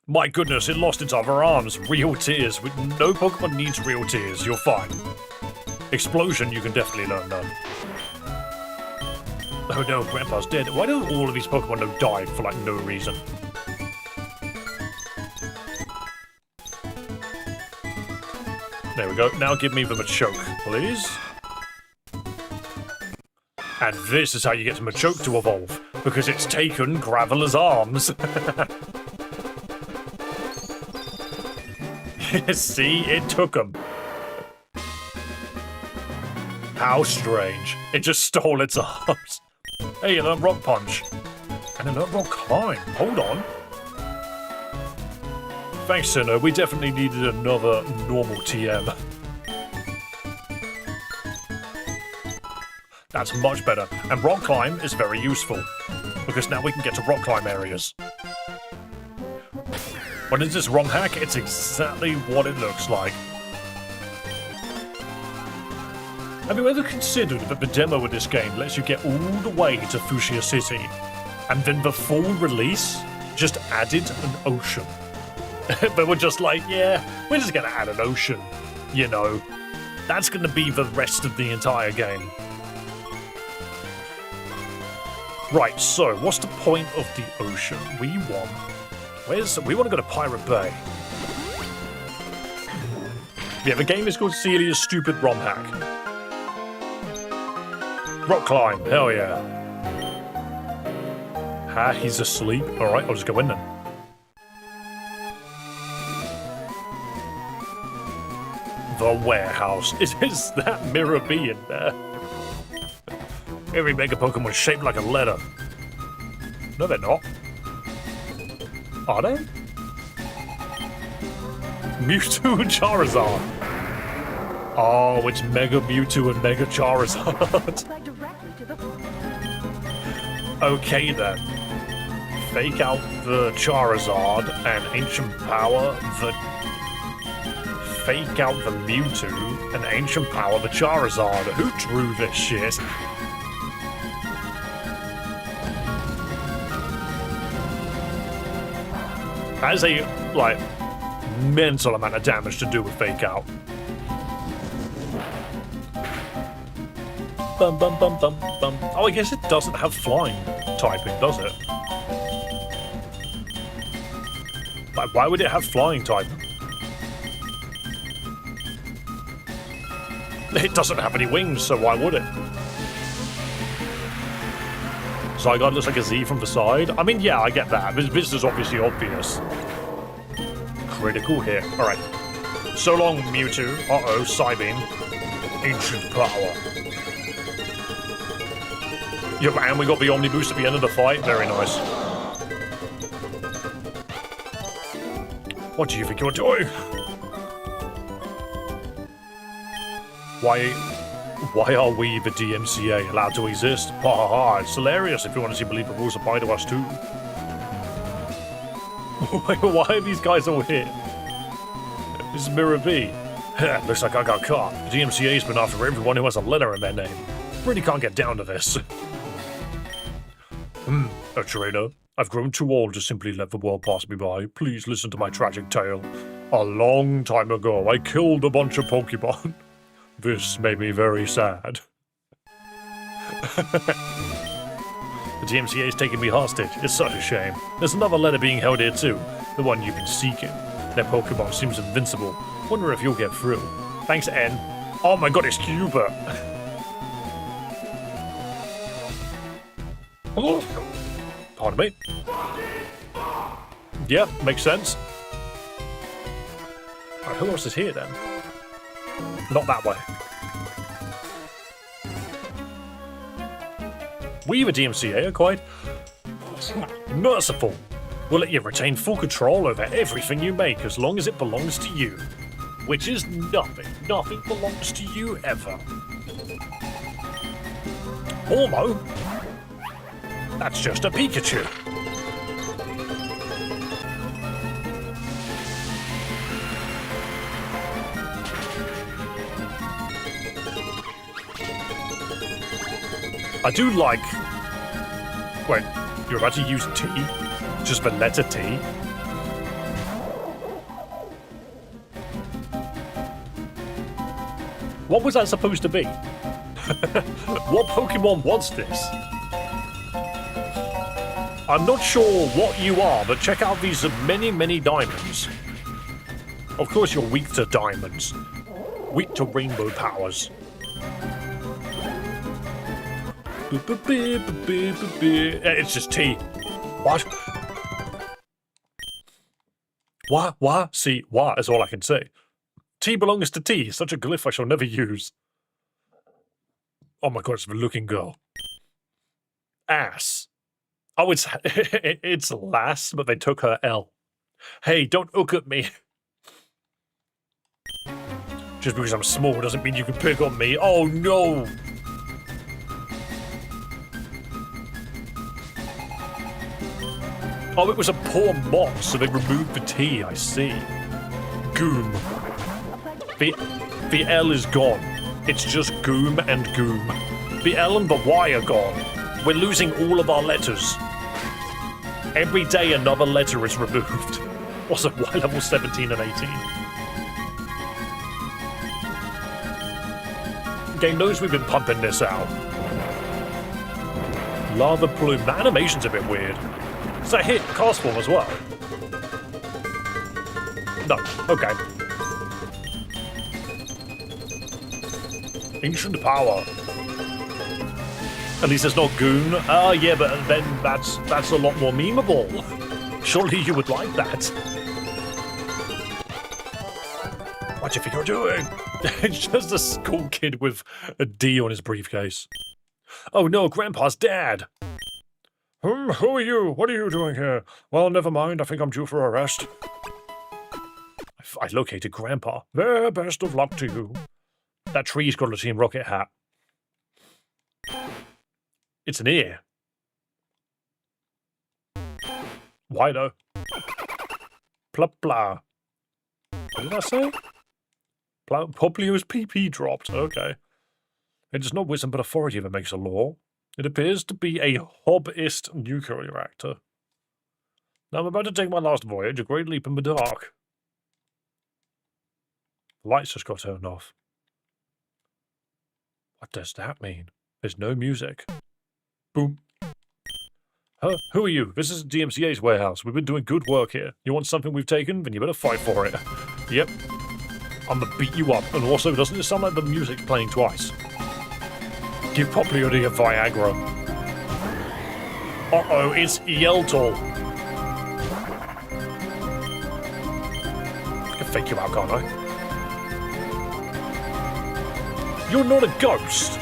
My goodness, it lost its other arms. Real tears. No Pokemon needs real tears. You're fine. Explosion, you can definitely learn though. Oh no, Grandpa's dead. Why don't all of these Pokemon die for like no reason? There we go. Now give me the Machoke, please. And this is how you get Machoke to evolve. Because it's taken Graveler's arms. See, it took him. How strange. It just stole its arms. Hey, an Rock Punch. And an Rock Climb. Hold on. Thanks, Sinnoh. We definitely needed another normal TM. That's much better. And Rock Climb is very useful. Because now we can get to Rock Climb areas. What is this, Romhack? It's exactly what it looks like. Have you ever considered that the demo of this game lets you get all the way to Fuchsia City, and then the full release just added an ocean? But we're just like, yeah, we're just gonna add an ocean. You know, that's gonna be the rest of the entire game. Right, so what's the point of the ocean? We want to go to Pirate Bay. Yeah, the game is called Celias Stupid Romhack. Rock Climb, hell yeah. Ah, he's asleep. Alright, I'll just go in then. The warehouse. Is that Mirror B in there? Every Mega Pokemon is shaped like a letter. No, they're not. Are they? Mewtwo and Charizard. Oh, it's Mega Mewtwo and Mega Charizard. Okay then. Fake out the Charizard and Ancient Power the... Fake out the Mewtwo and Ancient Power the Charizard. Who drew this shit? Has a, like, mental amount of damage to do with Fake Out. Bum bum bum bum bum. Oh, I guess it doesn't have flying typing, does it? Like, why would it have flying typing? It doesn't have any wings, so why would it? Zygarde looks like a Z from the side. I mean, yeah, I get that. This is obviously obvious. Critical hit. Alright. So long, Mewtwo. Uh-oh, Psybeam. Ancient Power. Yep, and we got the Omni Boost at the end of the fight. Very nice. What do you think you're doing? Why Why are we, the DMCA, allowed to exist? Ha ha ha, it's hilarious if you want to see believe the rules apply to us too. Why are these guys all here? This is Mirror B. Looks like I got caught. The DMCA's been after everyone who has a letter in their name. Really can't get down to this. A trainer. I've grown too old to simply let the world pass me by. Please listen to my tragic tale. A long time ago, I killed a bunch of Pokemon. This made me very sad. The DMCA's taking me hostage. It's such a shame. There's another letter being held here too. The one you've been seeking. Their Pokemon seems invincible. Wonder if you'll get through. Thanks, N. Oh my god, it's Cuba. Oh. Pardon me. Yeah, makes sense. Right, who else is here then? Not that way. We, the DMCA, are quite merciful. We'll let you retain full control over everything you make as long as it belongs to you. Which is nothing. Nothing belongs to you ever. Ormo? That's just a Pikachu. I do like... Wait, you're about to use T? Just the letter T? What was that supposed to be? What Pokemon was this? I'm not sure what you are, but check out these many, many diamonds. Of course you're weak to diamonds. Weak to rainbow powers. It's just T. What? What? See, what is all I can say. T belongs to T. Such a glyph I shall never use. Oh my god, it's the looking girl. Ass. Oh, it's Lass, but they took her L. Hey, don't hook at me. Just because I'm small doesn't mean you can pick on me. Oh no! Oh, it was a poor mock, so they removed the T, I see. Goom. The L is gone. It's just Goom and Goom. The L and the Y are gone. We're losing all of our letters. Every day another letter is removed. Also, why level 17 and 18? Game knows we've been pumping this out. Lava Plume. The animation's a bit weird. Does that hit cast form as well? No. Okay. Ancient Power. At least it's not Goon. Yeah, but then that's a lot more memeable. Surely you would like that. What do you think you're doing? It's just a school kid with a D on his briefcase. Oh no, Grandpa's dad. Who are you? What are you doing here? Well, never mind. I think I'm due for arrest. I located Grandpa. There, best of luck to you. That tree's got a Team Rocket hat. It's an ear. Why though? Blah blah. What did I say? Poplio's PP dropped. Okay. It is not wisdom but authority that makes a law. It appears to be a hobbyist nuclear reactor. Now I'm about to take my last voyage, a great leap in the dark. The lights just got turned off. What does that mean? There's no music. Boom. Huh? Who are you? This is DMCA's warehouse. We've been doing good work here. You want something we've taken? Then you better fight for it. Yep. I'm gonna beat you up. And also, doesn't it sound like the music's playing twice? Give Poplio the Viagra. Uh-oh, it's Yeltal. I can fake you out, can't I? You're not a ghost.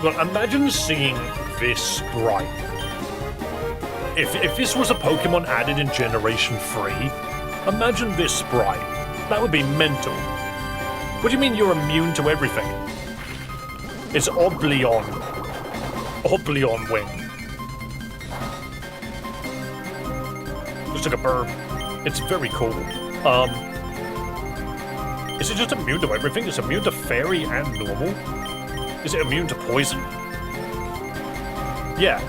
Well, imagine seeing this sprite. If this was a Pokemon added in Generation 3, imagine this sprite. That would be mental. What do you mean you're immune to everything? It's Oblion. Oblion wing. Just like a bird. It's very cool. Is it just immune to everything? Is it immune to fairy and normal? Is it immune to poison? Yeah.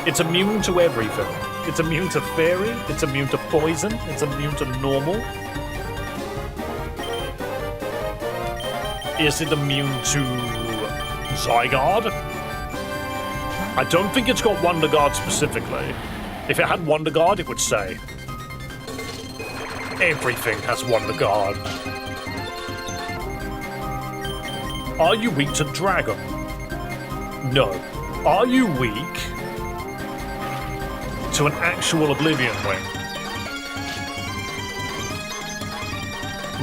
It's immune to everything. It's immune to fairy, it's immune to poison, it's immune to normal. Is it immune to Zygarde? I don't think it's got Wonder Guard specifically. If it had Wonder Guard, it would say. Everything has Wonder Guard. Are you weak to Dragon? No. Are you weak to an actual Oblivion wing?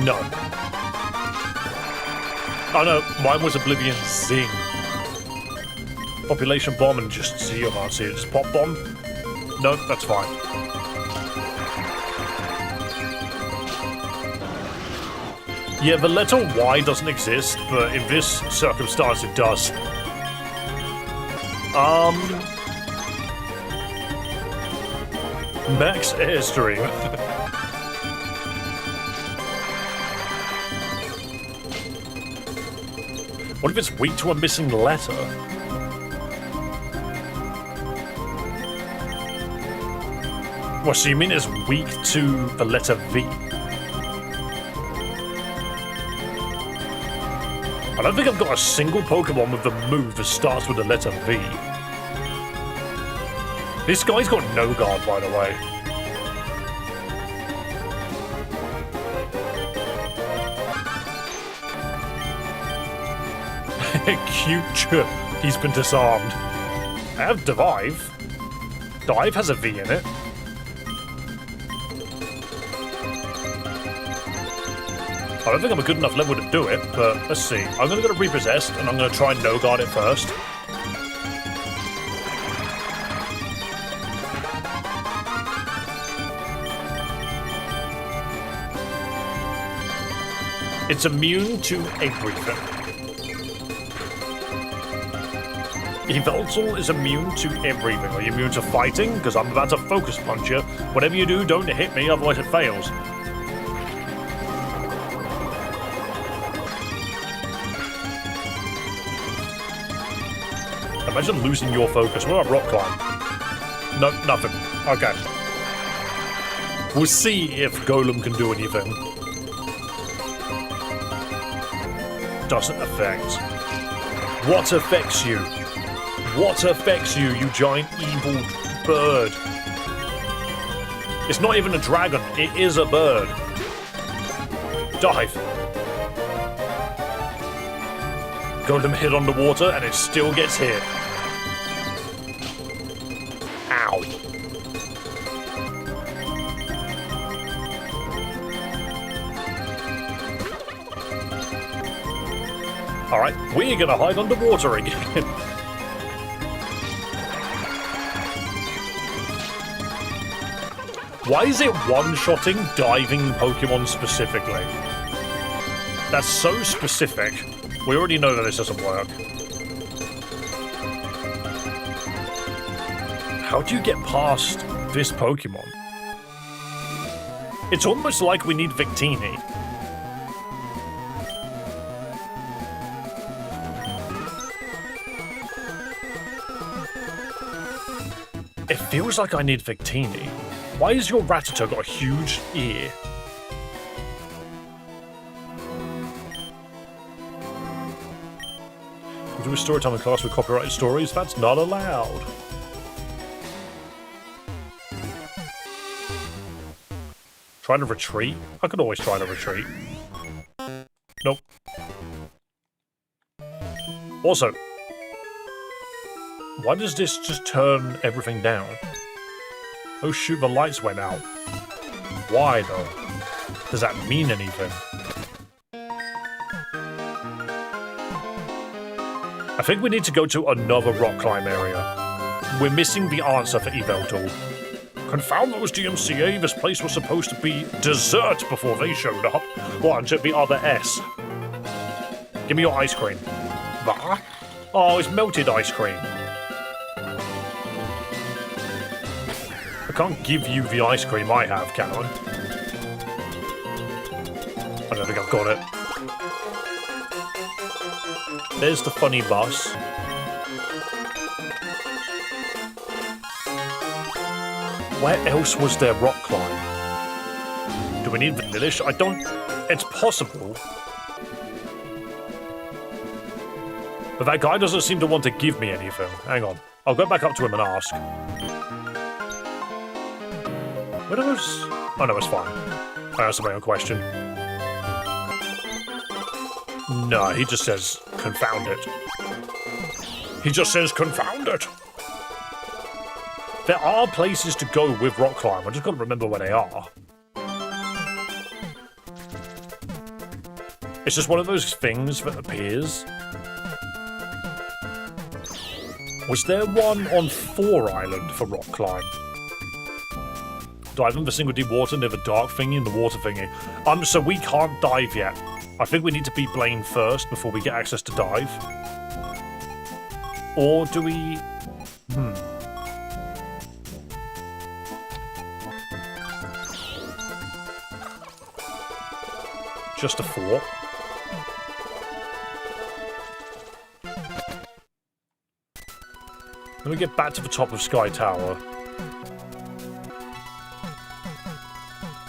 No. Oh no, mine was Oblivion Zing. Population bomb and just see you can't see it. Just pop bomb? No, that's fine. Yeah, the letter Y doesn't exist, but in this circumstance it does. Max Airstream. What if it's weak to a missing letter? What, so you mean it's weak to the letter V? I don't think I've got a single Pokemon with the move that starts with the letter V. This guy's got no guard, by the way. Cute. He's been disarmed. I have Dive. Dive has a V in it. I don't think I'm a good enough level to do it, but let's see. I'm going to go to Repossessed, and I'm going to try and no-guard it first. It's immune to everything. Yveltal is immune to everything. Are you immune to fighting? Because I'm about to focus punch you. Whatever you do, don't hit me, otherwise it fails. Imagine losing your focus. What about rock climb? No, nothing. Okay. We'll see if Golem can do anything. Doesn't affect. What affects you? What affects you, you giant evil bird? It's not even a dragon, it is a bird. Dive. Golem hit on the water and it still gets hit. Ow. Alright, we're gonna hide underwater again. Why is it one-shotting diving Pokemon specifically? That's so specific. We already know that this doesn't work. How do you get past this Pokemon? It's almost like we need Victini. It feels like I need Victini. Why has your Rattata got a huge ear? We do a story time in class with copyrighted stories? That's not allowed. Trying to retreat? I could always try to retreat. Nope. Also, why does this just turn everything down? Oh shoot, the lights went out. Why though? Does that mean anything? I think we need to go to another rock climb area. We're missing the answer for Yveltal. Confound those DMCA, this place was supposed to be dessert before they showed up. What, should be other S? Give me your ice cream. Bah? Oh, it's melted ice cream. I can't give you the ice cream I have, can I? I don't think I've got it. There's the funny bus. Where else was there rock climb? Do we need vanillish? I don't... It's possible. But that guy doesn't seem to want to give me anything. Hang on. I'll go back up to him and ask. Where was... Oh no, it's fine. I answered my own question. No, he just says, confound it. He just says, confound it. There are places to go with rock climb. I just gotta remember where they are. It's just one of those things that appears. Was there one on 4 Island for rock climb? Dive in the single deep water near the dark thingy and the water thingy. So we can't dive yet. I think we need to beat Blaine first before we get access to dive. Or do we... Just a 4. Let me get back to the top of Sky Tower.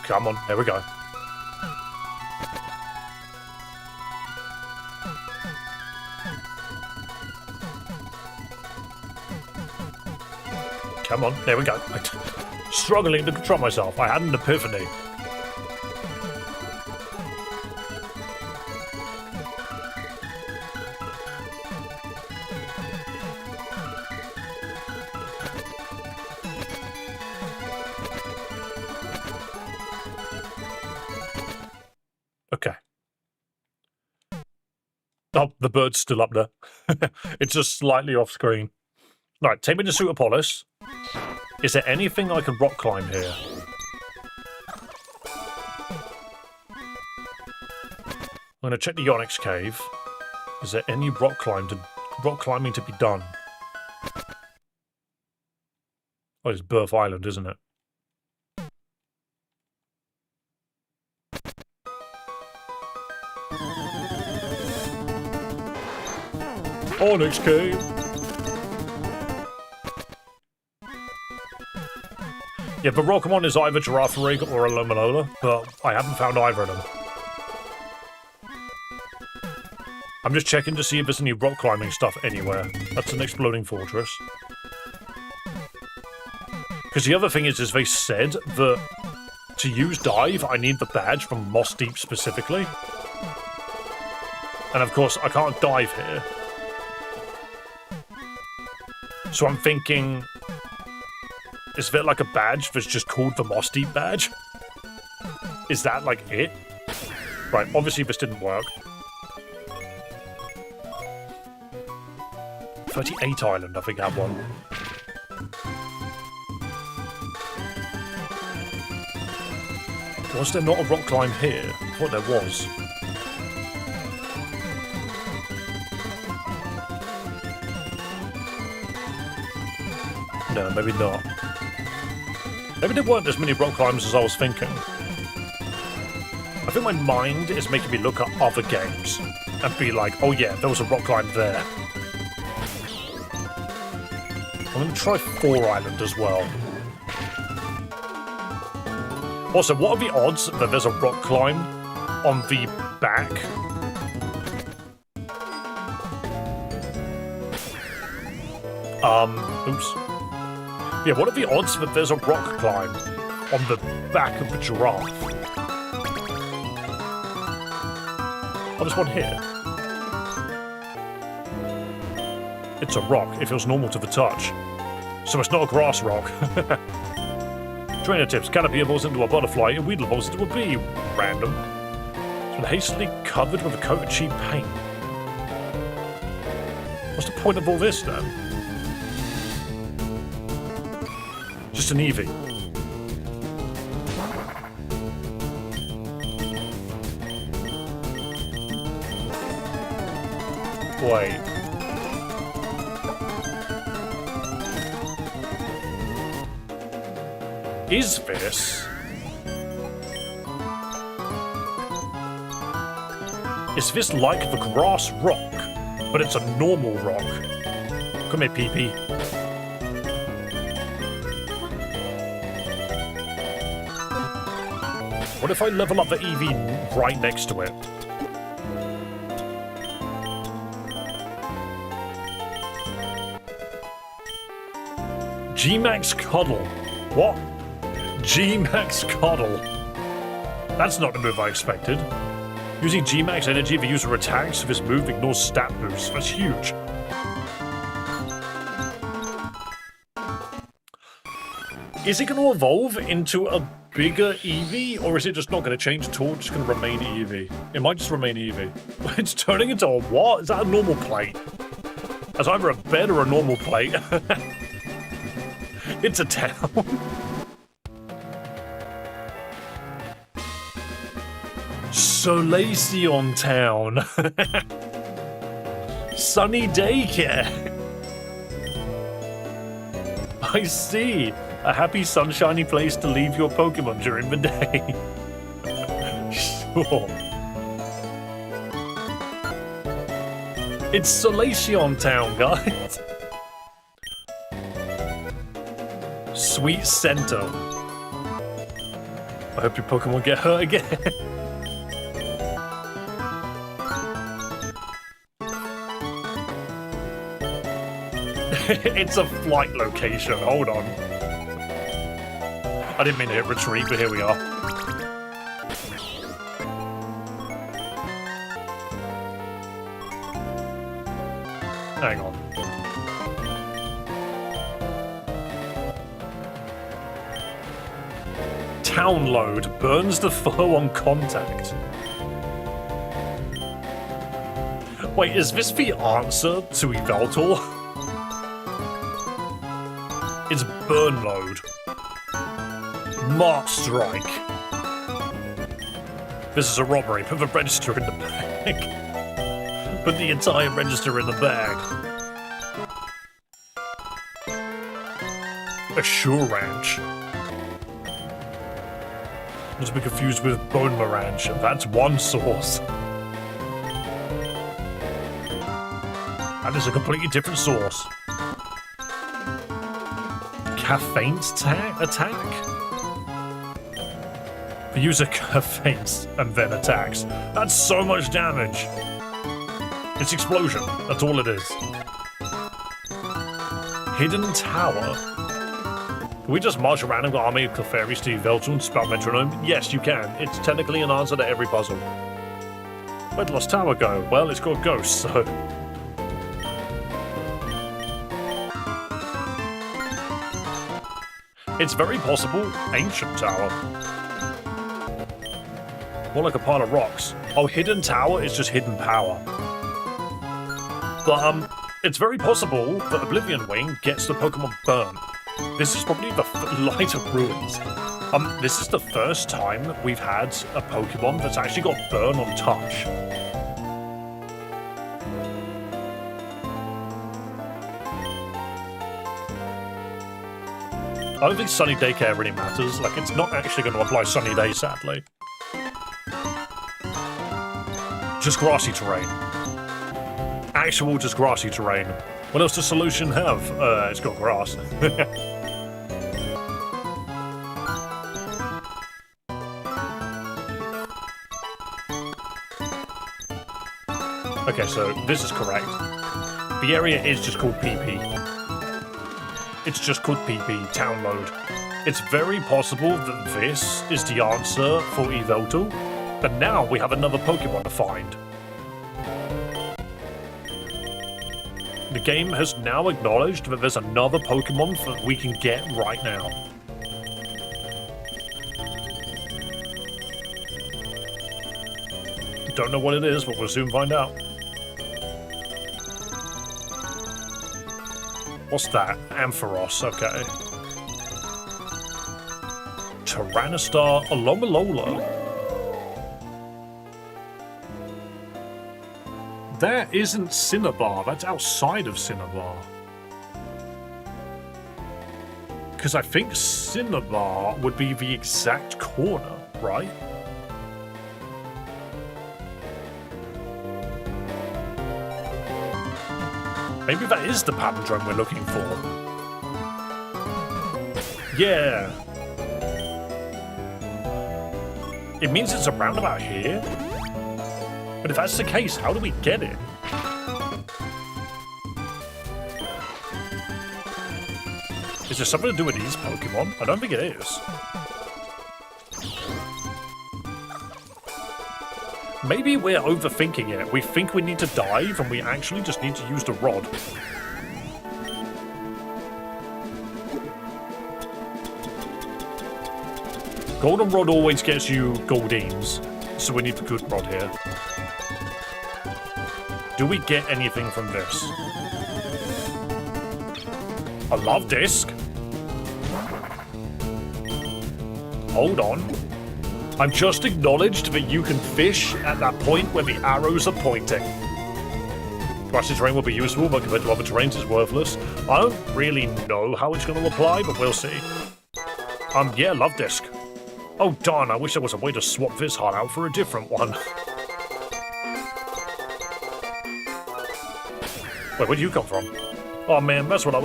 Come on, there we go. Come on, there we go. Struggling to control myself. I had an epiphany. Okay. Oh, the bird's still up there. It's just slightly off screen. Right, take me to Suitopolis. Is there anything I can rock climb here? I'm going to check the Onyx Cave. Is there any rock climbing to be done? Oh, it's Birth Island, isn't it? Onyx Cave! Yeah, the Rockmon is either Girafarig or a Lomalola, but I haven't found either of them. I'm just checking to see if there's any rock climbing stuff anywhere. That's an exploding fortress. Because the other thing is they said that to use dive, I need the badge from Moss Deep specifically. And of course, I can't dive here. So I'm thinking, is there like a badge that's just called the Moss Deep badge? Is that like it? Right, obviously this didn't work. 38 Island, I think I had one. Was there not a rock climb here? I thought there was. No, maybe not. Maybe there weren't as many rock climbs as I was thinking. I think my mind is making me look at other games and be like, oh yeah, there was a rock climb there. I'm going to try 4 Island as well. Also, what are the odds that there's a rock climb on the back? Oops. Yeah, what are the odds that there's a rock climb on the back of the giraffe? Oh, there's one here. It's a rock. It feels normal to the touch. So it's not a grass rock. Trainer tips. Canopy evolves into a butterfly and weed evolves into a bee. Random. It's been hastily covered with a coat of cheap paint. What's the point of all this, then? Just an Eevee. Wait. Is this? Is this like the grass rock, but it's a normal rock? Come here, Pee-Pee. What if I level up the EV right next to it? G-Max Cuddle. What? G-Max Cuddle. That's not the move I expected. Using G-Max energy, the user attacks. This move ignores stat boosts. That's huge. Is it going to evolve into a bigger Eevee, or is it just not going to change at all? Just going to remain Eevee? It might just remain Eevee. It's turning into a what? Is that a normal plate? That's either a bed or a normal plate. It's a town. Solaceon Town. Sunny daycare. I see. A happy, sunshiny place to leave your Pokemon during the day. Sure. It's Solaceon Town, guys. Sweet Center. I hope your Pokemon get hurt again. It's a flight location. Hold on. I didn't mean to hit retreat, but here we are. Hang on. Download burns the foe on contact. Wait, is this the answer to Yveltal? It's burn mode. Mark Strike. This is a robbery. Put the register in the bag. Put the entire register in the bag. Assure Ranch. Not to be confused with Bone Ranch. That's one source. That is a completely different source. Faints attack? The user faints and then attacks. That's so much damage. It's explosion. That's all it is. Hidden Tower. Can we just march around and go army of Clefairies to Yveltal and spell metronome? Yes, you can. It's technically an answer to every puzzle. Where'd Lost Tower go? Well, it's got ghosts, so... It's very possible Ancient Tower. More like a pile of rocks. Oh, Hidden Tower is just hidden power. But, it's very possible that Oblivion Wing gets the Pokemon Burn. This is probably the Light of Ruins. This is the first time we've had a Pokemon that's actually got Burn on touch. I don't think Sunny Daycare really matters. Like, it's not actually going to apply Sunny Day, sadly. Just grassy terrain. Actual just grassy terrain. What else does Solution have? It's got grass. Okay, so this is correct. The area is just called PP. It's just called PP, Town Mode. It's very possible that this is the answer for Yveltal, but now we have another Pokemon to find. The game has now acknowledged that there's another Pokemon that we can get right now. Don't know what it is, but we'll soon find out. What's that? Ampharos, okay. Tyrannostar Alomalola. That isn't Cinnabar. That's outside of Cinnabar. Because I think Cinnabar would be the exact corner, right? Maybe that is the palindrome we're looking for. Yeah. It means it's around about here. But if that's the case, how do we get it? Is there something to do with these Pokemon? I don't think it is. Maybe we're overthinking it. We think we need to dive, and we actually just need to use the rod. Golden Rod always gets you Goldines, so we need the good rod here. Do we get anything from this? A love disc? Hold on. I've just acknowledged that you can fish at that point where the arrows are pointing. Grassy terrain will be useful, but compared to other terrains, it's worthless. I don't really know how it's going to apply, but we'll see. Yeah, love disc. Oh darn, I wish there was a way to swap this heart out for a different one. Wait, where'd you come from? Oh man, that's what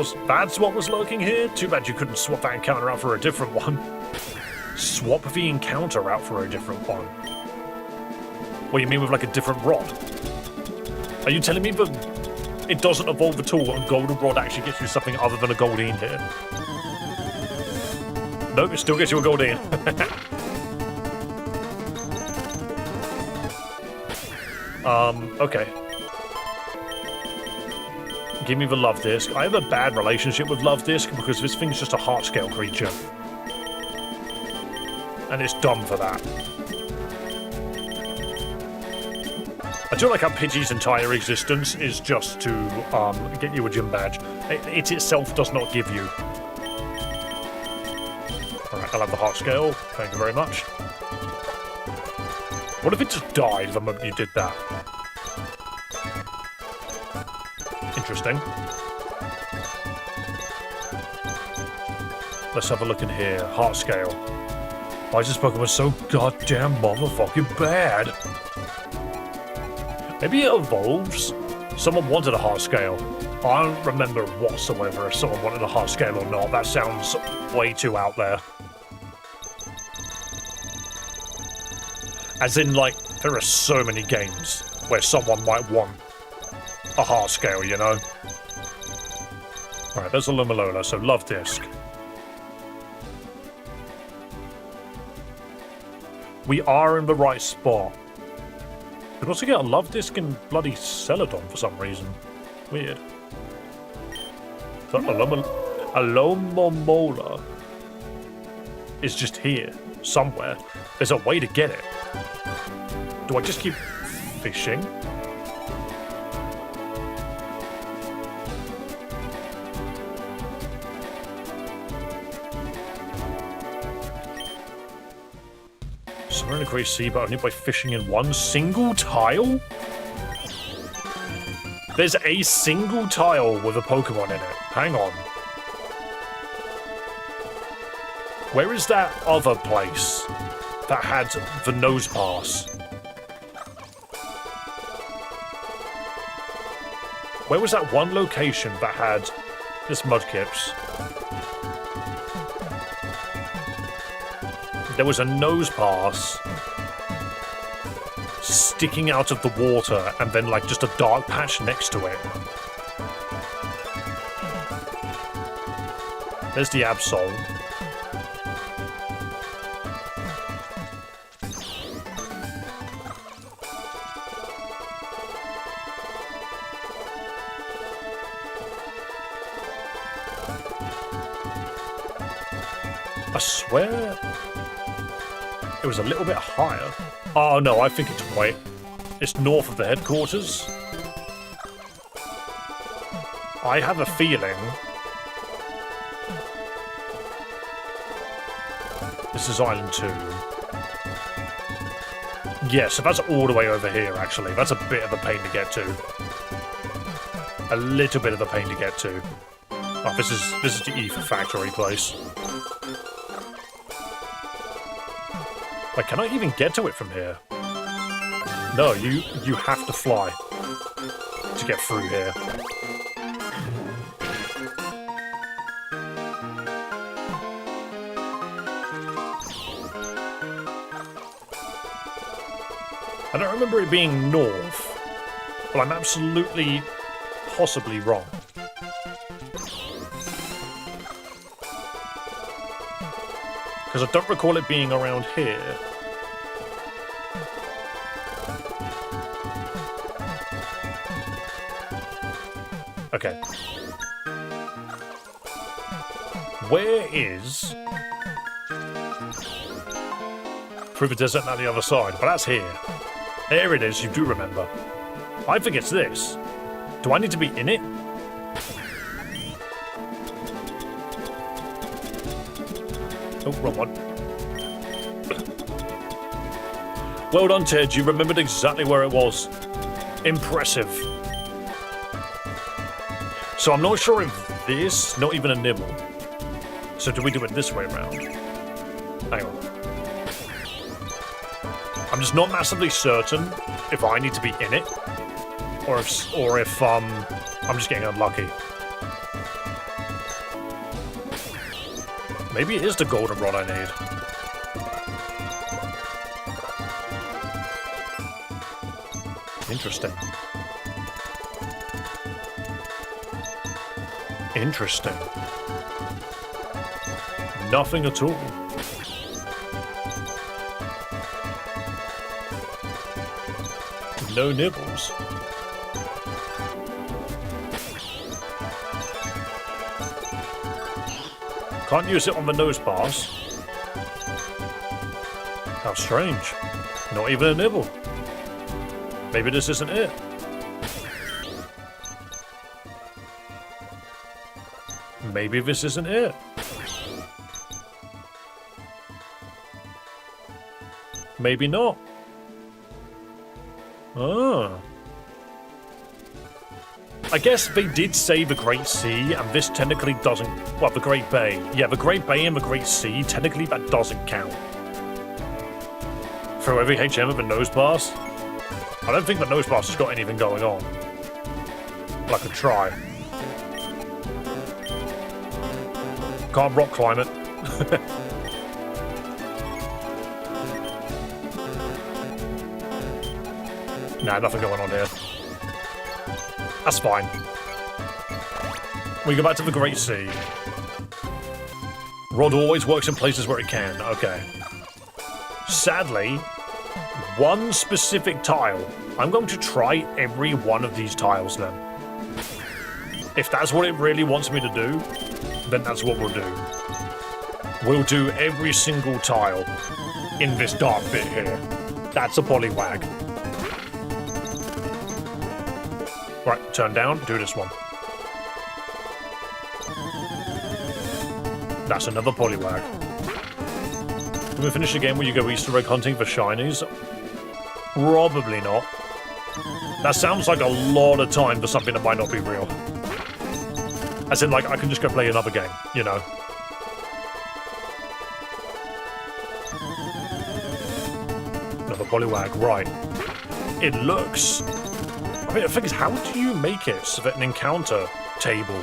was lurking here? Too bad you couldn't swap that encounter out for a different one. Swap the encounter out for a different one? What do you mean with like a different rod? Are you telling me that it doesn't evolve at all and Golden Rod actually gets you something other than a Goldeen here? Nope, it still gets you a Goldeen. Okay. Give me the Love Disc. I have a bad relationship with Love Disc because this thing's just a heart scale creature. And it's dumb for that. I do like how Pidgey's entire existence is just to get you a gym badge. It itself does not give you. Alright, I'll have the heart scale. Thank you very much. What if it just died the moment you did that? Interesting. Let's have a look in here. Heart scale. Why is this Pokemon so goddamn motherfucking bad? Maybe it evolves. Someone wanted a heart scale. I don't remember whatsoever if someone wanted a heart scale or not. That sounds way too out there. As in, like, there are so many games where someone might want a heart scale, you know? Alright, there's a Lumalola, so Love Disc. We are in the right spot. We can also get a Love Disc in bloody Celadon for some reason. Weird. So a Lomomola is just here, somewhere. There's a way to get it. Do I just keep fishing? Somewhere in the Great Sea, but only by fishing in one single tile? There's a single tile with a Pokemon in it. Hang on. Where is that other place that had the nose pass? Where was that one location that had this Mudkips? There was a nose pass sticking out of the water and then like just a dark patch next to it. There's the Absol. I swear it was a little bit higher. Oh no, I think it's wait. It's north of the headquarters. I have a feeling this is Island 2. Yeah, so that's all the way over here, actually. That's a bit of a pain to get to. A little bit of a pain to get to. Oh, this is the Ether factory place. Like, can I even get to it from here? No, you have to fly to get through here. I don't remember it being north, but I'm absolutely, possibly wrong. Because I don't recall it being around here. Okay. Where is... Through the desert and on the other side, but that's here. There it is, you do remember. I think it's this. Do I need to be in it? Oh, wrong one. Well done, Ted. You remembered exactly where it was. Impressive. So I'm not sure if this, not even a nibble. So do we do it this way around? Hang on. I'm just not massively certain if I need to be in it, or if I'm just getting unlucky. Maybe it is the golden rod I need. Interesting. Interesting. Nothing at all. No nibbles. Can't use it on the nose bars. How strange. Not even a nibble. Maybe this isn't it. Maybe this isn't it. Maybe not. Oh. I guess they did say the Great Sea, and this technically doesn't... Well, the Great Bay. Yeah, the Great Bay and the Great Sea, technically that doesn't count. For every HM of the nose pass? I don't think the nose pass has got anything going on. But I could try. Can't rock climb it. Nah, nothing going on here. That's fine. We go back to the Great Sea. Rod always works in places where it can. Okay. Sadly, one specific tile. I'm going to try every one of these tiles then. If that's what it really wants me to do, then that's what we'll do. We'll do every single tile in this dark bit here. That's a polywag. Right, turn down, do this one. That's another polywag. Can we finish the game where you go Easter egg hunting for shinies? Probably not. That sounds like a lot of time for something that might not be real. As in, like, I can just go play another game, you know? Another polywag, right. It looks... I mean, the thing is, how do you make it so that an encounter table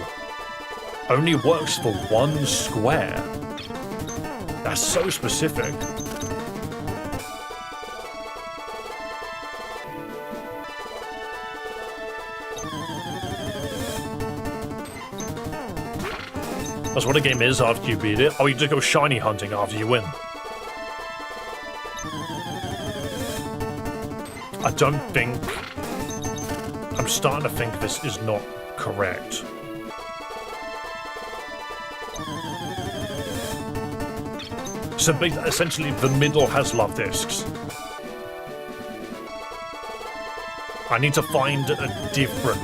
only works for one square? That's so specific. That's what a game is after you beat it. Oh, you just go shiny hunting after you win. I don't think... I'm starting to think this is not correct. So essentially, the middle has love discs. I need to find a different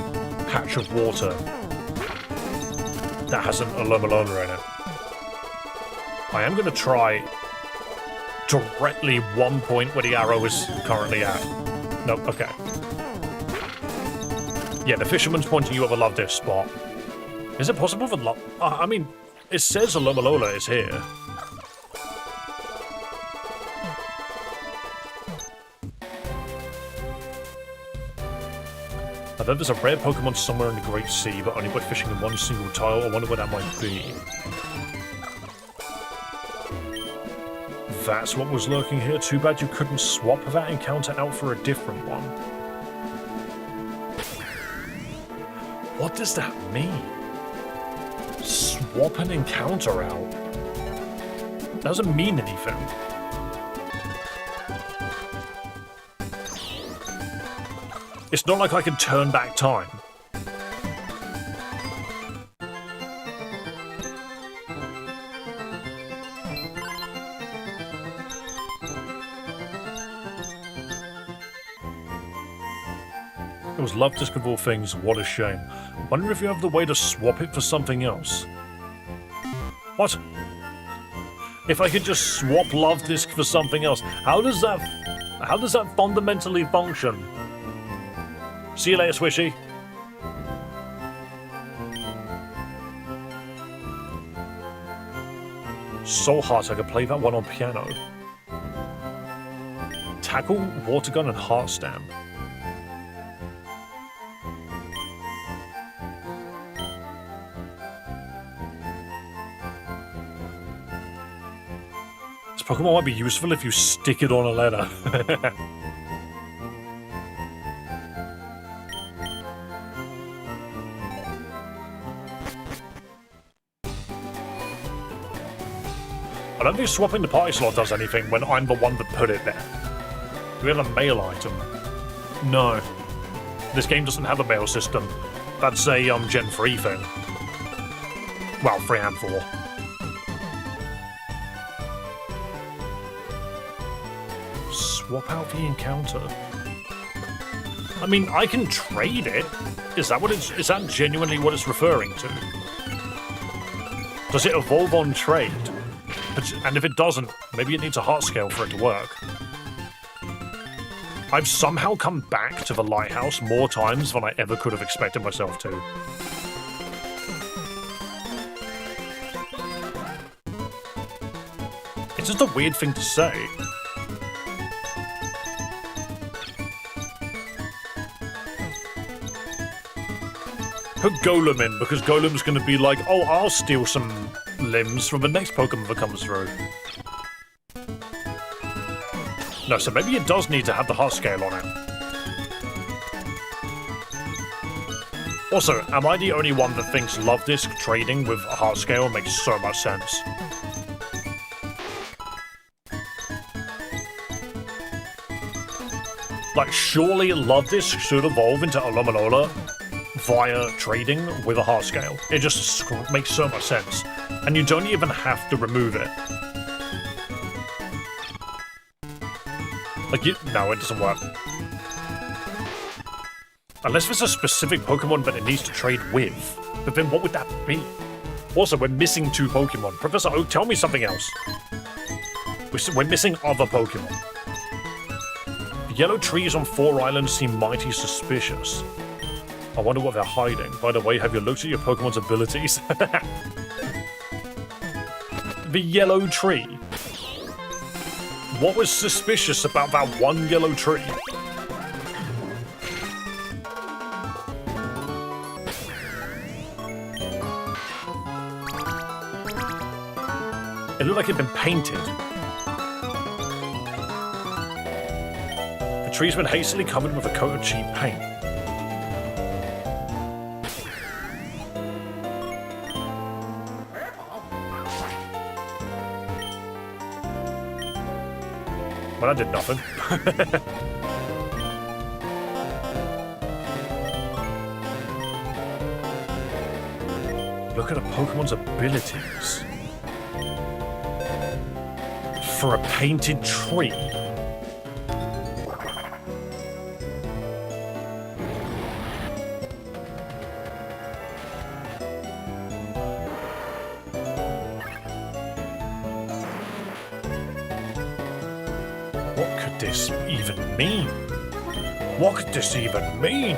patch of water that has an Alomalona in it. I am going to try directly 1 point where the arrow is currently at. Nope, okay. Yeah, the fisherman's pointing you at the love dish spot. Is it possible for love? I mean, it says a Lomalola is here. I bet there's a rare Pokemon somewhere in the Great Sea, but only by fishing in one single tile. I wonder where that might be. That's what was lurking here. Too bad you couldn't swap that encounter out for a different one. What does that mean? Swap an encounter out? Doesn't mean anything. It's not like I can turn back time. It was Love Disc of all things, what a shame. Wonder if you have the way to swap it for something else. What? If I could just swap Love Disc for something else, how does that fundamentally function? See you later, Swishy. Soul Heart, I could play that one on piano. Tackle, Water Gun, and Heart Stamp. This Pokemon might be useful if you stick it on a letter. I don't think swapping the party slot does anything when I'm the one that put it there. Do we have a mail item? No. This game doesn't have a mail system. That's a Gen 3 thing. Well, 3 and 4. Swap out the encounter. I mean, I can trade it. Is that genuinely what it's referring to? Does it evolve on trade? And if it doesn't, maybe it needs a heart scale for it to work. I've somehow come back to the lighthouse more times than I ever could have expected myself to. It's just a weird thing to say. Put Golem in, because Golem's going to be like, oh, I'll steal some limbs from the next Pokemon that comes through. No, so maybe it does need to have the heart scale on it. Also, am I the only one that thinks Love Disc trading with a heart scale makes so much sense? Like, surely Love Disc should evolve into a Lomalola via trading with a heart scale. It just makes so much sense. And you don't even have to remove it. Like, no, it doesn't work. Unless there's a specific Pokemon that it needs to trade with. But then what would that be? Also, we're missing 2 Pokemon. Professor Oak, tell me something else. We're missing other Pokemon. The yellow trees on 4 Islands seem mighty suspicious. I wonder what they're hiding. By the way, have you looked at your Pokemon's abilities? The yellow tree. What was suspicious about that one yellow tree? It looked like it'd been painted. The tree's been hastily covered with a coat of cheap paint. Well, that did nothing. Look at a Pokemon's abilities. For a painted tree. could this even mean? What could this even mean?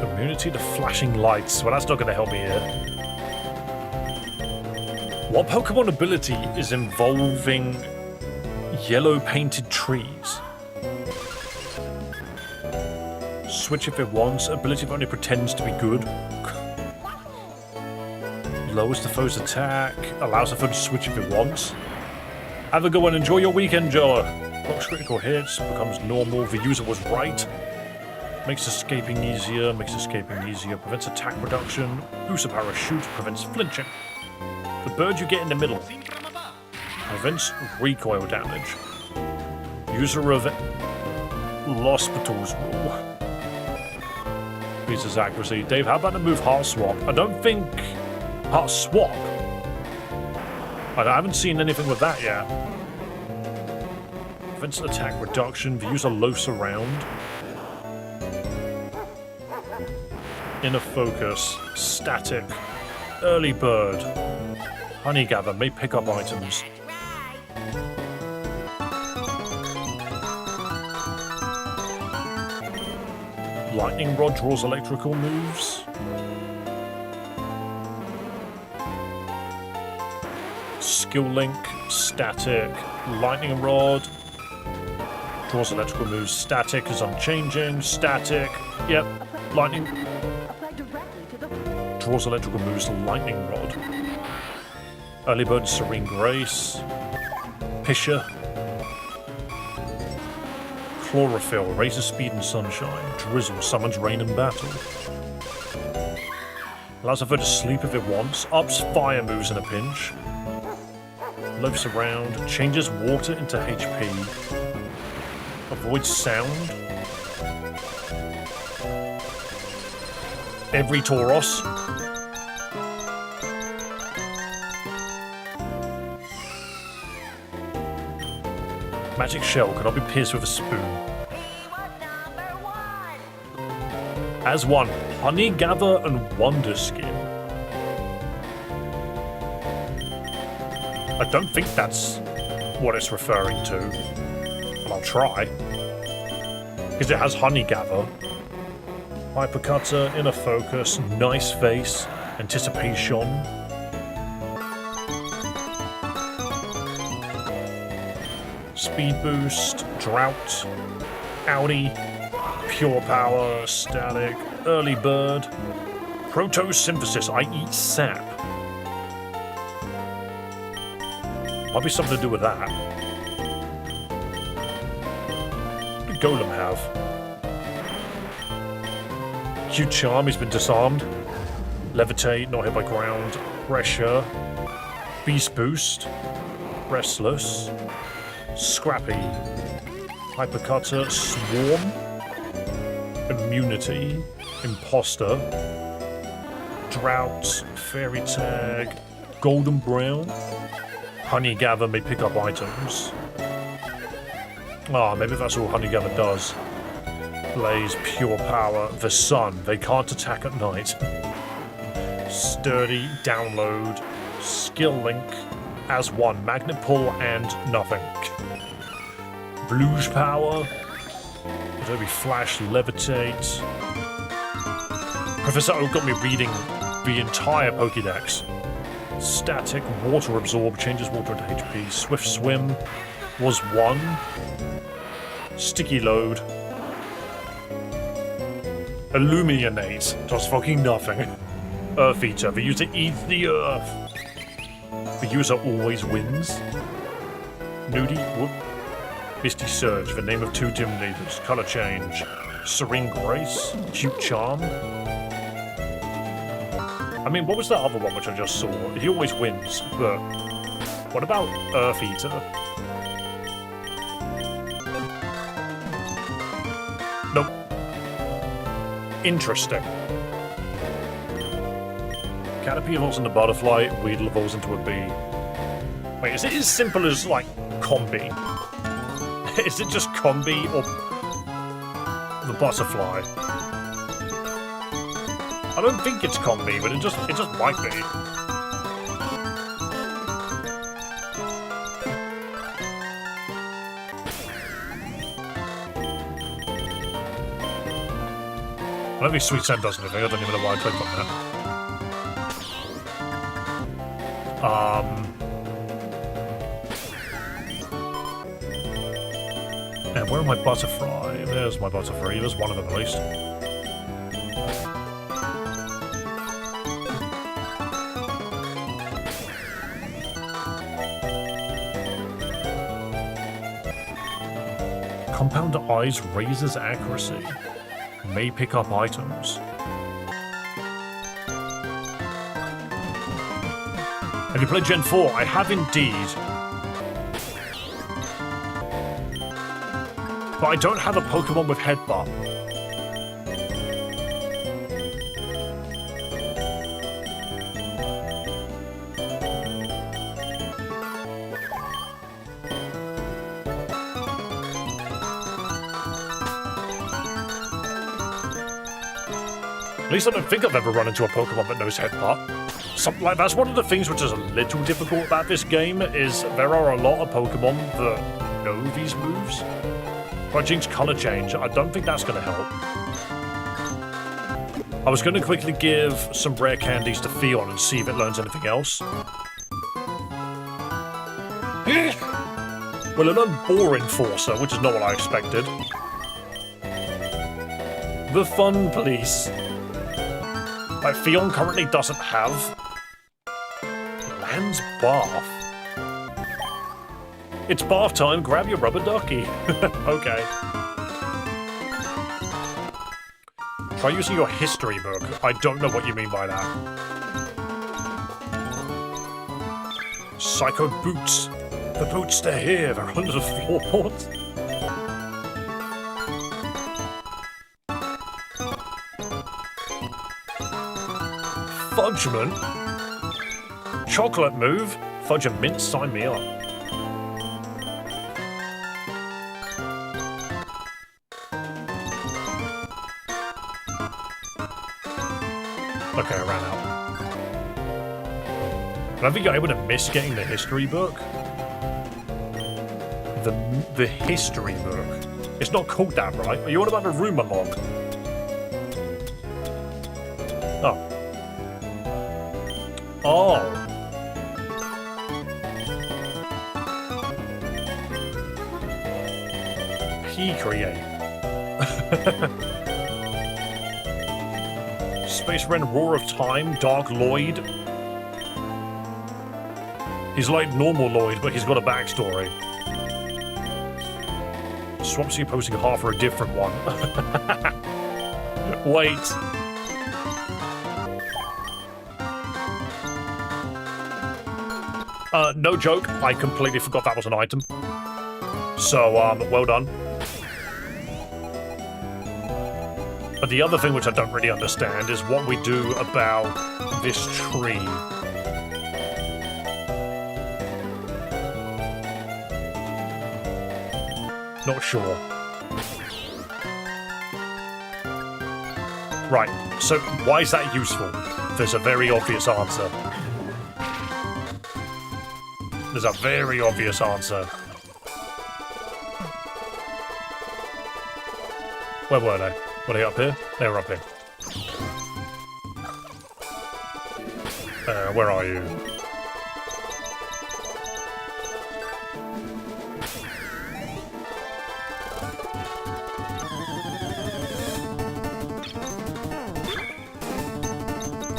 Immunity to flashing lights. Well, that's not going to help me here. What Pokemon ability is involving yellow painted trees? Switch if it wants. Ability if only pretends to be good. Lowers the foe's attack. Allows the foe to switch if it wants. Have a good one. Enjoy your weekend, Joe. Blocks critical hits. Becomes normal. The user was right. Makes escaping easier. Makes escaping easier. Prevents attack reduction. Booster parachute. Prevents flinching. The bird you get in the middle. Prevents recoil damage. User of L'Hospital's rule. Increases accuracy. Dave, how about the move Heart Swap? I don't think... Heart Swap? I haven't seen anything with that yet. Prevents attack reduction. The user loafs around. Inner focus. Static. Early bird. Honey gather may pick up items. Lightning rod draws electrical moves. Skill link, static, lightning rod draws electrical moves. Static is unchanging. Static, yep. Lightning draws electrical moves. Lightning rod. Early bird, serene grace. Pisher. Chlorophyll raises speed and sunshine. Drizzle summons rain and battle. Allows the foe to sleep if it wants. Ups fire moves in a pinch. Loafs around. Changes water into HP. Avoids sound. Every Tauros. Magic shell cannot be pierced with a spoon. As one, Honey Gather and Wonder Skin. I don't think that's what it's referring to, but I'll try. Because it has Honey Gather. Hypercutter, Inner Focus, Nice Face, Anticipation. Speed Boost, Drought, Audi, Pure Power, Static, Early Bird, Protosynthesis, I eat sap. Might be something to do with that. What did Golem have? Cute Charm, he's been disarmed. Levitate, not hit by ground. Pressure. Beast Boost. Restless. Scrappy. Hypercutter. Swarm. Immunity. Imposter. Drought. Fairy Tag. Golden Brown. Honey Gather may pick up items. Ah, maybe that's all Honey Gather does. Blaze, Pure Power, the Sun. They can't attack at night. Sturdy, Download, Skill Link, as one. Magnet Pull and nothing. Blues Power. Adobe Flash, Levitate. Professor O got me reading the entire Pokédex. Static, Water Absorb, changes water into HP. Swift Swim was one. Sticky Load. Illuminate does fucking nothing. Earth Eater, the user eats the earth. The user always wins. Nudie, whoop. Misty Surge, the name of two dim leaders. Color change. Serene Grace. Cute Charm. I mean, what was that other one which I just saw? He always wins, but what about Earth Eater? Nope. Interesting. Caterpie evolves into butterfly, Weedle evolves into a bee. Wait, is it as simple as, like, combi? Is it just combi or the butterfly? I don't think it's combi, but it just might be. I don't think Sweet Scent does anything. I don't even know why I clicked on that. And where are my butterfly? There's my butterfly. There's one of them at least. Compound Eyes raises accuracy. May pick up items. Have you played Gen 4? I have indeed. But I don't have a Pokemon with Headbutt. At least I don't think I've ever run into a Pokemon that knows Headbutt. Like, that's one of the things which is a little difficult about this game, is there are a lot of Pokemon that know these moves. Project's color change, I don't think that's going to help. I was going to quickly give some rare candies to Theon and see if it learns anything else. Well, it learned Bore Enforcer, which is not what I expected. The fun police. Like, Theon currently doesn't have Land's Bath. It's bath time, grab your rubber ducky. Okay. Try using your history book. I don't know what you mean by that. Psycho boots. The boots, they're here. They're under the floorboards. Fudgement? Chocolate move? Fudge and mint, sign me up. Okay, I ran out. I don't think you're able to miss getting the history book. The history book. It's not called that, right? Are you on about the rumor log? Oh. Oh. P-create. Space Ren, Roar of Time, Dark Lloyd. He's like normal Lloyd, but he's got a backstory. Swampsy posting half for a different one. Wait. No joke, I completely forgot that was an item. So, well done. But the other thing which I don't really understand is what we do about this tree. Not sure. Right, so why is that useful? There's a very obvious answer. There's a very obvious answer. Where were they? Were they up here? They were up here. Where are you?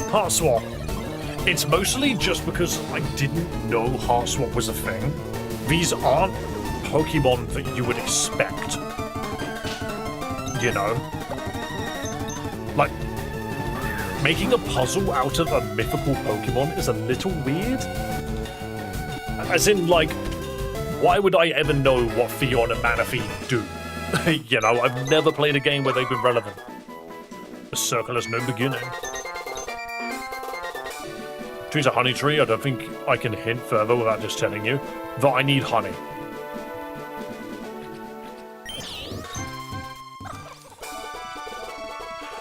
Heart Swap. It's mostly just because I didn't know Heart Swap was a thing. These aren't Pokemon that you would expect. You know? Like, making a puzzle out of a mythical Pokemon is a little weird. As in, like, why would I ever know what Theon and Manaphy do? You know, I've never played a game where they've been relevant. A circle has no beginning. Tree's a honey tree. I don't think I can hint further without just telling you that I need honey.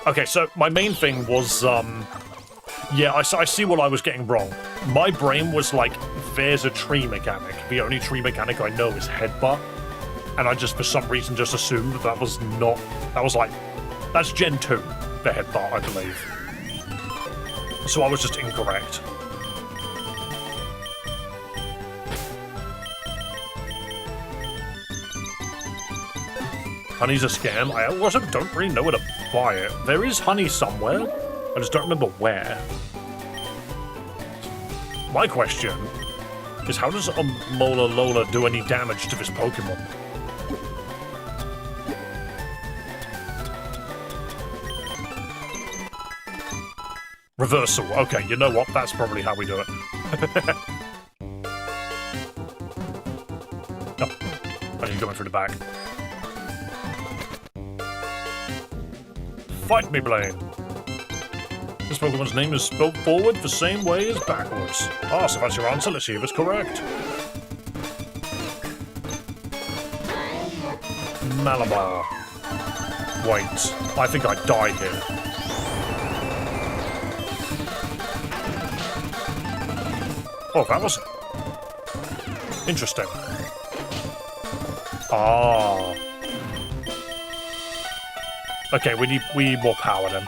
Okay, so my main thing was, yeah, I see what I was getting wrong. My brain was like, there's a tree mechanic. The only tree mechanic I know is headbutt. And I just, for some reason, just assumed that was not, that was like, that's Gen 2, the headbutt, I believe. So I was just incorrect. Honey's a scam. I also don't really know where to buy it. There is honey somewhere. I just don't remember where. My question is, how does a Mola Lola do any damage to this Pokemon? Reversal. Okay, you know what? That's probably how we do it. Oh, I need to go in through the back. Fight me, Blaine. This Pokemon's name is spelled forward the same way as backwards. Ah, so that's your answer. Let's see if it's correct. Malabar. Wait, I think I die here. Oh, that was interesting. Ah. Okay, we need more power then.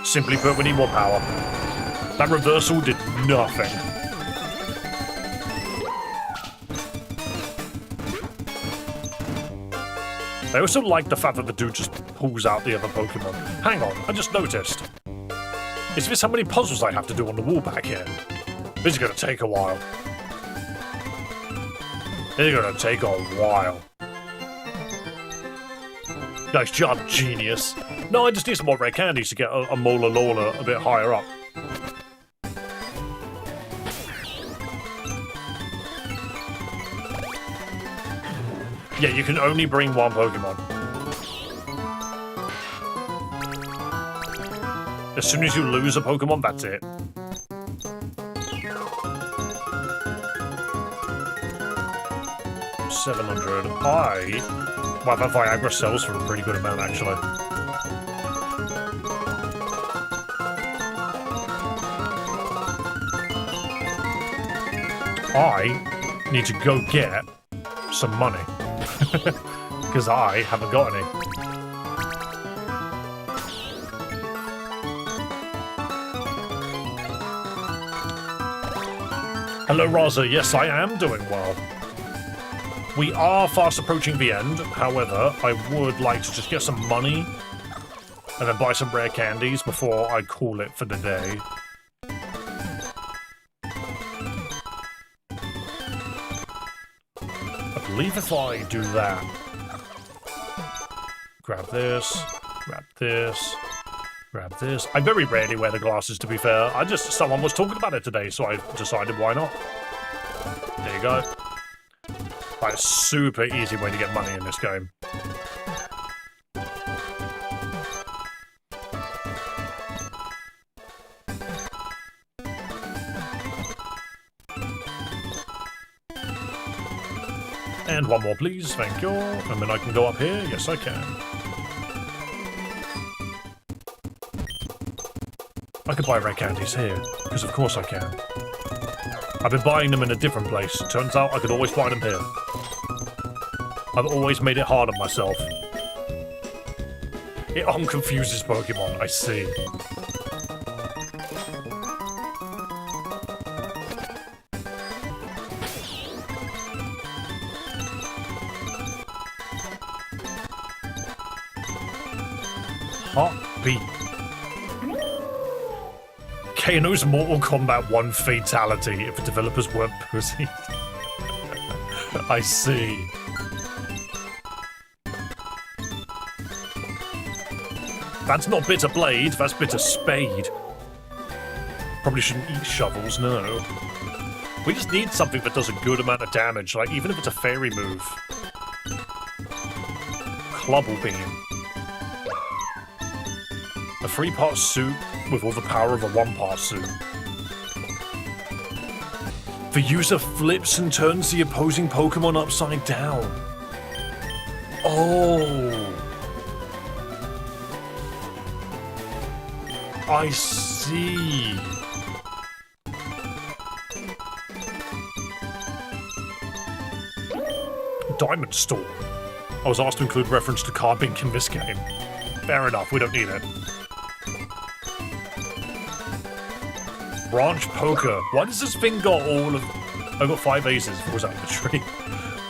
Simply put, we need more power. That reversal did nothing. I also like the fact that the dude just pulls out the other Pokemon. Hang on, I just noticed. Is this how many puzzles I have to do on the wall back here? This is gonna take a while. This is gonna take a while. Nice job, genius. No, I just need some more red candies to get a Mola Lola a bit higher up. Yeah, you can only bring one Pokemon. As soon as you lose a Pokemon, that's it. $700. Wow, that Viagra sells for a pretty good amount, actually. I need to go get some money. Because I haven't got any. Hello, Raza. Yes, I am doing well. We are fast approaching the end. However, I would like to just get some money and then buy some rare candies before I call it for the day. I believe if I do that, grab this, grab this, grab this. I very rarely wear the glasses, to be fair. Someone was talking about it today, so I decided why not. There you go. Like, super easy way to get money in this game. And one more, please. Thank you. And then I can go up here. Yes, I can. I could buy rare candies here, because of course I can. I've been buying them in a different place. Turns out I could always buy them here. I've always made it hard on myself. It unconfuses Pokemon, I see. Heartbeat. Kano's Mortal Kombat 1 fatality if the developers weren't pussies. I see. That's not Bitter Blade, that's Bitter Spade. Probably shouldn't eat shovels, no. We just need something that does a good amount of damage, like even if it's a fairy move. Clubble Beam. A 3-part suit with all the power of a 1-part suit. The user flips and turns the opposing Pokemon upside down. Oh. I see. Diamond Storm. I was asked to include reference to Carbink in this game. Fair enough, we don't need it. Branch Poker. Why does this thing got all of... I got 5 aces. What was that in the tree?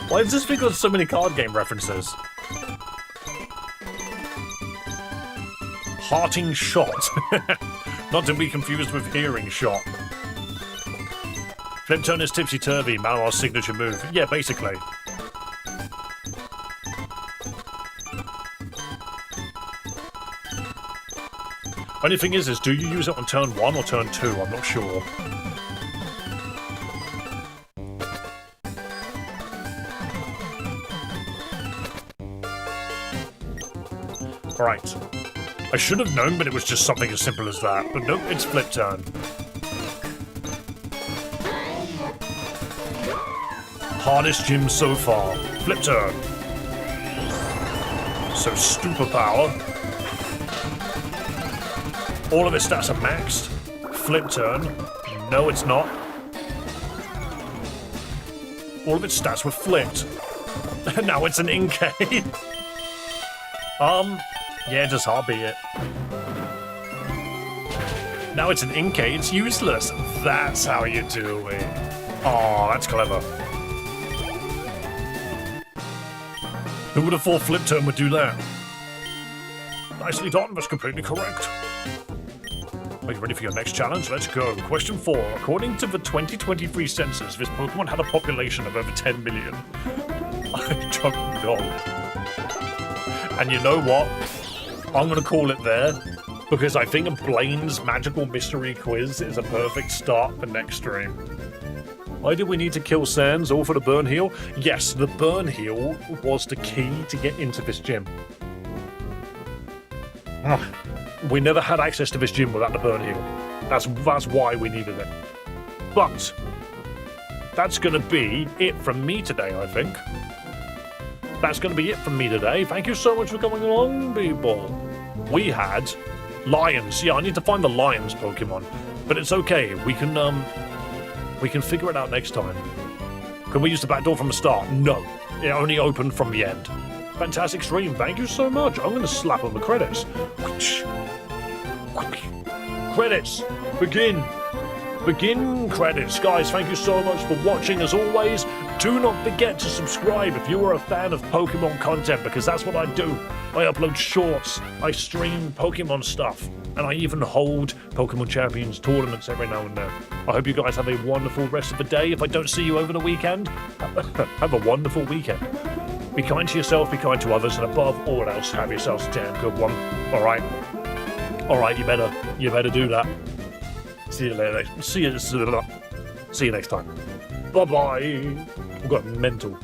Why does this thing got so many card game references? Hearting Shot. Not to be confused with Hearing Shot. Flip Turn is Tipsy Turvy, Malomar's signature move. Yeah, basically. Only thing is, do you use it on turn 1 or turn 2? I'm not sure. Alright. I should have known, but it was just something as simple as that. But nope, it's Flip Turn. Hardest gym so far. Flip Turn. So, Stupor Power. All of its stats are maxed. Flip Turn. No, it's not. All of its stats were flipped. Now it's an Inkay. Yeah, just heartbeat it. Now it's an Inkay, it's useless. That's how you do it. Oh, that's clever. Who would have thought Flip Turn would do that? Nicely done, that's completely correct. Are you ready for your next challenge? Let's go. Question 4. According to the 2023 census, this Pokemon had a population of over 10 million. I don't know. And you know what? I'm going to call it there, because I think Blaine's Magical Mystery Quiz is a perfect start for next stream. Why did we need to kill Sans, all for the Burn Heal? Yes, the Burn Heal was the key to get into this gym. We never had access to this gym without the Burn Heal. That's why we needed it. But that's going to be it from me today, I think. That's going to be it from me today. Thank you so much for coming along, people. We had lions. Yeah, I need to find the lions Pokemon, but it's okay. We can figure it out next time. Can we use the back door from the start? No, it only opened from the end. Fantastic stream. Thank you so much. I'm going to slap on the credits. Credits. Begin credits. Guys, thank you so much for watching as always. Do not forget to subscribe if you are a fan of Pokemon content, because that's what I do. I upload shorts, I stream Pokemon stuff, and I even hold Pokemon Champions tournaments every now and then. I hope you guys have a wonderful rest of the day. If I don't see you over the weekend, have a wonderful weekend. Be kind to yourself, be kind to others, and above all else, have yourselves a damn good one. Alright, you better do that. See you later. See you next time. Bye-bye. I've got mental.